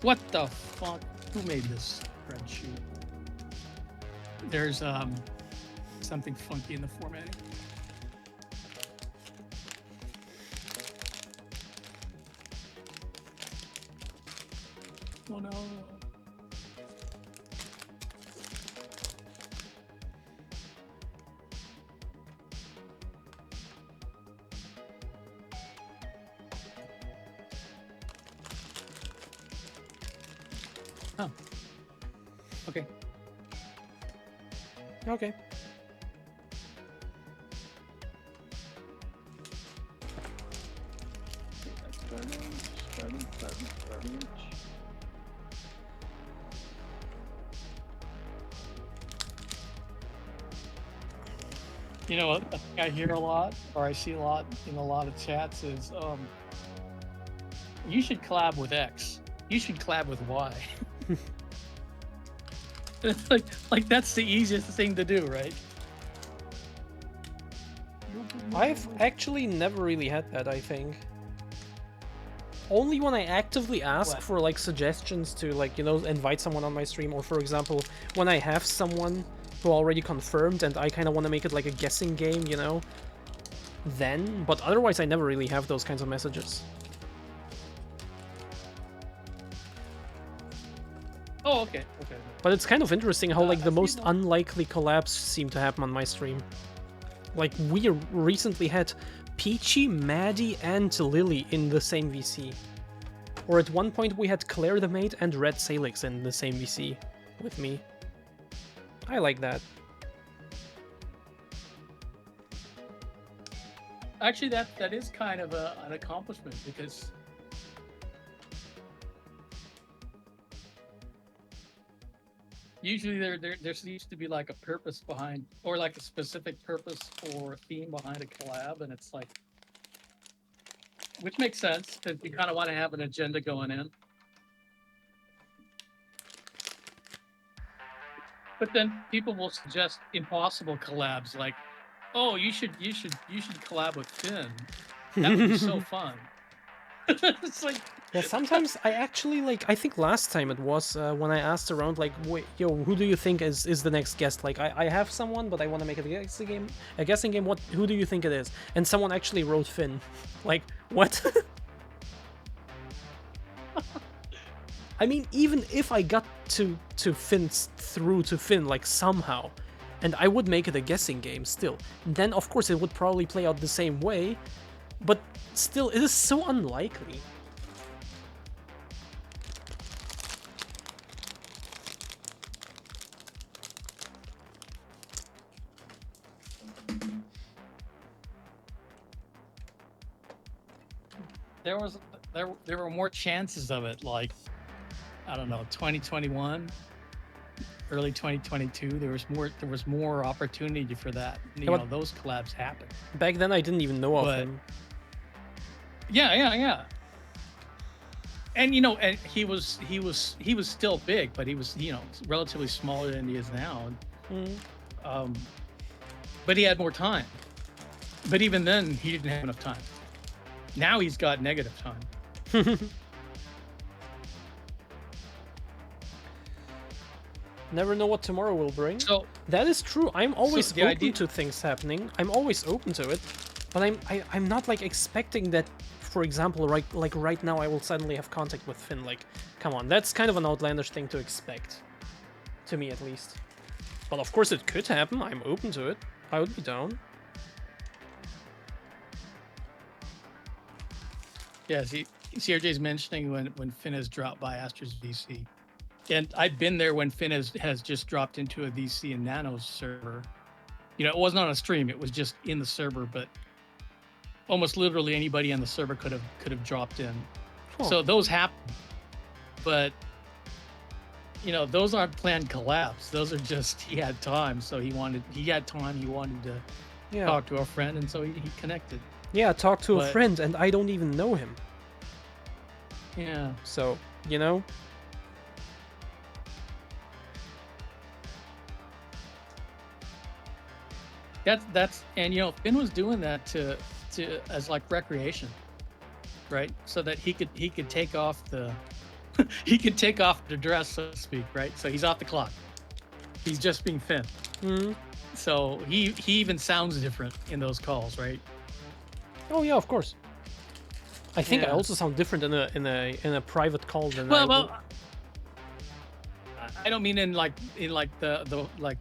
What the fuck? Who made this spreadsheet? There's something funky in the formatting. Oh no. Oh. Okay. Okay. Starting. You know, a thing I hear a lot, or I see a lot in a lot of chats is, you should collab with X. You should collab with Y. It's like that's the easiest thing to do, right? I've actually never really had that, I think. Only when I actively ask for like suggestions to like, you know, invite someone on my stream, or for example, when I have someone who already confirmed and I kind of want to make it like a guessing game, you know, then, but otherwise I never really have those kinds of messages. Oh, okay. But it's kind of interesting how like the most unlikely collabs seem to happen on my stream. Like, we recently had Peachy, Maddie, and Lily in the same VC. Or at one point we had Claire the Maid and Red Salix in the same VC with me. I like that. Actually, that is kind of an accomplishment, because usually there seems to be like a purpose behind, or like a specific purpose or theme behind a collab, and it's like, which makes sense because you kind of want to have an agenda going in. But then people will suggest impossible collabs, like, oh, you should collab with Finn. That would be so fun. It's like, Yeah, sometimes I actually, like, I think last time it was when I asked around, like, wait, yo, who do you think is the next guest? Like, I have someone, but I want to make it a guessing game. Who do you think it is? And someone actually wrote Finn. Like, what? I mean, even if I got to Finn, like, somehow, and I would make it a guessing game still, then of course it would probably play out the same way, but still, it is so unlikely. there were more chances of it, like, I don't know, 2021, early 2022. There was more opportunity for that. You know, those collabs happen. Back then, I didn't even know of him. Yeah. And you know, and he was still big, but he was, you know, relatively smaller than he is now. But he had more time. But even then, he didn't have enough time. Now he's got negative time. Never know what tomorrow will bring. So that is true. I'm always the open to things happening. I'm always open to it, but I'm not like expecting that. For example, right now, I will suddenly have contact with Finn. Like, come on, that's kind of an outlandish thing to expect, to me at least. But of course, it could happen. I'm open to it. I would be down. Yeah, see, CRJ's mentioning when Finn has dropped by Astra's VC. And I've been there when Finn has just dropped into a VC and Nano's server. You know, it wasn't on a stream, it was just in the server, but almost literally anybody on the server could have dropped in. Huh. So those happen. But you know, those aren't planned collabs. Those are just, he had time, so he wanted to talk to a friend, and so he connected. Yeah, talk to a friend, and I don't even know him. Yeah. So, you know? That's and you know, Finn was doing that to as like recreation, right? So that he could take off the he could take off the dress, so to speak, right? So he's off the clock. He's just being Finn. Mm-hmm. So he even sounds different in those calls, right? Oh yeah, of course. I think I also sound different in a private call than well, I don't mean in like the like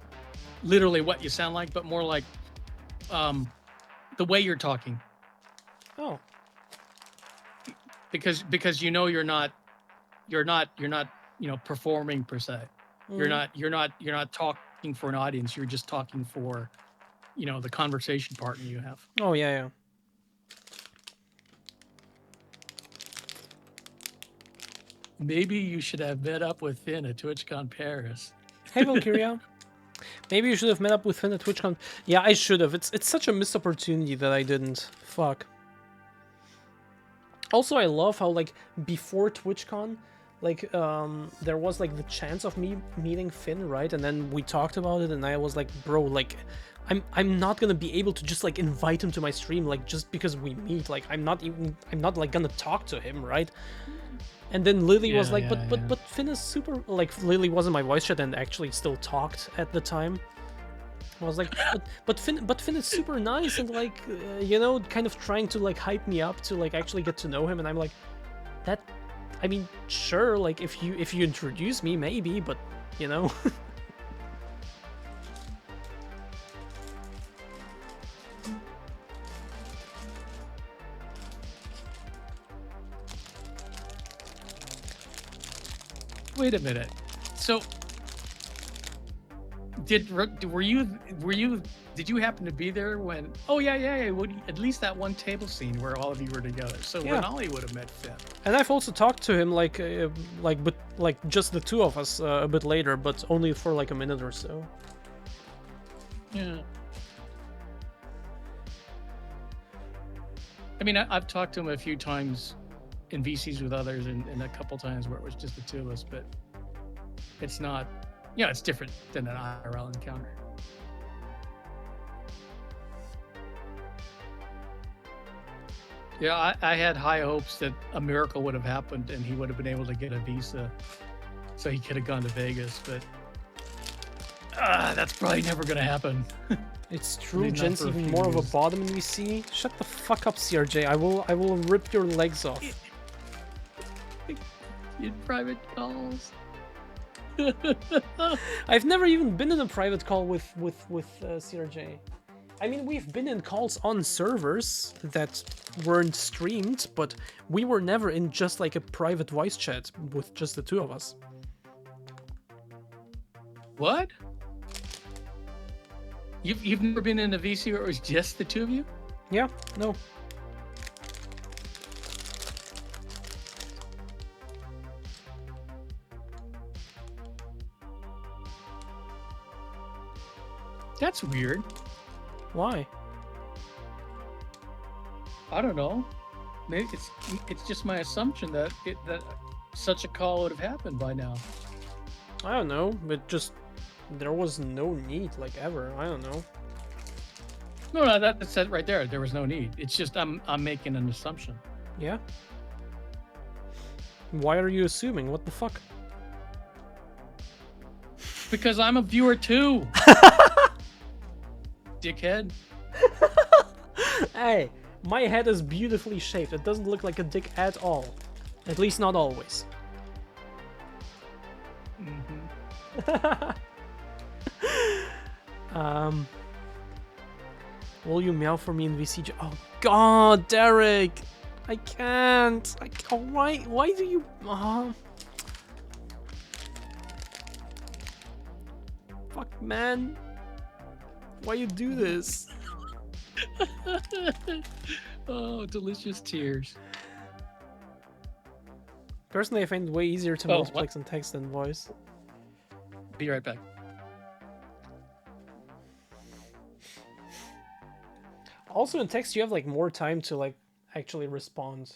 literally what you sound like, but more like the way you're talking. Oh. Because you know you're not you know, performing per se. Mm. You're not talking for an audience. You're just talking for, you know, the conversation partner you have. Oh yeah. Maybe you should have met up with Finn at TwitchCon Paris. Hey Valkyria. Maybe you should have met up with Finn at TwitchCon. Yeah, I should have. It's such a missed opportunity that I didn't. Fuck. Also, I love how, like, before TwitchCon, like, there was, like, the chance of me meeting Finn, right? And then we talked about it, and I was like, bro, like, I'm not gonna be able to just, like, invite him to my stream, like, just because we meet. Like, I'm not, like, gonna talk to him, right? And then Lily was like, but Finn is super, like, Lily was in my voice chat and actually still talked at the time. I was like, but Finn is super nice and, like, you know, kind of trying to, like, hype me up to, like, actually get to know him. And I'm like, that, I mean, sure, like, if you introduce me, maybe, but, you know. Wait a minute. So, did you happen to be there when? Oh yeah. At least that one table scene where all of you were together. So Yeah. Renali would have met Finn. And I've also talked to him like just the two of us a bit later, but only for like a minute or so. Yeah. I mean, I've talked to him a few times in VCs with others, and a couple times where it was just the two of us, but it's not, it's different than an IRL encounter. Yeah, I had high hopes that a miracle would have happened and he would have been able to get a visa so he could have gone to Vegas, but that's probably never going to happen. It's true, Maybe not Jen's for a even few more of a years. bottom than we see. Shut the fuck up, CRJ. I will rip your legs off. In private calls. I've never even been in a private call with CRJ. I mean, we've been in calls on servers that weren't streamed, but we were never in just like a private voice chat with just the two of us. What? You've never been in a VC where it was just the two of you? Yeah, no. That's weird. Why? I don't know. Maybe it's just my assumption that such a call would have happened by now. I don't know, but just there was no need, like ever. I don't know. No, that's it right there. There was no need. It's just I'm making an assumption. Yeah. Why are you assuming? What the fuck? Because I'm a viewer too. Dickhead. Hey, my head is beautifully shaped. It doesn't look like a dick at all. At least not always. Will you meow for me in VCJ? Oh god, Derek! I can't. Why do you... Fuck, man. Why you do this? Oh, delicious tears. Personally, I find it way easier to multiplex in text than voice. Be right back. Also, in text, you have like more time to like actually respond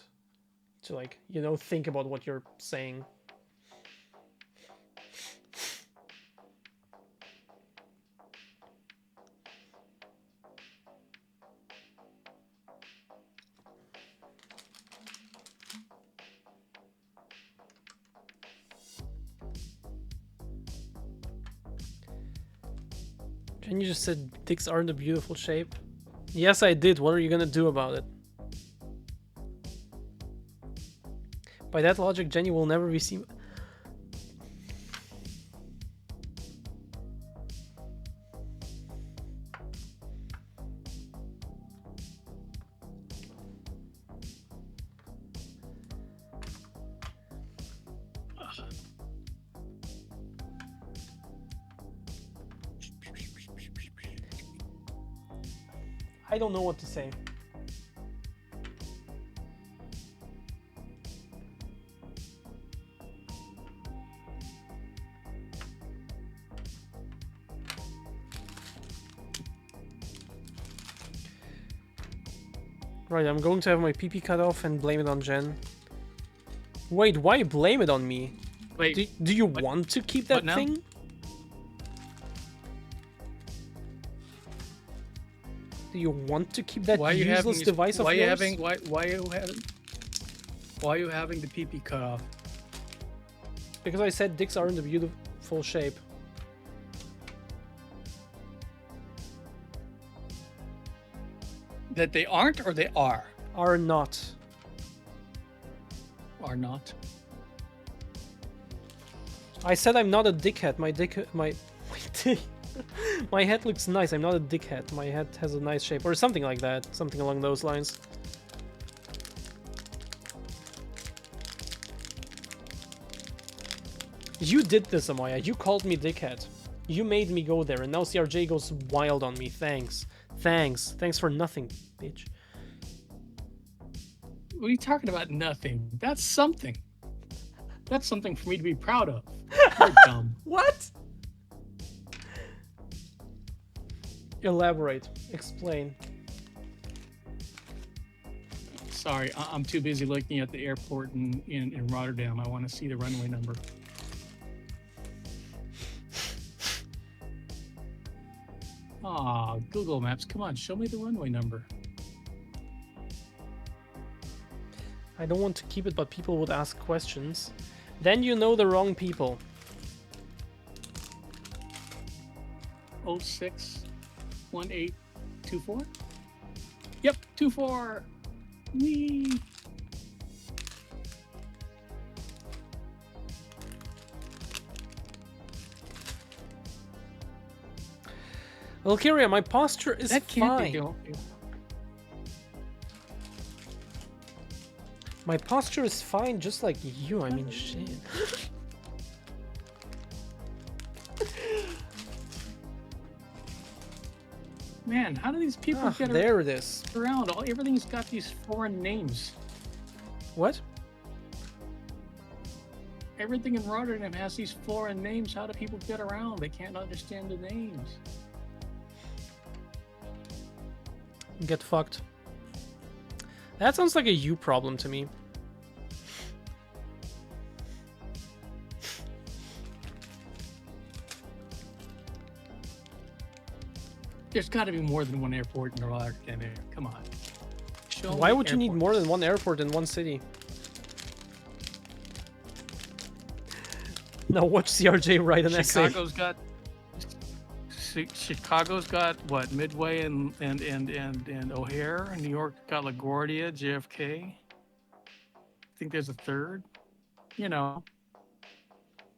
to like, think about what you're saying. Jen, you just said dicks aren't a beautiful shape. Yes, I did. What are you gonna do about it? By that logic, Jenny will never receive... I don't know what to say. Right, I'm going to have my PP cut off and blame it on Jen. Wait, why blame it on me? Wait, do you want to keep that now? thing? Do you want to keep that useless device of yours? Why are you having the PP cut off? Because I said dicks are in the beautiful shape. That they aren't or they are? Are not. Are not. I said I'm not a dickhead. My dick, my dick. My head looks nice. I'm not a dickhead. My head has a nice shape, or something like that. Something along those lines. You did this, Amaya. You called me dickhead. You made me go there, and now CRJ goes wild on me. Thanks. Thanks. Thanks for nothing, bitch. What are you talking about? Nothing. That's something. That's something for me to be proud of. You're dumb. What? Elaborate. Explain. Sorry, I'm too busy looking at the airport in Rotterdam. I want to see the runway number. Aw, Google Maps, come on, show me the runway number. I don't want to keep it, but people would ask questions. Then you know the wrong people. 061824? Yep, 24. Whee! Valkyria, my posture is That can't be fine. the My posture is fine, just like you. I mean, shit. Man, how do these people get there it is. around? Everything's got these foreign names. What? Everything in Rotterdam has these foreign names. How do people get around? They can't understand the names. Get fucked. That sounds like a you problem to me. There's got to be more than one airport in Rotterdam. Come on. Show Why me would you need more airports. than one airport in one city? Now watch CRJ write an essay. Chicago's got what? Midway and O'Hare. New York got LaGuardia, JFK. I think there's a third. You know,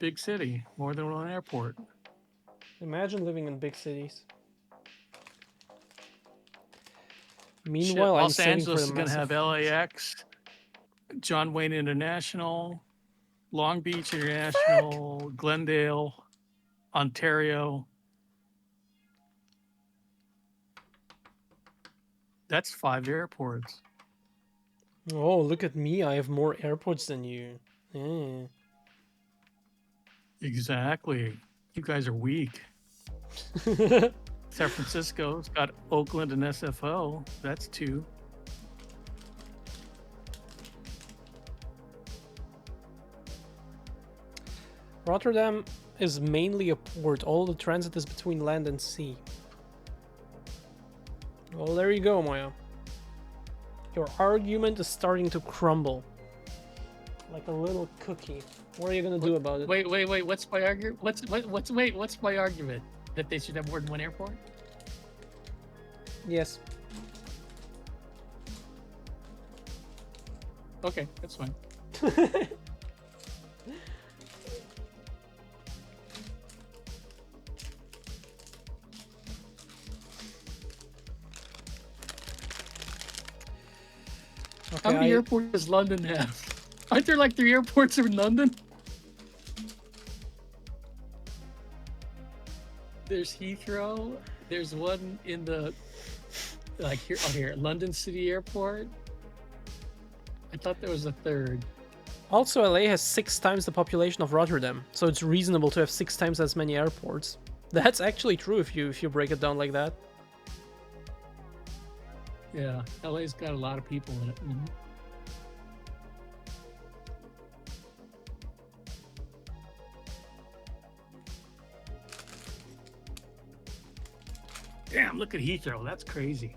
big city, more than one airport. Imagine living in big cities. Shit, Meanwhile, I'm Los saving Angeles for is the going to have massive... LAX, John Wayne International, Long Beach International, Glendale, Ontario. That's 5 airports. Oh, look at me. I have more airports than you. Yeah. Exactly. You guys are weak. San Francisco's got Oakland and SFO. That's 2. Rotterdam is mainly a port. All the transit is between land and sea. Well, there you go, Maya. Your argument is starting to crumble. Like a little cookie. What are you gonna do about it? Wait. What's my argument? What's my argument? That they should have more than one airport? Yes. Okay, that's fine. How many airports does London have? Aren't there like 3 airports in London? There's Heathrow. There's one in the here, London City Airport. I thought there was a third. Also, LA has 6 times the population of Rotterdam, so it's reasonable to have 6 times as many airports. That's actually true if you break it down like that. Yeah, LA's got a lot of people in it. Mm-hmm. Damn, look at Heathrow. That's crazy.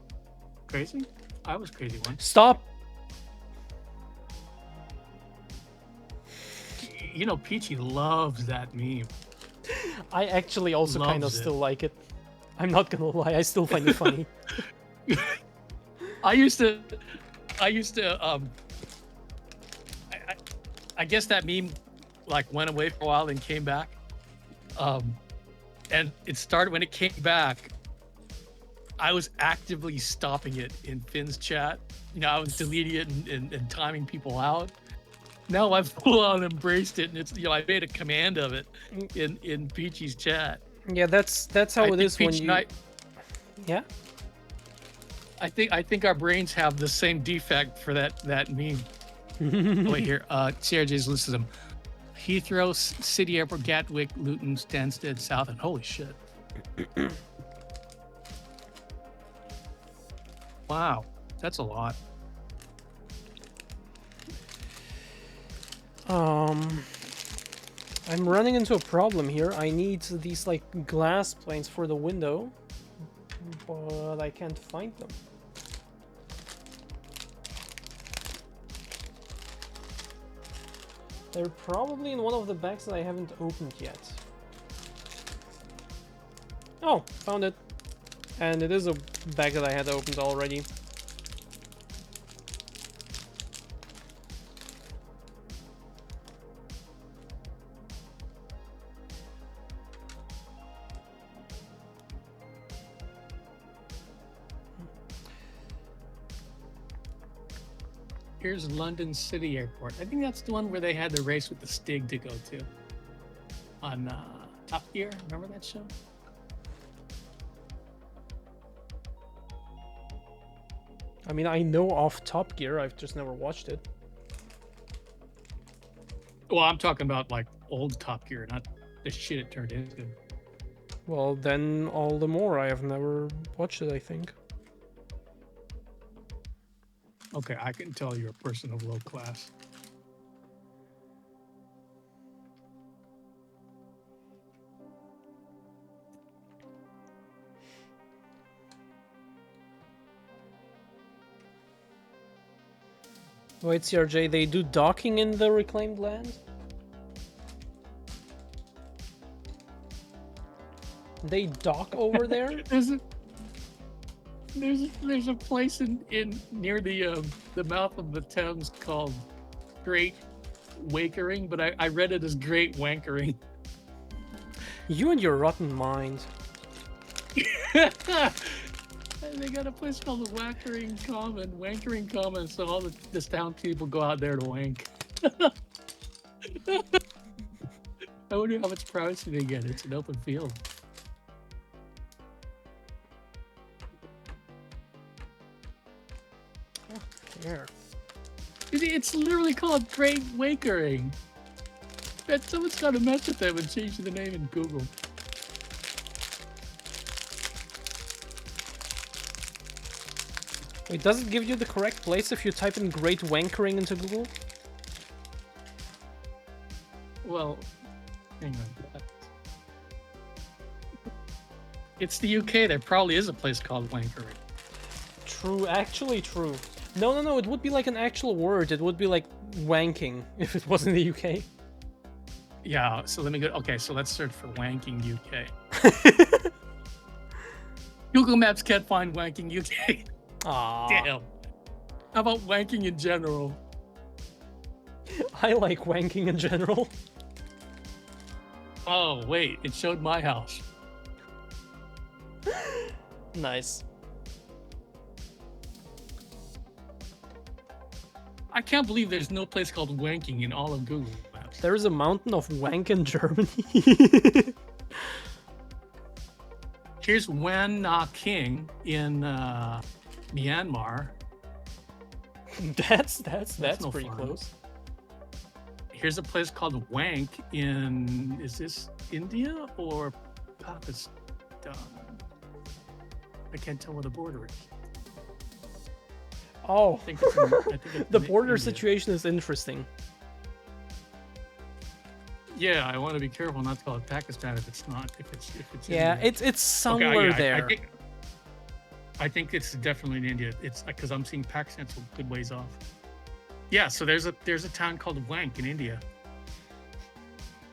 Crazy? I was crazy once. Stop! You know, Peachy loves that meme. I actually also kind of Loves it. still like it. I'm not gonna lie, I still find it funny. I used to I guess that meme like went away for a while and came back. And it started when it came back. I was actively stopping it in Finn's chat. You know, I was deleting it and timing people out. now I've full on embraced it, and it's I made a command of it in Peachy's chat. Yeah, that's how I it think is when Peach you. and Yeah. I think our brains have the same defect for that meme. Wait here, CRJ's listed them: Heathrow, City Airport, Gatwick, Luton, Stansted, South, and holy shit! Wow, that's a lot. I'm running into a problem here. I need these like glass planes for the window, but I can't find them. They're probably in one of the bags that I haven't opened yet. Oh, found it. And it is a bag that I had opened already. Here's London City Airport. I think that's the one where they had the race with the Stig to go to. On Top Gear, remember that show? I mean, I know of Top Gear, I've just never watched it. Well, I'm talking about like old Top Gear, not the shit it turned into. Well, then all the more. I have never watched it, I think. Okay, I can tell you're a person of low class. Wait, CRJ, they do docking in the reclaimed land? They dock over there? There's a place in near the mouth of the Thames called Great Wakering, but I read it as Great Wankering. You and your rotten mind. And they got a place called the Wankering Common, so all the town people go out there to wank. I wonder how much privacy they get. It's an open field. There. It's literally called Great Wakering. Bet someone's got to mess with them and change the name in Google. Wait, does it give you the correct place if you type in Great Wankering into Google? Well, hang on. It's the UK. There probably is a place called Wankering. True, actually true. No, it would be like an actual word. It would be like wanking if it was in the UK. Yeah, so let me go. Okay, so let's search for wanking UK. Google Maps can't find wanking UK. Aww. Damn. How about wanking in general? I like wanking in general. Oh, wait, it showed my house. Nice. I can't believe there's no place called wanking in all of Google Maps. There is a mountain of wank in Germany. Here's Wan Na King in Myanmar. That's no pretty fun. close. Here's a place called Wank in, is this India or Pakistan? I can't tell where the border is. Oh, I think it's the in border India. situation is interesting. Yeah, I want to be careful not to call it Pakistan if it's not. If it's Yeah, India. it's somewhere there. I think it's definitely in India. It's because I'm seeing Pakistan a good ways off. Yeah, so there's a town called Wank in India.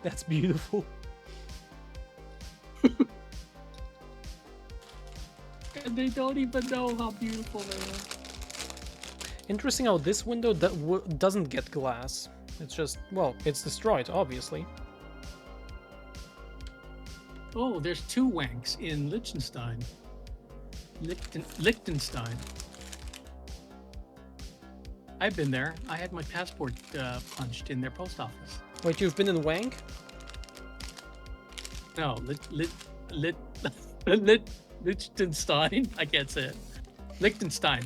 That's beautiful. And they don't even know how beautiful they are. Interesting how this window doesn't get glass. It's just, well, it's destroyed, obviously. Oh, there's two Wanks in Liechtenstein. I've been there. I had my passport punched in their post office. Wait, you've been in Wank? No, Liechtenstein. I can't say it. Liechtenstein.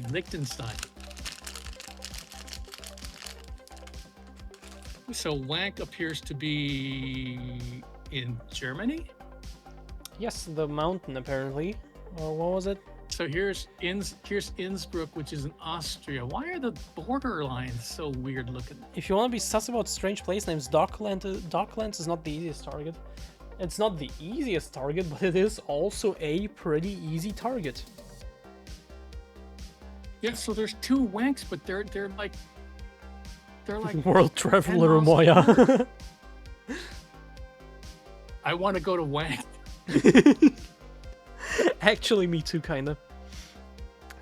So Wank appears to be in Germany. Yes, the mountain apparently. Or what was it? So here's Innsbruck, which is in Austria. Why are the border lines so weird looking? If you want to be sus about strange place names, Docklands is not the easiest target. It's not the easiest target, but it is also a pretty easy target. Yeah, so there's 2 Wanks, but they're like World Traveler 10 miles Moya. I want to go to Wank. Actually, me too, kinda.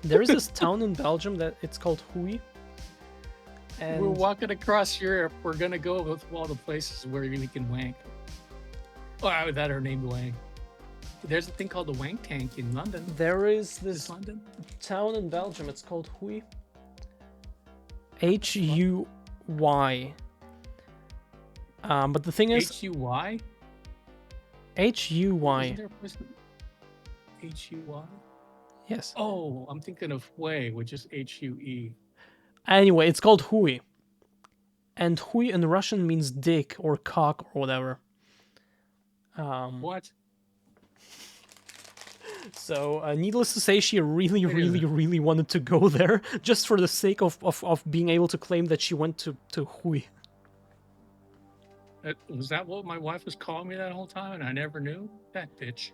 There is this town in Belgium that it's called Huy. And We're walking across Europe. We're gonna go with all the places where we can wank. Oh, that are named Wank. There's a thing called the Wank Tank in London. there is Is this London? town in Belgium. It's called Huy. H-U-Y. But the thing is, H-U-Y? H-U-Y. Isn't there a place H-U-Y? Yes. Oh, I'm thinking of Hue, which is H-U-E. Anyway, it's called Huy. And Huy in Russian means dick or cock or whatever. What? So, needless to say, she really wanted to go there just for the sake of being able to claim that she went to Huy. Was that what my wife was calling me that whole time and I never knew? That bitch.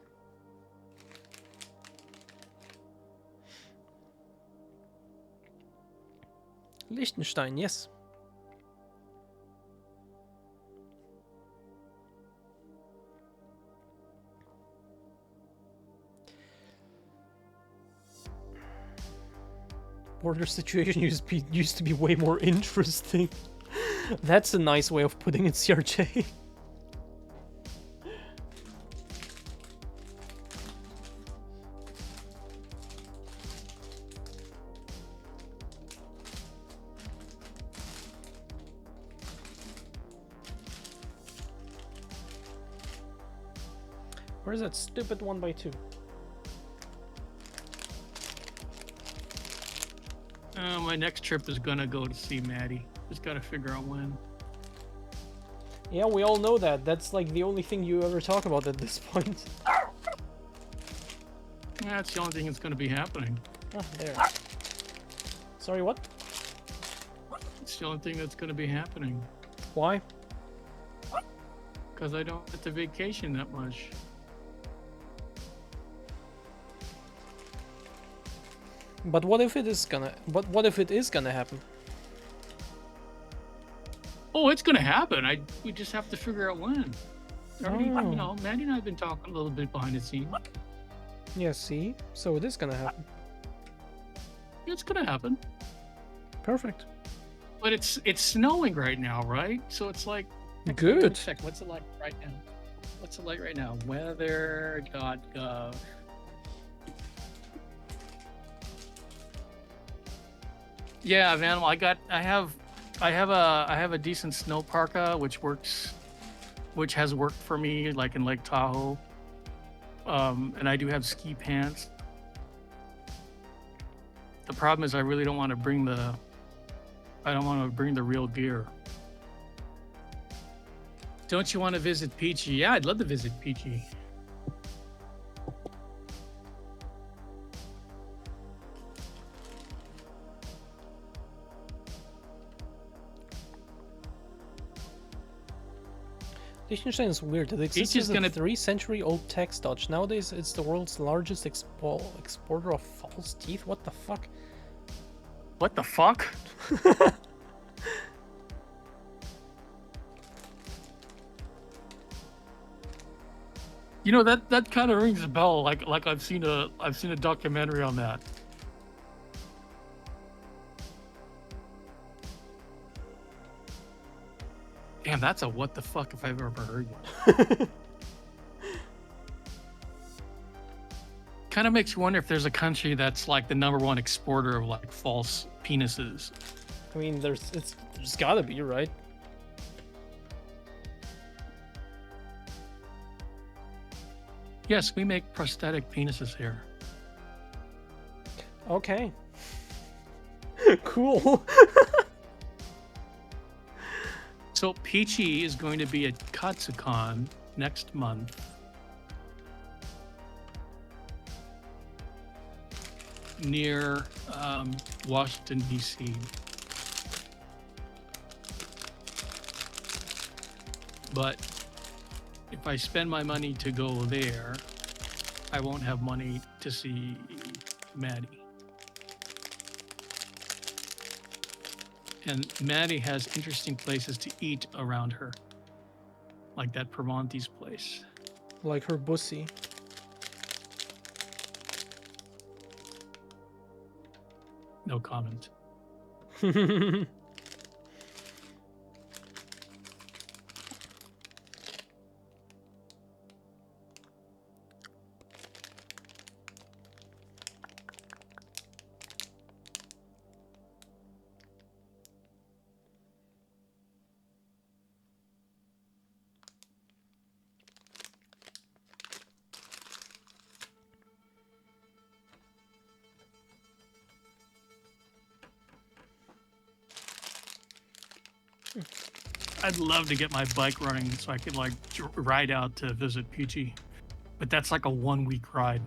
Liechtenstein, yes. Border situation used to be way more interesting. That's a nice way of putting it, CRJ. Where's that stupid 1x2? My next trip is gonna go to see Maddie. Just gotta figure out when. Yeah, we all know that. That's like the only thing you ever talk about at this point. Yeah, it's the only thing that's gonna be happening. Ah, there. Sorry, what? It's the only thing that's gonna be happening. Why? Because I don't get to vacation that much. But what if it is gonna? What if it is gonna happen? Oh, it's gonna happen. We just have to figure out when. Already, Oh. you know, Maddie and I have been talking a little bit behind the scenes. Yeah, see? So it is gonna happen. It's gonna happen. Perfect. But it's snowing right now, right? So it's like Good. Check. What's it like right now? What's it like right now? Weather.gov. Yeah, man. Well, I have a decent snow parka which has worked for me, like in Lake Tahoe. And I do have ski pants. The problem is I really don't want to bring the real gear. Don't you want to visit Peachy? Yeah, I'd love to visit Peachy. Liechtenstein is weird. It exists Peachy's as a gonna- 3-century-old text dodge. Nowadays, it's the world's largest exporter of false teeth. What the fuck? What the fuck? You know, that kind of rings a bell. Like I've seen a documentary on that. Damn, that's a what the fuck if I've ever heard one. Kind of makes you wonder if there's a country that's like the #1 exporter of like false penises. I mean, there's gotta be, right? Yes, we make prosthetic penises here. Okay. Cool. So Peachy is going to be at Katsucon next month. Near Washington, D.C. But if I spend my money to go there, I won't have money to see Maddie. And Maddie has interesting places to eat around her, like that Pravanti's place. Like her bussy. No comment. I'd love to get my bike running so I could like ride out to visit Peachy, but that's like a 1 week ride.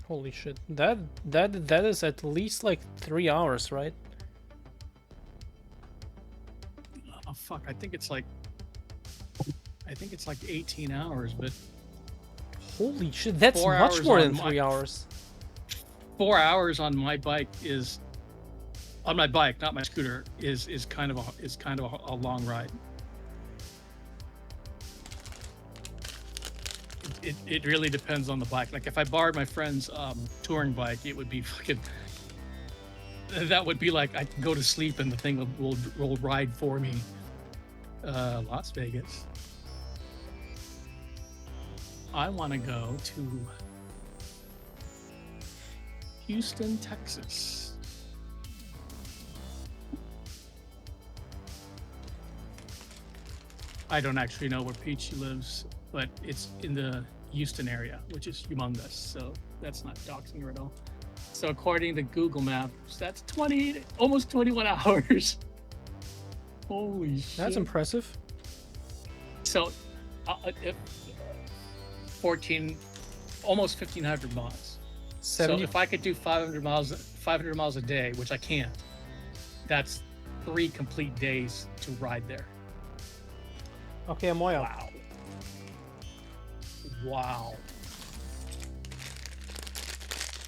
Holy shit. That is at least like 3 hours, right? Oh fuck, I think it's like 18 hours, but Holy shit, that's 4 much hours more on than 3 hours. 4 hours on my bike is on my bike, not my scooter, is kind of a long ride. It really depends on the bike. Like if I borrowed my friend's touring bike, it would be fucking. That would be like I go to sleep and the thing will ride for me. Las Vegas. I want to go to Houston, Texas. I don't actually know where Peachy lives, but it's in the Houston area, which is humongous. So that's not doxing her at all. So according to Google Maps, that's almost 21 hours. Holy shit. That's impressive. So, almost 1,500 miles. 70. So if I could do 500 miles a day, which I can't, that's 3 complete days to ride there. Okay, I'm way up. Wow.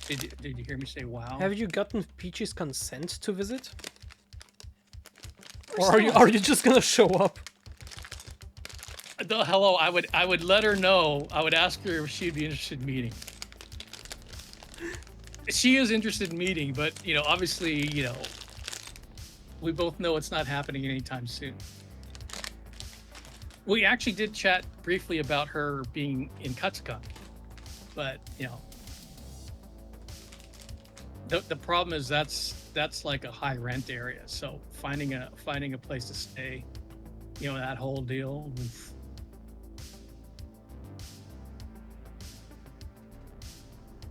Did you hear me say wow? Have you gotten Peachy's consent to visit? Or are you just gonna show up? Hello, I would let her know. I would ask her if she'd be interested in meeting. She is interested in meeting, but obviously, we both know it's not happening anytime soon. We actually did chat briefly about her being in Katsucon, but the problem is that's like a high rent area. So finding a place to stay, that whole deal. Oof.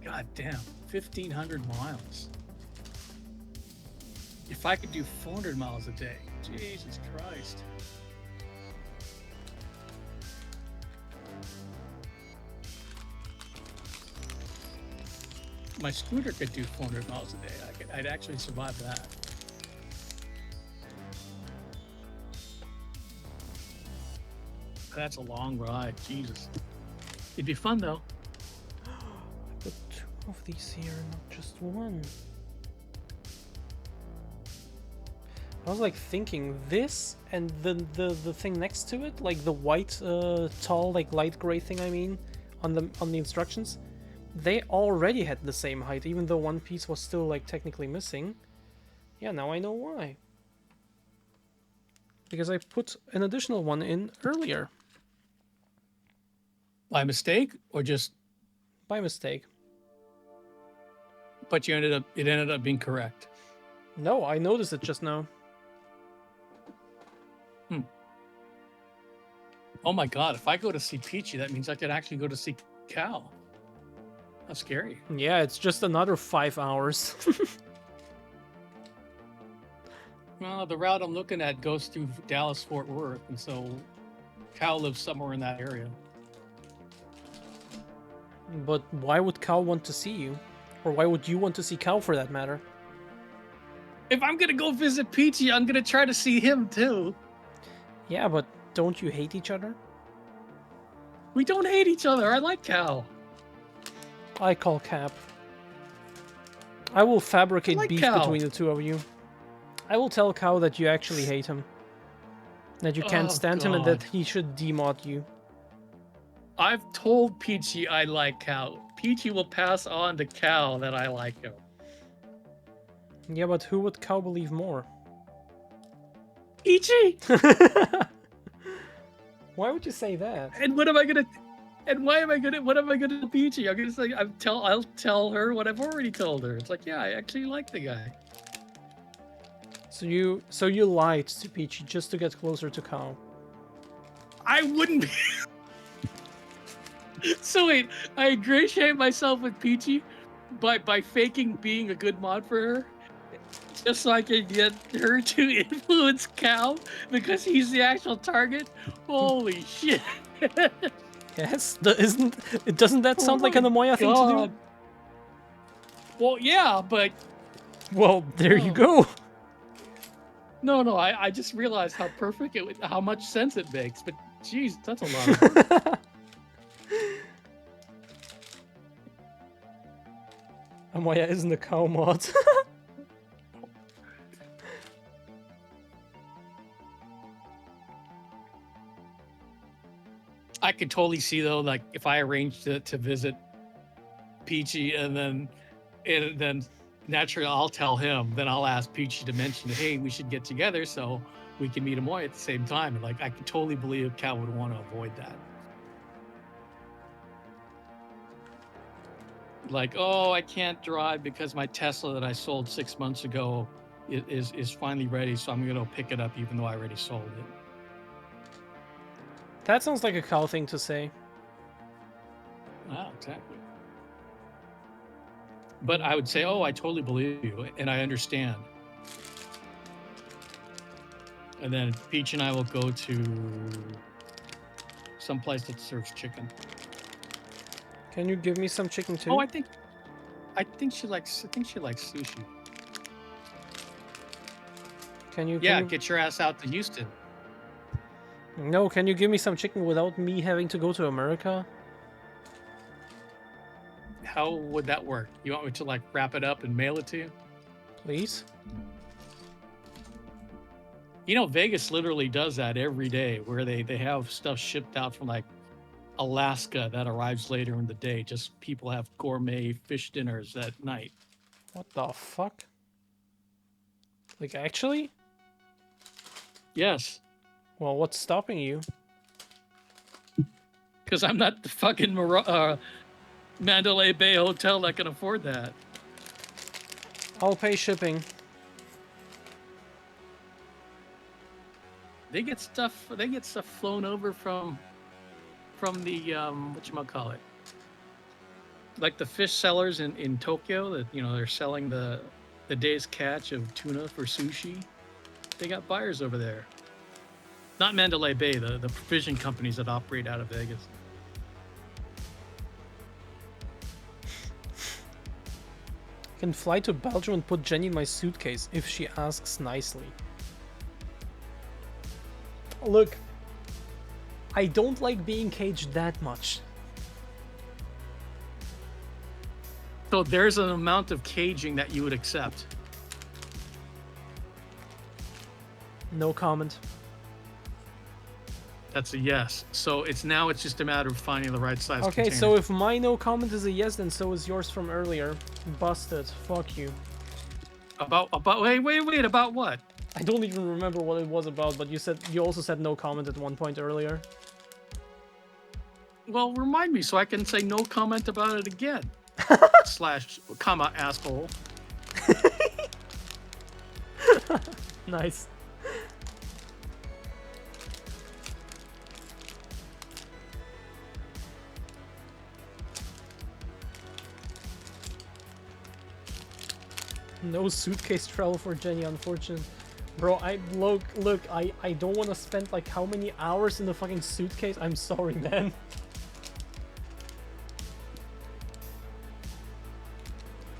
God damn, 1,500 miles. If I could do 400 miles a day, Jesus Christ. My scooter could do 400 miles a day. I'd actually survive that. That's a long ride, Jesus. It'd be fun though. I put 2 of these here, not just 1. I was like thinking this and the thing next to it, like the white, tall, like light gray thing. I mean, on the instructions. They already had the same height, even though one piece was still like technically missing. Yeah, now I know why. Because I put an additional one in earlier. By mistake or just By mistake. but it ended up being correct. No, I noticed it just now. Oh my god, if I go to see Peachy, that means I could actually go to see Cal. That's scary. Yeah, it's just another 5 hours. Well, the route I'm looking at goes through Dallas, Fort Worth, and so Cal lives somewhere in that area. But why would Cal want to see you? Or why would you want to see Cal for that matter? If I'm gonna go visit Peachy, I'm gonna try to see him too. Yeah, but don't you hate each other? We don't hate each other. I like Cal. I call Cap. I will fabricate like beef Cal. between the two of you. I will tell Cal that you actually hate him. That you can't Oh, stand him and that God. he should demod you. I've told Peachy I like Cal. Peachy will pass on to Cal that I like him. Yeah, but who would Cal believe more? Peachy! Why would you say that? And what am I gonna? And why am I gonna? What am I gonna do, Peachy? I'm gonna say I'll tell her what I've already told her. It's like, yeah, I actually like the guy. So you lied to Peachy just to get closer to Cal. I wouldn't be. So wait, I ingratiate myself with Peachy by faking being a good mod for her, just so I can get her to influence Cal because he's the actual target. Holy shit! Yes, doesn't that sound like an my Amoya thing to God. do? Well, yeah, but Well, there you Oh. go. no, I just realized how perfect how much sense it makes. But geez, that's a lot of work. Amoya isn't a cow mod. I could totally see though, like if I arranged to visit Peachy and then naturally I'll tell him, then I'll ask Peachy to mention, hey, we should get together so we can meet Amoy at the same time. And like I could totally believe Cal would want to avoid that. Like, oh, I can't drive because my Tesla that I sold 6 months ago is finally ready, so I'm gonna pick it up even though I already sold it. That sounds like a cow thing to say. Wow, exactly. But I would say, oh, I totally believe you, and I understand. And then Peach and I will go to some place that serves chicken. Can you give me some chicken too? Oh, I think she likes sushi. Can you? Yeah, Can you... get your ass out to Houston. No, can you give me some chicken without me having to go to America? How would that work? You want me to like wrap it up and mail it to you? Please? You know, Vegas literally does that every day, where they have stuff shipped out from like Alaska that arrives later in the day. Just people have gourmet fish dinners at night. What the fuck? Like, actually? Yes, Well, what's stopping you? because I'm not the fucking Mandalay Bay hotel that can afford that. I'll pay shipping. They get stuff flown over from the whatchamacallit, like the fish sellers in Tokyo that, you know, they're selling the day's catch of tuna for sushi. They got buyers over there. Not Mandalay Bay, the provision companies that operate out of Vegas. I can fly to Belgium and put Jenny in my suitcase if she asks nicely. Look, I don't like being caged that much. So there's an amount of caging that you would accept. No comment. That's a yes. So it's just a matter of finding the right size. Okay, container. so if my no comment is a yes, then so is yours from earlier. Busted. Fuck you. about wait, about what? I don't even remember what it was about, but you also said no comment at one point earlier. Well, remind me so I can say no comment about it again. / asshole. Nice. No suitcase travel for Jenny, unfortunate. Bro, look, I don't want to spend like how many hours in the fucking suitcase. I'm sorry, man.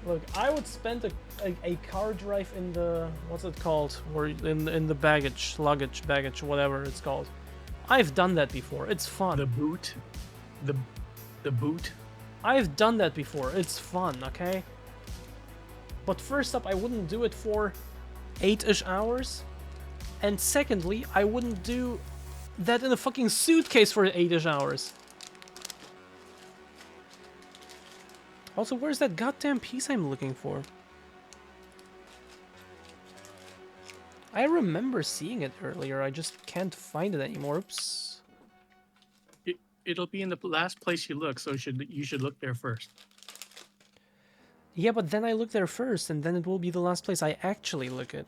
Look, I would spend a car drive in the, what's it called? Or in the baggage, whatever it's called. I've done that before. It's fun. The boot. The boot. I've done that before. It's fun, okay? But first up, I wouldn't do it for 8-ish hours. And secondly, I wouldn't do that in a fucking suitcase for 8-ish hours. Also, where's that goddamn piece I'm looking for? I remember seeing it earlier, I just can't find it anymore. Oops. It'll be in the last place you look, so you should look there first. Yeah, but then I look there first, and then it will be the last place I actually look at.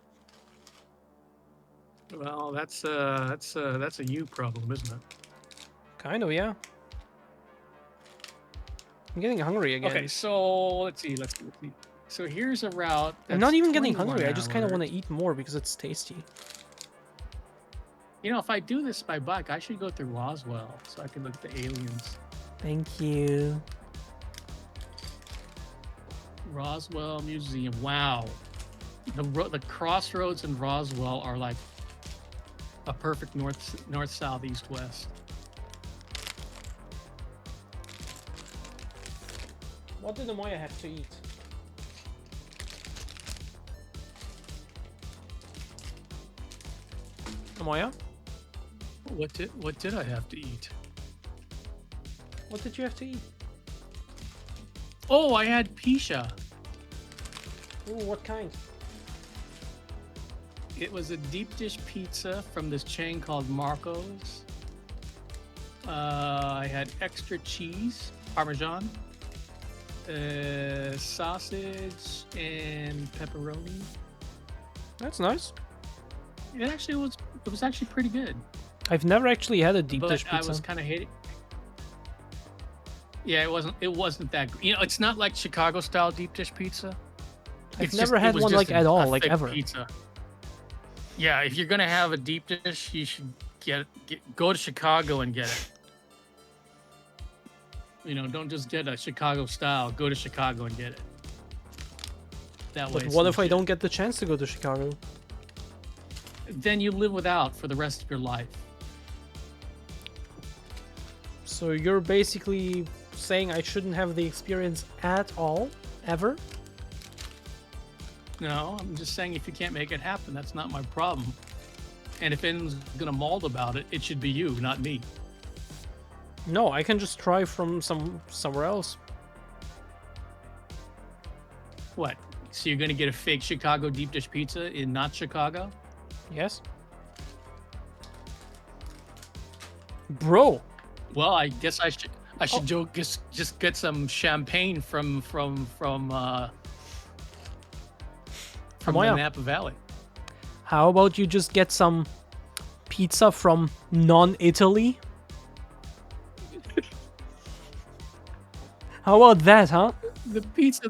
Well, that's a you problem, isn't it? Kind of, yeah. I'm getting hungry again. Okay, so let's see. So here's a route. I'm not even getting 21 hungry. I just kind of hours. want to eat more because it's tasty. You know, if I do this by bike, I should go through Roswell so I can look at the aliens. Thank you. Roswell Museum. Wow, the crossroads in Roswell are like a perfect north, south, east, west. What did Amaya have to eat? Amaya? What did I have to eat? What did you have to eat? Oh, I had pisha. Ooh, what kind? It was a deep dish pizza from this chain called Marco's. I had extra cheese, Parmesan, sausage, and pepperoni. That's nice. It was actually pretty good. I've never actually had a deep But dish pizza. I was kind of hating. Yeah, it wasn't that. You know, it's not like Chicago style deep dish pizza. I've never had one like at all, like ever. Pizza. Yeah, if you're gonna have a deep dish, you should go to Chicago and get it. You know, don't just get a Chicago style. Go to Chicago and get it. That way. But it's what if I legit. don't get the chance to go to Chicago? Then you live without for the rest of your life. So you're basically saying I shouldn't have the experience at all, ever? No, I'm just saying if you can't make it happen, that's not my problem. And if anyone's gonna maul about it, it should be you, not me. No, I can just try from somewhere else. What? So you're gonna get a fake Chicago deep dish pizza in not Chicago? Yes? Bro! Well, I guess I should just get some champagne from Moya. the Napa Valley. How about you just get some pizza from non-Italy? How about that, huh? The pizza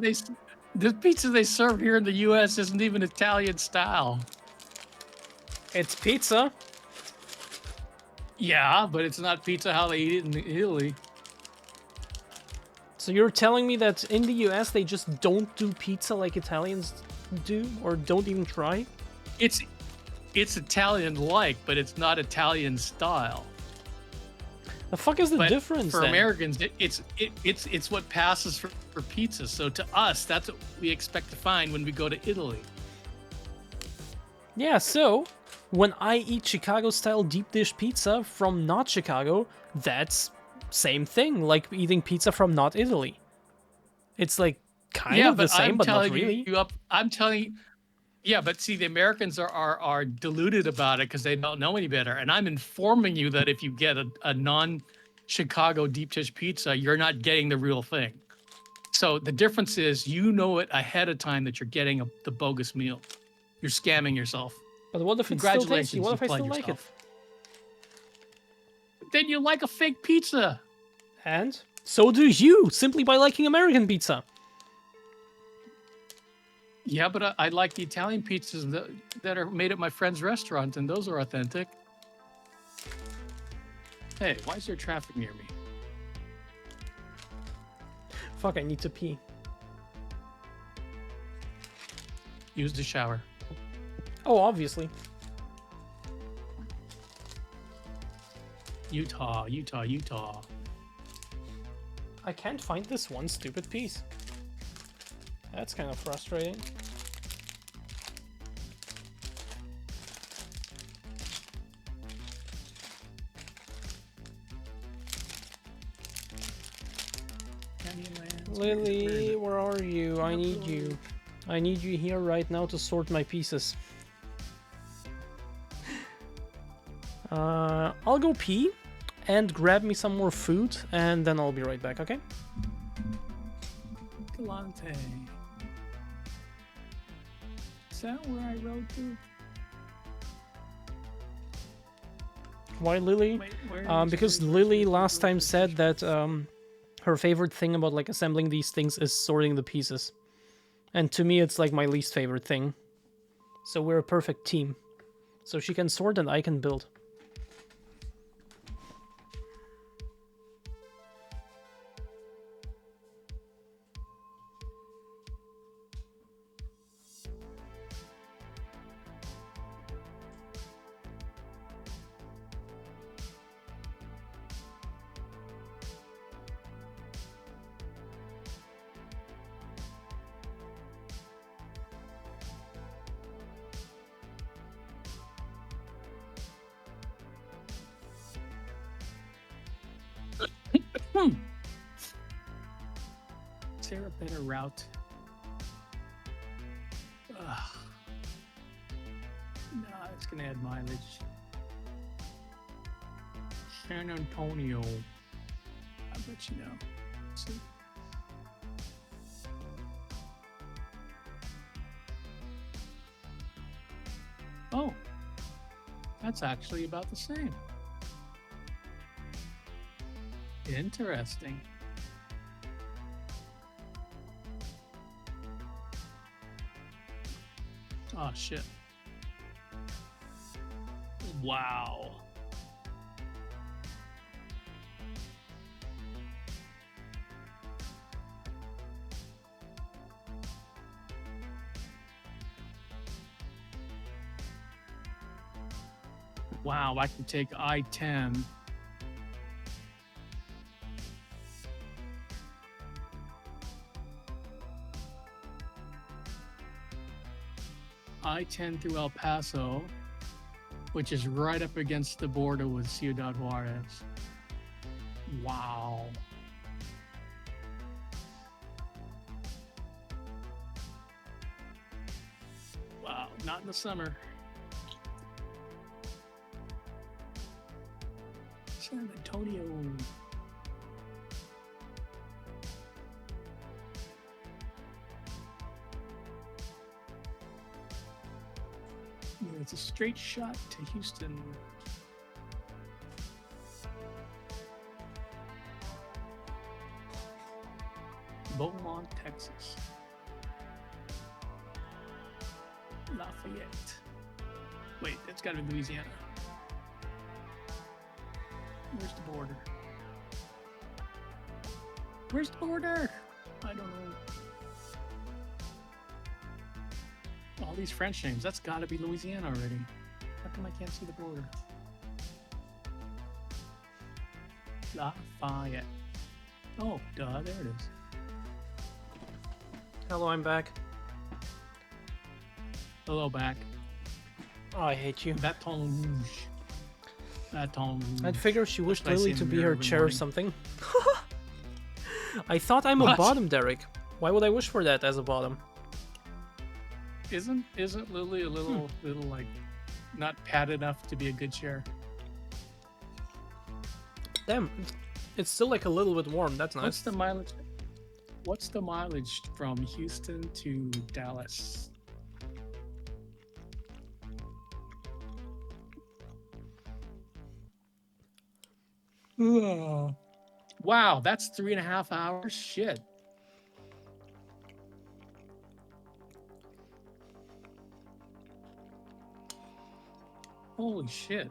they serve here in the U.S. isn't even Italian style. It's pizza. Yeah, but it's not pizza how they eat it in Italy. So you're telling me that in the US they just don't do pizza like Italians do, or don't even try? It's Italian-like, but it's not Italian style. The fuck is the But difference for then? Americans, it's what passes for pizza. So to us, that's what we expect to find when we go to Italy. Yeah, so when I eat Chicago-style deep dish pizza from not Chicago, that's same thing, like eating pizza from not Italy. It's like kind of the same, but not really. I'm telling you. Yeah, but see, the Americans are deluded about it because they don't know any better. And I'm informing you that if you get a non-Chicago deep dish pizza, you're not getting the real thing. So the difference is you know it ahead of time that you're getting the bogus meal. You're scamming yourself. But what if it's still tasty? Congratulations, What you if I played still like it? yourself. Then you like a fake pizza. And so do you, simply by liking American pizza. Yeah, but I like the Italian pizzas that are made at my friend's restaurant, and those are authentic. Hey, why is there traffic near me? Fuck, I need to pee. Use the shower. Oh, obviously. Utah, Utah, Utah. I can't find this one stupid piece. That's kind of frustrating. Lily, where are you? I need you. I need you here right now to sort my pieces. I'll go pee and grab me some more food, and then I'll be right back, okay? Galante. Is that where I rode to? Why Lily? Wait, where is Because it? Lily last time said that her favorite thing about like assembling these things is sorting the pieces. And to me it's like my least favorite thing. So we're a perfect team. So she can sort and I can build. Is there a better route? Ugh. No, it's gonna add mileage. San Antonio. I bet you know. Let's see. Oh, that's actually about the same. Interesting. Oh shit. Wow. Wow, I can take I-10. I-10 through El Paso, which is right up against the border with Ciudad Juarez. Wow. Wow, not in the summer. San Antonio. Yeah, it's a straight shot to Houston. Beaumont, Texas. Lafayette. Wait, that's gotta be Louisiana. Where's the border? Where's the border? I don't know. All these French names, that's gotta be Louisiana already. How come I can't see the border? Lafayette. Oh, duh, there it is. Hello, I'm back. Hello, back. Oh, I hate you. Baton Rouge. Baton Rouge. I'd figure she wished That's what I Lily see to in the be mirror her every chair or morning. something. I thought I'm a What? bottom, Derek. Why would I wish for that as a bottom? Isn't Lily a little like not pat enough to be a good chair? Damn, it's still like a little bit warm. That's nice. What's the mileage? What's the mileage from Houston to Dallas? Wow, that's 3.5 hours. Shit. Holy shit.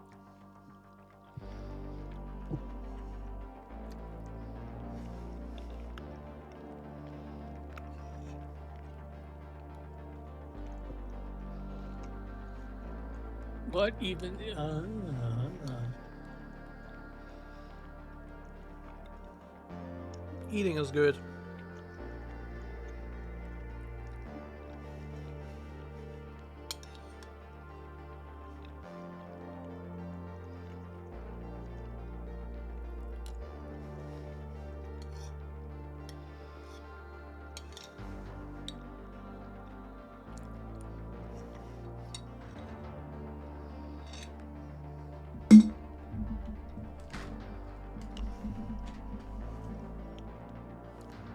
What even? Eating is good.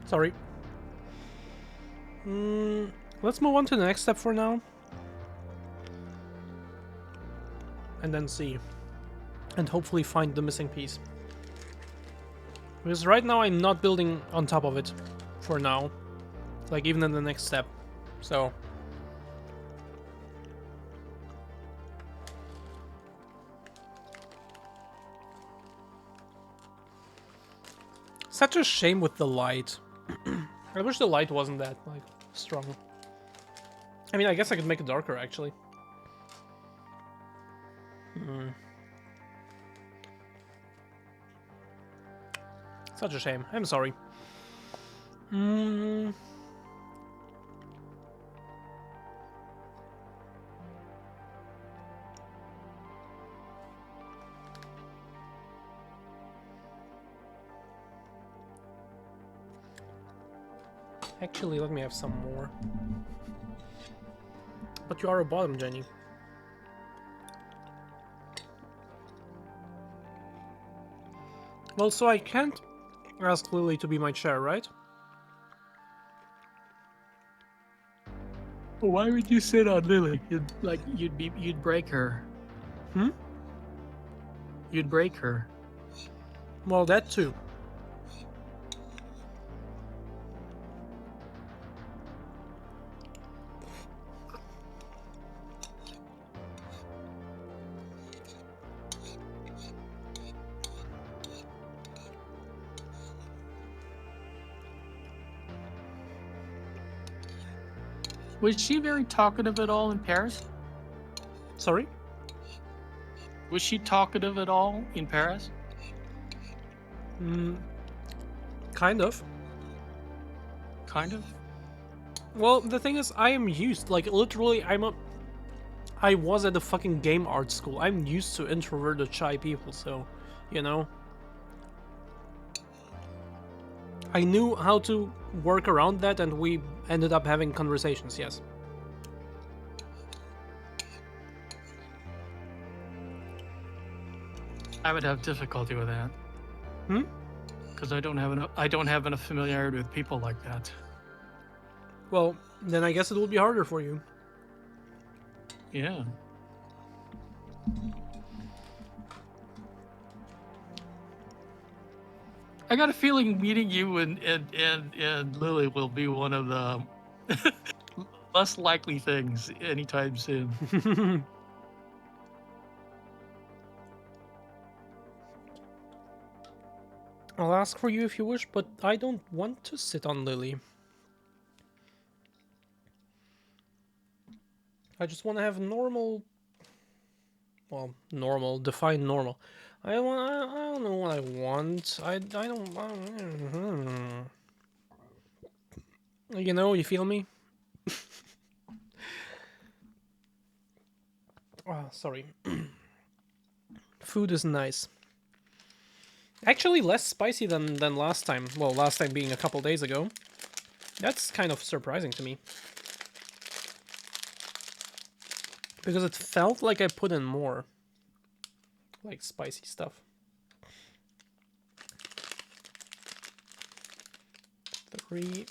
Sorry. Let's move on to the next step for now. And then see. And hopefully find the missing piece. Because right now I'm not building on top of it. For now. Like even in the next step. So... Such a shame with the light. I wish the light wasn't that, like, strong. I mean, I guess I could make it darker, actually. Such a shame. I'm sorry. Actually, let me have some more. But you are a bottom, Jenny. Well, so I can't ask Lily to be my chair, right? Why would you sit on Lily? You'd break her. Hmm? You'd break her. Well, that too. Was she very talkative at all in Paris? Sorry? Was she talkative at all in Paris? Kind of. Kind of. Well, the thing is, I am used, like, literally, I was at a fucking game art school. I'm used to introverted, shy people, so, you know. I knew how to work around that, and we ended up having conversations, yes. I would have difficulty with that. Hmm? Because I don't have enough familiarity with people like that. Well, then I guess it will be harder for you. Yeah. I got a feeling meeting you and Lily will be one of the less likely things anytime soon. I'll ask for you if you wish, but I don't want to sit on Lily. I just want to have normal... Well, normal. Define normal. I don't know what I want. I don't... You know, you feel me? Oh, sorry. Food is nice. Actually, less spicy than last time. Well, last time being a couple days ago. That's kind of surprising to me. Because it felt like I put in more. Like spicy stuff. 3.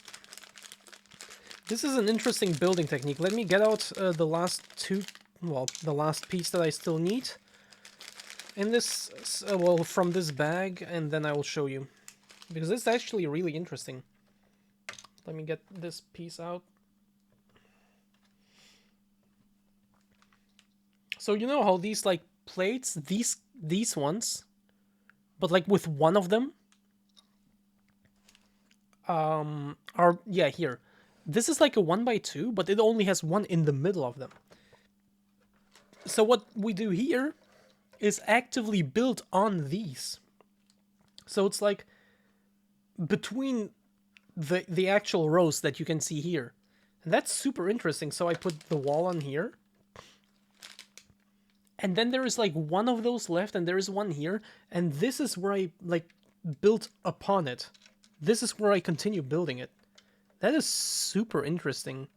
This is an interesting building technique. Let me get out the last two... Well, the last piece that I still need. in this, well, from this bag, and then I will show you. Because it's actually really interesting. Let me get this piece out. So you know how these, like, plates, these ones, but, like, with one of them, are, yeah, here. This is like a 1x2, but it only has one in the middle of them. So what we do here is actively build on these. So it's like between the actual rows that you can see here. And that's super interesting. So I put the wall on here. And then there is like one of those left, and there is one here. And this is where I like built upon it. This is where I continue building it. That is super interesting.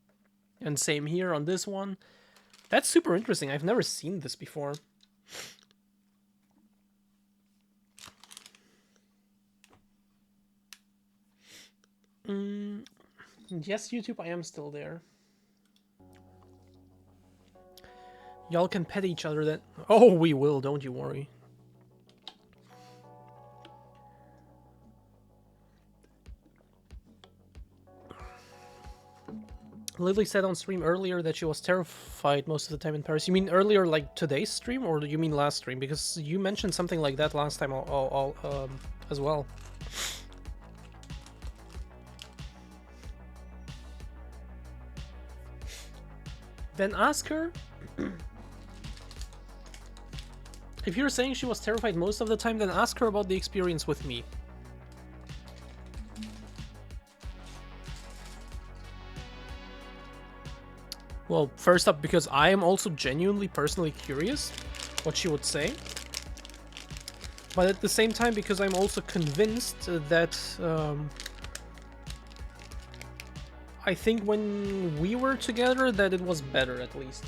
And same here on this one. That's super interesting. I've never seen this before. Yes, YouTube, I am still there. Y'all can pet each other then. Oh, we will, don't you worry. Lily said on stream earlier that she was terrified most of the time in Paris. You mean earlier, like today's stream, or do you mean last stream? Because you mentioned something like that last time as well. Then ask her. If you're saying she was terrified most of the time, then ask her about the experience with me. Well, first up, because I am also genuinely, personally curious what she would say. But at the same time, because I'm also convinced that I think when we were together, that it was better, at least.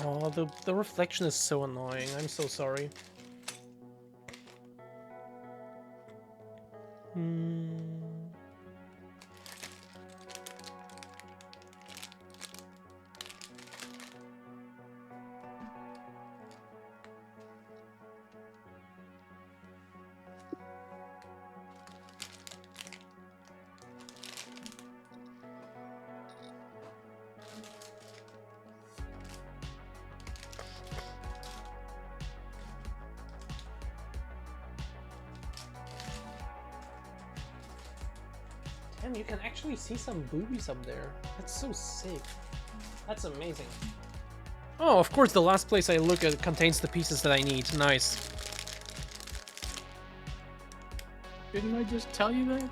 Oh, the reflection is so annoying. I'm so sorry. Damn, you can actually see some boobies up there. That's so sick. That's amazing. Oh, of course, the last place I look at contains the pieces that I need. Nice. Didn't I just tell you that?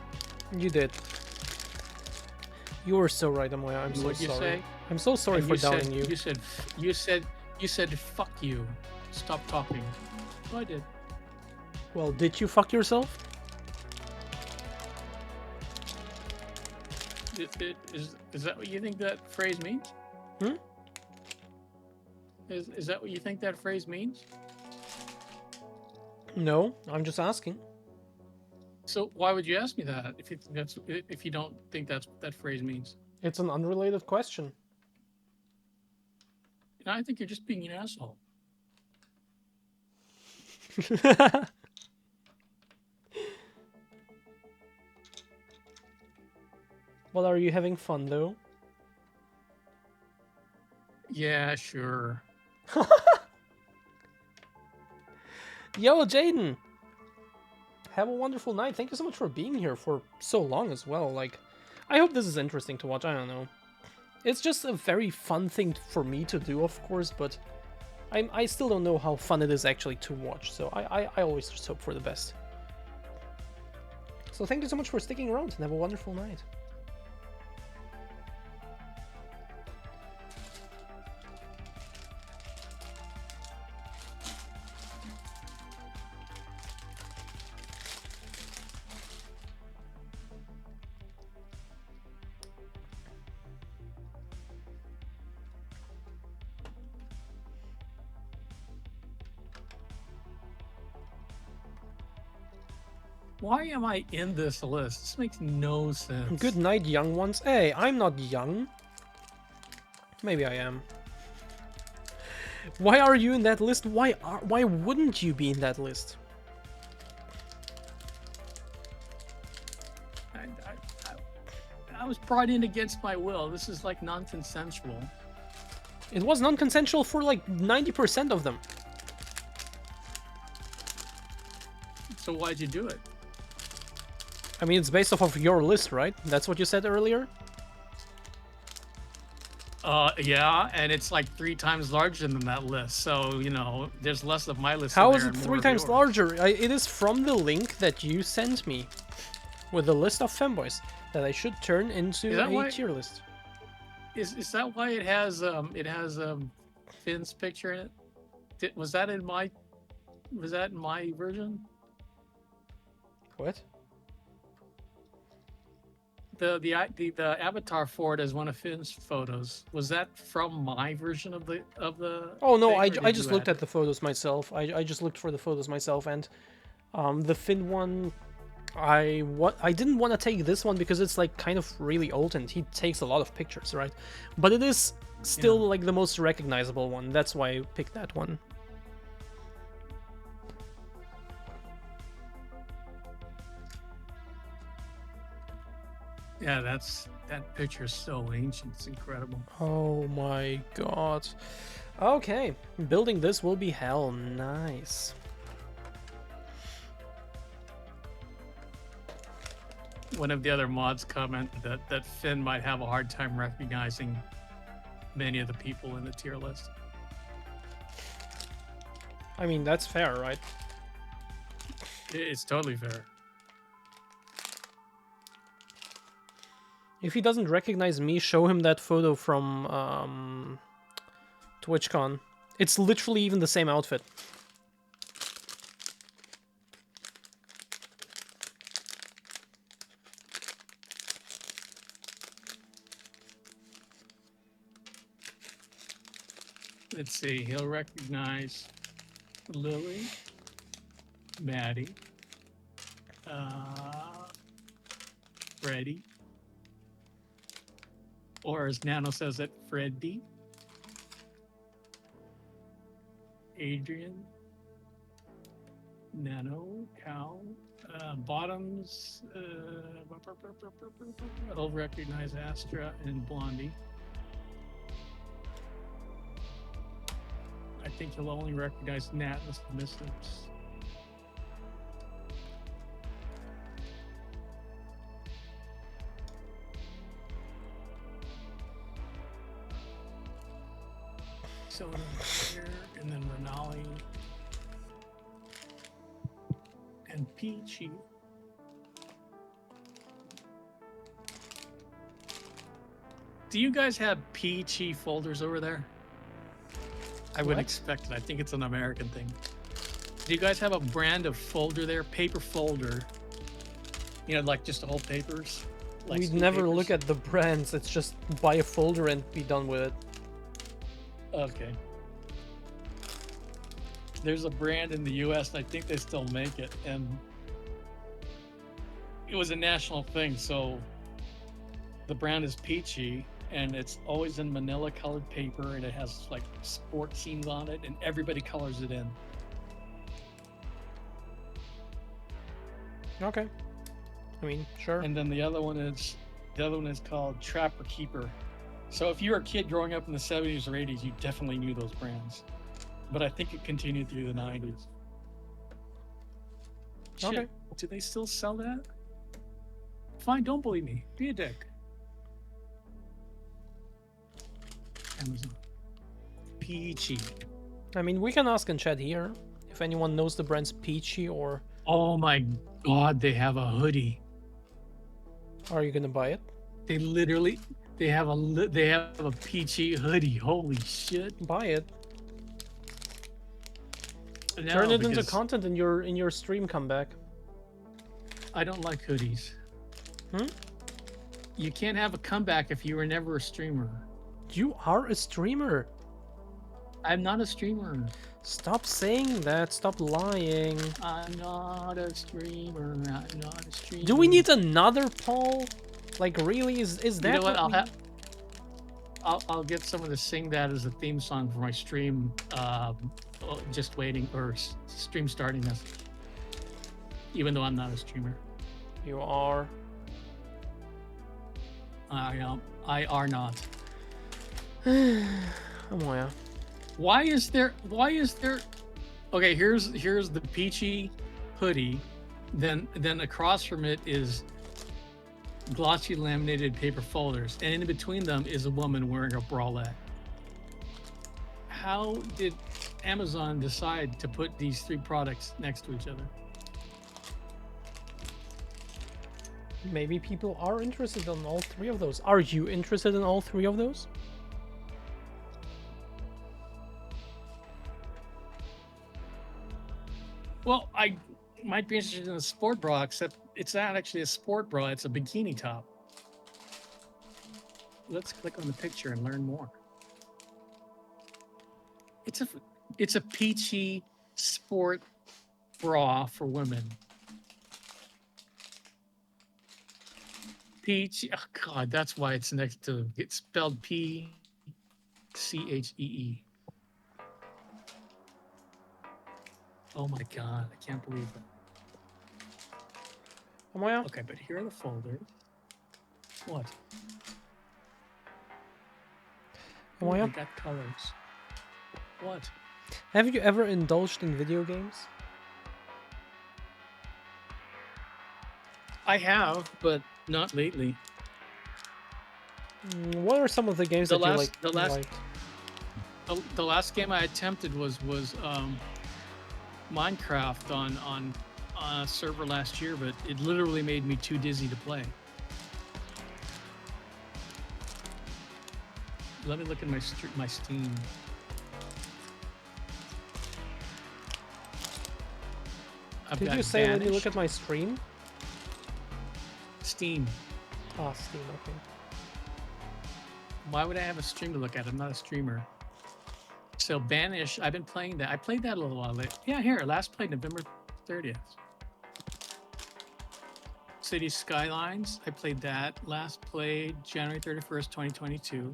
You did. You were so right, Amoya. I'm so What'd you sorry. say? I'm so sorry And for you doubting said, you. You said fuck you. Stop talking. So I did. Well, did you fuck yourself? Is that what you think that phrase means? Hmm? Is that what you think that phrase means? No, I'm just asking. So why would you ask me that if you don't think that's what that phrase means? It's an unrelated question. And I think you're just being an asshole. Well, are you having fun though? Yeah, sure. Yo, Jaden! Have a wonderful night. Thank you so much for being here for so long as well. Like, I hope this is interesting to watch. I don't know. It's just a very fun thing for me to do, of course, but I still don't know how fun it is actually to watch. So I always just hope for the best. So thank you so much for sticking around and have a wonderful night. Why am I in this list? This makes no sense. Good night, young ones. Hey, I'm not young. Maybe I am. Why are you in that list? Why wouldn't you be in that list? I was brought in against my will. This is like non-consensual. It was non-consensual for like 90% of them. So why'd you do it? I mean, it's based off of your list, right? That's what you said earlier? Yeah, and it's like 3 times larger than that list. So, you know, there's less of my list. How in is there it and 3 more of times yours. larger? It is from the link that you sent me with the list of femboys that I should turn into a tier list. Is that why it has Finn's picture in it? Was that in my version? What? The avatar for it as one of Finn's photos. Was that from my version of the Oh no, thing, or I did just you looked add at the photos myself. I just looked for the photos myself, and the Finn one, I didn't want to take this one because it's like kind of really old and he takes a lot of pictures, right? But it is still like the most recognizable one. That's why I picked that one. Yeah, that picture is so ancient. It's incredible. Oh my god. Okay, building this will be hell. Nice. One of the other mods commented that Finn might have a hard time recognizing many of the people in the tier list. I mean, that's fair, right? It's totally fair. If he doesn't recognize me, show him that photo from TwitchCon. It's literally even the same outfit. Let's see. He'll recognize Lily, Maddie, Freddy, or as Nano says it, Freddy, Adrian, Nano, Cal, Bottoms, he'll recognize Astra and Blondie. I think he'll only recognize Nat and the Submissives. So here, and then Renali and Peachy. Do you guys have Peachy folders over there? I wouldn't What? expect it. I think it's an American thing. Do you guys have a brand of folder there? Paper folder. You know, like just all papers? Like We'd school never papers? look at the brands, it's just buy a folder and be done with it. Okay. There's a brand in the US, and I think they still make it. And it was a national thing, so the brand is Peachy. And it's always in manila colored paper, and it has like sport scenes on it, and everybody colors it in. Okay. I mean, sure. And then the other one is called Trapper Keeper. So if you were a kid growing up in the 70s or 80s, you definitely knew those brands. But I think it continued through the 90s. Shit, Okay. do they still sell that? Fine, don't believe me. Be a dick. Amazon. Peachy. I mean, we can ask in chat here if anyone knows the brands Peachy, or Oh my god, they have a hoodie. are you gonna buy it? They literally they have a peachy hoodie. Holy shit. Buy it. No, Turn it into because content in your stream comeback. I don't like hoodies. Hmm? You can't have a comeback if you were never a streamer. You are a streamer. I'm not a streamer. Stop saying that. Stop lying. I'm not a streamer. I'm not a streamer. Do we need another poll? Like, really? Is You that know what? we- I'll get someone to sing that as a theme song for my stream. Just waiting or stream starting this. Even though I'm not a streamer, You are. I are not. Oh yeah. Why is there? Okay, here's the peachy hoodie. Then across from it is glossy laminated paper folders, and in between them is a woman wearing a bralette. How did Amazon decide to put these three products next to each other? Maybe people are interested in all three of those. Are you interested in all three of those? Well, I might be interested in a sport bra, except it's not actually a sport bra, it's a bikini top. Let's click on the picture and learn more. It's a peachy sport bra for women. Peach, oh god, that's why it's next to, it's spelled P-C-H-E-E. Oh my god, I can't believe it. Am I out? Okay, but here are the folders. What? Am I I out? got colors. What? Have you ever indulged in video games? I have, but not lately. What are some of the games The that you last- the last- liked? The last game I attempted was Minecraft on a server last year, but it literally made me too dizzy to play. Let me look at my Steam. I've Did got you say let me look Vanished, at my stream? Steam? Ah, Steam, okay. Why would I have a stream to look at? I'm not a streamer. So Banish, I've been playing that. I played that a little while later. Yeah, here, last played November 30th. City Skylines, I played that. Last played January 31st, 2022.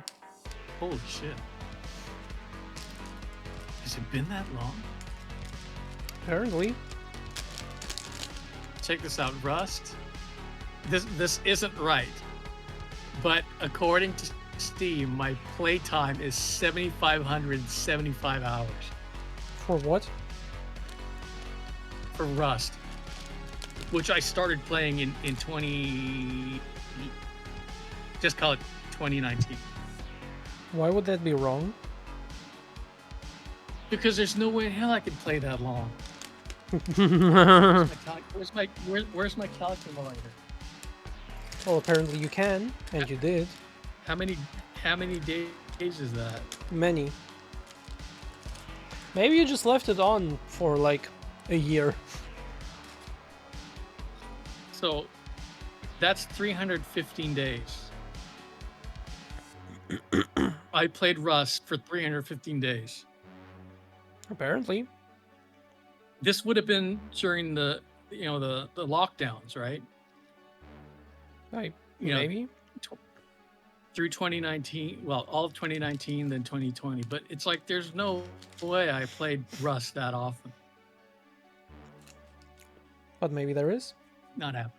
Holy shit. Has it been that long? Apparently. Check this out, Rust. This isn't right. But according to Steam, my playtime is 7,575 hours For what? for Rust, which I started playing in just call it 2019. Why would that be wrong? Because there's no way in hell I could play that long. Where's my calculator? Well, apparently you can, and you did. How many days is that? Many. Maybe you just left it on for like a year. So that's 315 days. I played Rust for 315 days. Apparently. This would have been during the lockdowns, right? Right. You know, Maybe. through 2019, well, all of 2019, then 2020. But it's like there's no way I played Rust that often. But maybe there is. Not happening.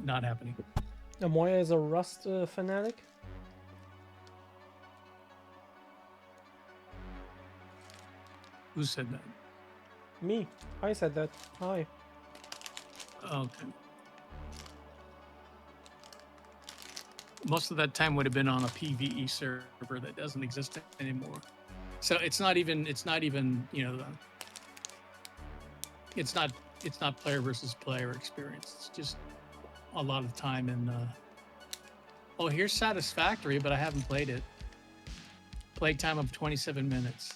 Not happening. Amoya is a Rust fanatic. Who said that? Me. I said that. Hi. Okay. Most of that time would have been on a PvE server that doesn't exist anymore. So it's not even you know, it's not player versus player experience. It's just a lot of time in. Oh, here's Satisfactory, but I haven't played it. Playtime of 27 minutes.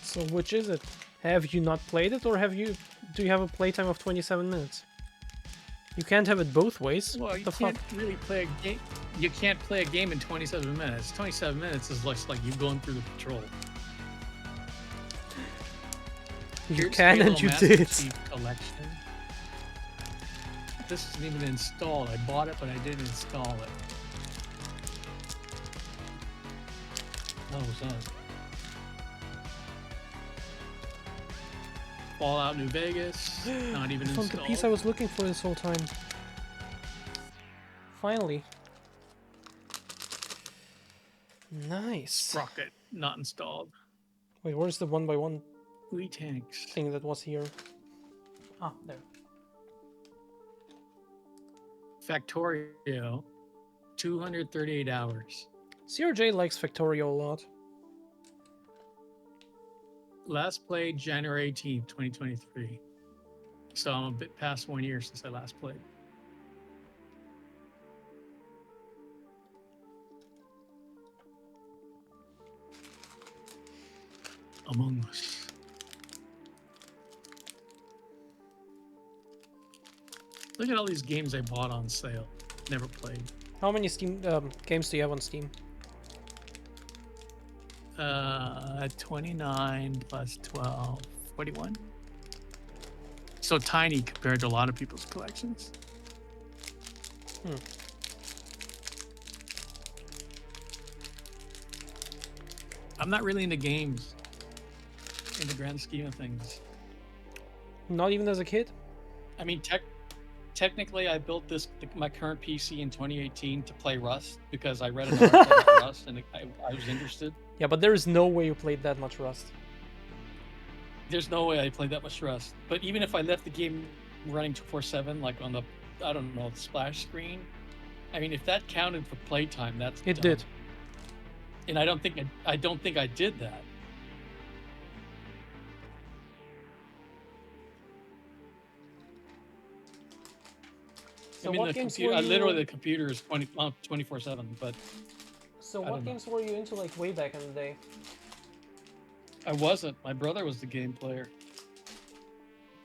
So which is it? Have you not played it, or do you have a playtime of 27 minutes? You can't have it both ways. Well, What you the can't fuck? really play a game. You can't play a game in 27 minutes. 27 minutes is less like you going through the patrol. You Here's can Halo and you Master did. Chief Collection. This isn't even installed. I bought it, but I didn't install it. Oh, what's that? Fallout New Vegas. Not even Found the installed. piece I was looking for this whole time. Finally. Nice. Sprocket. Not installed. Wait, where's the 1x1 Wee tanks. thing that was here? Ah, there. Factorio. 238 hours. CRJ likes Factorio a lot. Last played January 18th, 2023. So I'm a bit past 1 year since I last played. Among Us. Look at all these games I bought on sale. Never played. How many Steam games do you have on Steam? 29 plus 12, 41. So tiny compared to a lot of people's collections. Hmm. I'm not really into games in the grand scheme of things. Not even as a kid? I mean, technically, I built my current PC in 2018 to play Rust because I read an article about Rust and I was interested. Yeah, but there is no way you played that much Rust. There's no way I played that much Rust. But even if I left the game running 24/7, like on the, I don't know, the splash screen, I mean, if that counted for playtime, that's It dumb. did. And I don't think I did that. So I mean, what the games computer, were you... literally the computer is 24/7, but So I what don't know. games were you into like way back in the day? I wasn't. My brother was the game player.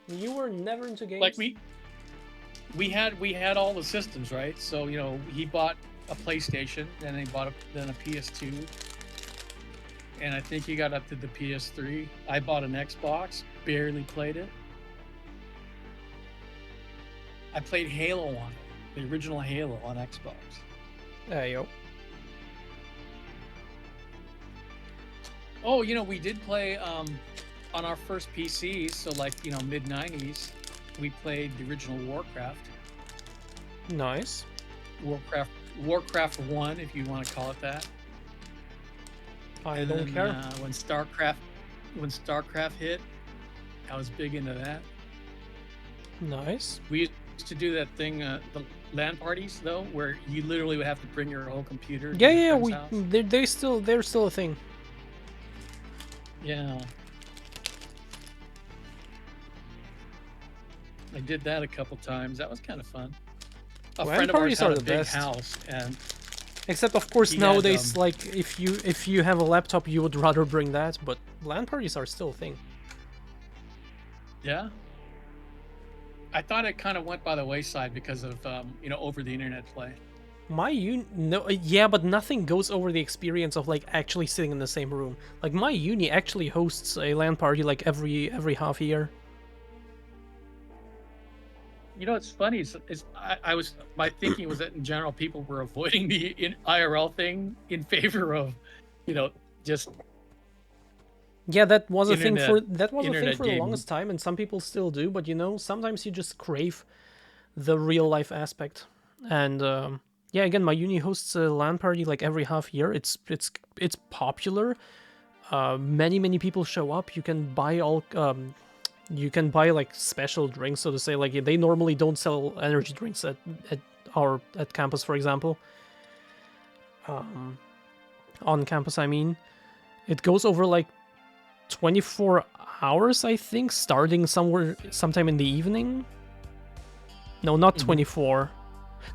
You were never into games? Like we had all the systems, right? So, you know, he bought a PlayStation, and he bought then a PS2, and I think he got up to the PS3. I bought an Xbox, barely played it. I played Halo on it, the original Halo on Xbox. There you go. Oh, you know, we did play on our first PCs, so like, you know, mid-90s, we played the original Warcraft. Nice. Warcraft 1, if you want to call it that. I don't care. When StarCraft hit, I was big into that. Nice. We used to do that thing, the LAN parties though, where you literally would have to bring your whole computer. Yeah, to your yeah, friend's house. they're still a thing. Yeah. I did that a couple times. That was kind of fun. A LAN friend of ours parties had are a the big best. house, and Except of course He had, nowadays, like if you have a laptop, you would rather bring that. But LAN parties are still a thing. yeah. I thought it kind of went by the wayside because of you know, over the internet play. Yeah, but nothing goes over the experience of like actually sitting in the same room. Like my uni actually hosts a LAN party like every half year. You know, it's funny. My thinking was that in general, people were avoiding the IRL thing in favor of, you know, just Yeah, that was a thing for Internet the gaming. longest time, and some people still do. But you know, sometimes you just crave the real life aspect. And yeah, again, my uni hosts a LAN party like every half year. It's popular. Many people show up. You can buy like special drinks, so to say. Like they normally don't sell energy drinks at campus, for example. On campus, I mean, it goes over like 24 hours, I think, starting sometime in the evening. No, not 24.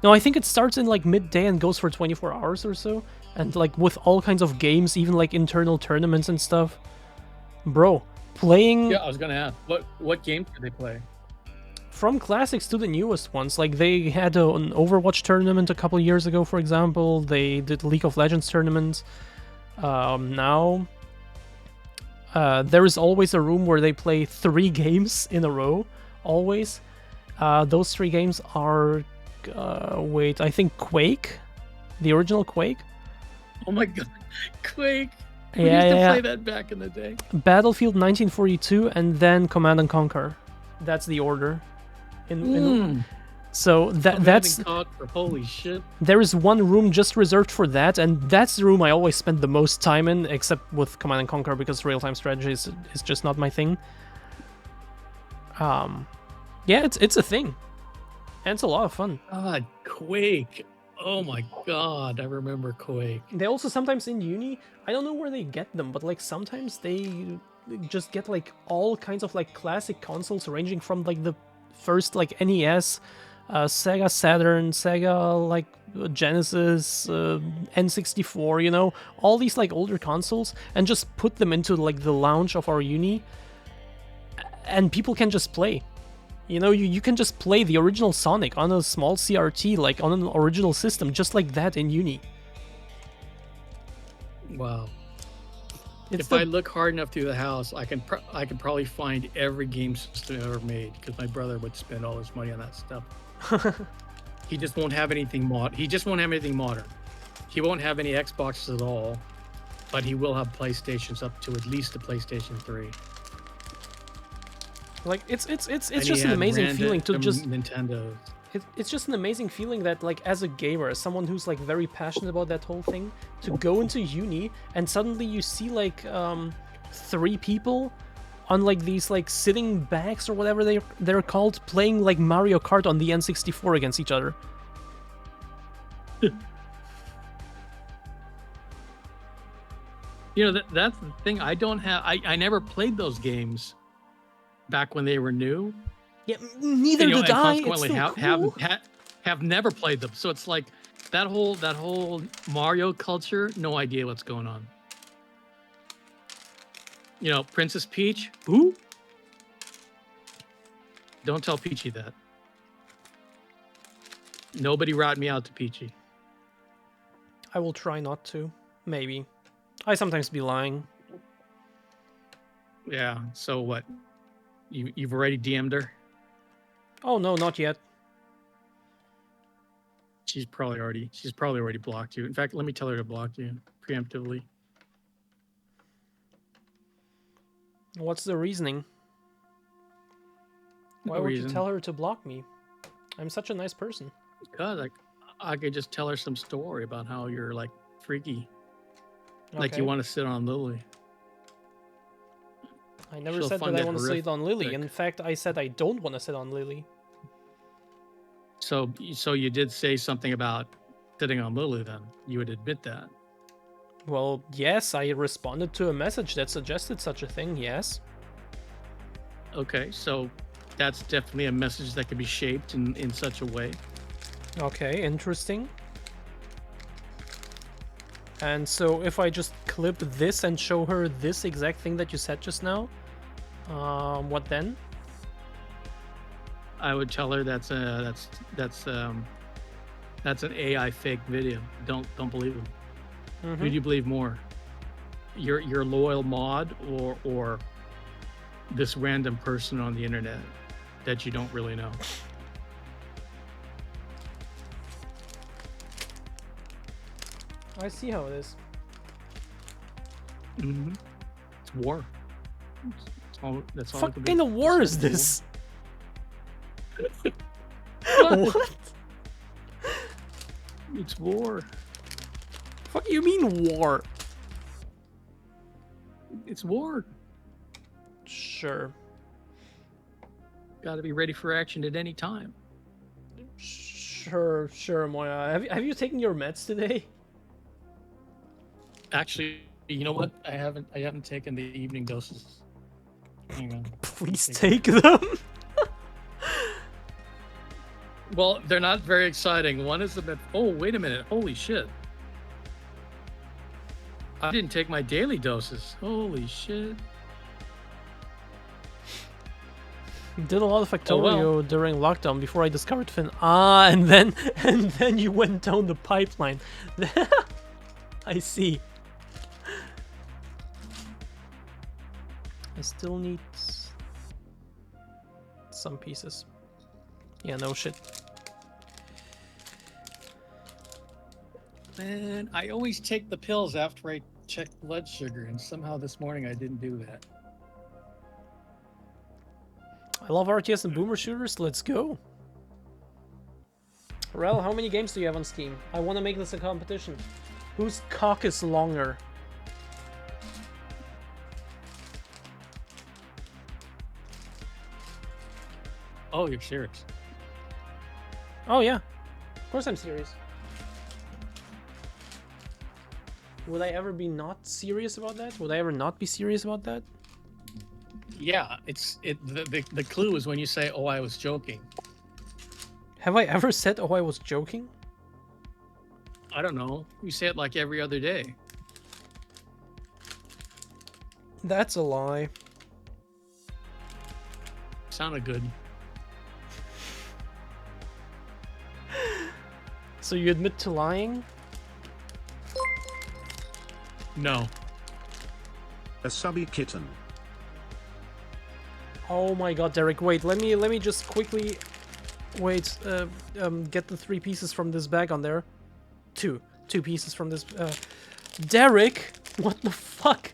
No, I think it starts in like midday and goes for 24 hours or so. And like with all kinds of games, even like internal tournaments and stuff. Bro, playing... Yeah, I was gonna ask, what games do they play? From classics to the newest ones. Like they had an Overwatch tournament a couple years ago, for example. They did League of Legends tournaments. Now... there is always a room where they play 3 games in a row. Always. Those 3 games are... wait, I think Quake? The original Quake? Oh my god, Quake! We Yeah, used to yeah. play that back in the day. Battlefield 1942 and then Command and Conquer. That's the order. So that's... Conquer, holy shit. There is one room just reserved for that, and that's the room I always spend the most time in, except with Command and Conquer, because real-time strategy is just not my thing. Yeah, it's a thing. And it's a lot of fun. God, Quake. Oh my god, I remember Quake. They also sometimes in uni, I don't know where they get them, but like sometimes they just get like all kinds of like classic consoles ranging from like the first like NES, Sega Saturn, Sega like Genesis, N64, you know, all these like older consoles, and just put them into like the lounge of our uni, and people can just play. You know, you can just play the original Sonic on a small CRT, like on an original system, just like that in uni. Wow. It's If I look hard enough through the house, I can probably find every game system ever made, because my brother would spend all his money on that stuff. He just won't have anything He just won't have anything modern. He won't have any Xboxes at all, but he will have PlayStations up to at least the PlayStation 3. Like it's And just he an had amazing feeling to random just Nintendos. it's just an amazing feeling that like as a gamer, as someone who's like very passionate about that whole thing, to go into uni and suddenly you see like 3 people on like these like sitting bags or whatever they're called, playing like Mario Kart on the N64 against each other. You know, that's the thing. I don't have. I never played those games back when they were new. Yeah, neither You know, did and I. It's consequently still cool. have never played them. So it's like that whole Mario culture. No idea what's going on. You know, Princess Peach. Who? Don't tell Peachy that. Nobody rat me out to Peachy. I will try not to. Maybe. I sometimes be lying. Yeah. So what? You've already DM'd her? Oh no, not yet. She's probably already blocked you. In fact, let me tell her to block you preemptively. What's the reasoning? Why would you tell her to block me? I'm such a nice person. Because I could just tell her some story about how you're like freaky. Like Okay. you want to sit on Lily. I never She'll said find that I it want to sit on Lily. horrific. In fact, I said I don't want to sit on Lily. So you did say something about sitting on Lily then. You would admit that. Well, yes, I responded to a message that suggested such a thing, yes. Okay, so that's definitely a message that could be shaped in such a way. Okay, interesting. And so if I just clip this and show her this exact thing that you said just now, what then? I would tell her that's an AI fake video. Don't believe him. Mhm. Who do you believe more? Your loyal mod or this random person on the internet that you don't really know? I see how it is. It's war. That's all. What kind of war is this? What? What? It's war. Fuck you mean war? It's war. Sure. Got to be ready for action at any time. Sure, Moya. Have you taken your meds today? Actually, you know what? I haven't taken the evening doses. Hang on. Please take them. Well, they're not very exciting. One is the med. Oh, wait a minute. Holy shit. I didn't take my daily doses. Holy shit. Did a lot of Factorio well. during lockdown before I discovered Finn. Ah, and then you went down the pipeline. I see. I still need some pieces. Yeah, no shit. Man, I always take the pills after I check blood sugar, and somehow this morning I didn't do that. I love RTS and boomer shooters. Let's go. Rel, how many games do you have on Steam? I want to make this a competition. Whose cock is longer? Oh, you're serious? Oh yeah, of course I'm serious. Would I ever be not serious about that? Would I ever not be serious about that? Yeah, the clue is when you say, "Oh, I was joking." Have I ever said, "Oh, I was joking"? I don't know. You say it like every other day. That's a lie. Sounded good. So you admit to lying? No. A subby kitten. Oh my god, Derek, wait, let me just quickly wait, get the 3 pieces from this bag on there. Two pieces from this, Derek, what the fuck?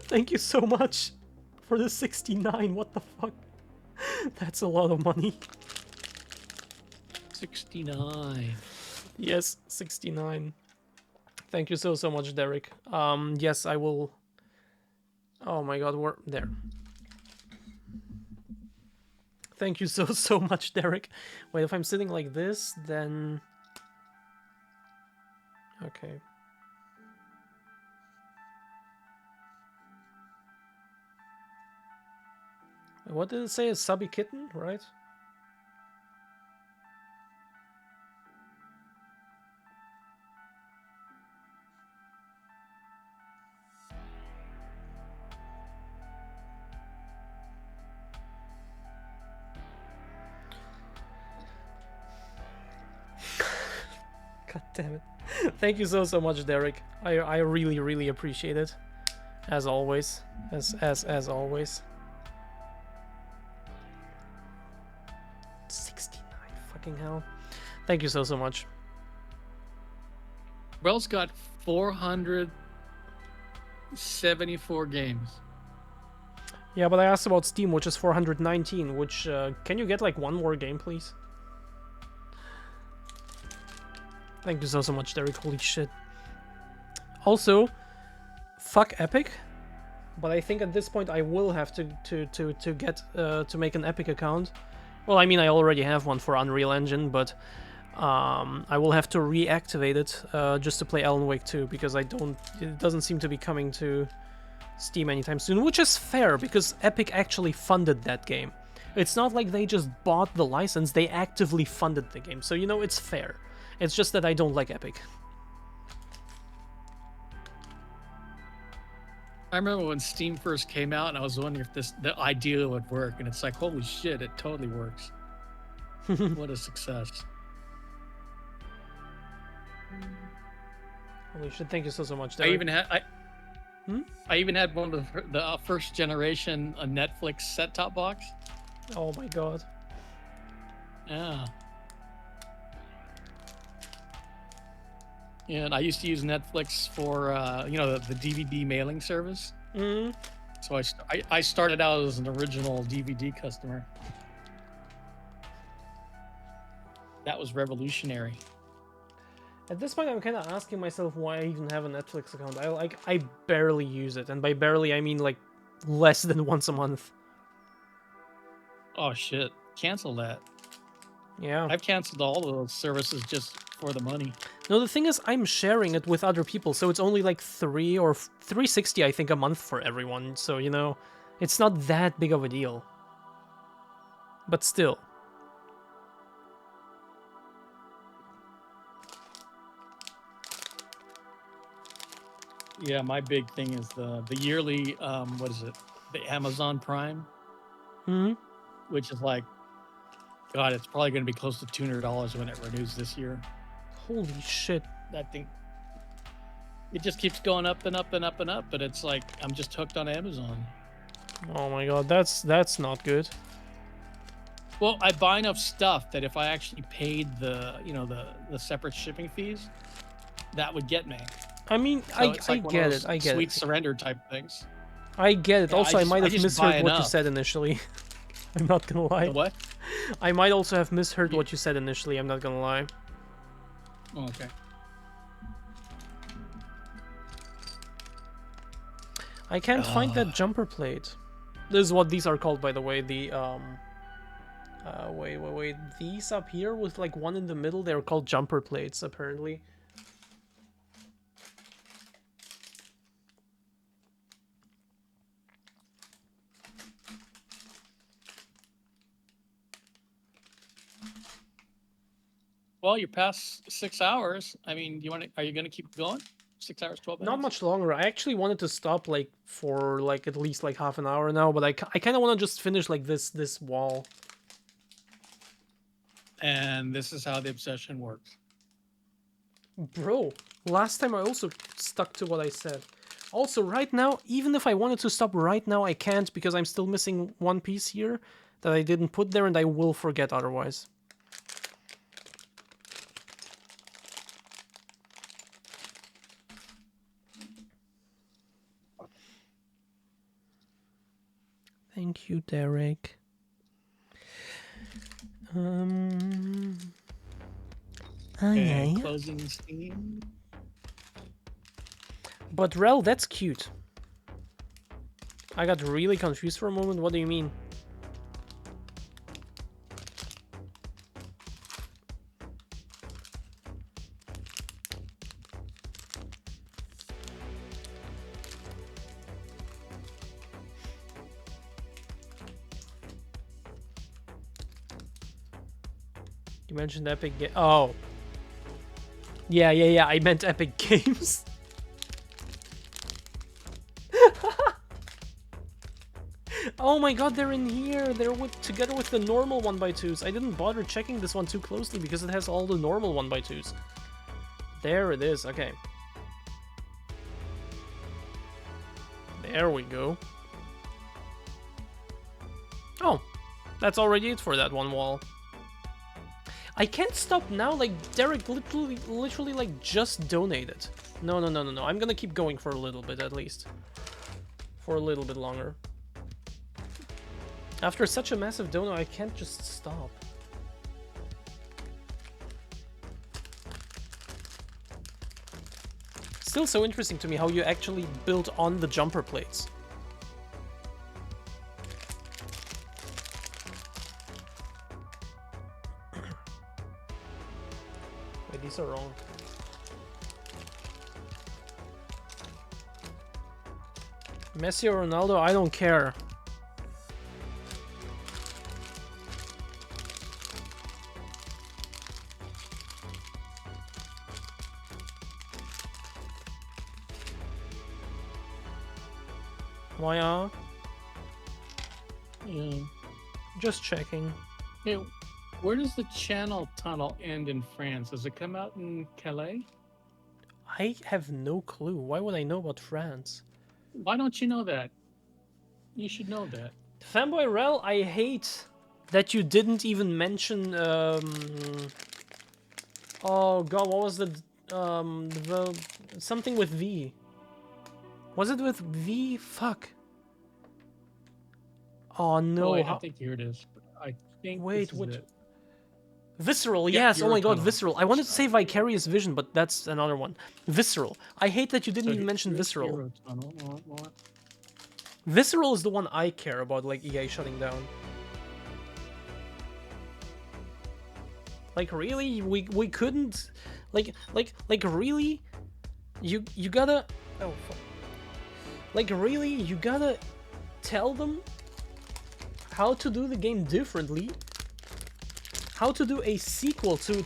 Thank you so much for the 69, what the fuck? That's a lot of money. 69. Yes, 69. Thank you so much, Derek. Yes, I will. Oh my god, we're there. Thank you so much, Derek. Wait, if I'm sitting like this, then... Okay. What did it say? A subby kitten, right? God damn it. Thank you so much, Derek. I really appreciate it. As always. As always. 69, fucking hell. Thank you so much. Rel's got 474 games. Yeah, but I asked about Steam, which is 419, which, can you get like one more game, please? Thank you so much, Derek. Holy shit. Also, fuck Epic, but I think at this point I will have to make an Epic account. Well, I mean, I already have one for Unreal Engine, but I will have to reactivate it just to play Alan Wake 2, because it doesn't seem to be coming to Steam anytime soon, which is fair because Epic actually funded that game. It's not like they just bought the license, they actively funded the game, so you know, it's fair. It's just that I don't like Epic. I remember when Steam first came out, and I was wondering if the idea would work, and it's like, holy shit, it totally works. What a success. Holy shit, thank you so much, I Derek. even had one of the first generation Netflix set-top box. Oh my god. Yeah. And I used to use Netflix for, you know, the DVD mailing service. So I started out as an original DVD customer. That was revolutionary. At this point, I'm kind of asking myself why I even have a Netflix account. I barely use it, and by barely I mean like less than once a month. Oh shit! Cancel that. Yeah. I've canceled all of those services just for the money. No, the thing is, I'm sharing it with other people, so it's only like $360, I think, a month for everyone. So you know, it's not that big of a deal. But still. Yeah, my big thing is the yearly what is it? The Amazon Prime, Hmm. which is like, God, it's probably going to be close to $200 when it renews this year. Holy shit. That thing, it just keeps going up and up and up and up, but it's like I'm just hooked on Amazon. Oh my god, that's not good. Well, I buy enough stuff that if I actually paid the the separate shipping fees, that would get me. I mean, So I it's like one of get those it, I get sweet it. surrender type things. I get it. Yeah, Also, I might I have just buy misheard what you enough. said initially. I'm not gonna lie. The what? I might also have misheard what you said initially, I'm not gonna lie. Oh, okay. I can't find that jumper plate. This is what these are called, by the way. The, wait. These up here with, like, one in the middle, they're called jumper plates, apparently. Well, you're past 6 hours. I mean, are you going to keep going? 6 hours, 12 minutes? Not much longer. I actually wanted to stop, like, for, like, at least, like, half an hour now, but I kind of want to just finish, like, this wall. And this is how the obsession works. Bro, last time I also stuck to what I said. Also, right now, even if I wanted to stop right now, I can't because I'm still missing one piece here that I didn't put there and I will forget otherwise. Thank you, Derek. Okay, closing Steam. But Rel, that's cute. I got really confused for a moment. What do you mean? You mentioned Epic Games. Oh. Yeah. I meant Epic Games. Oh my god, they're in here. They're together with the normal 1x2s. I didn't bother checking this one too closely because it has all the normal 1x2s. There it is. Okay. There we go. Oh, that's already it for that one wall. I can't stop now, like, Derek literally, like, just donated. No. I'm gonna keep going for a little bit, at least. For a little bit longer. After such a massive dono, I can't just stop. Still so interesting to me how you actually build on the jumper plates. Wait, these are wrong. Messi or Ronaldo, I don't care. Why are? Just checking. Hey, where does the Channel Tunnel end in France? Does it come out in Calais? I have no clue. Why would I know about France? Why don't you know that? You should know that. Femboy Rel, I hate that you didn't even mention. Oh god, what was the something with V? Was it with V? Fuck. Oh no! wait, I think here it is. I think. Wait, this is which? it. Visceral, Yeah, yes. Oh my god, Eurotunnel. Visceral. I wanted to say Vicarious Vision, but that's another one. Visceral. I hate that you didn't So even mention here's Visceral. Eurotunnel. What? Visceral is the one I care about, like EA shutting down. Like really, we couldn't, like really, you gotta, oh fuck. Like really, you gotta tell them how to do the game differently. How to do a sequel to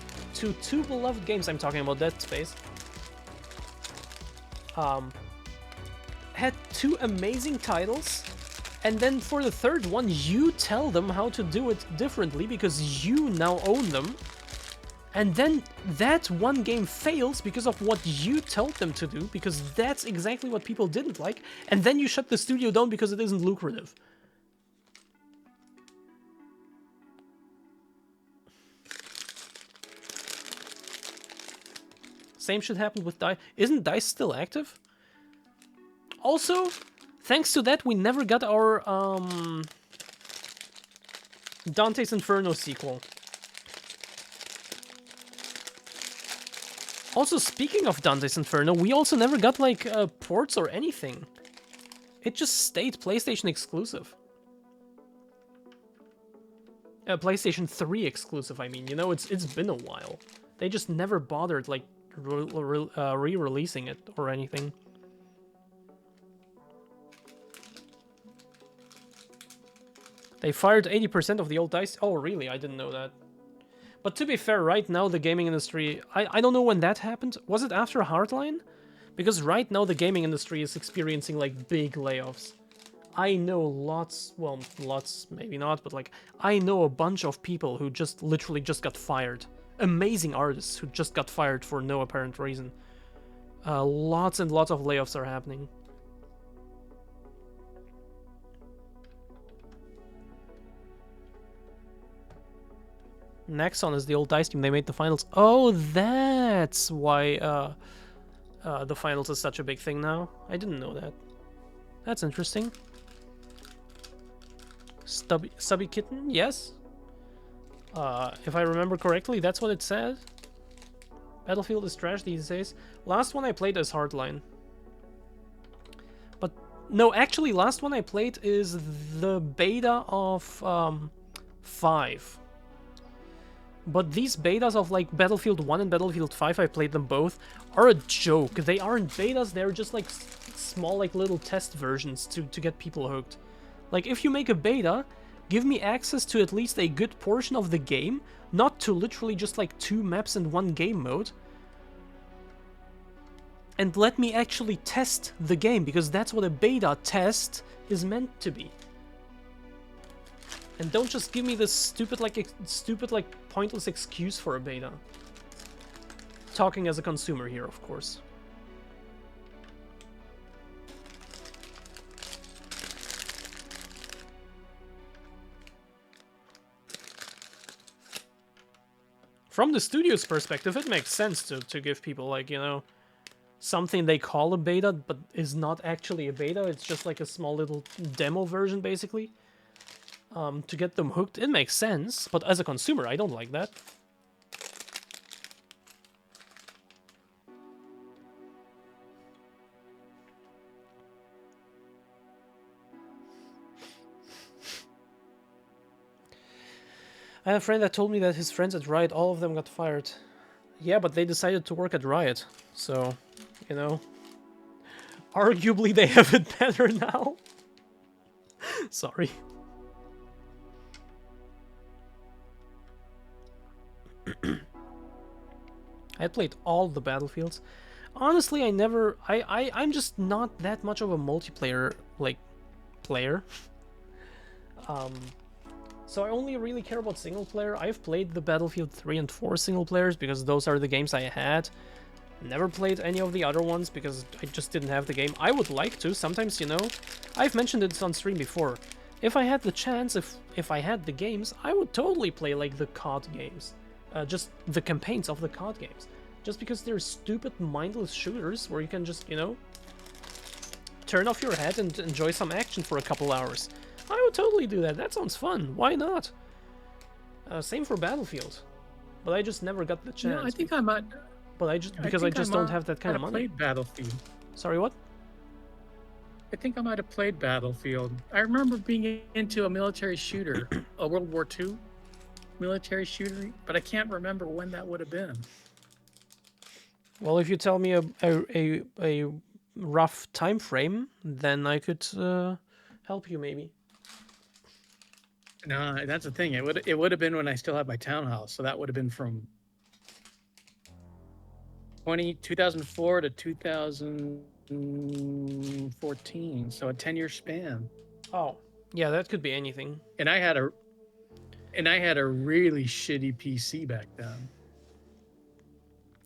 two beloved games. I'm talking about Dead Space. Had two amazing titles, and then for the third one, you tell them how to do it differently because you now own them. And then that one game fails because of what you told them to do, because that's exactly what people didn't like, and then you shut the studio down because it isn't lucrative. Same shit happened with DICE. Isn't DICE still active? Also, thanks to that, we never got our Dante's Inferno sequel. Also, speaking of Dante's Inferno, we also never got, like, ports or anything. It just stayed PlayStation exclusive. PlayStation 3 exclusive, I mean. You know, it's been a while. They just never bothered, like, re-releasing it or anything. They fired 80% of the old DICE. Oh, really? I didn't know that. But to be fair, right now the gaming industry... I don't know when that happened. Was it after Hardline? Because right now the gaming industry is experiencing, like, big layoffs. I know lots... Well, lots, maybe not, but, like, I know a bunch of people who just literally just got fired. Amazing artists who just got fired for no apparent reason. Lots and lots of layoffs are happening. Nexon is the old DICE team. They made the finals. Oh, that's why the finals is such a big thing now. I didn't know that. That's interesting. Stubby Kitten? Yes. If I remember correctly, that's what it said. Battlefield is trash these days. Last one I played is Hardline. But no, actually, last one I played is the beta of 5. But these betas of, like, Battlefield 1 and Battlefield 5, I played them both, are a joke. They aren't betas, they're just, like, small, like, little test versions to get people hooked. Like, if you make a beta, give me access to at least a good portion of the game, not to literally just, like, 2 maps and 1 game mode. And let me actually test the game, because that's what a beta test is meant to be. And don't just give me this stupid, like, pointless excuse for a beta. Talking as a consumer here, of course. From the studio's perspective, it makes sense to give people, like, you know, something they call a beta, but is not actually a beta. It's just like a small little demo version, basically. To get them hooked, it makes sense, but as a consumer, I don't like that. I had a friend that told me that his friends at Riot, all of them got fired. Yeah, but they decided to work at Riot, so, you know. Arguably, they have it better now. Sorry. I played all the Battlefields. Honestly, I'm just not that much of a multiplayer, like, player. So I only really care about single player. I've played the Battlefield 3 and 4 single players because those are the games I had. Never played any of the other ones because I just didn't have the game. I would like to, sometimes, you know. I've mentioned it on stream before. If I had the chance, if I had the games, I would totally play, like, the COD games. Just the campaigns of the COD games. Just because they're stupid, mindless shooters where you can just, you know, turn off your head and enjoy some action for a couple hours. I would totally do that. That sounds fun. Why not? Same for Battlefield. But I just never got the chance. No, I think I might. But I just don't have that kind of money. Played Battlefield. Sorry, what? I think I might have played Battlefield. I remember being into a military shooter, a World War II military shooter, but I can't remember when that would have been. Well, if you tell me a rough time frame, then I could help you maybe. No, that's the thing. It would have been when I still had my townhouse, so that would have been from 2004 to 2014, so a 10-year span. Oh, yeah, that could be anything. And I had a really shitty PC back then.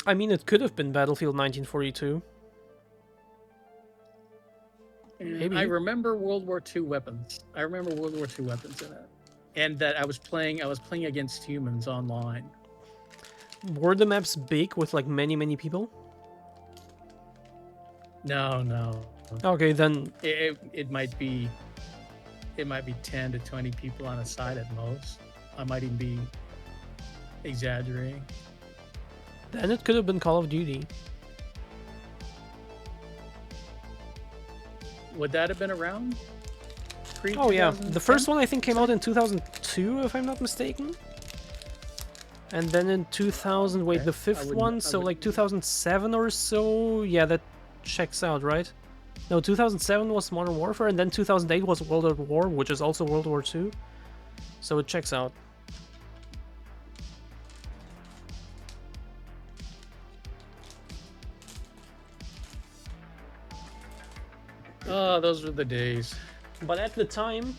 I mean, it could have been Battlefield 1942. Maybe. I remember World War II weapons. I remember World War II weapons in it, and that I was playing against humans online. Were the maps big with like many people? No. Okay, then It might be 10 to 20 people on a side at most. I might even be exaggerating. then it could have been Call of Duty. Would that have been around? Oh yeah, the first one I think came out in 2002, if I'm not mistaken. And then in 2000, wait, Okay, the fifth one, so like 2007 or so. Yeah, that checks out, right? No, 2007 was Modern Warfare, and then 2008 was World at War, which is also World War II. So it checks out. Oh, those were the days. But at the time,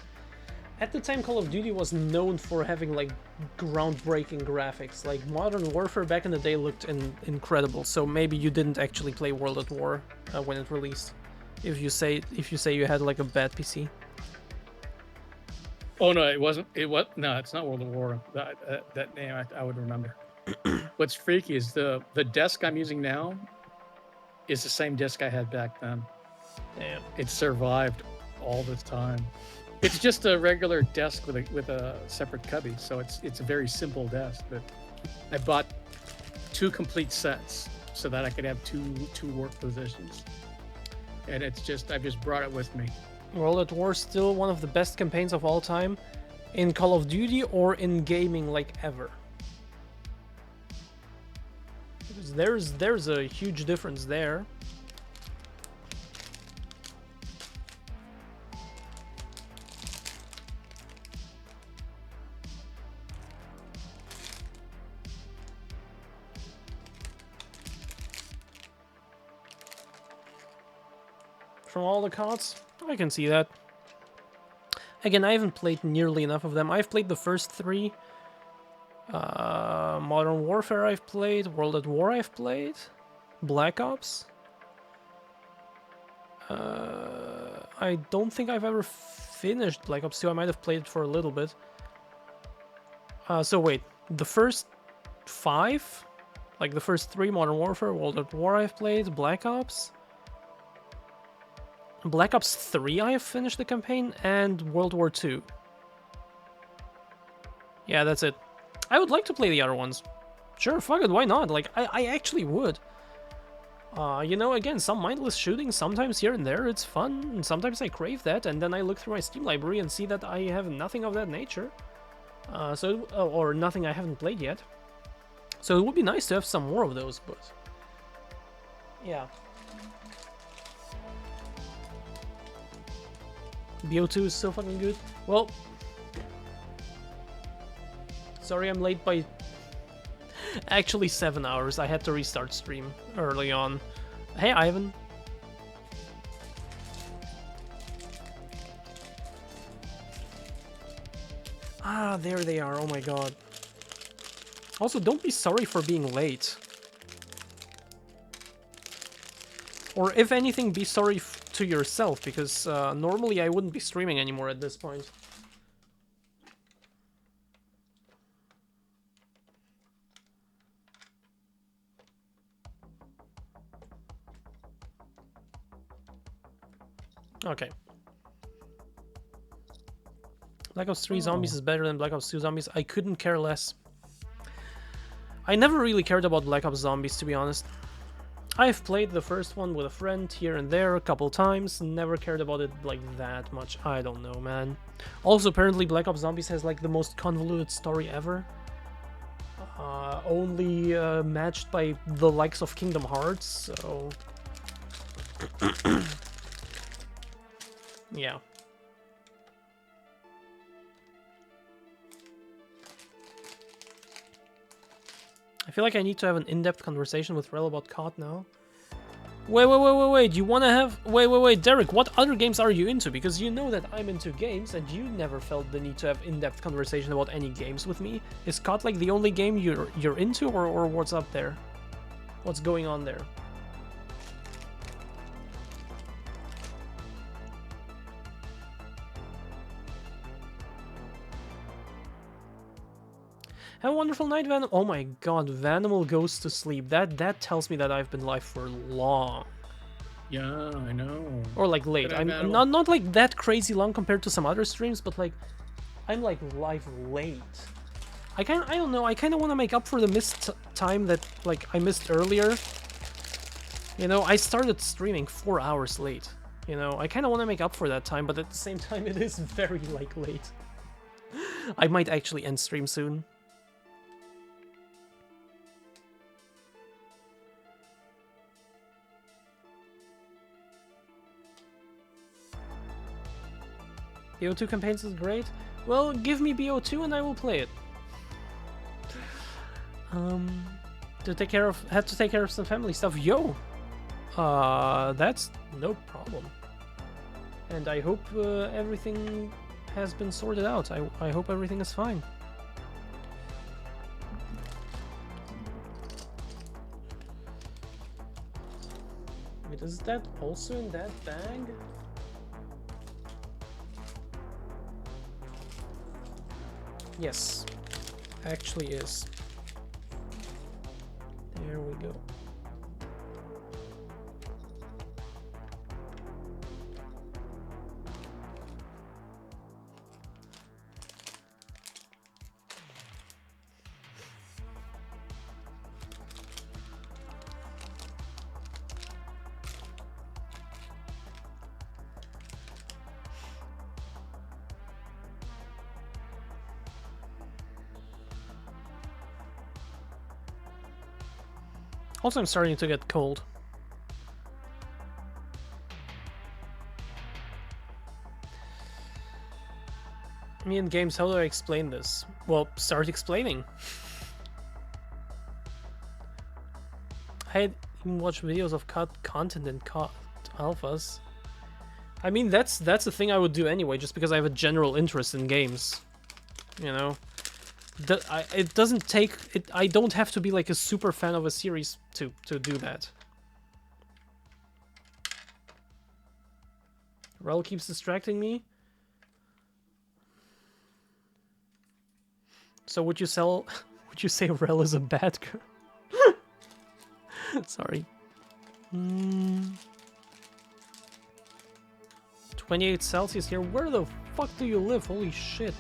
Call of Duty was known for having like groundbreaking graphics. Like Modern Warfare back in the day looked incredible. So maybe you didn't actually play World at War when it released. If you say you had like a bad PC. Oh no, it wasn't. No, it's not World of War. That name I would remember. What's freaky is the desk I'm using now is the same desk I had back then. Damn. It survived all this time. It's just a regular desk with a separate cubby, so it's a very simple desk. But I bought 2 complete sets so that I could have two work positions, and I've just brought it with me. World at War still one of the best campaigns of all time in Call of Duty or in gaming like ever. Because there's a huge difference there. From all the cards, I can see that. Again, I haven't played nearly enough of them. I've played the first 3. Modern Warfare I've played. World at War I've played. Black Ops. I don't think I've ever finished Black Ops 2. I might have played it for a little bit. So wait, the first 5? Like the first 3, Modern Warfare, World at War I've played, Black Ops. Black Ops 3 I have finished the campaign, and World War II. Yeah, that's it. I would like to play the other ones. Sure, fuck it, why not? Like, I actually would. You know, again, some mindless shooting, sometimes here and there, it's fun, and sometimes I crave that, and then I look through my Steam library and see that I have nothing of that nature. Or nothing I haven't played yet. So it would be nice to have some more of those, but... yeah. BO2 is so fucking good. Well, sorry I'm late by actually 7 hours. I had to restart stream early on. Hey, Ivan. Ah, there they are. Oh my god. Also, don't be sorry for being late. Or if anything, be sorry to yourself, because normally I wouldn't be streaming anymore at this point. Okay. Black Ops 3 Zombies is better than Black Ops 2 Zombies. I couldn't care less. I never really cared about Black Ops Zombies, to be honest. I've played the first one with a friend here and there a couple times, never cared about it like that much. I don't know, man. Also, apparently Black Ops Zombies has like the most convoluted story ever. Only matched by the likes of Kingdom Hearts, so... yeah. I feel like I need to have an in-depth conversation with Rel about COD now. Wait, you wanna have... Wait, Derek, what other games are you into? Because you know that I'm into games, and you never felt the need to have in-depth conversation about any games with me. Is COD like the only game you're into, or what's up there? What's going on there? Have a wonderful night, Venom. Oh my god, Vanimal goes to sleep. That tells me that I've been live for long. Yeah, I know. Or like late. I'm not like that crazy long compared to some other streams, but like I'm like live late. I don't know, I kinda wanna make up for the missed time that like I missed earlier. You know, I started streaming 4 hours late. You know, I kinda wanna make up for that time, but at the same time it is very like late. I might actually end stream soon. BO2 campaigns is great. Well, give me BO2 and I will play it. Have to take care of some family stuff. Yo, that's no problem. And I hope everything has been sorted out. I hope everything is fine. Wait, is that also in that bag? Yes, actually is. There we go. Also, I'm starting to get cold. Me and games, how do I explain this? Well, start explaining. I had even watched videos of COD content and COD alphas. I mean, that's the thing I would do anyway, just because I have a general interest in games. You know? It doesn't take it. I don't have to be like a super fan of a series to do that. Rel keeps distracting me. So would you say Rel is a bad girl? Sorry. 28 Celsius here. Where the fuck do you live? Holy shit.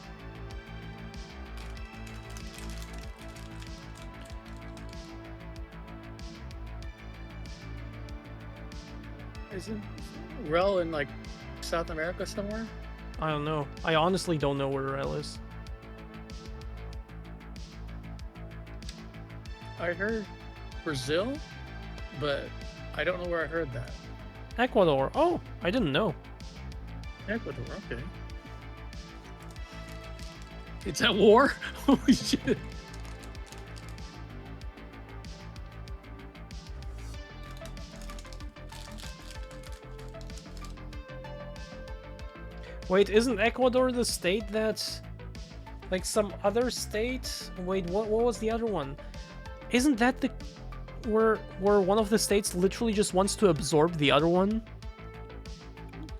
Isn't Rel in like South America somewhere? I don't know. I honestly don't know where Rel is. I heard Brazil, but I don't know where I heard that. Ecuador. Oh, I didn't know. Ecuador, okay. It's at war? Holy shit. Wait, isn't Ecuador the state that... like some other state? Wait, what was the other one? Isn't that the... where one of the states literally just wants to absorb the other one?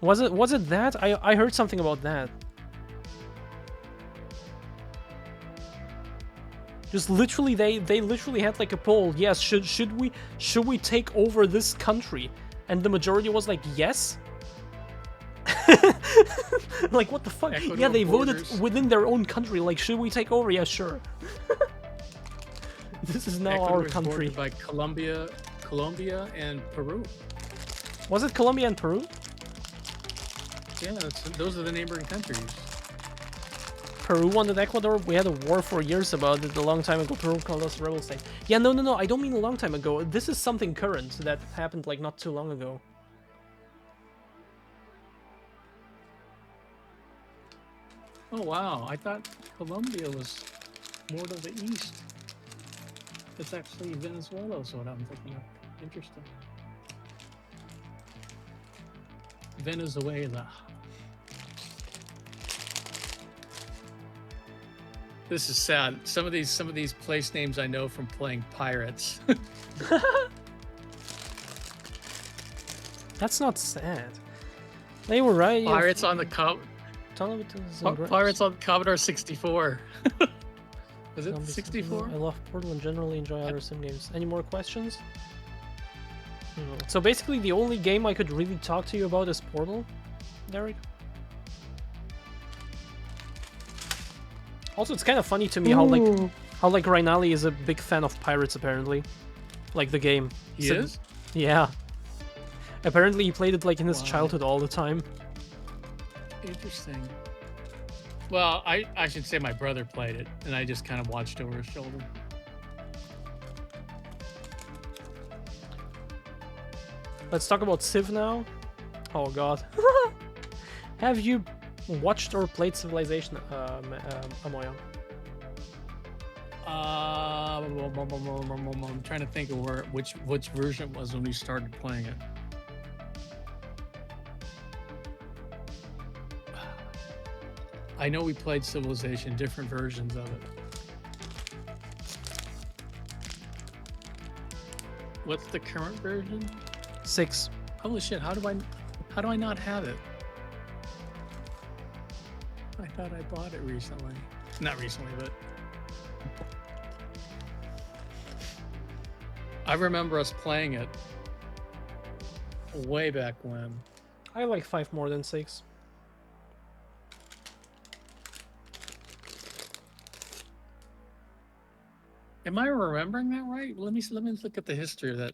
Was it that? I heard something about that. Just literally they literally had like a poll. Yes, should we take over this country? And the majority was like yes. Like, what the fuck? Ecuador Yeah, they borders. voted within their own country. Like, should we take over? Yeah, sure. This is now Ecuador our is country. bordered by Colombia and Peru. Was it Colombia and Peru? Yeah, those are the neighboring countries. Peru wanted Ecuador. We had a war for years about it a long time ago. Peru called us rebel state. Yeah, no. I don't mean a long time ago. This is something current that happened like not too long ago. Oh wow, I thought Colombia was more to the east. It's actually Venezuela is what I'm thinking of. Interesting. Venezuela. This is sad. Some of these place names I know from playing Pirates. That's not sad. They were right. Pirates on the Pirates on Commodore 64. Was it 64? I love Portal and generally enjoy other sim games. Any more questions? So basically the only game I could really talk to you about is Portal, Derek. Also, it's kind of funny to me how like Reinali is a big fan of Pirates apparently, like the game. He is? Yeah. Apparently he played it like in his childhood all the time. Interesting. Well, I should say my brother played it, and I just kind of watched over his shoulder. Let's talk about Civ now. Oh god. Have you watched or played Civilization, Amoya? I'm trying to think of which version it was when we started playing it. I know we played Civilization, different versions of it. What's the current version? 6. Holy shit! How do I not have it? I thought I bought it recently. Not recently, but I remember us playing it way back when. I like 5 more than 6. Am I remembering that right? Let me look at the history of that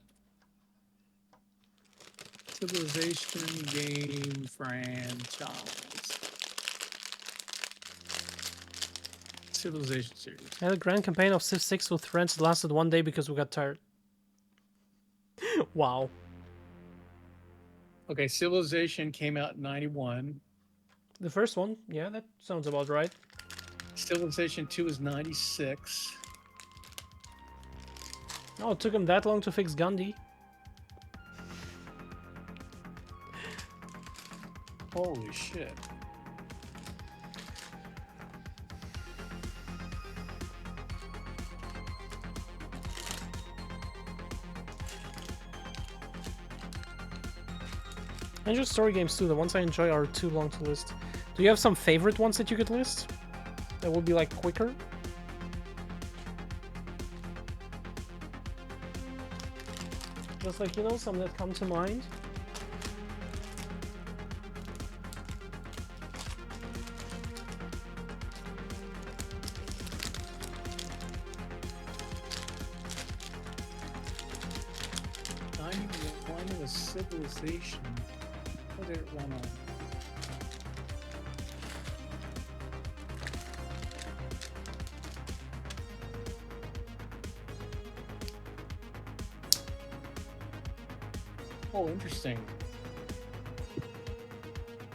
Civilization game franchise. Civilization series. I had a grand campaign of Civ 6 with friends. It lasted 1 day because we got tired. Wow. Okay, Civilization came out in 91. The first one, yeah, that sounds about right. Civilization 2 is 96. Oh, it took him that long to fix Gandhi. Holy shit. I enjoy story games too. The ones I enjoy are too long to list. Do you have some favorite ones that you could list? That would be like quicker? Just like, you know, some that come to mind. One was Civilization. What did it run on? Oh, interesting.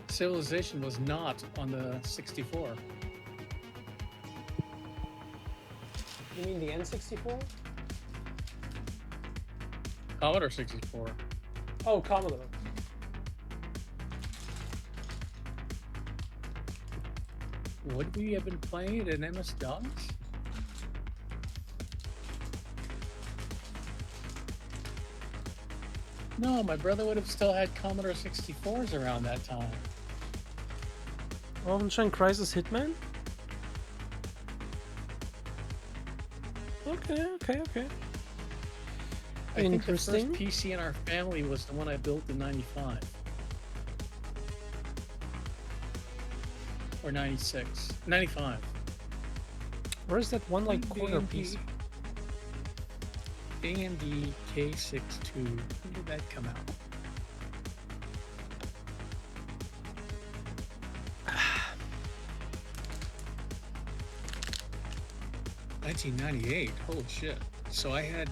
Civilization was not on the 64. You mean the N64? Commodore 64. Oh, Commodore. Would we have been playing it in MS-DOS? No, my brother would have still had Commodore 64s around that time. Wolfenstein Crisis Hitman? Okay. I think the first Interesting. PC in our family was the one I built in '95. or 96? 95. Where's that one like corner piece? AMD K62. When did that come out? $1998. Holy shit. So I had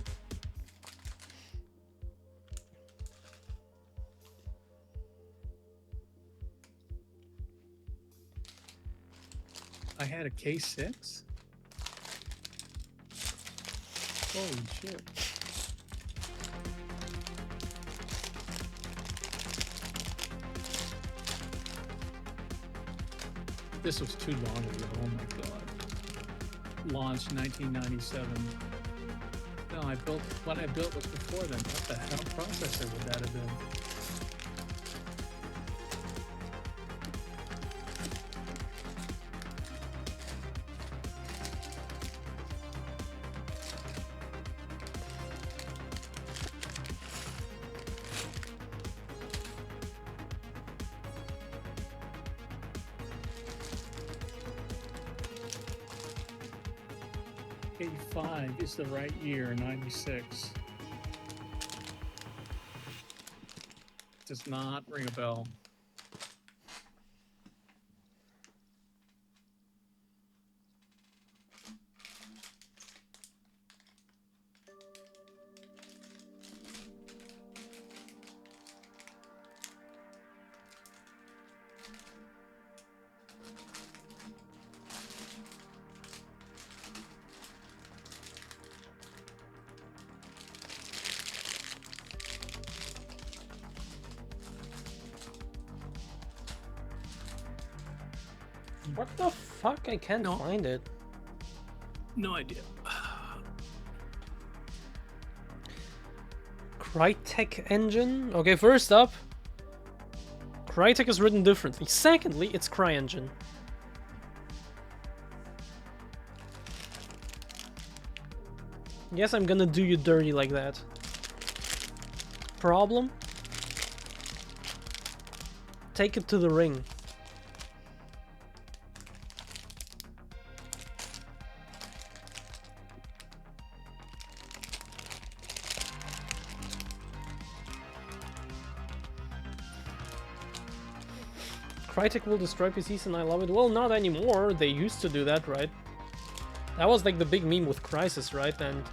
a K6? Holy shit. This was too long ago. Oh my god. Launched 1997. No, what I built was before then. What the hell processor would that have been? '85 is the right year, 96. Does not ring a bell. What the fuck? I can't find it. No idea. Crytek engine? Okay, first up, Crytek is written differently. Secondly, it's CryEngine. Yes, I'm gonna do you dirty like that. Problem? Take it to the ring. Crytek will destroy PCs and I love it. Well, not anymore. They used to do that, right? That was like the big meme with Crysis, right? And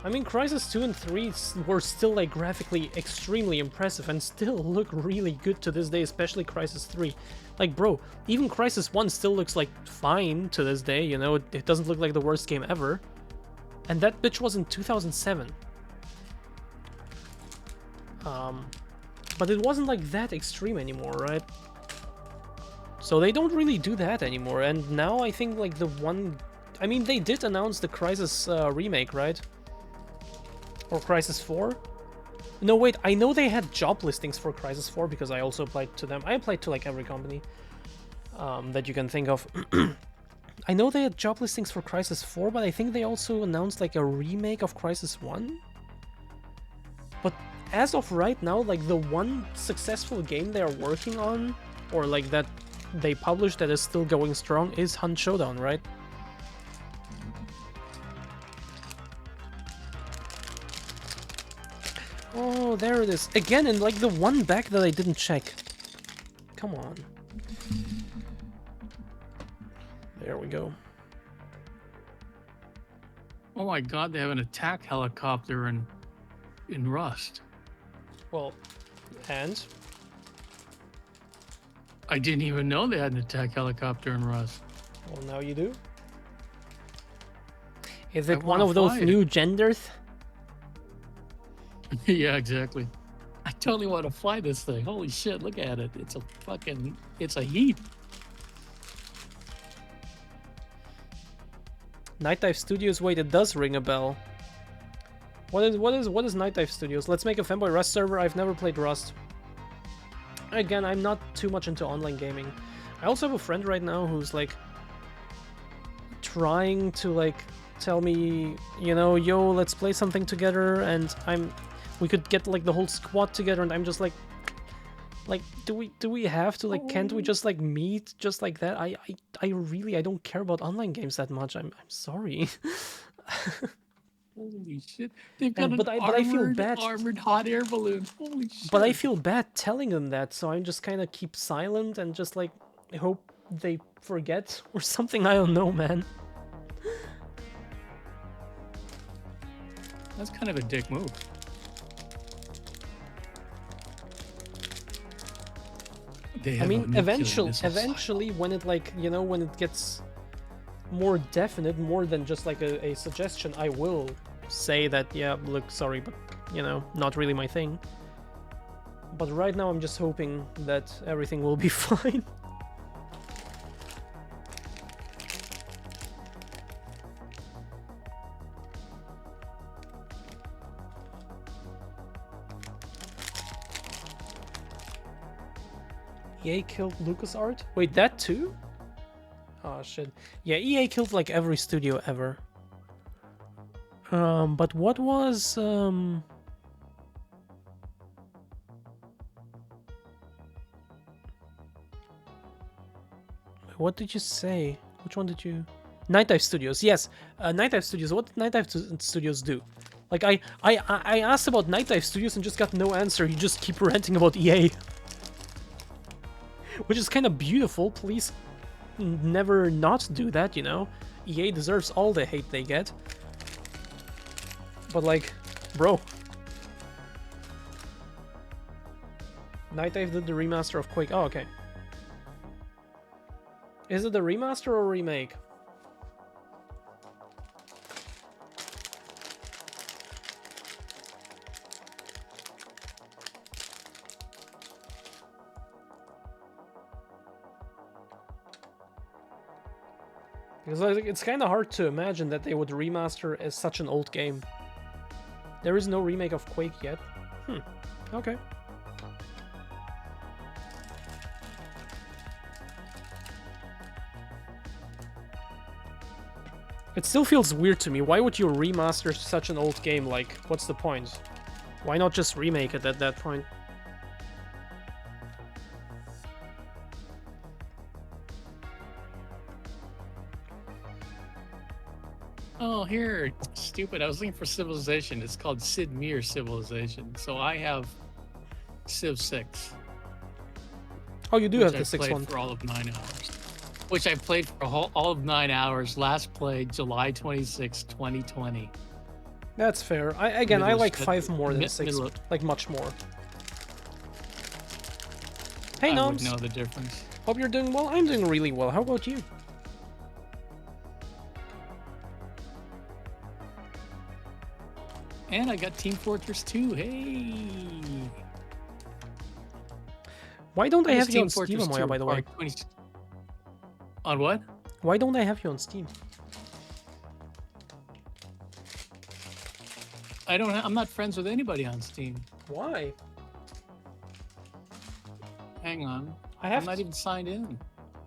I mean, Crysis 2 and 3 were still like graphically extremely impressive and still look really good to this day, especially Crysis 3. Like, bro, even Crysis 1 still looks like fine to this day, you know? It doesn't look like the worst game ever. And that bitch was in 2007. But it wasn't like that extreme anymore, right? So they don't really do that anymore, and now I think like the one... I mean, they did announce the Crysis remake, right? Or Crysis 4? No, wait, I know they had job listings for Crysis 4 because I also applied to them. I applied to like every company that you can think of. I know they had job listings for Crysis 4, but I think they also announced like a remake of Crysis 1? But as of right now, like the one successful game they are working on, or like that they published that is still going strong, is Hunt Showdown, right? Oh, there it is. Again, in like the one back that I didn't check. Come on. There we go. Oh my god, they have an attack helicopter in Rust. Well, and? I didn't even know they had an attack helicopter in Rust. Well, now you do. Is it one of those new genders? Yeah, exactly. I totally want to fly this thing. Holy shit, look at it. It's a heap. Night Dive Studios, wait, it does ring a bell. What is Night Dive Studios? Let's make a Femboy Rust server. I've never played Rust. Again, I'm not too much into online gaming. I also have a friend right now who's like trying to like tell me, you know, yo, let's play something together, and we could get like the whole squad together, and I'm just like, Like, do we have to, like, can't we just like meet just like that? I really, I don't care about online games that much. I'm sorry. Holy shit! They've got And, an but I feel bad. armored hot air balloon. Holy shit! But I feel bad telling them that, so I just kind of keep silent and just like hope they forget or something. I don't know, man. That's kind of a dick move. They I have mean, nuclear eventually, missiles. when it, like, you know, when it gets more definite, more than just like a suggestion, I will say that, yeah, look, sorry, but, you know, not really my thing. But right now I'm just hoping that everything will be fine. EA killed LucasArts? Wait, that too? Oh shit. Yeah, EA killed like every studio ever. But what was what did you say? Which one did you? Night Dive Studios. Yes, Night Dive Studios. What did Night Dive Studios do? Like I asked about Night Dive Studios and just got no answer. You just keep ranting about EA, which is kind of beautiful. Please never not do that. You know, EA deserves all the hate they get. But like, bro, Night Dive did the remaster of Quake. Oh, okay. Is it a remaster or a remake? Because like, it's kind of hard to imagine that they would remaster as such an old game. There is no remake of Quake yet. Okay. It still feels weird to me. Why would you remaster such an old game? Like, what's the point? Why not just remake it at that point? Oh, here, stupid. I was looking for Civilization. It's called Sid Meier Civilization. So I have Civ 6. Oh, you do which have the I've 6 played one. for all of 9 hours. Which I played for all of 9 hours. Last played July 26, 2020. That's fair. I Middle like of- 5 more than mid- 6. middle of- Like, much more. Hey, I would Noms. know the difference. Hope you're doing well. I'm doing really well. How about you? And I got Team Fortress 2. Hey. Why don't I What is have you on Team Steam, Fortress Amoya, 2? by the way? 20 On what? Why don't I have you on Steam? I'm not friends with anybody on Steam. Why? Hang on. I have I'm not even signed in.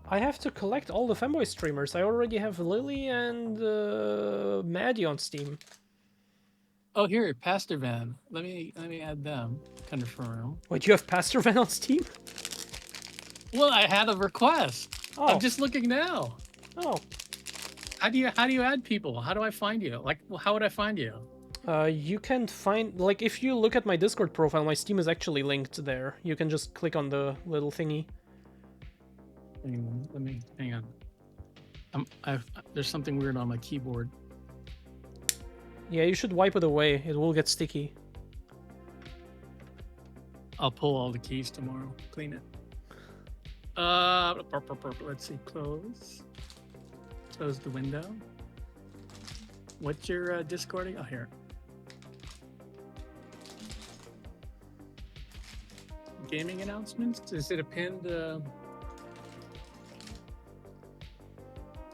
I have to collect all the Femboy streamers. I already have Lily and Maddie on Steam. Oh, here, Pastor Van. Let me add them. Confirm. Wait, you have Pastor Van on Steam? Well, I had a request. Oh. I'm just looking now. Oh. How do you add people? How do I find you? Like, how would I find you? You can find, like, if you look at my Discord profile, my Steam is actually linked there. You can just click on the little thingy. Hang on. There's something weird on my keyboard. Yeah, you should wipe it away. It will get sticky. I'll pull all the keys tomorrow. Clean it. Let's see. Close. Close the window. What's your Discording? Oh, here. Gaming announcements? Is it a pinned?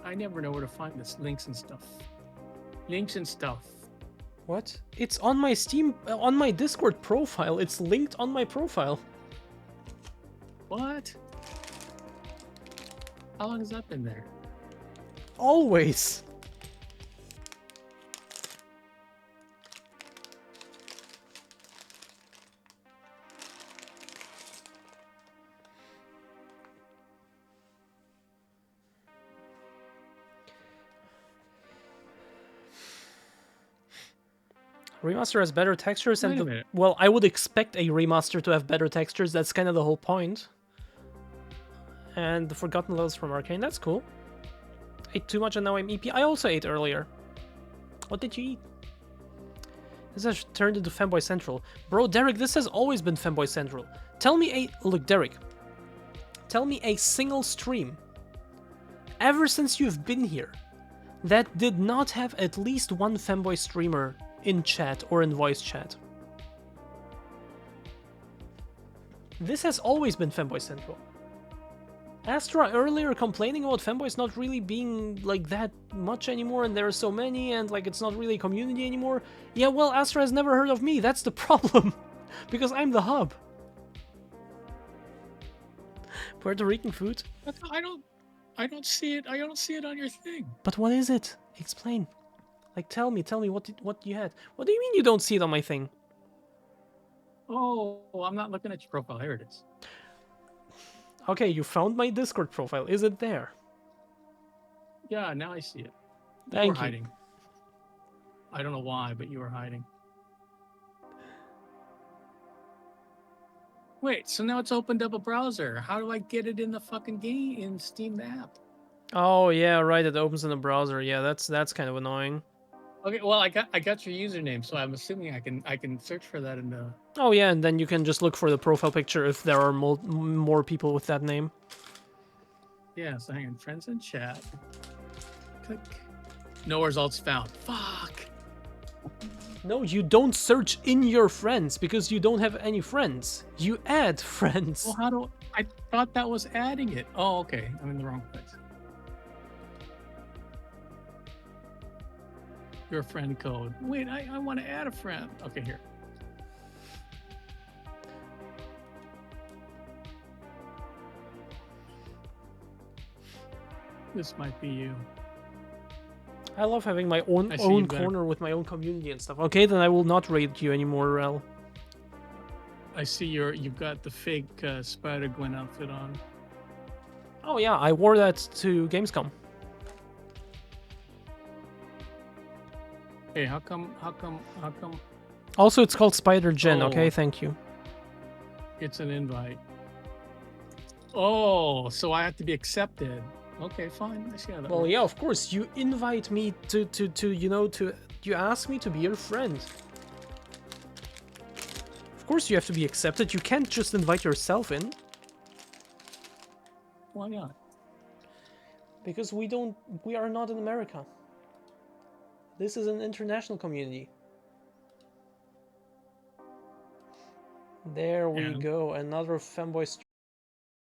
I never know where to find this. Links and stuff. Links and stuff. What? It's on my Steam, on my Discord profile. It's linked on my profile. What? How long has that been there? Always. Remaster has better textures, Wait and a minute. well, I would expect a remaster to have better textures. That's kind of the whole point. And the Forgotten Levels from Arcane. That's cool. Ate too much and now I'm EP. I also ate earlier. What did you eat? This has turned into Femboy Central. Bro, Derek, this has always been Femboy Central. Tell me look, Derek. Tell me a single stream, ever since you've been here, that did not have at least one Femboy streamer in chat or in voice chat. This has always been Femboy Central. Astra earlier complaining about Femboys not really being like that much anymore, and there are so many, and like it's not really a community anymore. Yeah, well, Astra has never heard of me. That's the problem, because I'm the hub. Puerto Rican food. I don't see it. I don't see it on your thing. But what is it? Explain. Like, tell me what you had. What do you mean you don't see it on my thing? Oh, I'm not looking at your profile. Here it is. Okay, you found my Discord profile. Is it there? Yeah, now I see it. You Thank were you. hiding. I don't know why, but you were hiding. Wait, so now it's opened up a browser. How do I get it in the fucking game in Steam app? Oh yeah, right. It opens in the browser. Yeah, that's kind of annoying. Okay, well I got your username, so I'm assuming I can search for that in the. Oh yeah, and then you can just look for the profile picture if there are more people with that name. Yeah, so hang on, friends and chat. Click. No results found. Fuck. No, you don't search in your friends because you don't have any friends. You add friends. Well, how do I thought that was adding it? Oh, okay. I'm in the wrong place. Your friend code. Wait, I want to add a friend. Okay, here. This might be you. I love having my own I see you better. corner with my own community and stuff. Okay, then I will not raid you anymore, Rel. I see you've got the fake Spider-Gwen outfit on. Oh yeah, I wore that to Gamescom. Hey, how come Also, it's called Spider-Gen, Oh. okay? Thank you. it's an invite? Oh, so I have to be accepted. Okay, fine. I see how that Well, works. yeah, of course. You invite me to you ask me to be your friend. Of course you have to be accepted. You can't just invite yourself in. Why not? Because we are not in America. This is an international community. There we And? go. Another Femboy